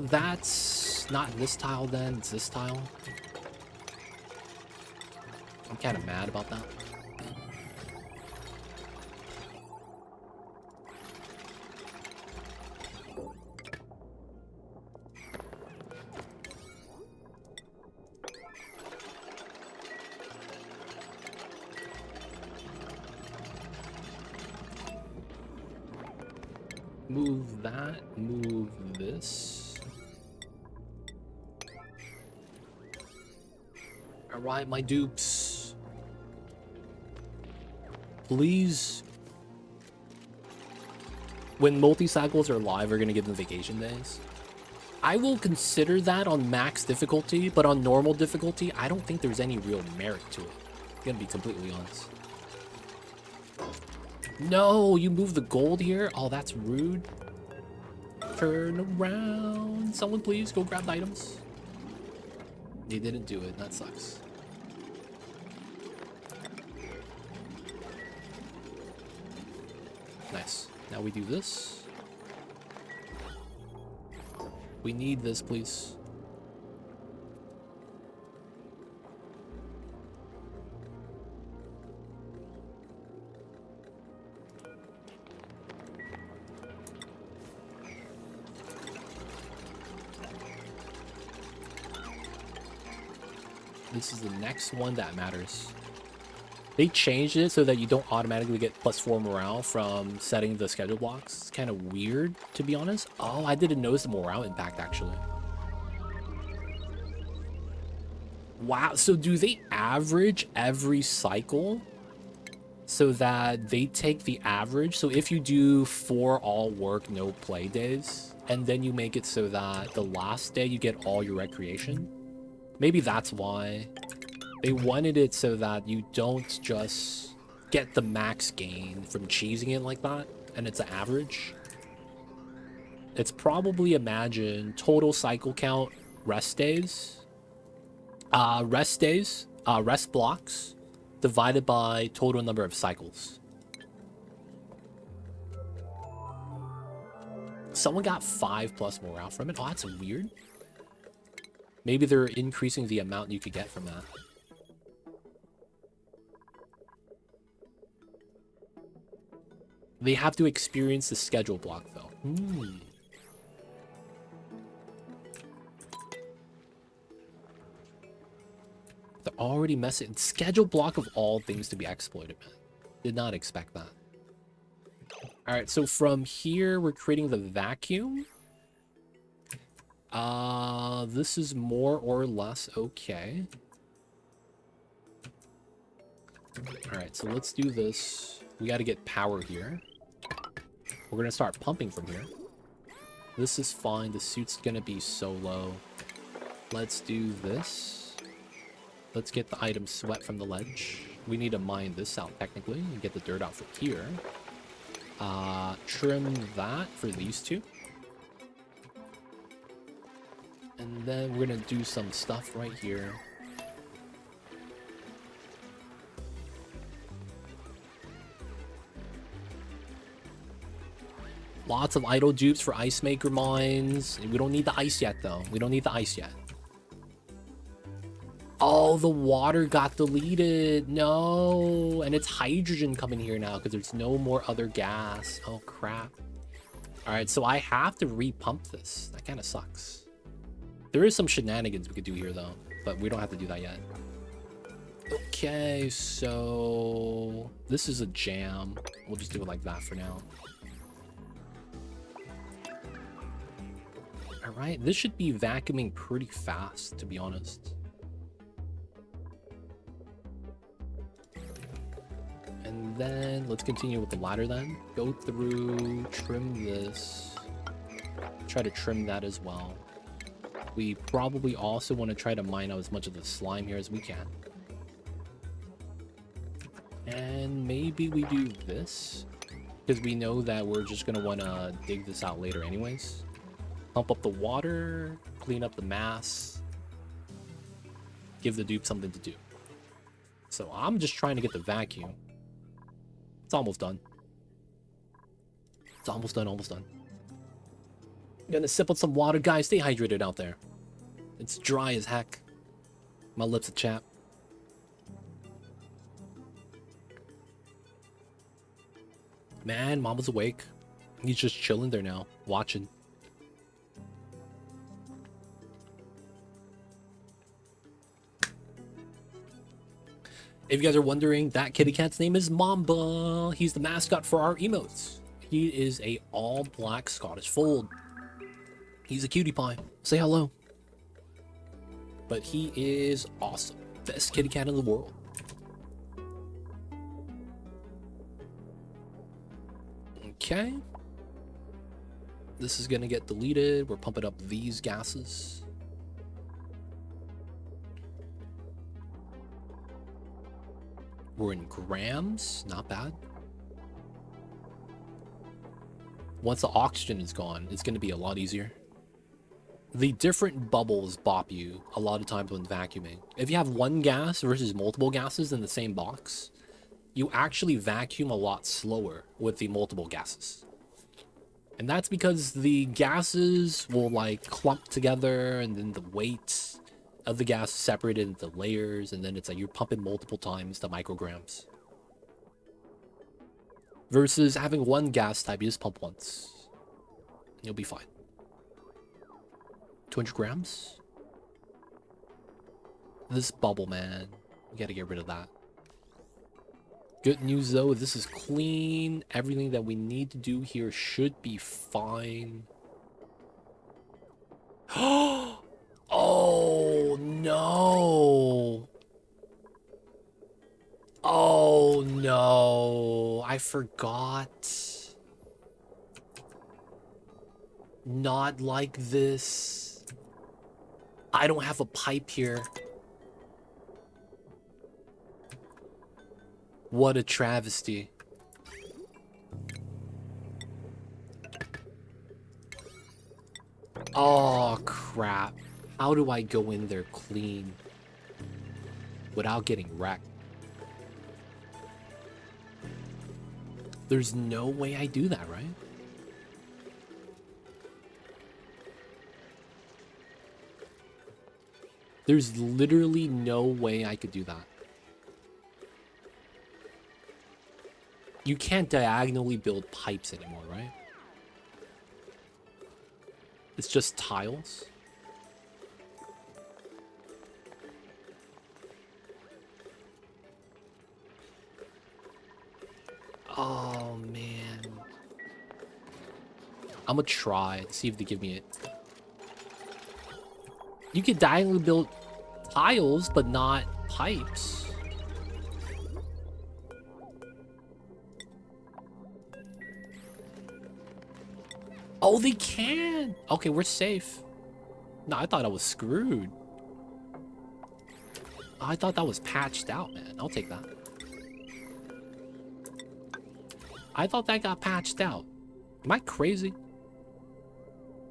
That's not this tile then, it's this tile. I'm kind of mad about that. Move that, move this. Alright, my dupes. Please. When multi-cycles are live, we're gonna give them vacation days. I will consider that on max difficulty, but on normal difficulty, I don't think there's any real merit to it. I'm gonna be completely honest. No, you move the gold here? Oh, that's rude. Turn around. Someone please go grab the items. They didn't do it. That sucks. Nice. Now we do this. We need this, please. This is the next one that matters. They changed it so that you don't automatically get +4 morale from setting the schedule blocks. It's kind of weird, to be honest. Oh, I didn't notice the morale impact, actually. Wow, so do they average every cycle? So that they take the average. So if you do 4 all work, no play days, and then you make it so that the last day you get all your recreation. Maybe that's why. They wanted it so that you don't just get the max gain from cheesing it like that, and it's an average. It's probably, imagine, total cycle count, rest days. Rest blocks, divided by total number of cycles. Someone got 5+ morale from it. Oh, that's weird. Maybe they're increasing the amount you could get from that. They have to experience the schedule block, though. They're already messing. Schedule block of all things to be exploited, man. Did not expect that. Alright, so from here, we're creating the vacuum. This is more or less okay. Alright, so let's do this. We got to get power here. We're going to start pumping from here. This is fine. The suit's going to be so low. Let's do this. Let's get the item sweat from the ledge. We need to mine this out, technically, and get the dirt out from here. Trim that for these two. And then we're going to do some stuff right here. Lots of idle dupes for ice maker mines. We don't need the ice yet, though. We don't need the ice yet. Oh, the water got deleted. No. And it's hydrogen coming here now because there's no more other gas. Oh, crap. All right, so I have to repump this. That kind of sucks. There is some shenanigans we could do here, though. But we don't have to do that yet. Okay, so this is a jam. We'll just do it like that for now. Alright, this should be vacuuming pretty fast, to be honest. And then let's continue with the ladder then. Go through, trim this. Try to trim that as well. We probably also want to try to mine out as much of the slime here as we can. And maybe we do this, because we know that we're just going to want to dig this out later anyways. Pump up the water, clean up the mass, give the dupe something to do. So I'm just trying to get the vacuum. It's almost done. It's almost done, almost done. Gonna sip on some water, guys. Stay hydrated out there. It's dry as heck. My lips are chapped. Man, Mama's awake. He's just chilling there now, watching. If you guys are wondering, that kitty cat's name is Mamba. He's the mascot for our emotes. He is a all-black Scottish fold. He's a cutie pie. Say hello. But he is awesome. Best kitty cat in the world. Okay. This is gonna get deleted. We're pumping up these gases. We're in grams, not bad. Once the oxygen is gone, it's gonna be a lot easier. The different bubbles bop you a lot of times when vacuuming. If you have one gas versus multiple gases in the same box, you actually vacuum a lot slower with the multiple gases. And that's because the gases will like clump together, and then the weight of the gas is separated into layers, and then it's like you're pumping multiple times the micrograms. Versus having one gas type, you just pump once. And you'll be fine. 200 grams? This bubble, man. We gotta get rid of that. Good news though, this is clean. Everything that we need to do here should be fine. Oh no. Oh no. I forgot. Not like this. I don't have a pipe here. What a travesty. Oh, crap. How do I go in there clean without getting wrecked? There's no way I do that, right? There's literally no way I could do that. You can't diagonally build pipes anymore, right? It's just tiles. Oh, man. I'm gonna try to see if they give me it. You could diagonally build tiles, but not pipes. Oh, they can! Okay, we're safe. No, I thought I was screwed. I thought that was patched out, man. I'll take that. I thought that got patched out. Am I crazy?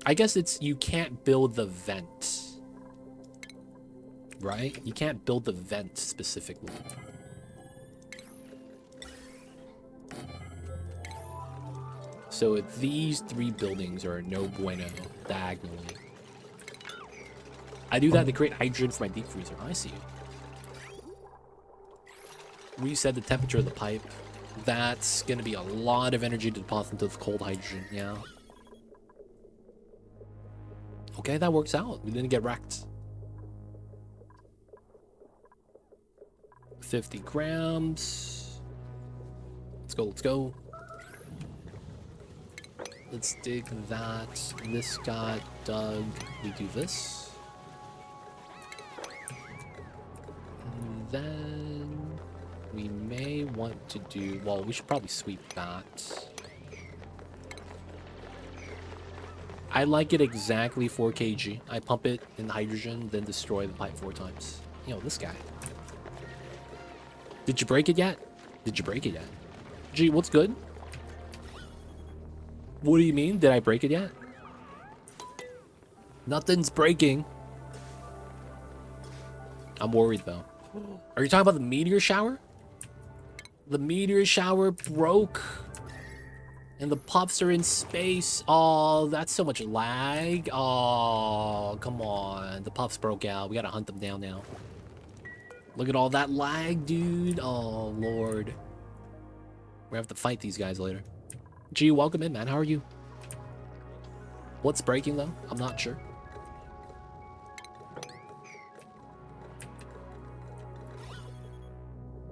I guess it's you can't build the vent. Right? You can't build the vent specifically. So these three buildings are no bueno diagonally. I do that to create hydrogen for my deep freezer. I see. Reset the temperature of the pipe. That's gonna be a lot of energy to deposit into the cold hydrogen, yeah. Okay, that works out. We didn't get wrecked. 50 grams. Let's go, let's go. Let's dig that. This got dug. We do this. And then we may want to do, well, we should probably sweep that. I like it exactly 4 kg. I pump it in hydrogen, then destroy the pipe 4 times. You know, this guy. Did you break it yet? Did you break it yet? Gee, what's good? What do you mean? Did I break it yet? Nothing's breaking. I'm worried though. Are you talking about the meteor shower? The meteor shower broke. And the puffs are in space. Oh, that's so much lag. Oh, come on. The puffs broke out. We gotta hunt them down now. Look at all that lag, dude. Oh, Lord. We're gonna have to fight these guys later. Gee, welcome in, man. How are you? What's breaking, though? I'm not sure.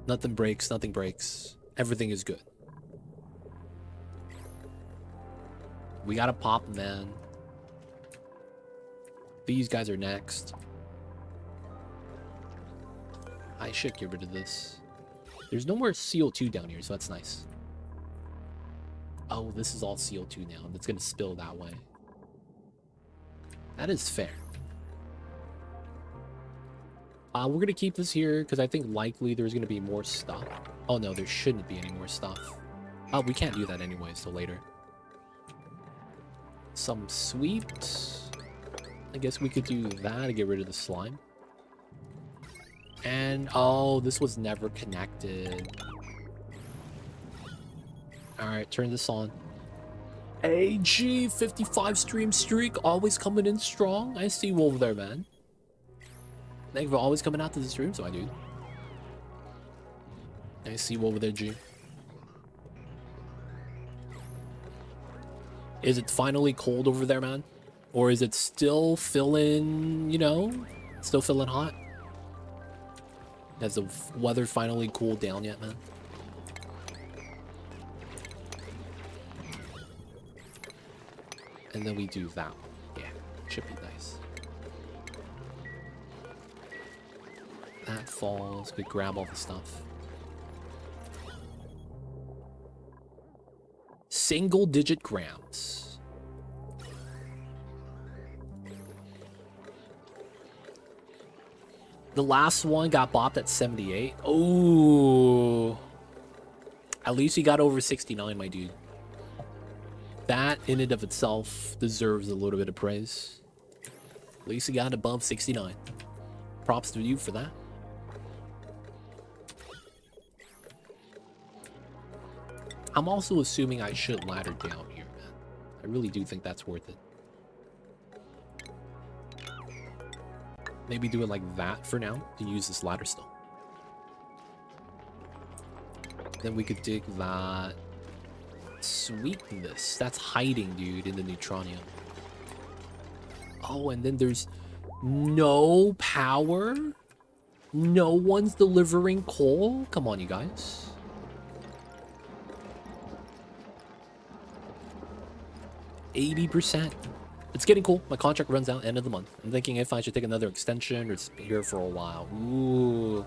Nothing breaks. Nothing breaks. Everything is good. We gotta pop them, man. These guys are next. I should get rid of this. There's no more CO2 down here, so that's nice. Oh, this is all CO2 now, and it's gonna spill that way. That is fair. We're gonna keep this here because I think likely there's gonna be more stuff. Oh no, there shouldn't be any more stuff. Oh, we can't do that anyway, so later. Some sweeps. I guess we could do that to get rid of the slime. And oh, this was never connected. Alright, turn this on. AG 55 stream streak, always coming in strong. I see you over there, man. Thank you for always coming out to the stream, so I do. I see you over there, G. Is it finally cold over there, man? Or is it still feeling, you know, still feeling hot? Has the weather finally cooled down yet, man? And then we do that. Yeah, should be nice. That falls. We grab all the stuff. Single digit grams. The last one got bopped at 78. Oh. At least he got over 69, my dude. That in and of itself deserves a little bit of praise. At least he got above 69. Props to you for that. I'm also assuming I should ladder down here, man. I really do think that's worth it. Maybe do it like that for now to use this ladder still. Then we could dig that. Sweep this. That's hiding, dude, in the Neutronium. Oh, and then there's no power? No one's delivering coal? Come on, you guys. %. It's getting cool. My contract runs out end of the month. I'm thinking if I should take another extension or just be here for a while. Ooh.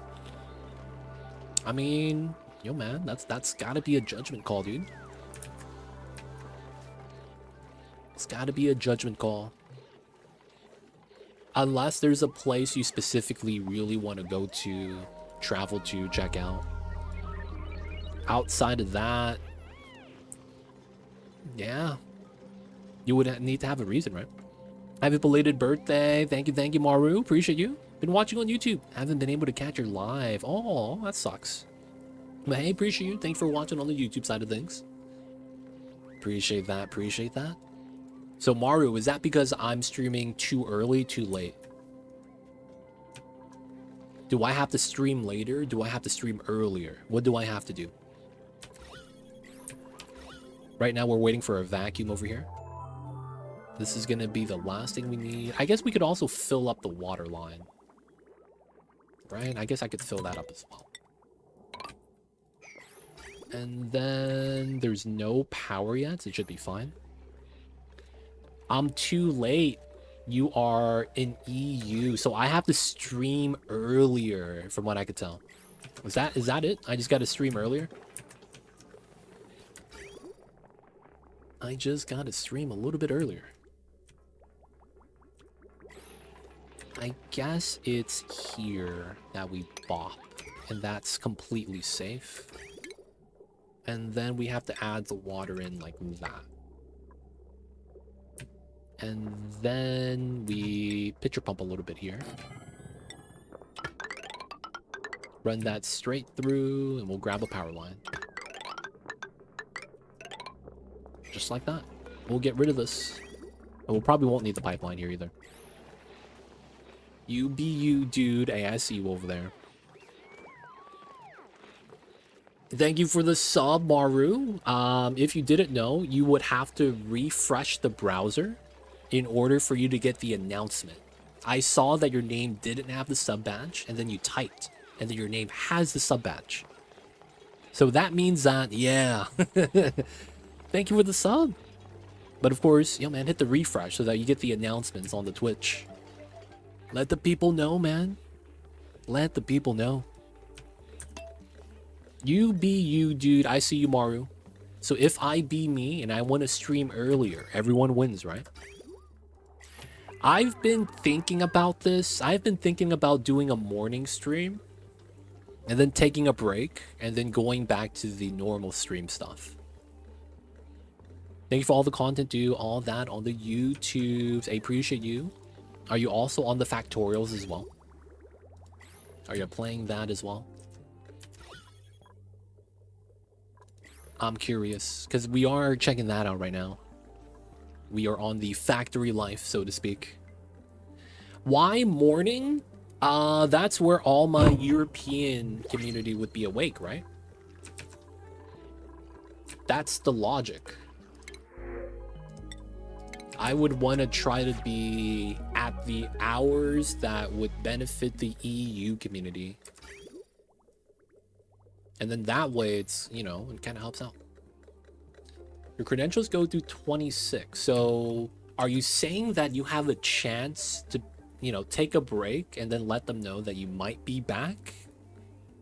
I mean, yo, man, that's gotta be a judgment call, dude. It's gotta be a judgment call. Unless there's a place you specifically really want to go to, travel to, check out. Outside of that, yeah. You would need to have a reason, right? Happy belated birthday. Thank you, Maru. Appreciate you. Been watching on YouTube. Haven't been able to catch your live. Oh, that sucks. But hey, appreciate you. Thanks for watching on the YouTube side of things. Appreciate that. Appreciate that. So, Maru, is that because I'm streaming too early, too late? Do I have to stream later? Do I have to stream earlier? What do I have to do? Right now, we're waiting for a vacuum over here. This is going to be the last thing we need. I guess we could also fill up the water line. Right? I guess I could fill that up as well. And then there's no power yet, so it should be fine. I'm too late. You are in EU, so I have to stream earlier, from what I could tell. Is that it? I just got to stream earlier? I just got to stream a little bit earlier. I guess it's here that we bop, and that's completely safe. And then we have to add the water in like that. And then we pitcher pump a little bit here. Run that straight through, and we'll grab a power line. Just like that. We'll get rid of this. And we probably won't need the pipeline here either. You be you, dude. Hey, I see you over there. Thank you for the sub, Maru. If you didn't know, you would have to refresh the browser in order for you to get the announcement. I saw that your name didn't have the sub badge, and then you typed, and then your name has the sub badge. So that means that, yeah. Thank you for the sub. But of course, yo man, hit the refresh so that you get the announcements on the Twitch. Let the people know, man. Let the people know. You be you, dude. I see you, Maru. So if I be me and I want to stream earlier, everyone wins, right? I've been thinking about this. I've been thinking about doing a morning stream and then taking a break and then going back to the normal stream stuff. Thank you for all the content, dude. All that on the YouTubes. I appreciate you. Are you also on the Factorials as well? Are you playing that as well? I'm curious, because we are checking that out right now. We are on the factory life, so to speak. Why morning? That's where all my European community would be awake, right? That's the logic. I would want to try to be at the hours that would benefit the EU community. And then that way it's, you know, it kind of helps out. Your credentials go through 26. So are you saying that you have a chance to, you know, take a break and then let them know that you might be back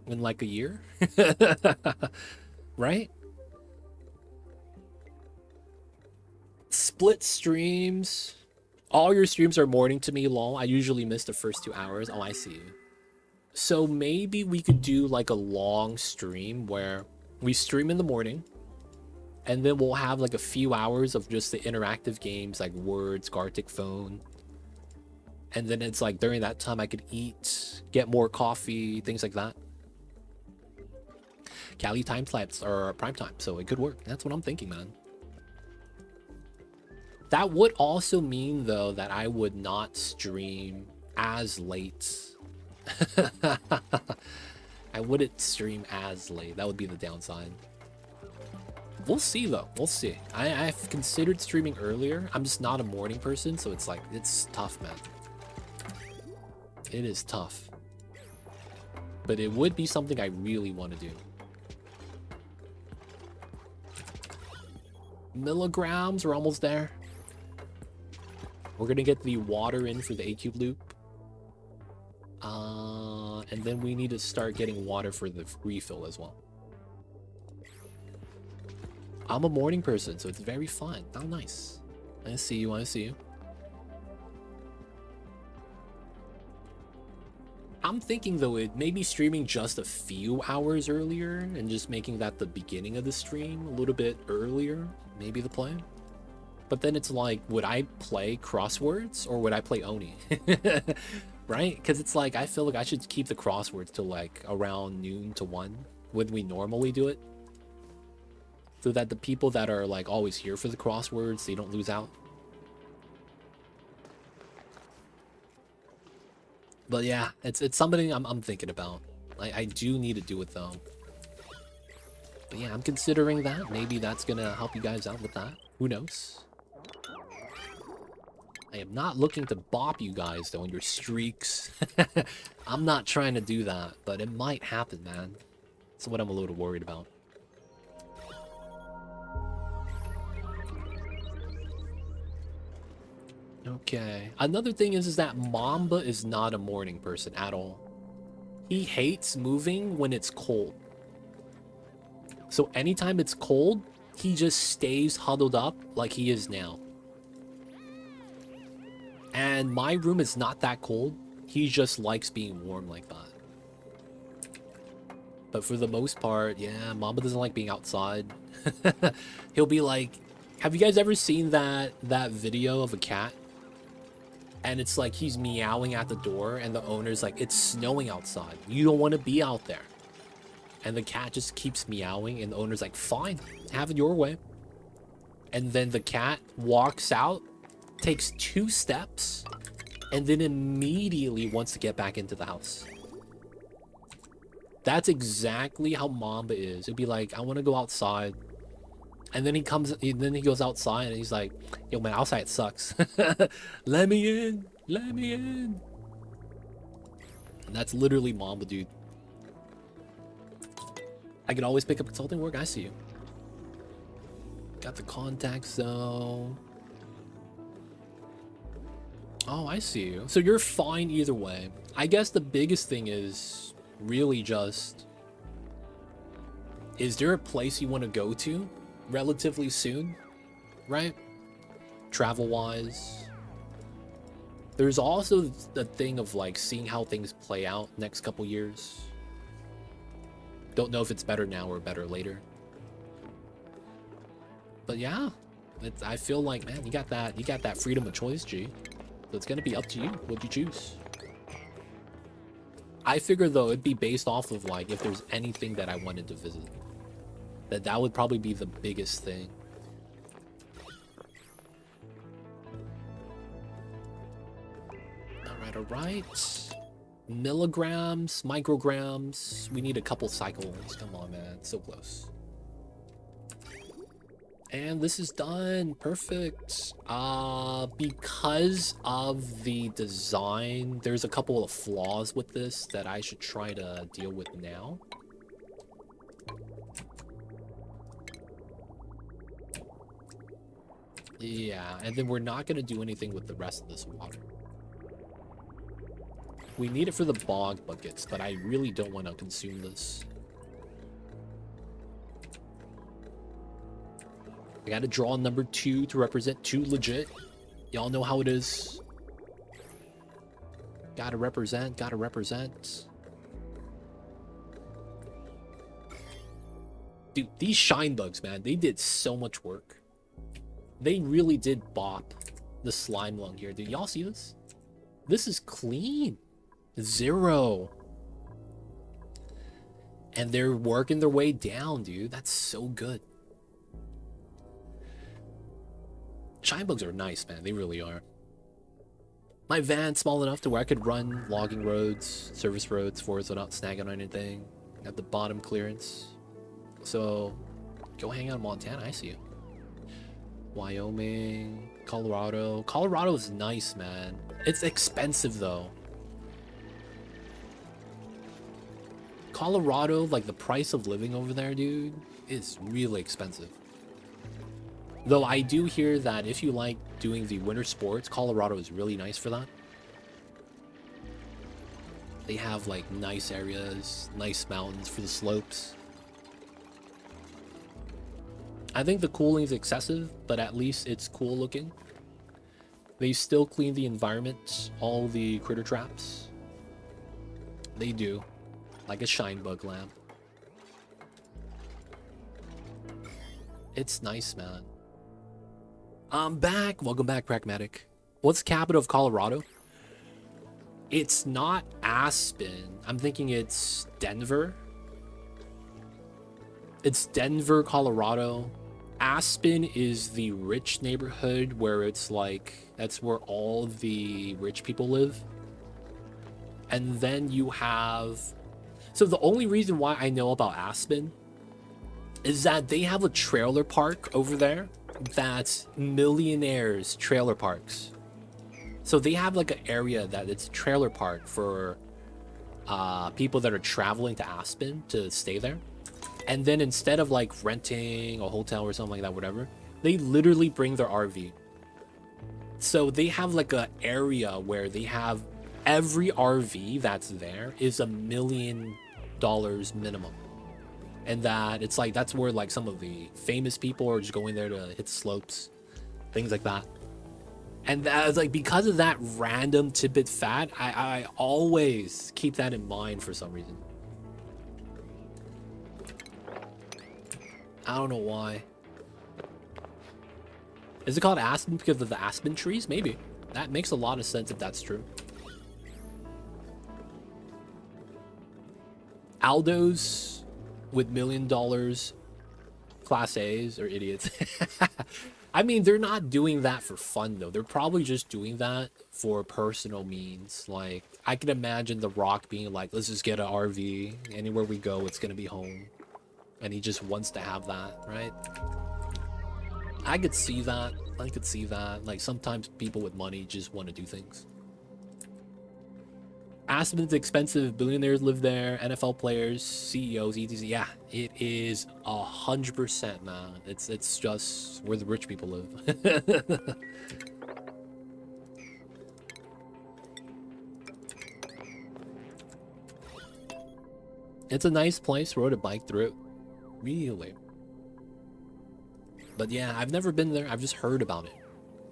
in like a year? Right? Split streams. All your streams are morning to me, lol. I usually miss the first 2 hours. Oh, I see you. So maybe we could do like a long stream where we stream in the morning and then we'll have like a few hours of just the interactive games like Words, Gartic Phone. And then it's like during that time I could eat, get more coffee, things like that. Cali time slaps are prime time, so it could work. That's what I'm thinking, man. That would also mean though that I would not stream as late. I wouldn't stream as late. That would be the downside. We'll see though. We'll see. I've considered streaming earlier. I'm just not a morning person, so it's like, it's tough, man. It is tough. But it would be something I really want to do. Milligrams, we're almost there. We're gonna get the water in for the A-Cube loop. And then we need to start getting water for the refill as well. I'm a morning person, so it's very fun. Oh, nice. I see you, I see you. I'm thinking, though, it may be streaming just a few hours earlier and just making that the beginning of the stream a little bit earlier. Maybe the plan. But then it's like, would I play crosswords or would I play Oni? Right? Because it's like, I feel like I should keep the crosswords to like around noon to 1 when we normally do it. So that the people that are like always here for the crosswords, they don't lose out. But yeah, it's something I'm thinking about. I do need to do it though. But yeah, I'm considering that. Maybe that's gonna help you guys out with that. Who knows? I am not looking to bop you guys though in your streaks. I'm not trying to do that, but it might happen, man. That's what I'm a little worried about. Okay. Another thing is that Mamba is not a morning person at all. He hates moving when it's cold. So anytime it's cold, he just stays huddled up like he is now. And my room is not that cold. He just likes being warm like that. But for the most part, yeah, Mamba doesn't like being outside. He'll be like, have you guys ever seen that video of a cat? And it's like he's meowing at the door and the owner's like, it's snowing outside. You don't want to be out there. And the cat just keeps meowing and the owner's like, fine, have it your way. And then the cat walks out, takes 2 steps, and then immediately wants to get back into the house. That's exactly how Mamba is. It'd be like, I want to go outside. And then he goes outside and he's like, yo man, outside sucks. Let me in, let me in. And that's literally Mamba, dude. I can always pick up consulting work. I see you. Got the contacts though. Oh, I see you. So you're fine either way. I guess the biggest thing is really just, is there a place you want to go to relatively soon, right? Travel-wise. There's also the thing of like seeing how things play out next couple years. Don't know if it's better now or better later. But yeah, I feel like, man, you got that freedom of choice, G. So it's gonna be up to you what you choose. I figure though it'd be based off of like if there's anything that I wanted to visit. That would probably be the biggest thing. All right. Milligrams, micrograms. We need a couple cycles. Come on, man. So close. And this is done. Perfect. Because of the design, there's a couple of flaws with this that I should try to deal with now. Yeah, and then we're not going to do anything with the rest of this water. We need it for the bog buckets, but I really don't want to consume this. I got to draw number 2 to represent 2 legit. Y'all know how it is. Gotta represent, gotta represent. Dude, these shine bugs, man, they did so much work. They really did bop the Slimelung here. Did y'all see this? This is clean. 0. And they're working their way down, dude. That's so good. Shine bugs are nice, man. They really are. My van's small enough to where I could run logging roads, service roads for us without snagging on anything. Have the bottom clearance. So, go hang out in Montana. I see you. Wyoming, Colorado. Colorado is nice, man. It's expensive, though. Colorado, like the price of living over there, dude, is really expensive. Though I do hear that if you like doing the winter sports, Colorado is really nice for that. They have like nice areas, nice mountains for the slopes. I think the cooling is excessive, but at least it's cool looking. They still clean the environment, all the critter traps. They do, like a shine bug lamp. It's nice, man. I'm back. Welcome back, Pragmatic. What's the capital of Colorado? It's not Aspen. I'm thinking it's Denver. It's Denver, Colorado. Aspen is the rich neighborhood where it's like, that's where all the rich people live. And then you have... So the only reason why I know about Aspen is that they have a trailer park over there that's millionaires trailer parks. So they have like an area that it's a trailer park for people that are traveling to Aspen to stay there. And then instead of like renting a hotel or something like that, whatever, they literally bring their RV. So they have like an area where they have every RV that's there is $1 million minimum. And that it's like, that's where like some of the famous people are just going there to hit the slopes, things like that. And that's like, because of that random tidbit fact, I always keep that in mind for some reason. I don't know why. Is it called Aspen because of the aspen trees? Maybe. That makes a lot of sense if that's true. Aldos with $1 million class A's are idiots. I mean, they're not doing that for fun, though. They're probably just doing that for personal means. Like, I can imagine The Rock being like, let's just get an RV. Anywhere we go, it's going to be home. And he just wants to have that, right? I could see that. I could see that. Like, sometimes people with money just want to do things. Aspen's expensive. Billionaires live there. NFL players, CEOs, etc. Yeah, it is 100%, man. It's just where the rich people live. It's a nice place. Rode a bike through it. Really. But yeah, I've never been there. I've just heard about it.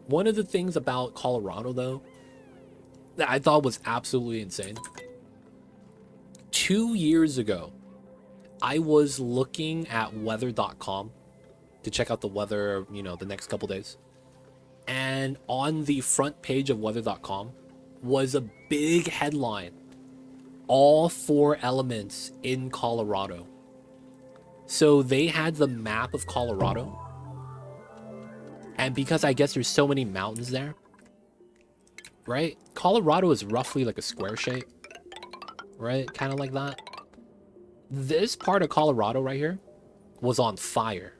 One of the things about Colorado, though, that I thought was absolutely insane. 2 years ago, I was looking at weather.com to check out the weather, you know, the next couple days. And on the front page of weather.com was a big headline. All 4 elements in Colorado. So they had the map of Colorado. And because I guess there's so many mountains there, right? Colorado is roughly like a square shape, right? Kind of like that. This part of Colorado right here was on fire.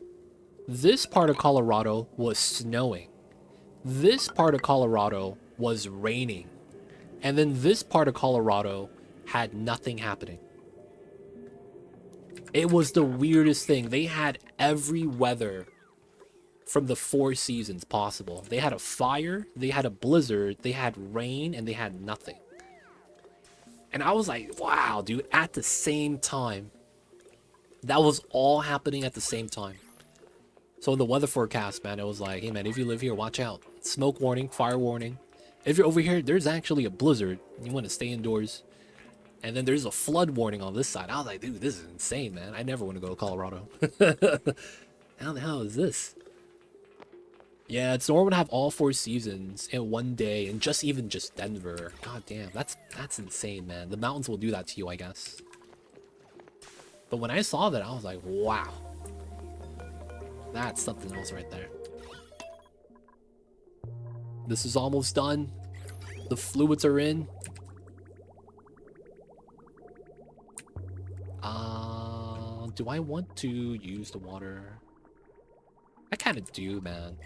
This part of Colorado was snowing. This part of Colorado was raining. And then this part of Colorado had nothing happening. It was the weirdest thing. They had every weather from the 4 seasons possible. They had a fire, they had a blizzard, they had rain, and they had nothing. And I was like, wow, dude, at the same time. That was all happening at the same time. So in the weather forecast, man, it was like, hey, man, if you live here, watch out. Smoke warning, fire warning. If you're over here, there's actually a blizzard. You want to stay indoors. And then there's a flood warning on this side. I was like, dude, this is insane, man. I never want to go to Colorado. How the hell is this? Yeah, it's normal to have all 4 seasons in one day, and just Denver. God damn, that's insane, man. The mountains will do that to you, I guess. But when I saw that, I was like, wow. That's something else right there. This is almost done. The fluids are in. Do I want to use the water? I kind of do, man.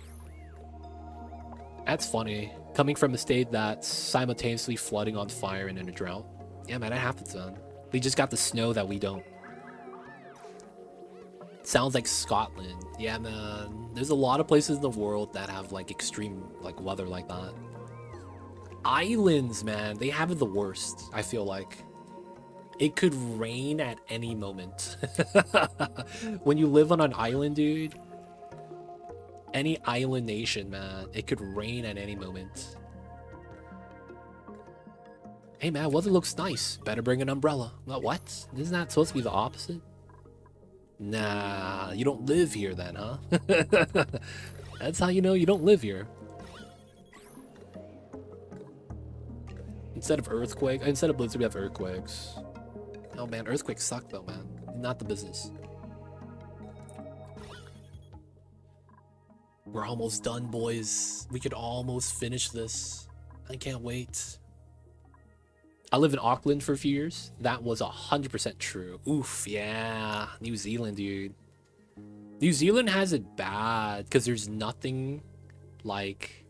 That's funny. Coming from a state that's simultaneously flooding on fire and in a drought. Yeah, man, that happens, man. They just got the snow that we don't. Sounds like Scotland. Yeah, man. There's a lot of places in the world that have, like, extreme, like, weather like that. Islands, man. They have it the worst, I feel like. It could rain at any moment. When you live on an island, dude. Any island nation, man. It could rain at any moment. Hey, man, weather looks nice. Better bring an umbrella. What? Isn't that supposed to be the opposite? Nah, you don't live here then, huh? That's how you know you don't live here. Instead of blizzard, we have earthquakes. Oh, man, earthquakes suck, though, man. Not the business. We're almost done, boys. We could almost finish this. I can't wait. I lived in Auckland for a few years. That was 100% true. Oof, yeah. New Zealand, dude. New Zealand has it bad because there's nothing like...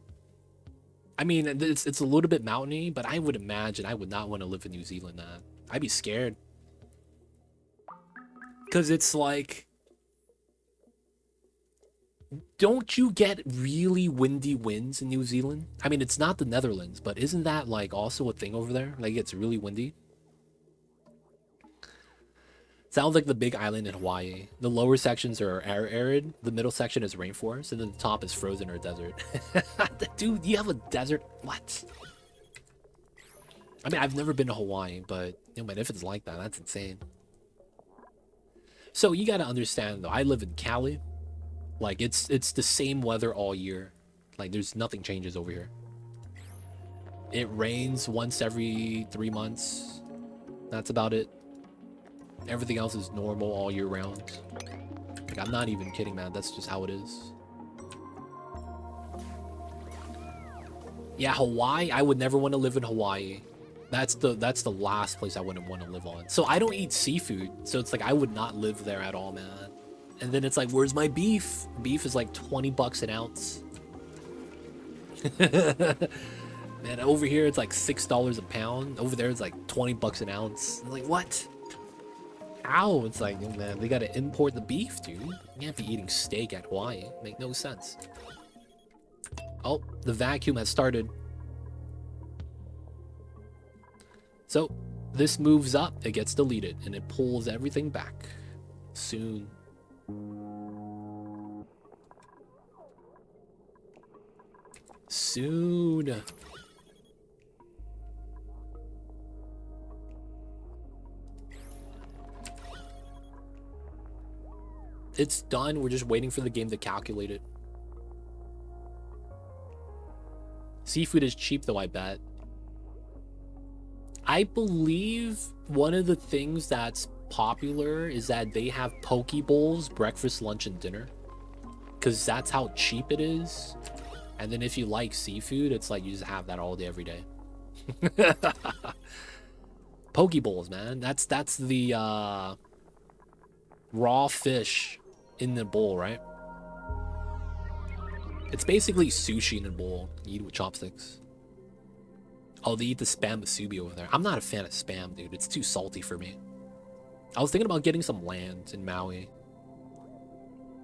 I mean, it's a little bit mountainy, but I would imagine I would not want to live in New Zealand, man. I'd be scared. Because it's like... Don't you get really windy winds in New Zealand? I mean, it's not the Netherlands, but isn't that like also a thing over there? Like, it's really windy. Sounds like the big island in Hawaii. The lower sections are arid, the middle section is rainforest, and then the top is frozen or desert. Dude, you have a desert? What? I mean, I've never been to Hawaii, but you know, man, if it's like that, that's insane. So you gotta understand though, I live in Cali. Like, it's the same weather all year. Like, there's nothing changes over here. It rains once every 3 months. That's about it. Everything else is normal all year round. Like, I'm not even kidding, man. That's just how it is. Yeah, Hawaii. I would never want to live in Hawaii. That's the last place I wouldn't want to live on. So I don't eat seafood. So it's like I would not live there at all, man. And then it's like, where's my beef? Beef is like 20 bucks an ounce. Man, over here it's like $6 a pound. Over there it's like 20 bucks an ounce. I'm like, what? How? It's like, man, they gotta import the beef, dude. You can't be eating steak at Hawaii. Make no sense. Oh, the vacuum has started. So, this moves up, it gets deleted, and it pulls everything back. Soon. Soon. It's done. We're just waiting for the game to calculate it. Seafood is cheap though, I bet. I believe one of the things that's popular is that they have poke bowls, breakfast, lunch, and dinner. Because that's how cheap it is. And then if you like seafood, it's like you just have that all day, every day. Poke bowls, man. That's the raw fish in the bowl, right? It's basically sushi in a bowl. You eat it with chopsticks. Oh, they eat the spam musubi over there. I'm not a fan of spam, dude. It's too salty for me. I was thinking about getting some land in Maui.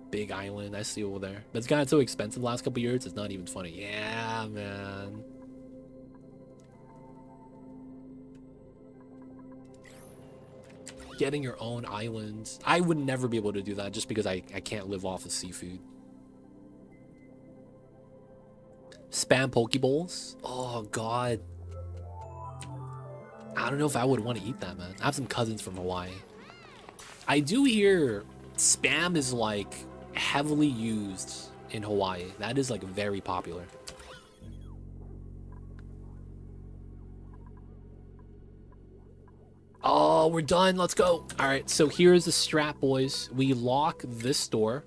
Big island, I see over there. But it's gotten so expensive the last couple years, it's not even funny. Yeah, man. Getting your own islands. I would never be able to do that just because I can't live off of seafood. Spam pokeballs? Oh, God. I don't know if I would want to eat that, man. I have some cousins from Hawaii. I do hear spam is like heavily used in Hawaii. That is like very popular. Oh, we're done. Let's go. All right, so here's the strat, boys. We lock this door.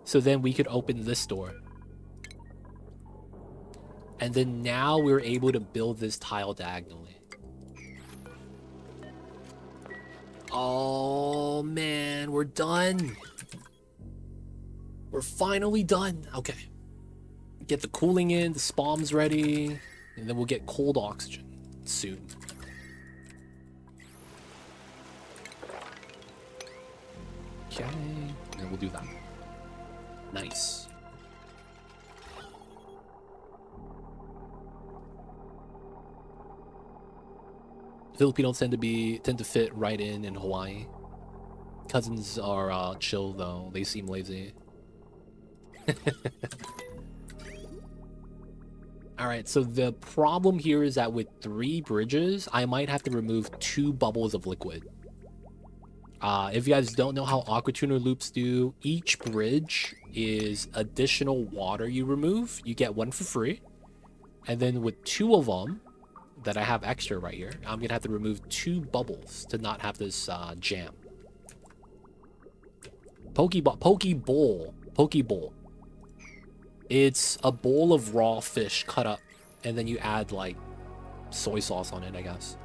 So then we could open this door. And then now we're able to build this tile diagonally. Oh, man, we're done. We're finally done. Okay. Get the cooling in, the SPOM's ready, and then we'll get cold oxygen soon. Okay, and we'll do that. Nice. Filipinos tend to fit right in Hawaii. Cousins are chill though. They seem lazy. Alright, so the problem here is that with 3 bridges, I might have to remove 2 bubbles of liquid. If you guys don't know how aqua tuner loops do, each bridge is additional water you remove. You get 1 for free. And then with 2 of them that I have extra right here, I'm gonna have to remove 2 bubbles to not have this jam. Pokeball. It's a bowl of raw fish cut up, and then you add like soy sauce on it, I guess.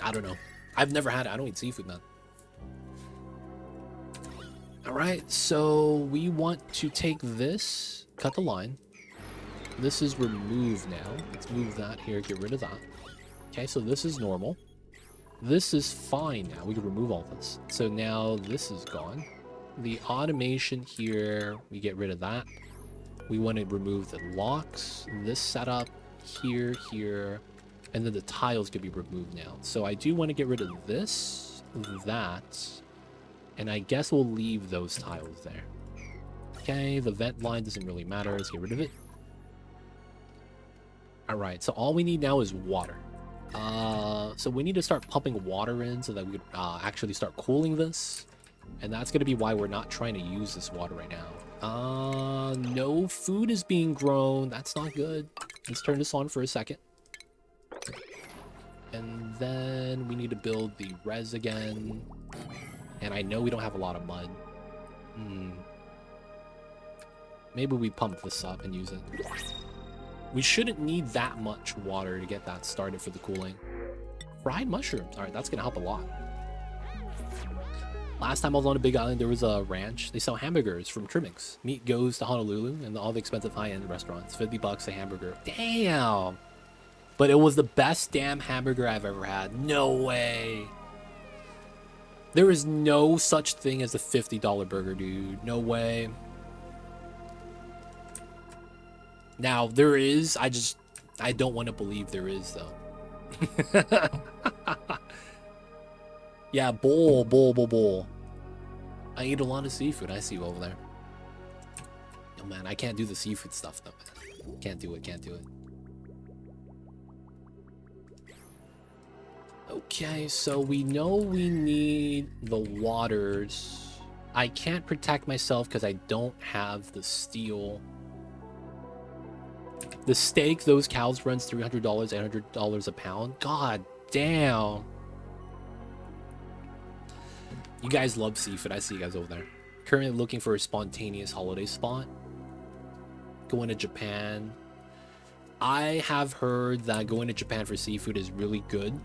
I don't know. I've never had it. I don't eat seafood, man. All right, so we want to take this, cut the line. This is removed now. Let's move that here, get rid of that. Okay, so this is normal. This is fine now. We can remove all this. So now this is gone. The automation here, we get rid of that. We want to remove the locks, this setup, here, and then the tiles could be removed now. So I do want to get rid of this, that, and I guess we'll leave those tiles there. Okay, the vent line doesn't really matter. Let's get rid of it. Alright, so all we need now is water. So we need to start pumping water in so that we could actually start cooling this. And that's going to be why we're not trying to use this water right now. No food is being grown. That's not good. Let's turn this on for a second. And then we need to build the res again. And I know we don't have a lot of mud. Maybe we pump this up and use it. We shouldn't need that much water to get that started for the cooling. Fried mushrooms. All right, that's going to help a lot. Last time I was on a big island, there was a ranch. They sell hamburgers from trimmings. Meat goes to Honolulu and all the expensive high-end restaurants. $50 a hamburger. Damn. But it was the best damn hamburger I've ever had. No way. There is no such thing as a $50 burger, dude. No way. Now, there is. I don't want to believe there is, though. Yeah, bowl. I eat a lot of seafood. I see you over there. Oh man, I can't do the seafood stuff though, man. Can't do it. Okay, so we know we need the waters. I can't protect myself because I don't have the steel. The steak, those cows runs $300, $800 a pound. God damn. You guys love seafood. I see you guys over there. Currently looking for a spontaneous holiday spot. Going to Japan. I have heard that going to Japan for seafood is really good.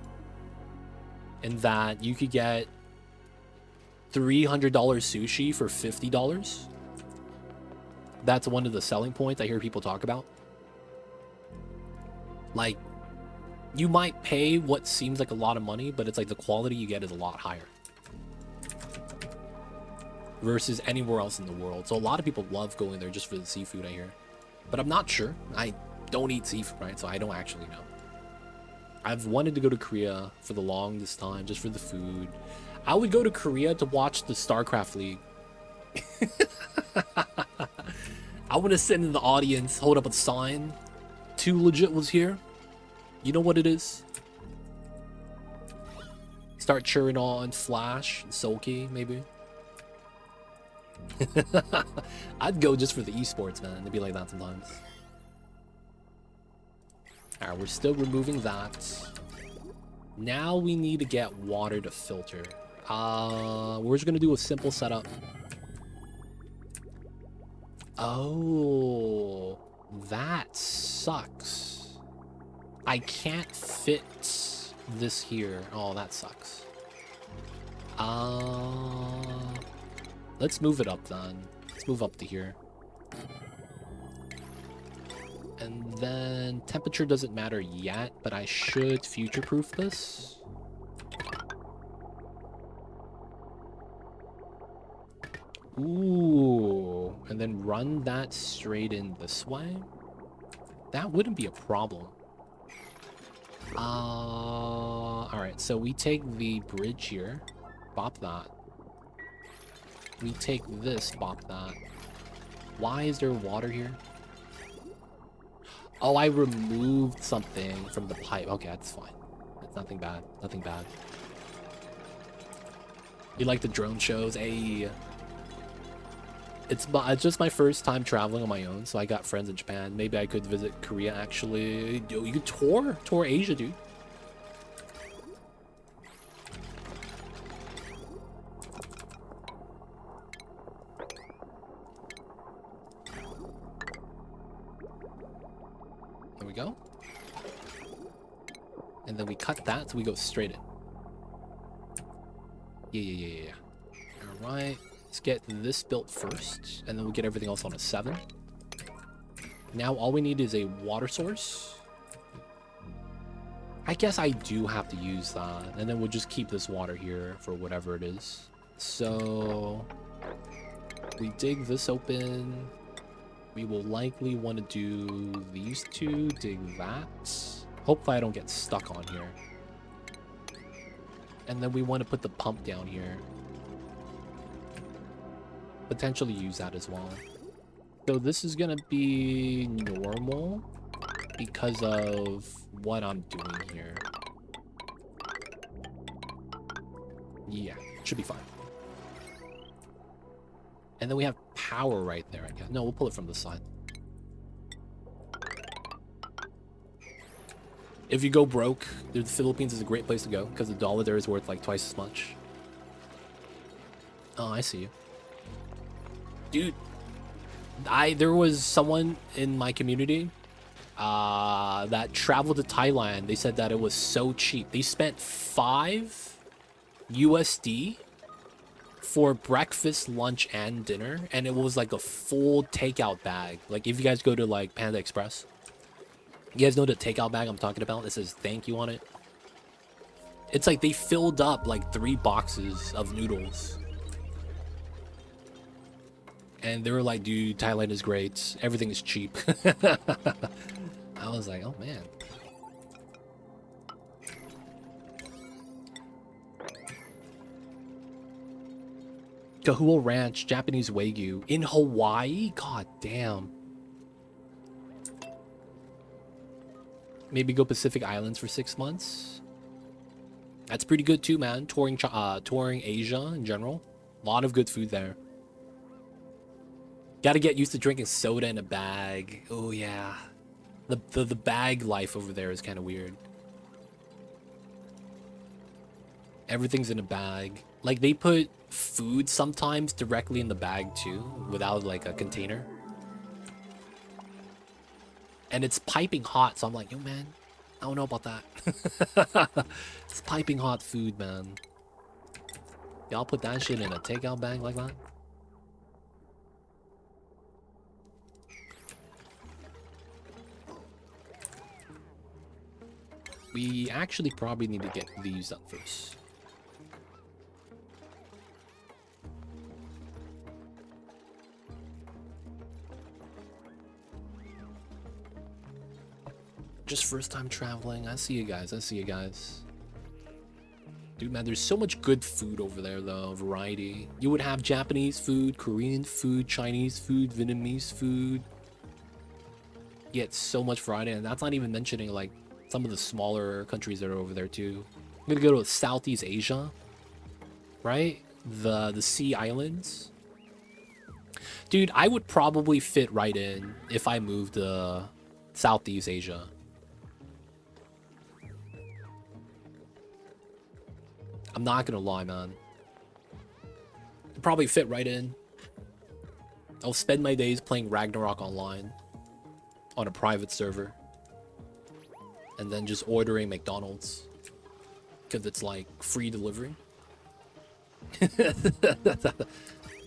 And that you could get $300 sushi for $50. That's one of the selling points I hear people talk about. Like, you might pay what seems like a lot of money, but it's like the quality you get is a lot higher versus anywhere else in the world. So a lot of people love going there just for the seafood, I hear. But I'm not sure. I don't eat seafood, right? So I don't actually know. I've wanted to go to Korea for the longest time, just for the food. I would go to Korea to watch the StarCraft League. I want to sit in the audience, hold up a sign. Too Legit was here. You know what it is? Start cheering on Flash and Sulky, maybe. I'd go just for the esports, man. It'd be like that sometimes. Alright, we're still removing that. Now we need to get water to filter. We're just gonna do a simple setup. Oh, that sucks. I can't fit this here. Oh, that sucks. Let's move it up then. Let's move up to here. And then temperature doesn't matter yet, but I should future-proof this. Ooh, and then run that straight in this way. That wouldn't be a problem. Alright, so we take the bridge here, bop that. We take this, bop that. Why is there water here? Oh, I removed something from the pipe. Okay, that's fine. That's nothing bad. Nothing bad. You like the drone shows? Hey. It's just my first time traveling on my own, so I got friends in Japan. Maybe I could visit Korea, actually. Yo, you could tour Asia, dude. There we go. And then we cut that, so we go straight in. Yeah. All right. Let's get this built first, and then we'll get everything else on a 7. Now all we need is a water source. I guess I do have to use that, and then we'll just keep this water here for whatever it is. So we dig this open. We will likely want to do these two, dig that. Hopefully I don't get stuck on here. And then we want to put the pump down here. Potentially use that as well. So this is gonna be normal because of what I'm doing here. Yeah, should be fine. And then we have power right there, I guess. No, we'll pull it from the side. If you go broke, the Philippines is a great place to go because the dollar there is worth like twice as much. Oh, I see you. Dude, there was someone in my community that traveled to Thailand. They said that it was so cheap. They spent $5 USD for breakfast, lunch, and dinner, and it was like a full takeout bag. Like if you guys go to like Panda Express, you guys know the takeout bag I'm talking about? It says thank you on it. It's like they filled up like 3 boxes of noodles. And they were like, dude, Thailand is great. Everything is cheap. I was like, oh, man. Kahuo Ranch, Japanese Wagyu. In Hawaii? God damn. Maybe go Pacific Islands for 6 months. That's pretty good too, man. Touring Asia in general. A lot of good food there. Gotta get used to drinking soda in a bag. Oh yeah. The bag life over there is kind of weird. Everything's in a bag. Like, they put food sometimes directly in the bag too, without like a container. And it's piping hot, so I'm like, yo man, I don't know about that. It's piping hot food, man. Y'all put that shit in a takeout bag like that? We actually probably need to get these done first. Just first time traveling. I see you guys. I see you guys. Dude, man, there's so much good food over there, though. Variety. You would have Japanese food, Korean food, Chinese food, Vietnamese food. You get so much variety, and that's not even mentioning, like, some of the smaller countries that are over there, too. I'm gonna go to Southeast Asia. Right? The Sea Islands. Dude, I would probably fit right in if I moved to Southeast Asia. I'm not gonna lie, man. I'd probably fit right in. I'll spend my days playing Ragnarok online on a private server. And then just ordering McDonald's. Because it's like free delivery.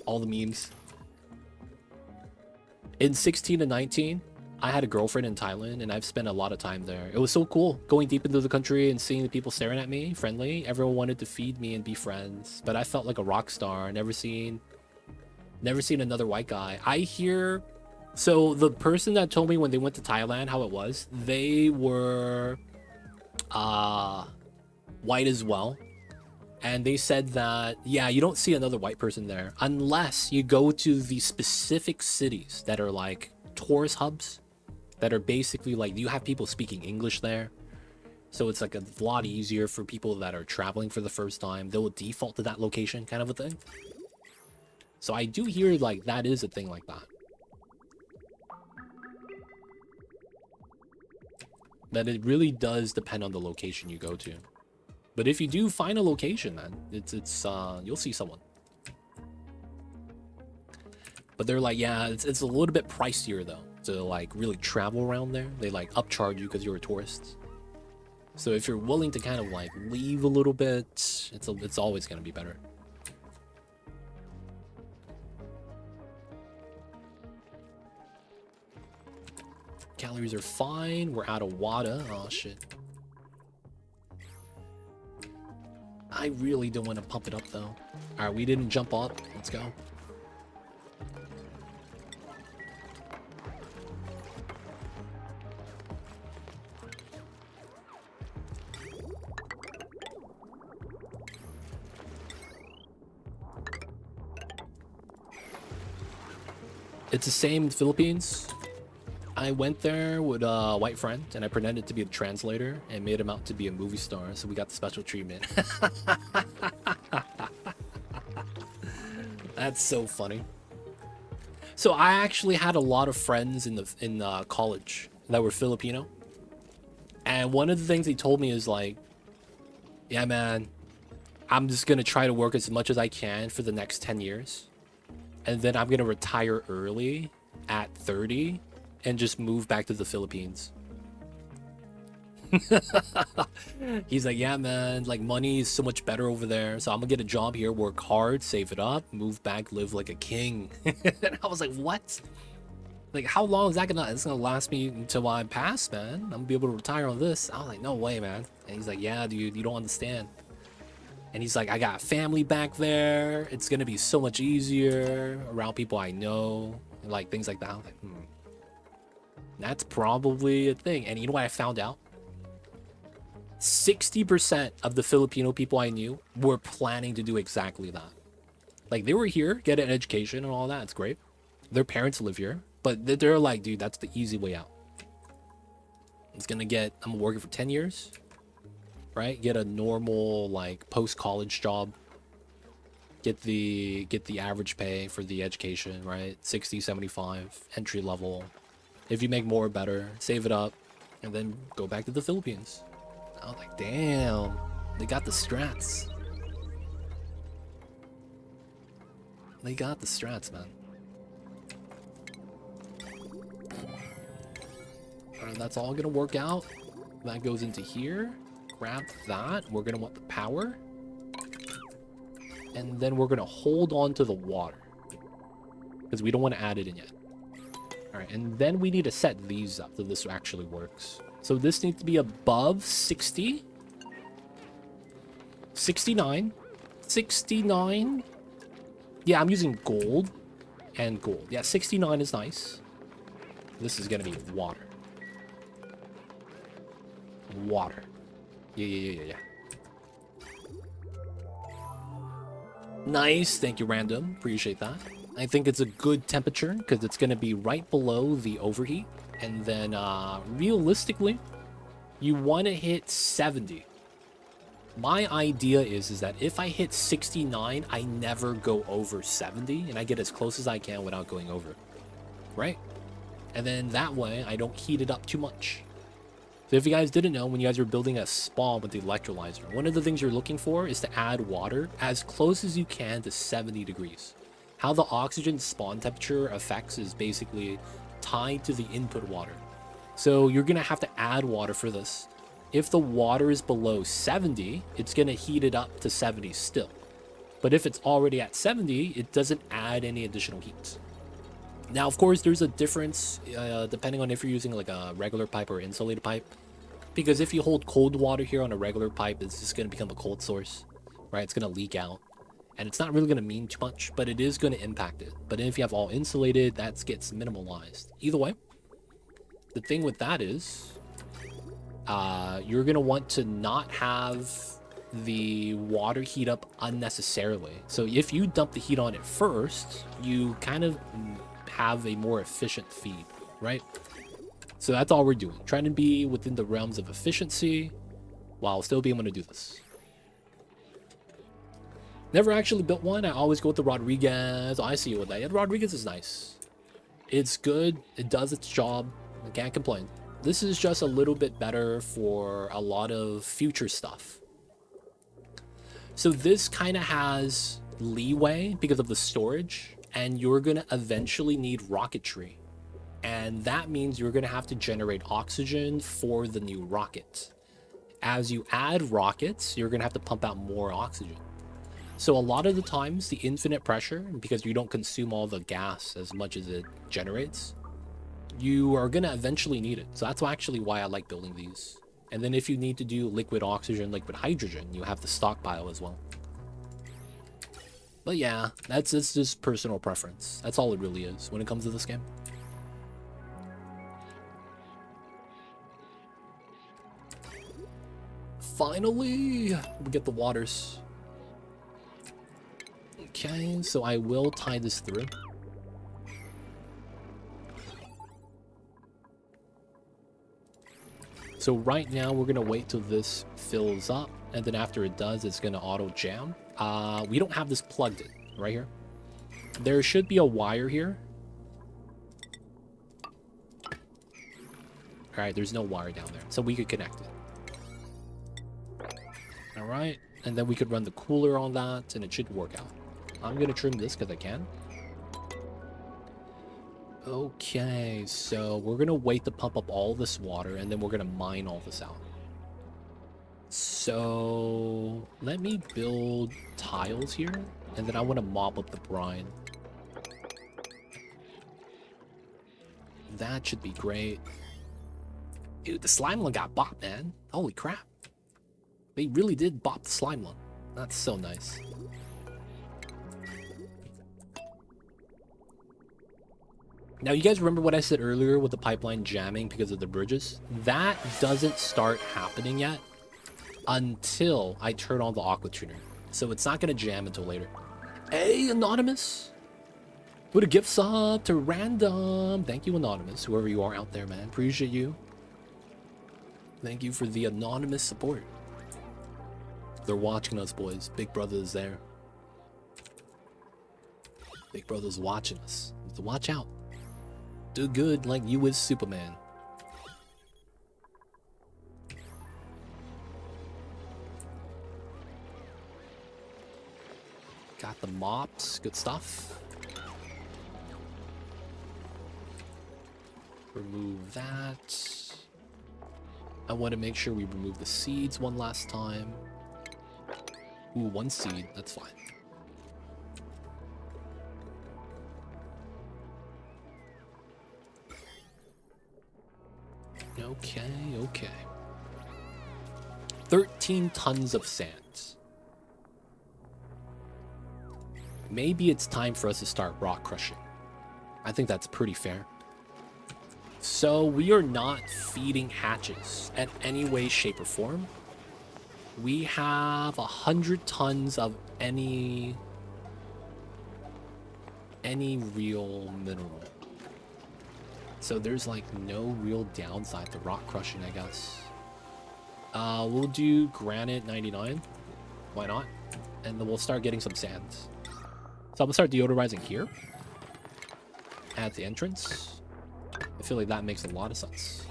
All the memes. In 16 and 19, I had a girlfriend in Thailand, and I've spent a lot of time there. It was so cool going deep into the country and seeing the people staring at me, friendly. Everyone wanted to feed me and be friends, but I felt like a rock star. Never seen another white guy. I hear, so the person that told me when they went to Thailand how it was, they were white as well. And they said that, yeah, you don't see another white person there unless you go to the specific cities that are like tourist hubs that are basically like, you have people speaking English there. So it's like a lot easier for people that are traveling for the first time. They'll default to that location kind of a thing. So I do hear like that is a thing like that. That it really does depend on the location you go to. But if you do find a location, man, it's you'll see someone. But they're like, yeah, it's a little bit pricier though to like really travel around there. They like upcharge you because you're a tourist. So if you're willing to kind of like leave a little bit, it's always gonna be better. Calories are fine. We're out of water. Oh shit. I really don't want to pump it up though. Alright, we didn't jump up. Let's go. It's the same in the Philippines. I went there with a white friend and I pretended to be a translator and made him out to be a movie star, so we got the special treatment. That's so funny. So I actually had a lot of friends in college that were Filipino, and one of the things they told me is like, yeah man, I'm just gonna try to work as much as I can for the next 10 years and then I'm gonna retire early at 30 and just move back to the Philippines. He's like, yeah man, like money is so much better over there, so I'm gonna get a job here, work hard, save it up, move back, live like a king. And I was like, what? Like, how long is that gonna, it's gonna last me until I pass, man. I'm gonna be able to retire on this. I was like, no way, man. And he's like, yeah dude, you don't understand. And he's like, I got family back there, it's gonna be so much easier around people I know, and like things like that. I was like, that's probably a thing. And you know what I found out? 60% of the Filipino people I knew were planning to do exactly that. Like, they were here, get an education and all that. It's great. Their parents live here. But they're like, dude, that's the easy way out. I'm working for 10 years, right? Get a normal, like, post-college job. Get the average pay for the education, right? 60, 75, entry level. If you make more, better. Save it up, and then go back to the Philippines. I was like, damn, they got the strats. They got the strats, man. That's all gonna work out. That goes into here. Grab that. We're gonna want the power. And then we're gonna hold on to the water, because we don't want to add it in yet. All right, and then we need to set these up so this actually works. So this needs to be above 60. 69. 69. Yeah, I'm using gold and gold. Yeah, 69 is nice. This is gonna be water. Water. Yeah. Nice. Thank you, random. Appreciate that. I think it's a good temperature because it's going to be right below the overheat. And then realistically, you want to hit 70. My idea is that if I hit 69, I never go over 70 and I get as close as I can without going over. Right? And then that way I don't heat it up too much. So if you guys didn't know, when you guys are building a SPOM with the electrolyzer, one of the things you're looking for is to add water as close as you can to 70 degrees. How the oxygen spawn temperature affects is basically tied to the input water. So you're going to have to add water for this. If the water is below 70, it's going to heat it up to 70 still. But if it's already at 70, it doesn't add any additional heat. Now, of course, there's a difference depending on if you're using like a regular pipe or insulated pipe. Because if you hold cold water here on a regular pipe, it's just going to become a cold source, right? It's going to leak out. And it's not really going to mean too much, but it is going to impact it. But if you have all insulated, that gets minimalized. Either way, the thing with that is you're going to want to not have the water heat up unnecessarily. So if you dump the heat on it first, you kind of have a more efficient feed, right? So that's all we're doing, trying to be within the realms of efficiency while still being able to do this. Never actually built one. I always go with the Rodriguez. I see you with that. Yeah, the Rodriguez is nice. It's good. It does its job. I can't complain. This is just a little bit better for a lot of future stuff. So this kind of has leeway because of the storage, and you're going to eventually need rocketry. And that means you're going to have to generate oxygen for the new rocket. As you add rockets, you're going to have to pump out more oxygen. So a lot of the times, the infinite pressure, because you don't consume all the gas as much as it generates, you are going to eventually need it. So that's actually why I like building these. And then if you need to do liquid oxygen, liquid hydrogen, you have the stockpile as well. But yeah, it's just personal preference. That's all it really is when it comes to this game. Finally, we get the waters. Okay, so I will tie this through. So right now, we're going to wait till this fills up. And then after it does, it's going to auto jam. We don't have this plugged in right here. There should be a wire here. All right, there's no wire down there. So we could connect it. All right. And then we could run the cooler on that, and it should work out. I'm going to trim this because I can. Okay, so we're going to wait to pump up all this water, and then we're going to mine all this out. So let me build tiles here, and then I want to mop up the brine. That should be great. Dude, the Slimelung got bopped, man. Holy crap. They really did bop the Slimelung. That's so nice. Now, you guys remember what I said earlier with the pipeline jamming because of the bridges? That doesn't start happening yet until I turn on the aqua tuner. So it's not going to jam until later. Hey, Anonymous. Put a gift sub to random. Thank you, Anonymous. Whoever you are out there, man. Appreciate you. Thank you for the anonymous support. They're watching us, boys. Big Brother is there. Big Brother's watching us. So watch out. Do good like you is Superman. Got the mops. Good stuff. Remove that. I want to make sure we remove the seeds one last time. Ooh, one seed. That's fine. Okay, okay. 13 tons of sand. Maybe it's time for us to start rock crushing. I think that's pretty fair. So we are not feeding hatches in any way, shape, or form. We have 100 tons of any real mineral. So there's like no real downside to rock crushing, I guess. We'll do granite 99. Why not? And then we'll start getting some sand. So I'm gonna start deodorizing here. At the entrance. I feel like that makes a lot of sense.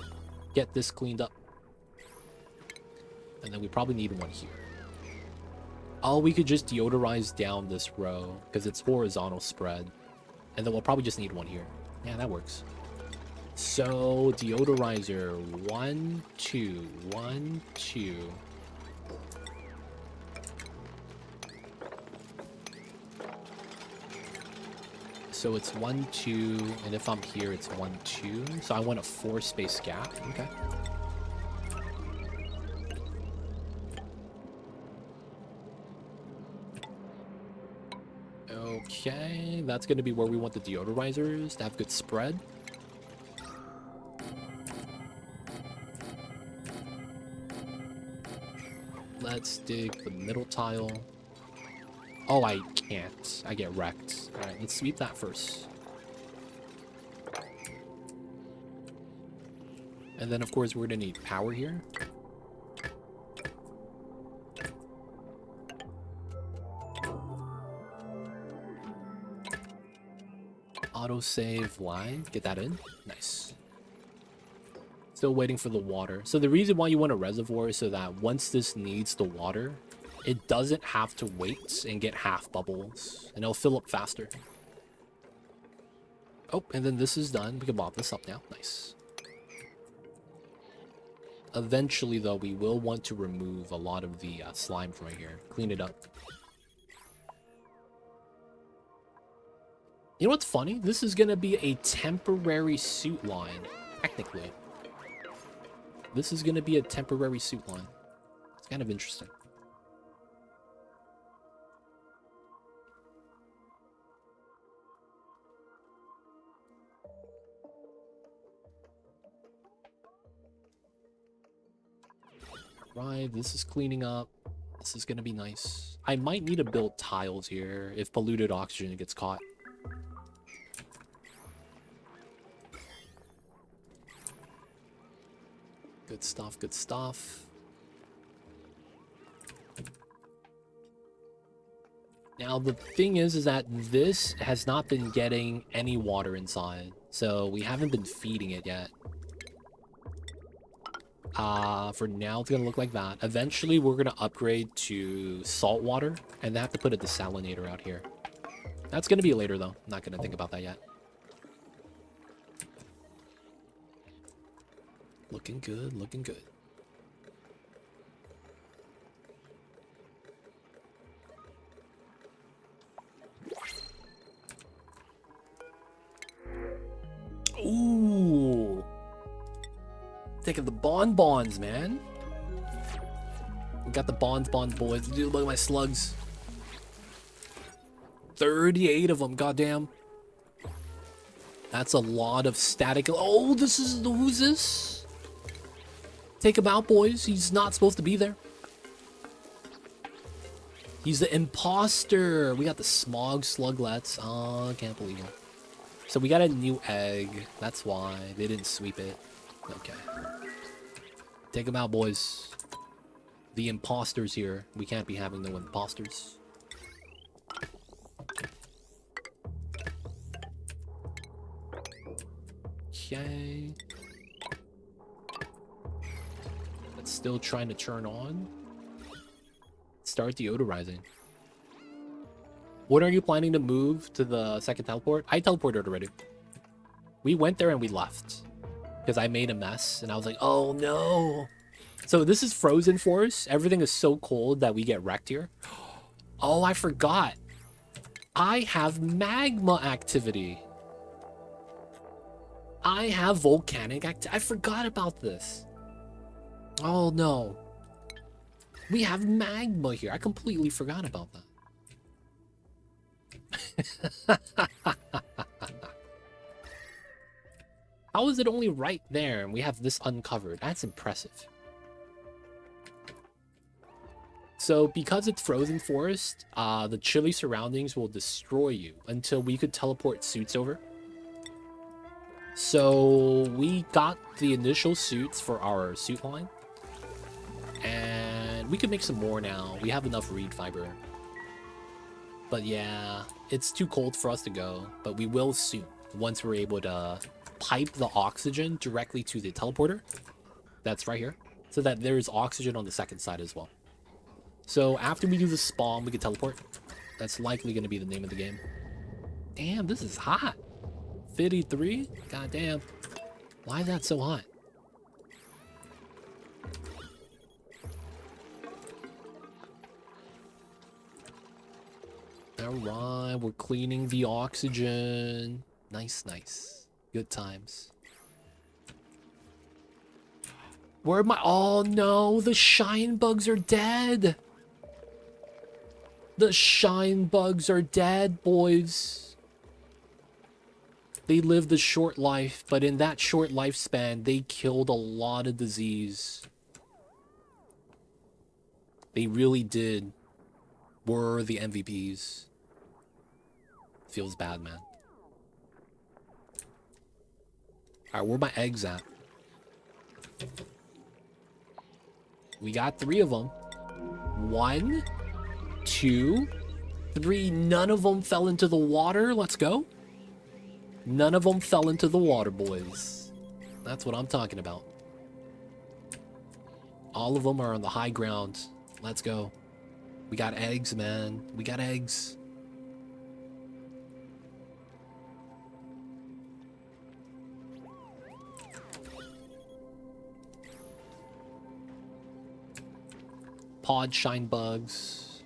Get this cleaned up. And then we probably need one here. Oh, we could just deodorize down this row because it's horizontal spread. And then we'll probably just need one here. Yeah, that works. So deodorizer 1, 2, 1, 2. So it's 1, 2, and if I'm here, it's 1, 2. So I want a 4 space gap. Okay. Okay, that's going to be where we want the deodorizers to have good spread. Let's dig the middle tile. Oh, I can't. I get wrecked. All right, let's sweep that first. And then, of course, we're going to need power here. Autosave line. Get that in. Nice. Still waiting for the water. So the reason why you want a reservoir is so that once this needs the water, it doesn't have to wait and get half bubbles. And it'll fill up faster. Oh, and then this is done. We can mop this up now. Nice. Eventually, though, we will want to remove a lot of the slime from right here. Clean it up. You know what's funny? This is going to be a temporary suit line, technically. This is going to be a temporary suit line. It's kind of interesting. Right, this is cleaning up. This is going to be nice. I might need to build tiles here if polluted oxygen gets caught. Good stuff, good stuff. Now, the thing is that this has not been getting any water inside. So we haven't been feeding it yet. For now, it's going to look like that. Eventually, we're going to upgrade to salt water. And they have to put a desalinator out here. That's going to be later, though. I'm not going to think about that yet. Looking good, looking good. Ooh. Taking the bonbons, man. We got the bonds, boys. Dude, look at my slugs. 38 of them, goddamn. That's a lot of static. Oh, this is the who's this? Take him out, boys. He's not supposed to be there. He's the imposter. We got the smog sluglets. Oh, I can't believe it. So we got a new egg. That's why they didn't sweep it. Okay. Take them out, boys. The imposters here. We can't be having no imposters. Okay. It's still trying to turn on. Start deodorizing. When are you planning to move to the second teleport? I teleported already. We went there and we left. Because I made a mess and I was like, oh no. So this is frozen forest. Everything is so cold that we get wrecked here. Oh, I forgot. I have magma activity. I have volcanic activity. I forgot about this. Oh no. We have magma here. I completely forgot about that. How is it only right there and we have this uncovered? That's impressive. So because it's frozen forest, the chilly surroundings will destroy you until we could teleport suits over. So we got the initial suits for our suit line. And we could make some more now. We have enough reed fiber. But yeah, it's too cold for us to go. But we will soon, once we're able to pipe the oxygen directly to the teleporter. That's right here. So that there's oxygen on the second side as well. So after we do the SPOM, we can teleport. That's likely going to be the name of the game. Damn, this is hot. 53? God damn. Why is that so hot? Alright, we're cleaning the oxygen. Nice, nice. Good times. Where am I? Oh no, the shine bugs are dead. The shine bugs are dead, boys. They lived a short life, but in that short lifespan, they killed a lot of disease. They really did. Were the MVPs. Feels bad, man. Alright, where are my eggs at? We got 3 of them. 1, 2, 3. None of them fell into the water. Let's go. None of them fell into the water, boys. That's what I'm talking about. All of them are on the high ground. Let's go. We got eggs, man. We got eggs. Pod shine bugs.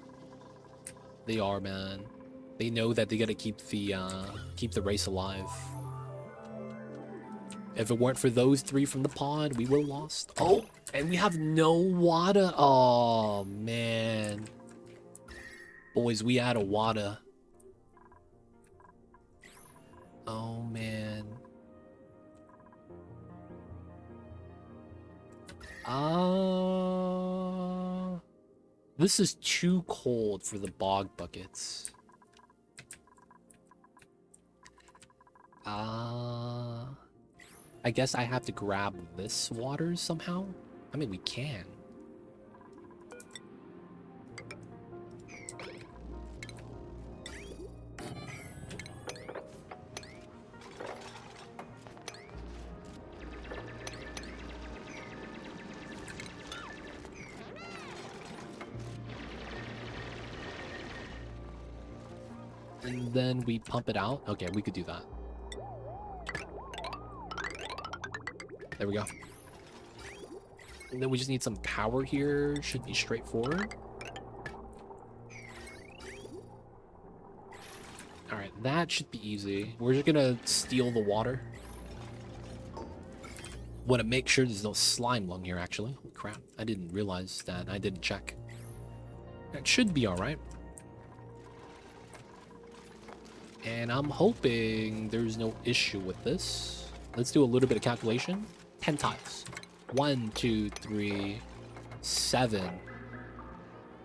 They are, man. They know that they gotta keep the race alive. If it weren't for those 3 from the pod, we were lost. Oh, and we have no water. Oh man, boys, we out of water. Oh man. This is too cold for the bog buckets. I guess I have to grab this water somehow. I mean, we can. And then we pump it out. Okay, we could do that. There we go. And then we just need some power here. Should be straightforward. Alright, that should be easy. We're just gonna steal the water. Want to make sure there's no Slimelung here, actually. Holy crap, I didn't realize that. I didn't check. That should be alright. And I'm hoping there's no issue with this. Let's do a little bit of calculation. 10 tiles. 1, 2, 3, 7,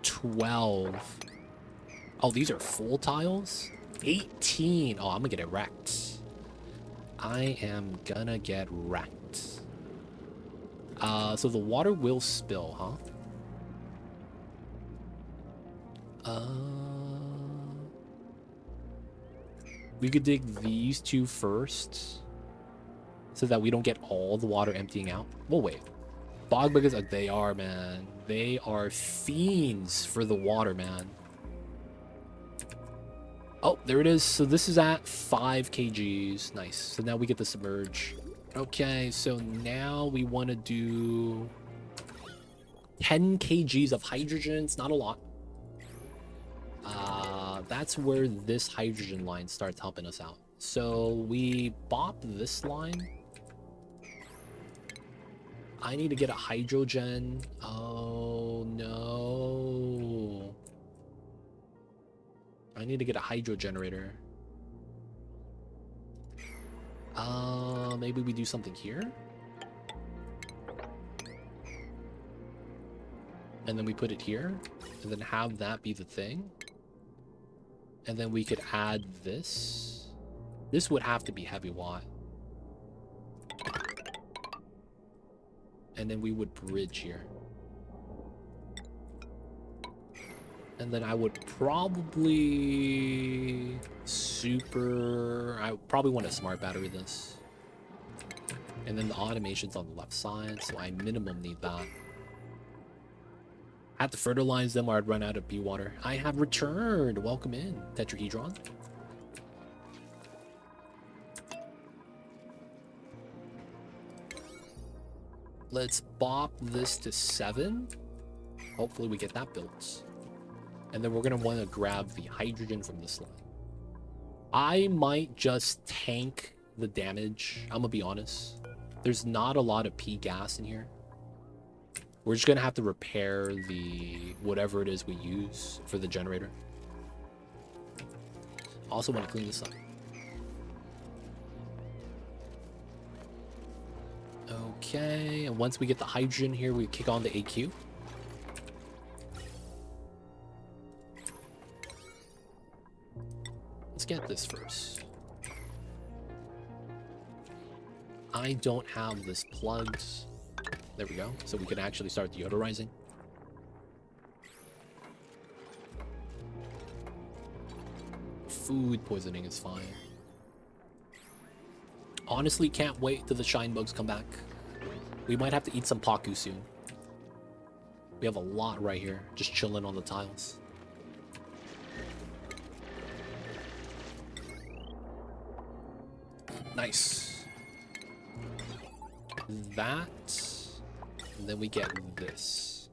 12, Oh, these are full tiles? 18. Oh, I'm gonna get it wrecked. I am gonna get wrecked. So the water will spill, huh? We could dig these two first, so that we don't get all the water emptying out. We'll wait. Bog buggers, they are, man. They are fiends for the water, man. Oh, there it is. So this is at 5 kgs. Nice. So now we get the submerge. Okay, so now we want to do 10 kgs of hydrogen. It's not a lot. That's where this hydrogen line starts helping us out. So we bop this line. I need to get a hydrogen. Oh, no. I need to get a hydro generator. Maybe we do something here? And then we put it here, and then have that be the thing. And then we could add this. This would have to be heavy watt. And then we would bridge here. And then I would probably I probably want a smart battery this. And then the automation's on the left side, so I minimum need that. I have to fertilize them or I'd run out of bee water. I have returned. Welcome in, tetrahedron. Let's bop this to 7. Hopefully we get that built. And then we're going to want to grab the hydrogen from this line. I might just tank the damage. I'm going to be honest. There's not a lot of P gas in here. We're just going to have to repair the whatever it is we use for the generator. Also want to clean this up. Okay, and once we get the hydrogen here, we kick on the AQ. Let's get this first. I don't have this plugged. There we go. So we can actually start deodorizing. Food poisoning is fine. Honestly, can't wait till the shine bugs come back. We might have to eat some Pacus soon. We have a lot right here, just chilling on the tiles. Nice. That, and then we get this.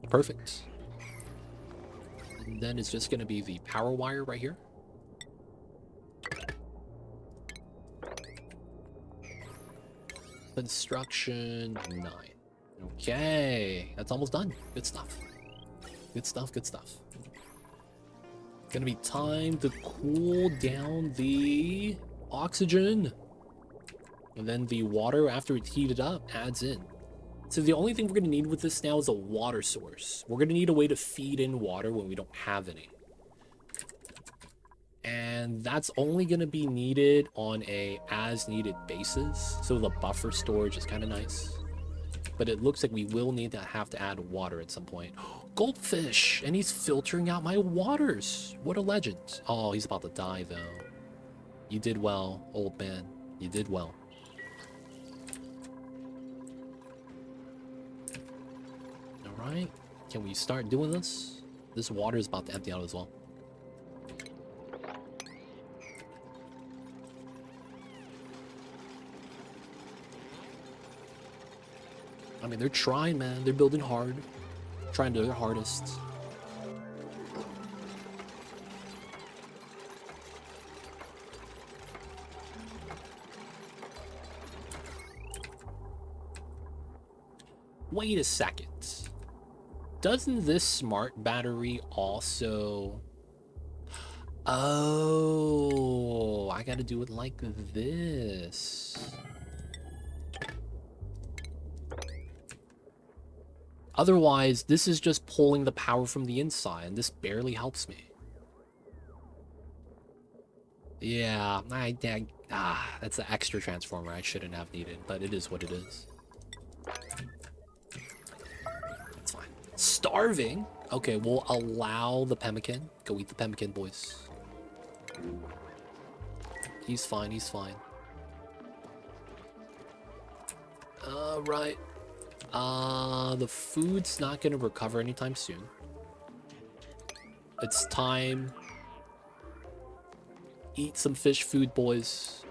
Perfect. And then it's just gonna be the power wire right here. Construction 9. Okay, that's almost done. Good stuff. Good stuff, good stuff. Gonna be time to cool down the oxygen. And then the water, after it's heated up, adds in. So the only thing we're gonna need with this now is a water source. We're gonna need a way to feed in water when we don't have any. And that's only going to be needed on a as-needed basis. So the buffer storage is kind of nice. But it looks like we will need to have to add water at some point. Goldfish! And he's filtering out my waters! What a legend. Oh, he's about to die, though. You did well, old man. You did well. Alright. Can we start doing this? This water is about to empty out as well. I mean, they're trying, man. They're building hard. Trying to do their hardest. Wait a second. Doesn't this smart battery also... Oh, I gotta do it like this. Otherwise, this is just pulling the power from the inside, and this barely helps me. Yeah, that's an extra transformer I shouldn't have needed, but it is what it is. It's fine. Starving? Okay, we'll allow the pemmican. Go eat the pemmican, boys. He's fine, he's fine. Right. The food's not gonna recover anytime soon. It's time. Eat some fish food, boys.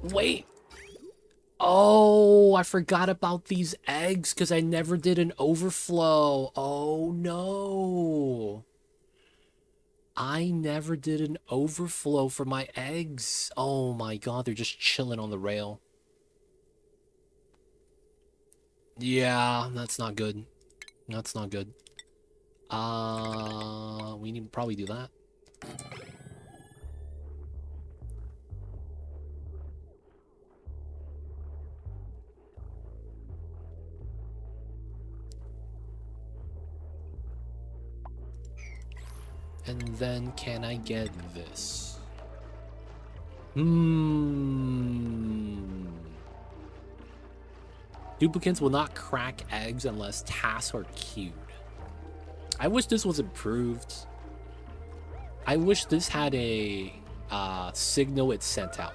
Wait. Oh, I forgot about these eggs because I never did an overflow. Oh, no. I never did an overflow for my eggs. Oh, my God. They're just chilling on the rail. Yeah, that's not good. That's not good. We need to probably do that. And then can I get this? Duplicates will not crack eggs unless tasks are queued. I wish this was improved. I wish this had a signal it sent out.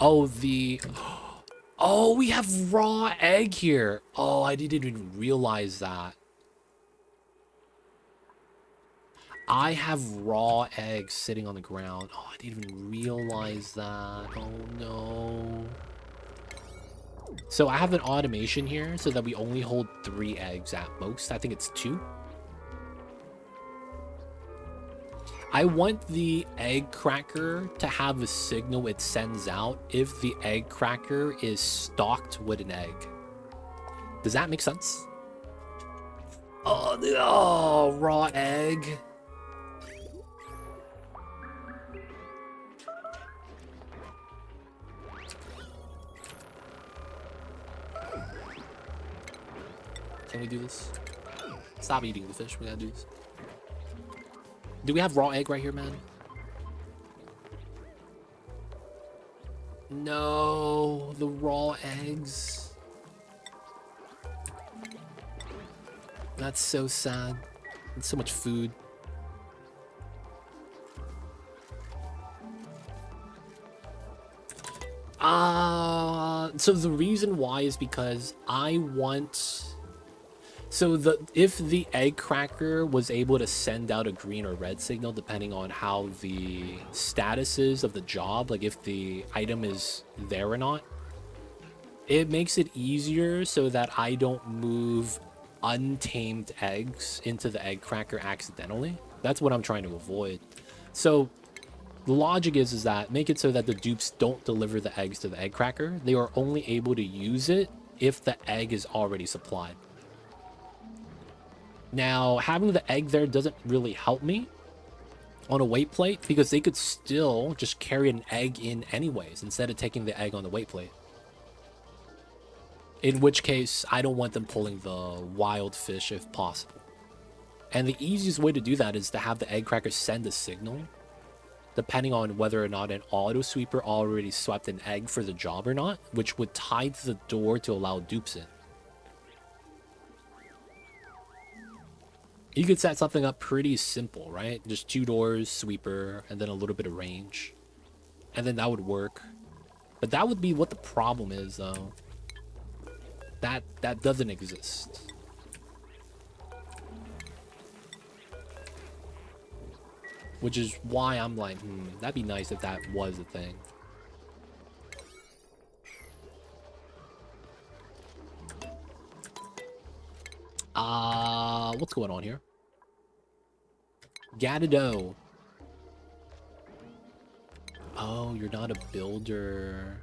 Oh, oh, we have raw egg here. Oh, I didn't even realize that. I have raw eggs sitting on the ground. Oh, I didn't even realize that. Oh, no. So I have an automation here so that we only hold 3 eggs at most. I think it's 2. I want the egg cracker to have a signal it sends out if the egg cracker is stocked with an egg. Does that make sense? Oh, no, raw egg. Can we do this? Stop eating the fish. We gotta do this. Do we have raw egg right here, man? No, the raw eggs. That's so sad. It's so much food. So the reason why is because I want... So if the egg cracker was able to send out a green or red signal, depending on how the status is of the job, like if the item is there or not, it makes it easier so that I don't move untamed eggs into the egg cracker accidentally. That's what I'm trying to avoid. So the logic is that make it so that the dupes don't deliver the eggs to the egg cracker. They are only able to use it if the egg is already supplied. Now, having the egg there doesn't really help me on a weight plate because they could still just carry an egg in anyways instead of taking the egg on the weight plate. In which case, I don't want them pulling the wild fish if possible. And the easiest way to do that is to have the egg cracker send a signal, depending on whether or not an auto sweeper already swept an egg for the job or not, which would tie to the door to allow dupes in. You could set something up pretty simple, right? Just 2 doors, sweeper, and then a little bit of range. And then that would work. But that would be what the problem is, though. That doesn't exist. Which is why I'm like, that'd be nice if that was a thing. What's going on here? Gatado. Oh, you're not a builder.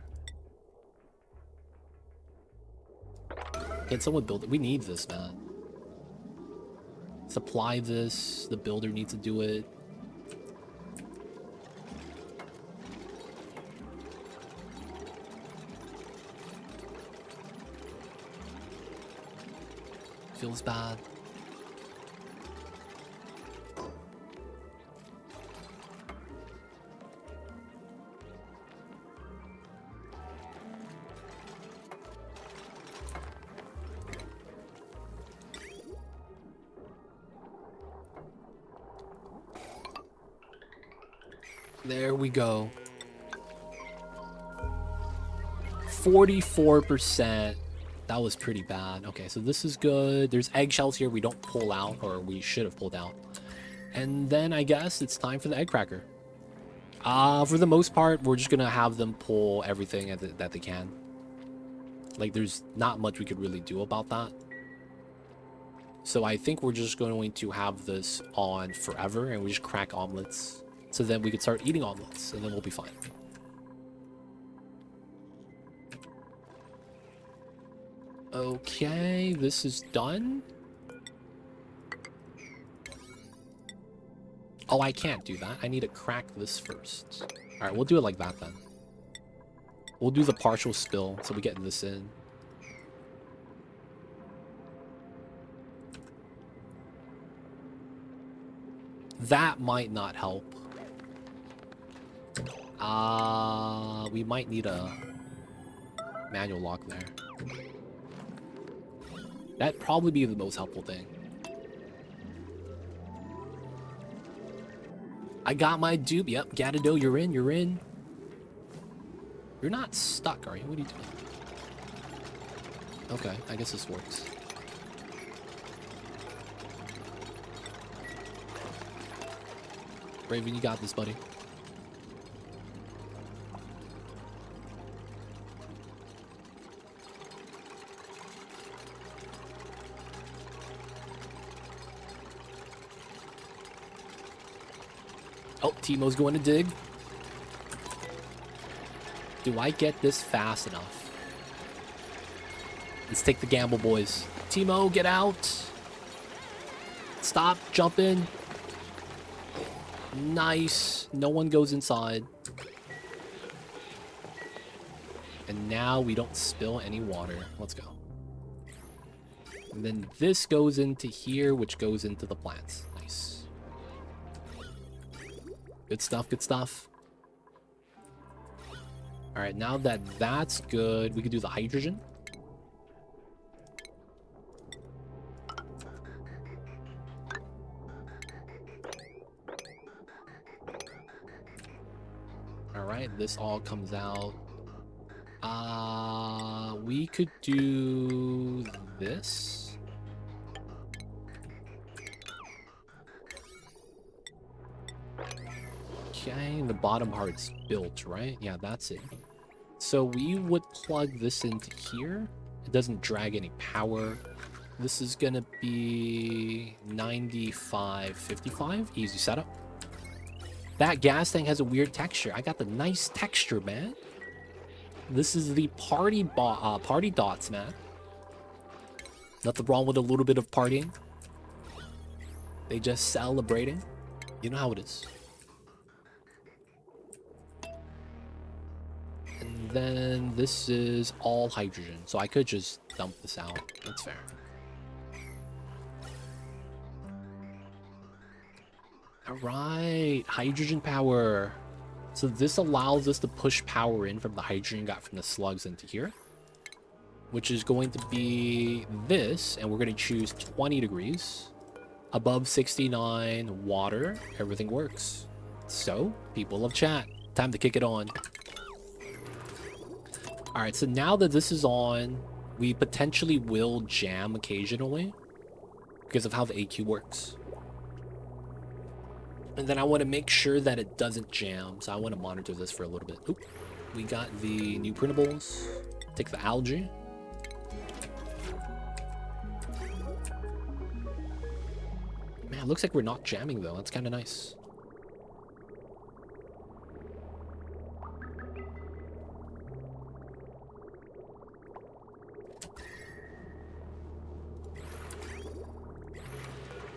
Can someone build it? We need this, man. Supply this. The builder needs to do it. Feels bad. There we go. 44%. That was pretty bad. Okay, so this is good. There's eggshells here we don't pull out, or we should have pulled out. And then I guess it's time for the egg cracker. For the most part, we're just gonna have them pull everything that they can. Like, there's not much we could really do about that. So I think we're just going to have this on forever, and we just crack omelets. So then we could start eating omelets, and then we'll be fine. Okay, this is done. Oh, I can't do that. I need to crack this first. All right, we'll do it like that then. We'll do the partial spill so we get this in. That might not help. We might need a manual lock there. That'd probably be the most helpful thing. I got my dupe. Yep, Gatado, you're in, you're in. You're not stuck, are you? What are you doing? Okay, I guess this works. Raven, you got this, buddy. Oh, Timo's going to dig. Do I get this fast enough? Let's take the gamble, boys. Timo, get out. Stop jumping. Nice. No one goes inside. And now we don't spill any water. Let's go. And then this goes into here, which goes into the plants. Nice. Good stuff, good stuff. All right, now that that's good, we can do the hydrogen. All right, this all comes out. We could do this. Okay, the bottom part's built, right? Yeah, that's it. So we would plug this into here. It doesn't drag any power. This is gonna be 95.55. Easy setup. That gas tank has a weird texture. I got the nice texture, man. This is the party dots, man. Nothing wrong with a little bit of partying. They just celebrating. You know how it is. And then this is all hydrogen. So I could just dump this out. That's fair. All right, hydrogen power. So this allows us to push power in from the hydrogen got from the slugs into here, which is going to be this, and we're going to choose 20 degrees. Above 69, water, everything works. So, people of chat, time to kick it on. All right, so now that this is on, we potentially will jam occasionally because of how the AQ works. And then I want to make sure that it doesn't jam, so I want to monitor this for a little bit. Oop. We got the new printables. Take the algae. Man, it looks like we're not jamming though. That's kind of nice.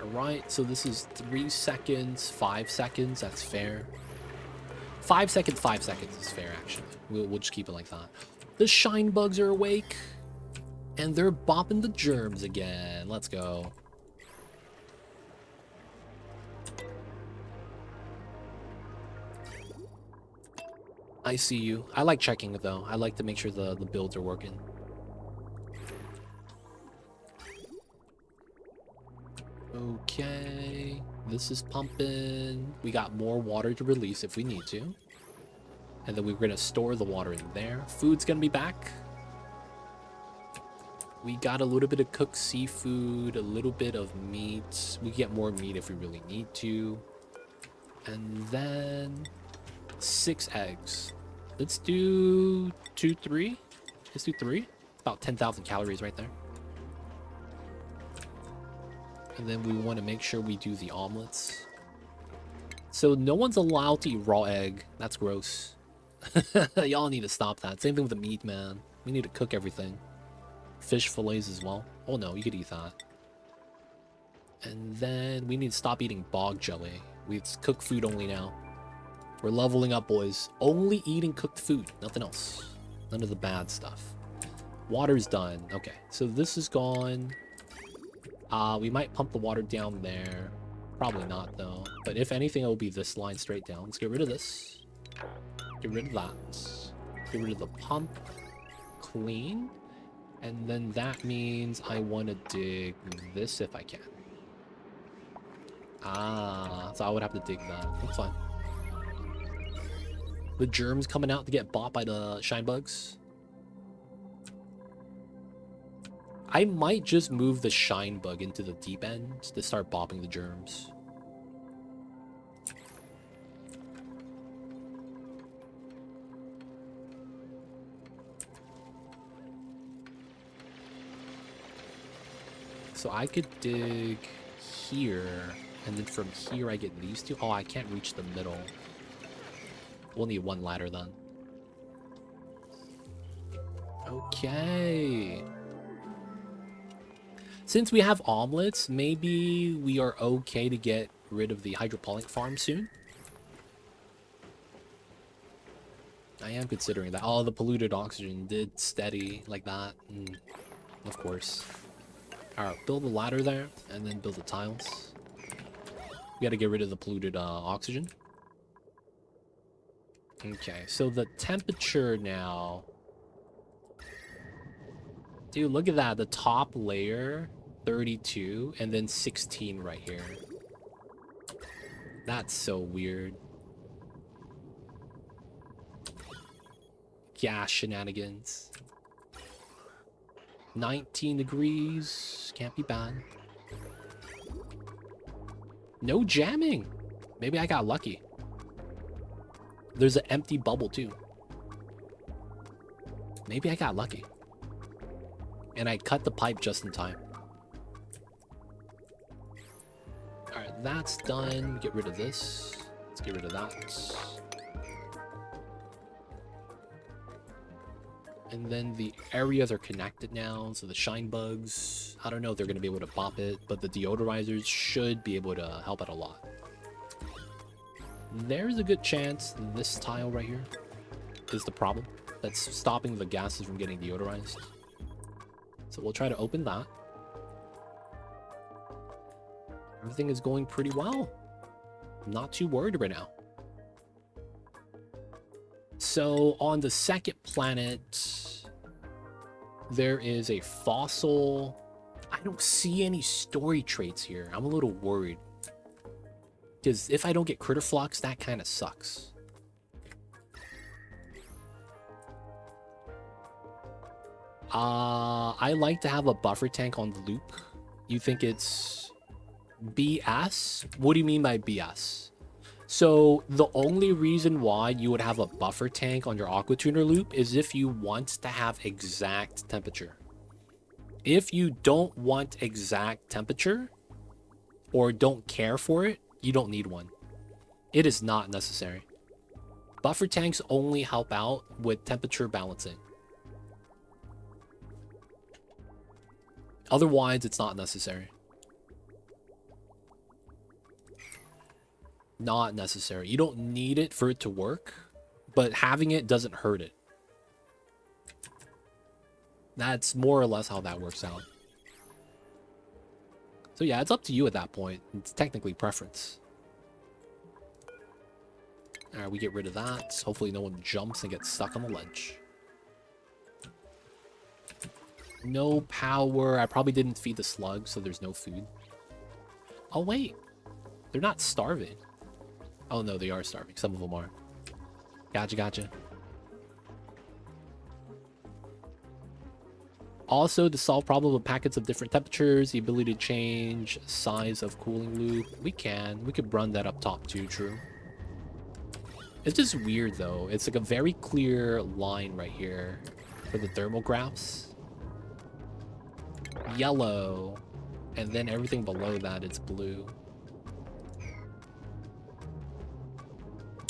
Alright, so this is 3 seconds, 5 seconds, that's fair. 5 seconds, 5 seconds is fair, actually. We'll just keep it like that. The shine bugs are awake. And they're bopping the germs again. Let's go. I see you. I like checking it though. I like to make sure the builds are working. Okay. This is pumping. We got more water to release if we need to. And then we're going to store the water in there. Food's going to be back. We got a little bit of cooked seafood, a little bit of meat. We get more meat if we really need to. And then 6 eggs. Let's do 3. Let's do 3. About 10,000 calories right there. And then we want to make sure we do the omelets. So no one's allowed to eat raw egg. That's gross. Y'all need to stop that. Same thing with the meat, man. We need to cook everything. Fish fillets as well. Oh no, you could eat that. And then we need to stop eating bog jelly. It's cooked food only now. We're leveling up, boys. Only eating cooked food. Nothing else. None of the bad stuff. Water's done. Okay, so this is gone. We might pump the water down there. Probably not, though. But if anything, it will be this line straight down. Let's get rid of this. Get rid of that. Get rid of the pump. Clean. And then that means I want to dig this if I can. Ah, so I would have to dig that. That's fine. The germs coming out to get bought by the shine bugs. I might just move the shine bug into the deep end to start bopping the germs. So I could dig here, and then from here I get these two. Oh, I can't reach the middle. We'll need one ladder then. Okay. Since we have omelets, maybe we are okay to get rid of the hydroponic farm soon. I am considering that. Oh, the polluted oxygen did steady like that. Of course. Alright, build a ladder there, and then build the tiles. We gotta get rid of the polluted oxygen. Okay, so the temperature now... Dude, look at that. The top layer, 32, and then 16 right here. That's so weird. Gas shenanigans. 19 degrees. Can't be bad. No jamming. Maybe I got lucky. There's an empty bubble too. Maybe I got lucky. And I cut the pipe just in time. Alright, that's done. Get rid of this. Let's get rid of that. And then the areas are connected now, so the shine bugs, I don't know if they're going to be able to pop it, but the deodorizers should be able to help out a lot. There's a good chance this tile right here is the problem that's stopping the gases from getting deodorized. So we'll try to open that. Everything is going pretty well. I'm not too worried right now. So on the second planet, there is a fossil. I don't see any story traits here. I'm a little worried. Because if I don't get critter flux, that kind of sucks. I like to have a buffer tank on the loop. You think it's BS? What do you mean by BS? So the only reason why you would have a buffer tank on your aqua tuner loop is if you want to have exact temperature. If you don't want exact temperature or don't care for it, you don't need one. It is not necessary. Buffer tanks only help out with temperature balancing. Otherwise, it's not necessary. Not necessary. You don't need it for it to work, but having it doesn't hurt it. That's more or less how that works out. So yeah, it's up to you at that point. It's technically preference. Alright, we get rid of that. Hopefully no one jumps and gets stuck on the ledge. No power. I probably didn't feed the slugs, so there's no food. Oh, wait. They're not starving. Oh, no, they are starving. Some of them are. Gotcha, gotcha. Also, to solve problem with packets of different temperatures, the ability to change size of cooling loop. We could run that up top too, true. It's just weird, though. It's like a very clear line right here for the thermal graphs. Yellow. And then everything below that is blue.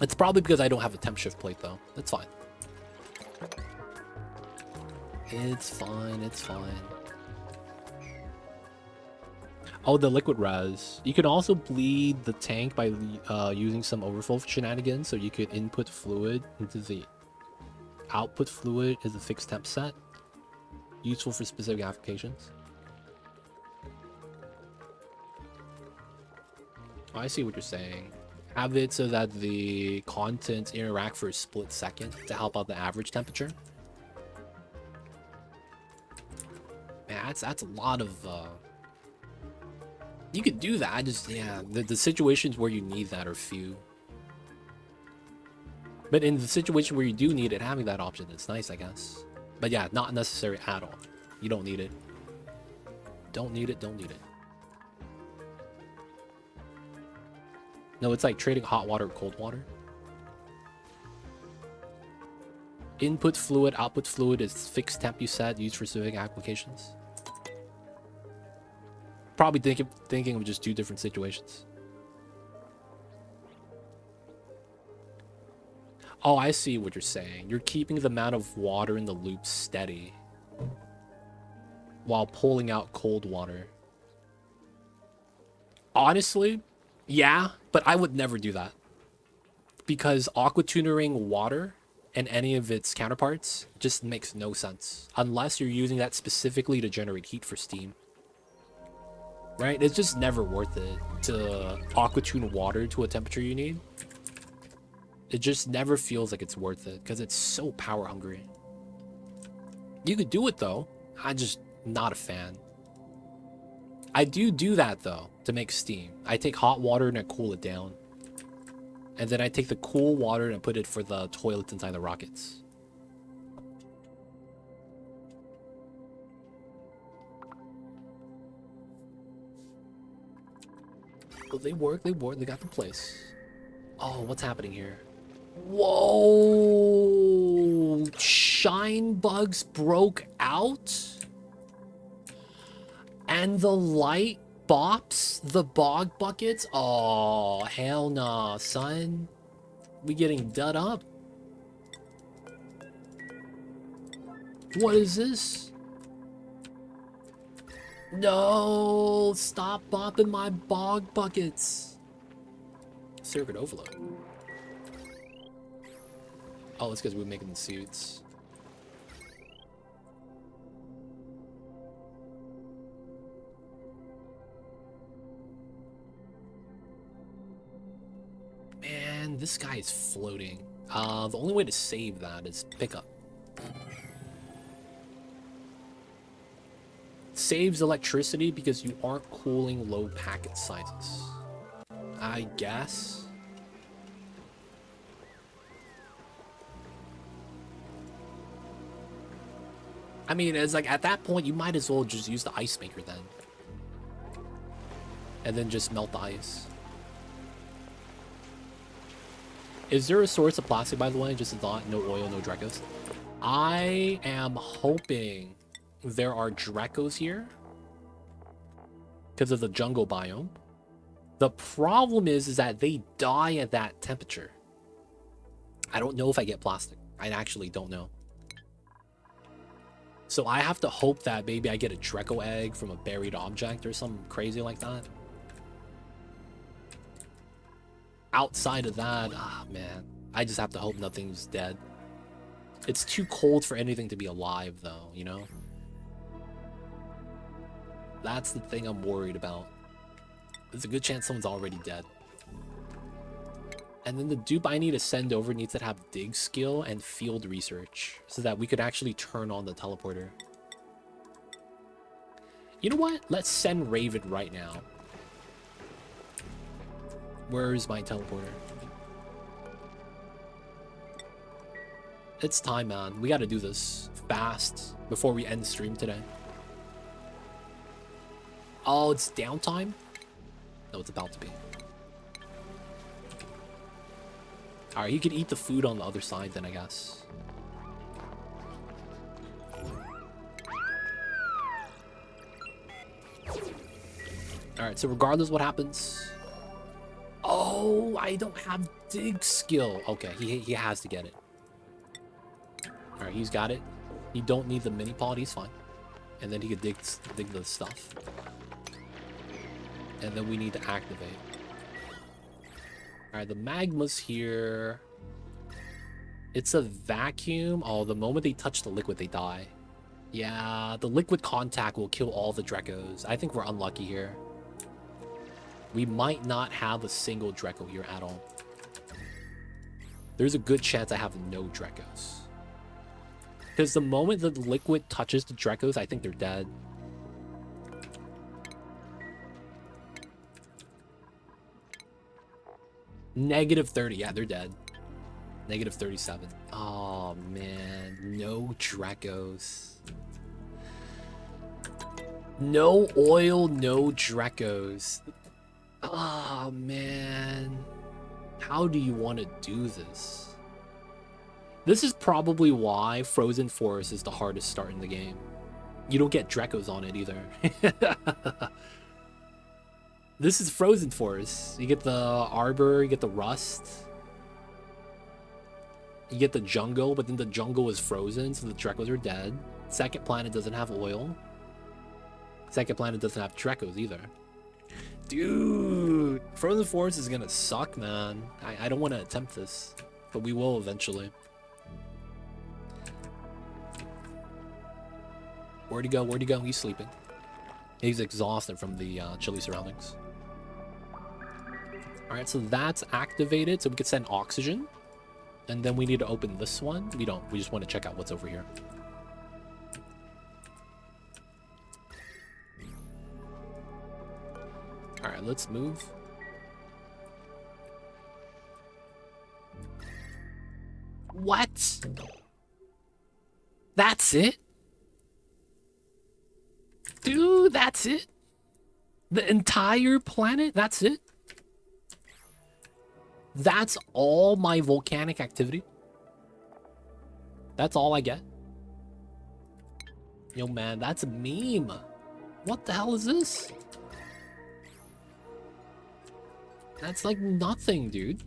It's probably because I don't have a temp shift plate, though. That's fine. It's fine, it's fine. Oh, the liquid res. You can also bleed the tank by using some overflow shenanigans, so you could input fluid into the output fluid is a fixed temp set. Useful for specific applications. Oh, I see what you're saying. Have it so that the contents interact for a split second to help out the average temperature. Man, that's a lot of... You could do that, yeah, the situations where you need that are few. But in the situation where you do need it, having that option is nice, I guess. But yeah, not necessary at all. You don't need it. Don't need it, don't need it. No, it's like trading hot water with cold water. Input fluid, output fluid is fixed temp, you said, used for specific applications. Probably thinking of just two different situations. Oh, I see what you're saying. You're keeping the amount of water in the loop steady while pulling out cold water. Honestly, yeah, but I would never do that. Because aquatunering water and any of its counterparts just makes no sense. Unless you're using that specifically to generate heat for steam. Right? It's just never worth it to aquatune water to a temperature you need. It just never feels like it's worth it because it's so power hungry. You could do it though. I'm just not a fan. I do that though to make steam. I take hot water and I cool it down. And then I take the cool water and I put it for the toilets inside the rockets. Oh, they work, they got the place. Oh, what's happening here? Whoa! Shine bugs broke out? And the light bops the bog buckets? Oh, hell nah, son. We getting dud up. What is this? No, stop bopping my bog buckets. Circuit overload. Oh, it's because we're making the suits. Man, this guy is floating. The only way to save that is pick up. Saves electricity because you aren't cooling low packet sizes. I guess. I mean, it's like at that point, you might as well just use the ice maker then. And then just melt the ice. Is there a source of plastic, by the way? Just a thought. No oil, no Dracos. I am hoping there are Dracos here because of the jungle biome. The problem is that they die at that temperature. I don't know if I get plastic. I actually don't know. So I have to hope that maybe I get a Draco egg from a buried object or something crazy like that. Outside of that, man, I just have to hope nothing's dead. It's too cold for anything to be alive, though, you know? That's the thing I'm worried about. There's a good chance someone's already dead. And then the dupe I need to send over needs to have dig skill and field research so that we could actually turn on the teleporter. You know what? Let's send Raven right now. Where is my teleporter? It's time, man. We gotta do this fast before we end stream today. Oh, it's downtime? No, it's about to be. Alright, he could eat the food on the other side then, I guess. Alright, so regardless what happens... Oh, I don't have dig skill. Okay, he has to get it. Alright, he's got it. He don't need the mini pod, he's fine. And then he could dig the stuff. And then we need to activate. Alright, the magma's here. It's a vacuum. Oh, the moment they touch the liquid, they die. Yeah, the liquid contact will kill all the Drekos. I think we're unlucky here. We might not have a single Dreco here at all. There's a good chance I have no Drekos. Because the moment the liquid touches the Drekos, I think they're dead. -30. Yeah, they're dead. -37. Oh, man. No Drekos. No oil, no Drekos. Oh, man. How do you want to do this? This is probably why Frozen Forest is the hardest start in the game. You don't get Drekos on it either. This is Frozen Forest. You get the Arbor, you get the Rust. You get the jungle, but then the jungle is frozen, so the Drekos are dead. Second planet doesn't have oil. Second planet doesn't have Drekos either. Dude, Frozen Forest is gonna suck, man. I don't want to attempt this, but we will eventually. Where'd he go? Where'd he go? He's sleeping. He's exhausted from the chilly surroundings. Alright, so that's activated, so we can send oxygen. And then we need to open this one. We don't. We just want to check out what's over here. Alright, let's move. What? That's it? Dude, that's it? The entire planet? That's it? That's all my volcanic activity? That's all I get? Yo, man, that's a meme. What the hell is this? That's like nothing, dude.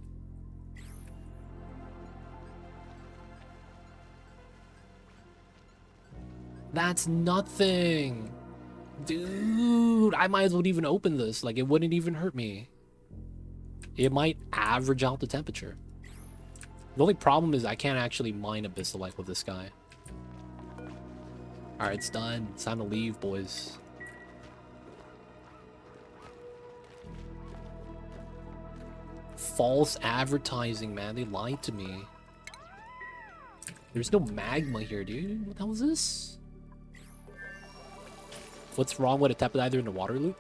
That's nothing. Dude, I might as well even open this. Like, it wouldn't even hurt me. It might average out the temperature. The only problem is I can't actually mine abyssalite with this guy. Alright, it's done. It's time to leave, boys. False advertising, man. They lied to me. There's no magma here, dude. What the hell is this? What's wrong with a tepodizer in a water loop?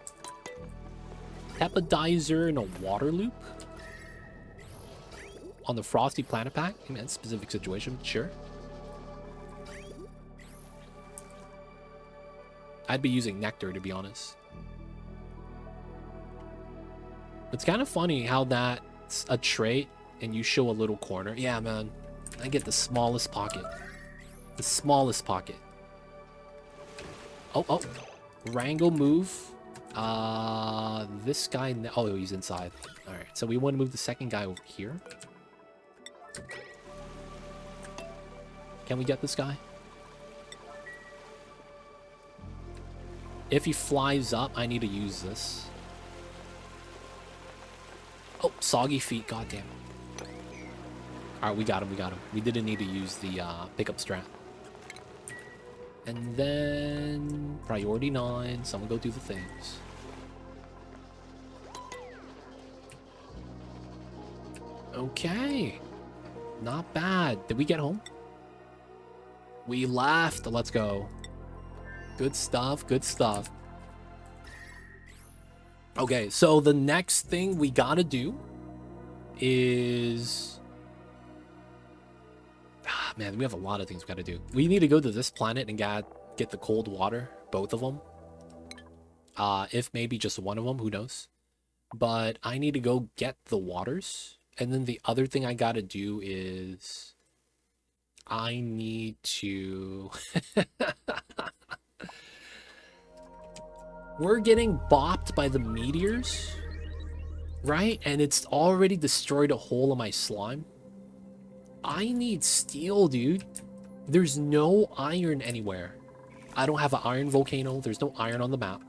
Tepodizer in a water loop? On the Frosty Planet Pack? In a specific situation, sure. I'd be using Nectar, to be honest. It's kind of funny how that's a trait and you show a little corner. Yeah, man. I get the smallest pocket. The smallest pocket. Oh. Wrangle move. This guy... Oh, he's inside. Alright, so we want to move the second guy over here. Can we get this guy? If he flies up, I need to use this. Oh, soggy feet, goddamn. Alright, we got him. We didn't need to use the pickup strat. And then priority 9. Someone go do the things. Okay. Not bad. Did we get home? We left. Let's go. Good stuff. Good stuff. Okay, so the next thing we gotta do is... Ah, man, we have a lot of things we gotta do. We need to go to this planet and get the cold water. Both of them. If maybe just one of them, who knows? But I need to go get the waters. And then the other thing I gotta do is... I need to... We're getting bopped by the meteors, right? And it's already destroyed a hole in my slime. I need steel, dude. There's no iron anywhere. I don't have an iron volcano. There's no iron on the map.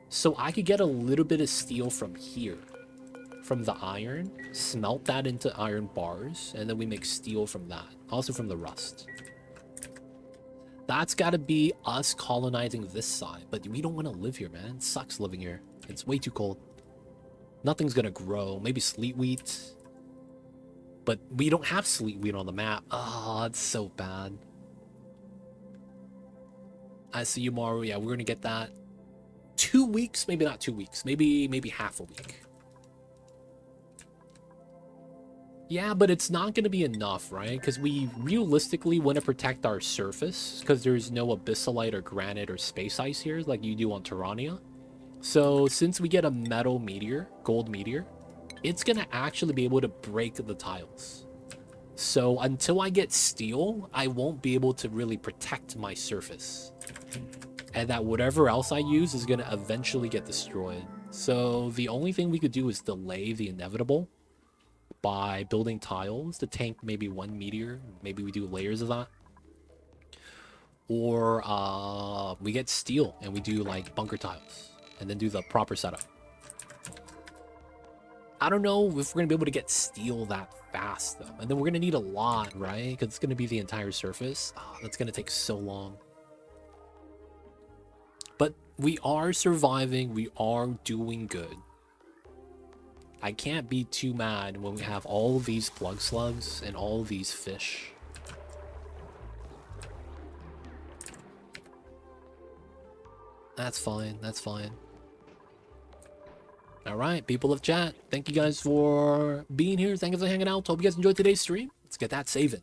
So I could get a little bit of steel from here. From the iron. Smelt that into iron bars. And then we make steel from that. Also from the rust. That's got to be us colonizing this side. But we don't want to live here, man. It sucks living here. It's way too cold. Nothing's going to grow. Maybe sleet wheat. But we don't have sleet wheat on the map. Oh, it's so bad. I see you, Maru. Yeah, we're going to get that. 2 weeks? Maybe not 2 weeks. Maybe half a week. Yeah, but it's not going to be enough, right? Because we realistically want to protect our surface because there's no abyssalite or granite or space ice here like you do on Terrania. So since we get a metal meteor, gold meteor, it's going to actually be able to break the tiles. So until I get steel, I won't be able to really protect my surface. And that whatever else I use is going to eventually get destroyed. So the only thing we could do is delay the inevitable by building tiles to tank maybe one meteor. Maybe we do layers of that. Or we get steel and we do like bunker tiles and then do the proper setup. I don't know if we're going to be able to get steel that fast though. And then we're going to need a lot, right? Because it's going to be the entire surface. Oh, that's going to take so long. But we are surviving. We are doing good. I can't be too mad when we have all of these plug slugs and all of these fish. That's fine. That's fine. All right, people of chat. Thank you guys for being here. Thank you for hanging out. Hope you guys enjoyed today's stream. Let's get that saving.